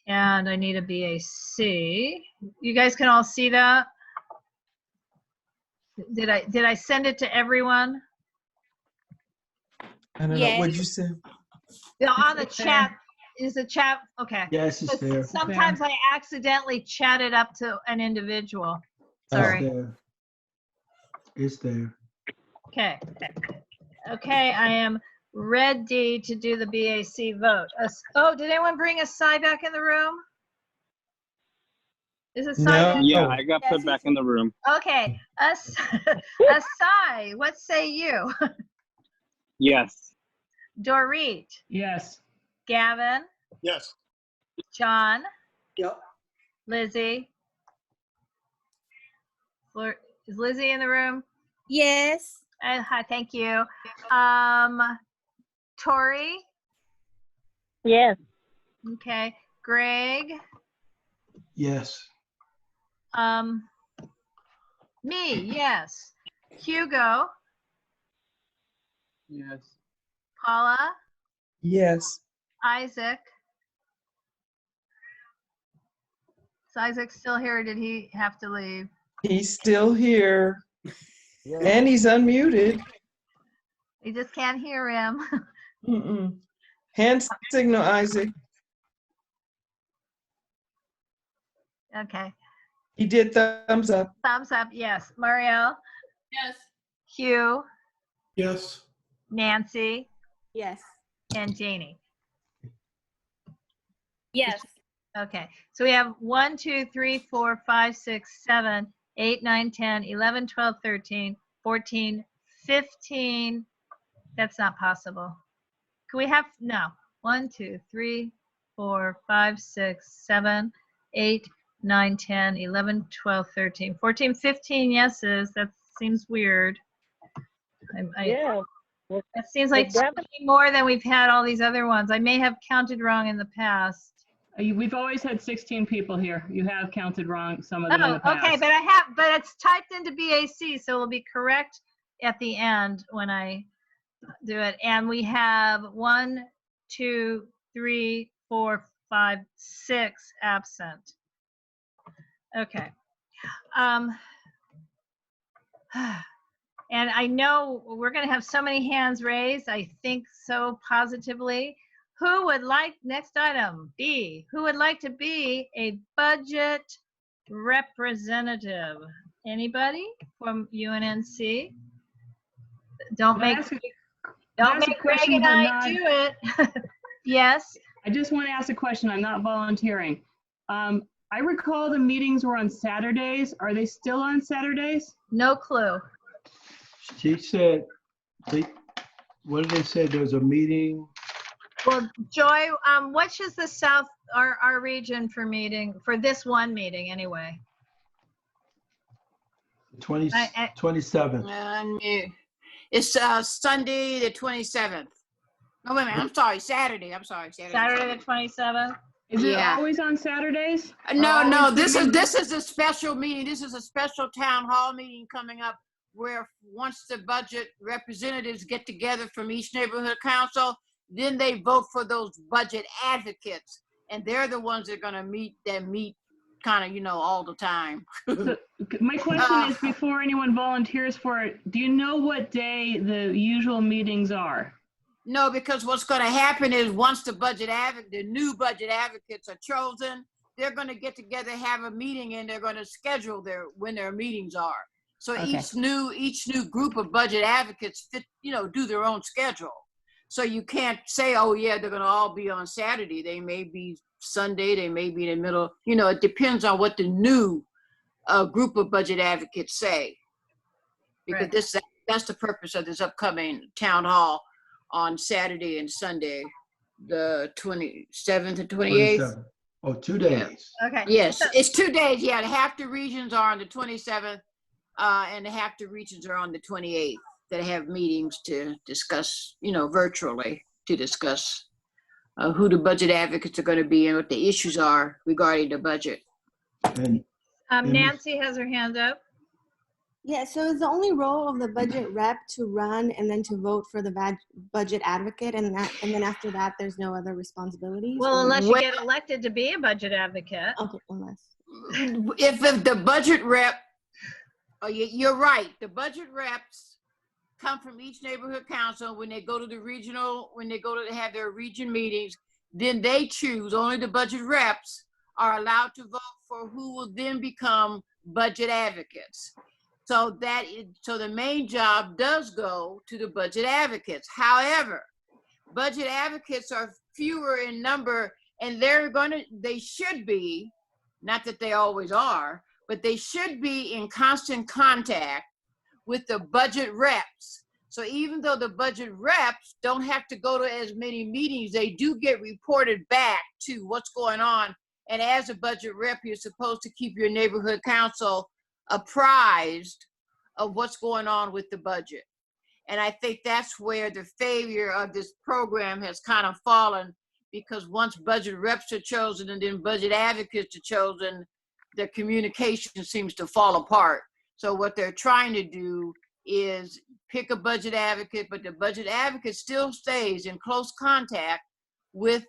And I need a BAC. You guys can all see that? Did I send it to everyone? I don't know. What'd you say? Yeah, on the chat. Is the chat okay? Yes, it's there. Sometimes I accidentally chat it up to an individual. Sorry. It's there. Okay. Okay, I am ready to do the BAC vote. Oh, did anyone bring a Cy back in the room? Is it No. Yeah, I got put back in the room. Okay. Asai, what say you? Yes. Dorit, Yes. Gavin, Yes. John, Yep. Lizzie. Is Lizzie in the room? Yes. Hi, thank you. Tori, Yes. okay. Greg, Yes. me, yes. Hugo, Yes. Paula, Yes. Isaac. Is Isaac still here or did he have to leave? He's still here. And he's unmuted. You just can't hear him. Mm-mm. Hand signal, Isaac. Okay. He did thumbs up. Thumbs up, yes. Marielle, Yes. Hugh, Yes. Nancy, Yes. and Janie. Yes. Okay, so we have 1, 2, 3, 4, 5, 6, 7, 8, 9, 10, 11, 12, 13, 14, 15. That's not possible. Can we have, no. 1, 2, 3, 4, 5, 6, 7, 8, 9, 10, 11, 12, 13, 14, 15 yeses. That seems weird. Yeah. That seems like so many more than we've had all these other ones. I may have counted wrong in the past. We've always had 16 people here. You have counted wrong some of them in Oh, the past. okay, but it's typed into BAC, so it'll be correct at the end when I do it. And we have 1, 2, 3, 4, 5, 6 absent. Okay. And I know we're going to have so many hands raised. I think so positively. Who would like, next item, B, who would like to be a budget representative? Anybody from UNNC? Don't make Greg and I do it. Yes. I just want to ask a question. I'm not volunteering. I recall the meetings were on Saturdays. Are they still on Saturdays? No clue. She said, what did they say? There was a meeting. Well, Joy, which is the South, our region for meeting, for this one meeting anyway? 27th. It's Sunday, the 27th. No, wait a minute. I'm sorry. Saturday. I'm sorry. Saturday the 27th? Is it always on Saturdays? No. This is a special meeting. This is a special town hall meeting coming up where once the budget representatives get together from each neighborhood council, then they vote for those budget advocates. And they're the ones that are going to meet kind of, all the time. So, my question is, before anyone volunteers for it, do you know what day the usual meetings are? No, because what's going to happen is once the new budget advocates are chosen, they're going to get together, have a meeting, and they're going to schedule when their meetings are. So Okay. each new group of budget advocates do their own schedule. So you can't say, oh yeah, they're going to all be on Saturday. They may be Sunday. They may be in the middle. It depends on what the new group of budget advocates say. Because that's the purpose of this upcoming town hall on Saturday and Sunday, the 27th and 28th. 27th. Oh, 2 days. Yeah. Okay. Yes, it's 2 days. Yeah, half the regions are on the 27th, and half the regions are on the 28th that have meetings to discuss, virtually to discuss who the budget advocates are going to be and what the issues are regarding the budget. Nancy has her hand up. Yeah, so is the only role of the budget rep to run and then to vote for the budget advocate, and then after that, there's no other responsibilities? Well, unless you get elected to be a budget advocate. Okay, unless. If the budget rep, you're right, the budget reps come from each neighborhood council when they go to the regional, when they go to have their region meetings, then they choose, only the budget reps are allowed to vote for who will then become budget advocates. So the main job does go to the budget advocates. However, budget advocates are fewer in number, and they should be not that they always are, but they should be in constant contact with the budget reps. So even though the budget reps don't have to go to as many meetings, they do get reported back to what's going on. And as a budget rep, you're supposed to keep your neighborhood council apprised of what's going on with the budget. And I think that's where the failure of this program has kind of fallen, because once budget reps are chosen and then budget advocates are chosen, the communication seems to fall apart. So what they're trying to do is pick a budget advocate, but the budget advocate still stays in close contact with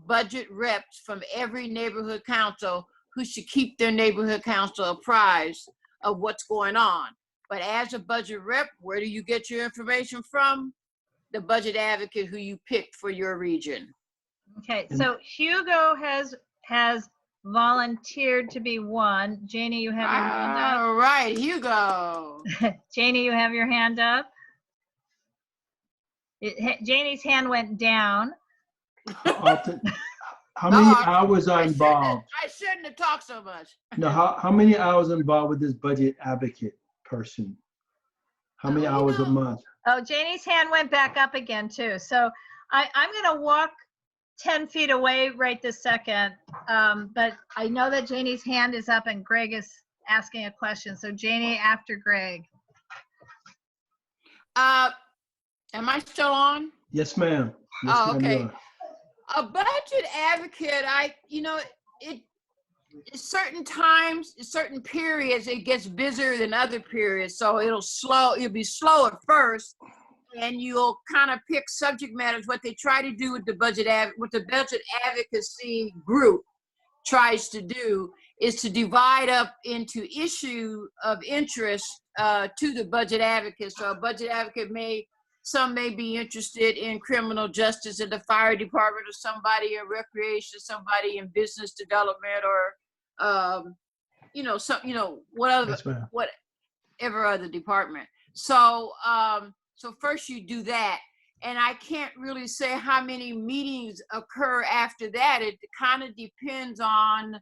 budget reps from every neighborhood council, who should keep their neighborhood council apprised of what's going on. But as a budget rep, where do you get your information from? The budget advocate who you picked for your region. Okay, so Hugo has volunteered to be one. Janie, you have your hand up. All right, Hugo. Janie, you have your hand up. Janie's hand went down. How many hours are involved? I shouldn't have talked so much. No, how many hours involved with this budget advocate person? How many hours a month? Oh, Janie's hand went back up again too. So I'm gonna walk 10 feet away right this second. But I know that Janie's hand is up and Greg is asking a question. So Janie after Greg. Am I still on? Yes, ma'am. Yes, Oh, ma'am, you okay. are. A budget advocate, certain times, certain periods, it gets busier than other periods. So it'll be slow at first, and you'll kind of pick subject matters. What they try to do with the budget advocacy group tries to do is to divide up into issue of interest to the budget advocate. So a budget advocate some may be interested in criminal justice in the fire department, or somebody in recreation, somebody in business development, or whatever other department. So so first you do that, and I can't really say how many meetings occur after that. It kind of depends on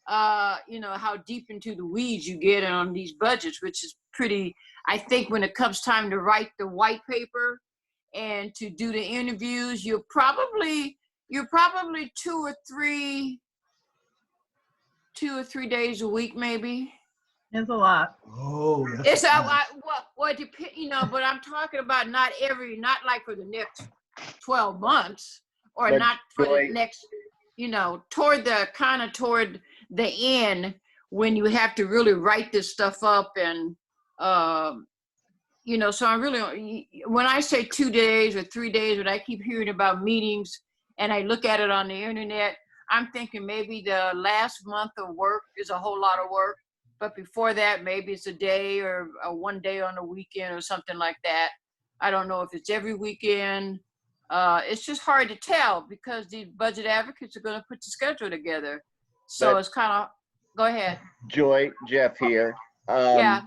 how deep into the weeds you get on these budgets, which is pretty. I think when it comes time to write the white paper and to do the interviews, you're probably 2 or 3 days a week, maybe. It's a lot. Oh, It's it depends, but I'm talking about not like for the next 12 months, or But not for Joy- the next, toward the end, when you have to really write this stuff up. And so I'm really, when I say 2 days or 3 days, when I keep hearing about meetings and I look at it on the internet, I'm thinking maybe the last month of work is a whole lot of work. But before that, maybe it's a day or a 1 day on the weekend or something like that. I don't know if it's every weekend. It's just hard to tell, because the budget advocates are going to put the schedule together. So But- it's kind of, go ahead. Joy, Jeff here. Yeah.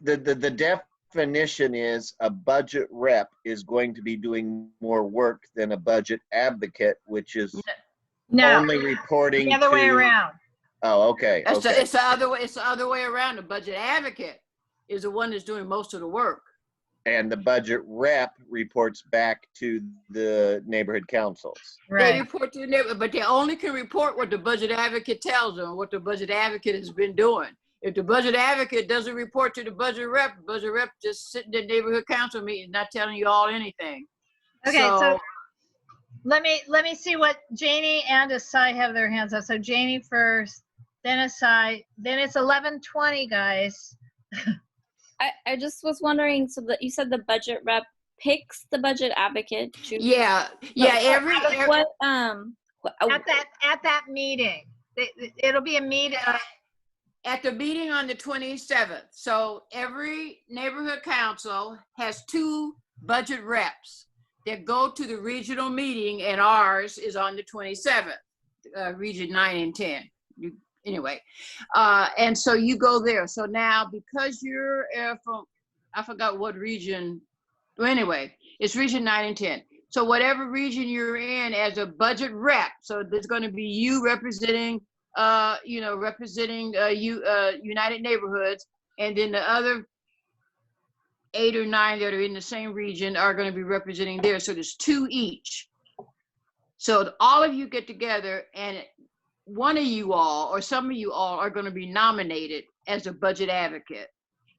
The definition is a budget rep is going to be doing more work than a budget advocate, which is No, only reporting the other way to- around. Oh, okay. Okay. It's the other way. It's the other way around. The budget advocate is the one that's doing most of the work. And the budget rep reports back to the neighborhood councils. They report to the neighborhood, but they only can report what the budget advocate tells them, what the budget advocate has been doing. If the budget advocate doesn't report to the budget rep just sitting in the neighborhood council meeting, not telling you all anything. Okay, so let me see what Janie and Asai have their hands up. So Janie first, then Asai, then it's 11:20, guys. I just was wondering, so that you said the budget rep picks the budget advocate. Yeah. Every what at that meeting, it'll be a meeting. At the meeting on the 27th. So every neighborhood council has 2 budget reps that go to the regional meeting, and ours is on the 27th, region 9 and 10. Anyway, and so you go there. So now, because you're from, I forgot what region, well, anyway, it's region 9 and 10. So whatever region you're in as a budget rep, so there's going to be you representing representing United Neighborhoods, and then the other 8 or 9 that are in the same region are going to be representing there. So there's 2 each. So all of you get together, and one of you all or some of you all are going to be nominated as a budget advocate.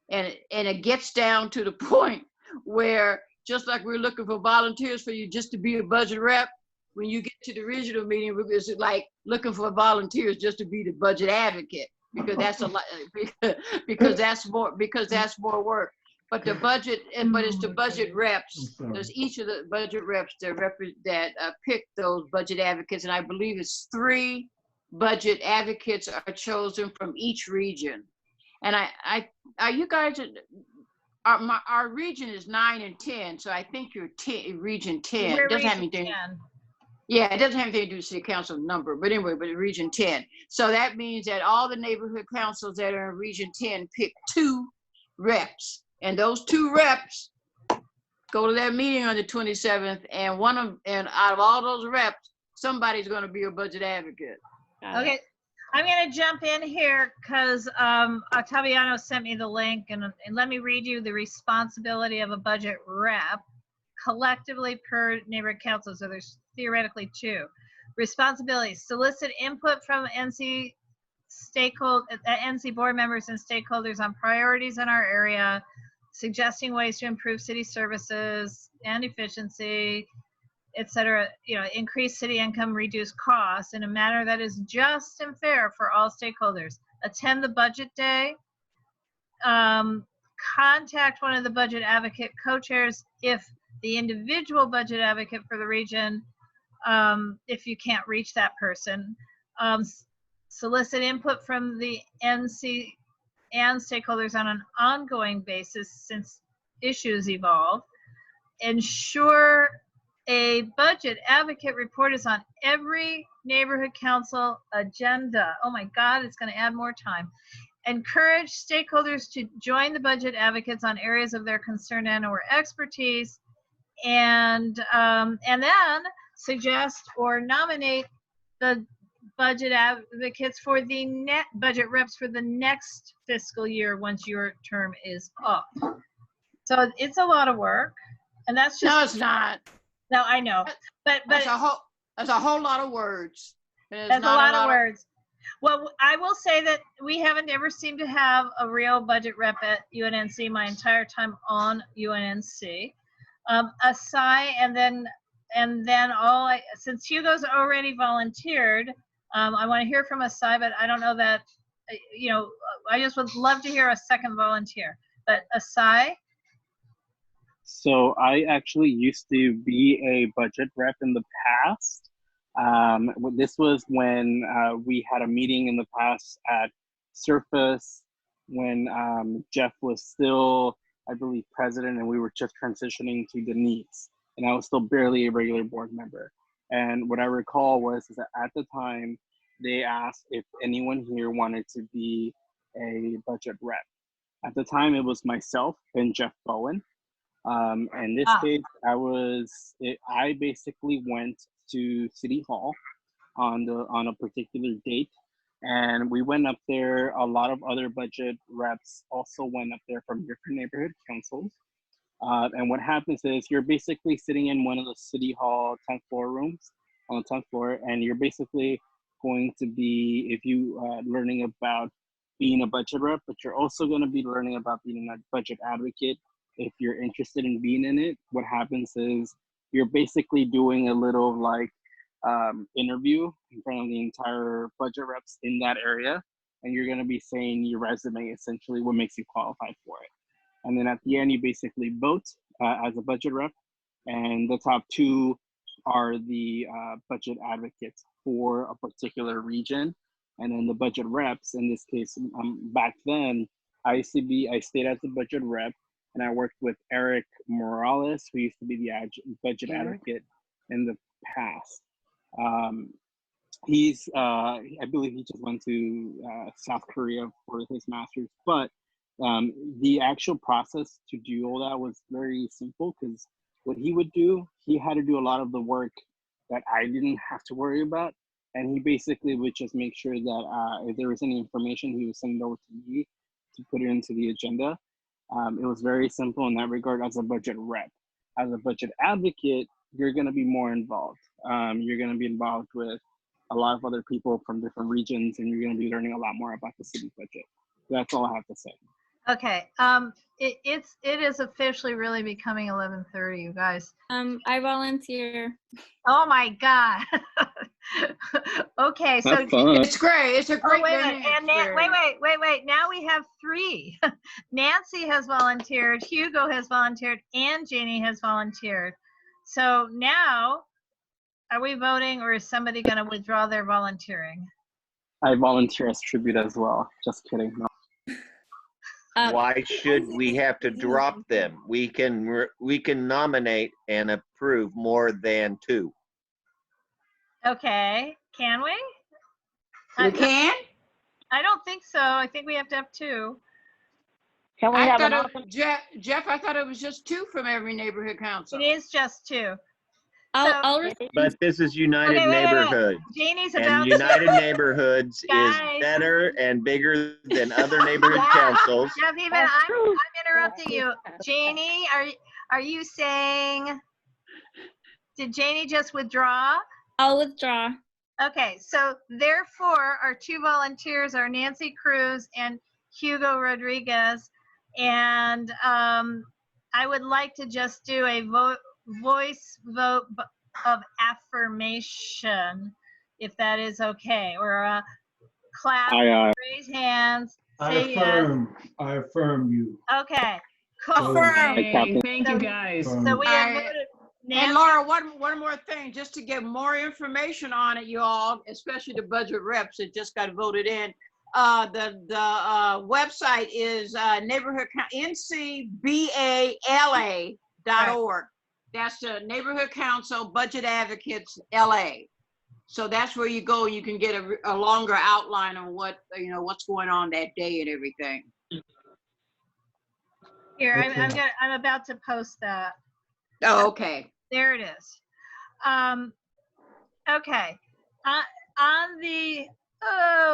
And it gets down to the point where, just like we're looking for volunteers for you just to be a budget rep, when you get to the regional meeting, it's like looking for volunteers just to be the budget advocate, because that's a lot, because that's more work. But the budget, but it's the budget reps. There's each of the budget reps that pick those budget advocates, and I believe it's 3 budget advocates are chosen from each region. And you guys, our region is 9 and 10, so I think you're region 10. We're It doesn't have region anything. 10. Yeah, it doesn't have anything to do with city council number, but anyway, but region 10. So that means that all the neighborhood councils that are in region 10 pick 2 reps, and those 2 reps go to that meeting on the 27th, and out of all those reps, somebody's going to be a budget advocate. Okay, I'm going to jump in here because Octaviano sent me the link, and let me read you the responsibility of a budget rep collectively per neighborhood council. So there's theoretically 2 responsibilities: solicit input from NC board members and stakeholders on priorities in our area, suggesting ways to improve city services and efficiency, etc., increase city income, reduce costs in a manner that is just and fair for all stakeholders. Attend the budget day. Contact one of the budget advocate co-chairs if the individual budget advocate for the region, if you can't reach that person. Solicit input from the NC and stakeholders on an ongoing basis since issues evolve. Ensure a budget advocate report is on every neighborhood council agenda. Oh my God, it's going to add more time. Encourage stakeholders to join the budget advocates on areas of their concern and/or expertise, and then suggest or nominate the budget advocates for the budget reps for the next fiscal year once your term is up. So it's a lot of work, and that's just— No, it's not. No, I know, but that's a whole lot of words. That's a lot of words. Well, I will say that we haven't ever seemed to have a real budget rep at UNNC my entire time on UNNC. Aside, and then since Hugo's already volunteered, I want to hear from Asai, but I don't know that, I just would love to hear a second volunteer. But Asai? So I actually used to be a budget rep in the past. This was when we had a meeting in the past at Surface when Jeff was still, I believe, president, and we were just transitioning to Denise, and I was still barely a regular board member. And what I recall was that at the time, they asked if anyone here wanted to be a budget rep. At the time, it was myself and Jeff Bowen. In this case, I basically went to City Hall on a particular date, and we went up there. A lot of other budget reps also went up there from different neighborhood councils. And what happens is you're basically sitting in one of the City Hall 10th floor rooms on the 10th floor, and you're basically going to be, if you learning about being a budget rep, but you're also going to be learning about being a budget advocate. If you're interested in being in it, what happens is you're basically doing a little interview in front of the entire budget reps in that area, and you're going to be saying your resume, essentially what makes you qualified for it. And then at the end, you basically vote as a budget rep, and the top 2 are the budget advocates for a particular region. And then the budget reps, in this case, back then, I stayed as a budget rep, and I worked with Eric Morales, who used to be the budget advocate in the past. I believe he just went to South Korea for his master's, but the actual process to do all that was very simple, because what he would do, he had to do a lot of the work that I didn't have to worry about. and he basically would just make sure that if there was any information, he would send it over to me to put it into the agenda. It was very simple in that regard as a budget rep. As a budget advocate, you're going to be more involved. You're going to be involved with a lot of other people from different regions, and you're going to be learning a lot more about the city budget. That's all I have to say. Okay. It is officially really becoming 11:30, you guys. I volunteer. Oh my God. Okay, so Have fun. It's great. It's a great wait, learning and wait. Now we have 3. Nancy has volunteered, Hugo has volunteered, and Janie has volunteered. So now, are we voting, or is somebody going to withdraw their volunteering? I volunteer as tribute as well. Just kidding. No. Why should we have to drop them? We can nominate and approve more than 2. Okay, can we? You can? I don't think so. I think we have to have 2. Can we I have thought an Jeff, I thought it was just 2 from every neighborhood council. It is just 2. But this is United Okay, wait. Neighborhoods. Janie's And about United to... Neighborhoods is Guys. better and bigger than other neighborhood councils. Jeff, I'm interrupting you. Janie, are you saying, did Janie just withdraw? I'll withdraw. Okay, so therefore our 2 volunteers are Nancy Cruz and Hugo Rodriguez. And I would like to just do a voice vote of affirmation, if that is okay, or a clap, raise hands, say yes. I affirm you. Okay, Affirm. cool. Thank you, guys. So we have voted. And Laura, one more thing, just to get more information on it, you all, especially the budget reps that just got voted in. The website is ncbala.org. That's the Neighborhood Council Budget Advocates LA. So that's where you go. You can get a longer outline on what's going on that day and everything. Here, Okay. I'm about to post that. Oh, okay. There it is. Okay.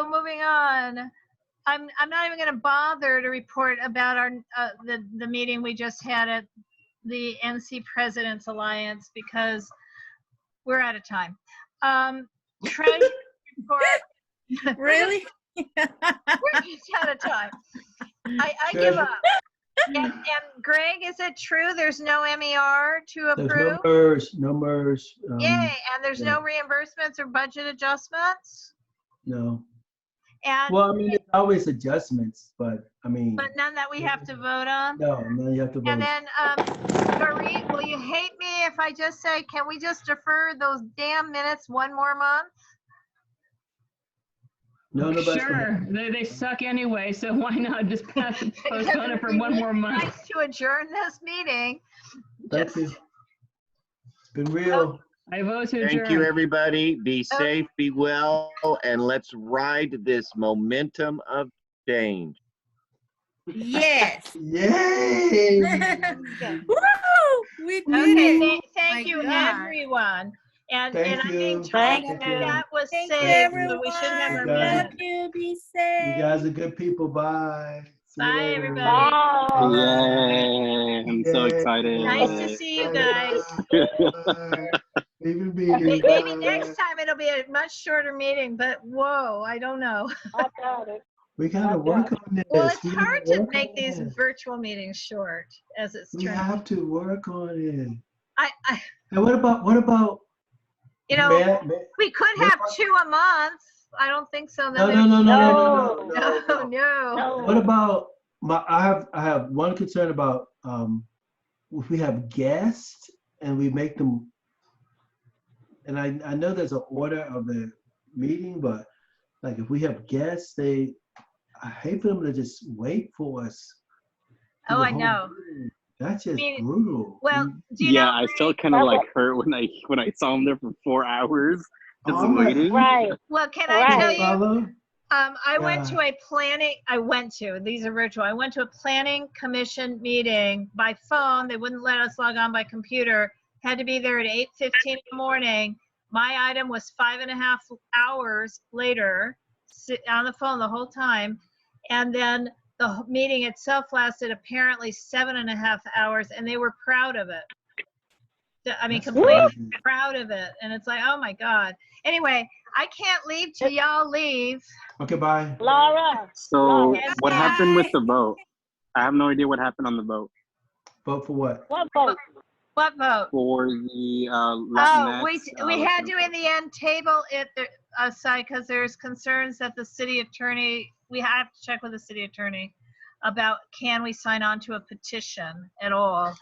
Moving on. I'm not even going to bother to report about our the meeting we just had at the NC President's Alliance because we're out of time. Treasury report. Really? We're just out of time. I give up. And Greg, is it true there's no MER to approve? There's no MERS. Yay, and there's no reimbursements or budget adjustments? No. And Well, I mean, there's always adjustments, but I mean. but none that we have to vote on? No, you have to vote. And then, Dorit, will you hate me if I just say, can we just defer those damn minutes one more month? No, Sure, they suck anyway, so why not just postpone it for one more month? Nice to adjourn this meeting. Thank you. It's been real. I vote to adjourn. Thank you, everybody. Be safe, be well, and let's ride this momentum of change. Yes. Yay! Woo! We did Okay, it. thank you, God. everyone. And Thank I you. think Thank Tony, you. that was Thank you, safe, so we should have our You guys- minute. Love you. Be safe. You guys are good people. Bye. See you Bye, later. everybody. Yay! I'm so excited. Nice to see you guys. Maybe Maybe next time it'll be a much shorter meeting, but whoa, I don't know. I got it. We gotta work on this. Well, it's We hard gotta to work make on these it. virtual meetings short, as it's We turned. have to work on it. I And what about? you know, we could have 2 a month. I don't think so. No. No. What about I have one concern about if we have guests and we make them, and I know there's an order of the meeting, but like if we have guests, I hate for them to just wait for us. Oh, I know. That's just brutal. Well, do you Yeah, know? I still kind of like hurt when I saw him there for 4 hours just waiting. Right. Well, can I tell you? Follow? I went to a planning. These are virtual. I went to a planning commission meeting by phone. They wouldn't let us log on by computer. Had to be there at 8:15 in the morning. My item was 5.5 hours later, on the phone the whole time. And then the meeting itself lasted apparently 7.5 hours, and they were proud of it. I mean, completely proud of it. And it's like, oh my God. Anyway, I can't leave till y'all leave. Okay, bye. Laura. So Yes, what happened with the vote? I have no idea what happened on the vote. Vote for what? What vote? What vote? For the Oh, Latinx. we had to in the end table it aside because there's concerns that the city attorney, we have to check with the city attorney about can we sign on to a petition at all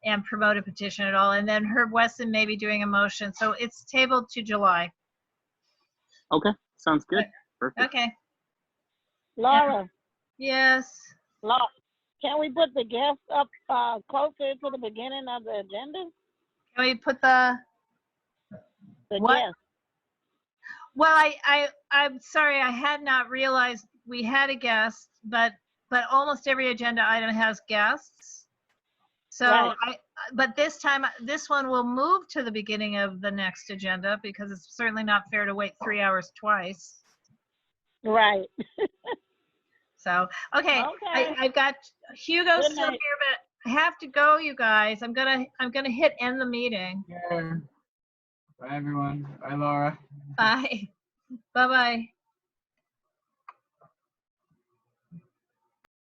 and promote a petition at all. And then Herb Weston may be doing a motion. So it's tabled to July. Okay, sounds good. Perfect. Okay. Laura. Yes. Laura, can we put the guests up closer to the beginning of the agenda? Can we put the what? Guests. Well, I'm sorry, I had not realized we had a guest, but almost every agenda item has guests. So Right. but this time, this one will move to the beginning of the next agenda because it's certainly not fair to wait 3 hours twice. Right. So, okay. I've got Hugo Good still night. here, but I have to go, you guys. I'm gonna hit end the meeting. Yeah. Bye, everyone. Bye, Laura. Bye. Bye-bye.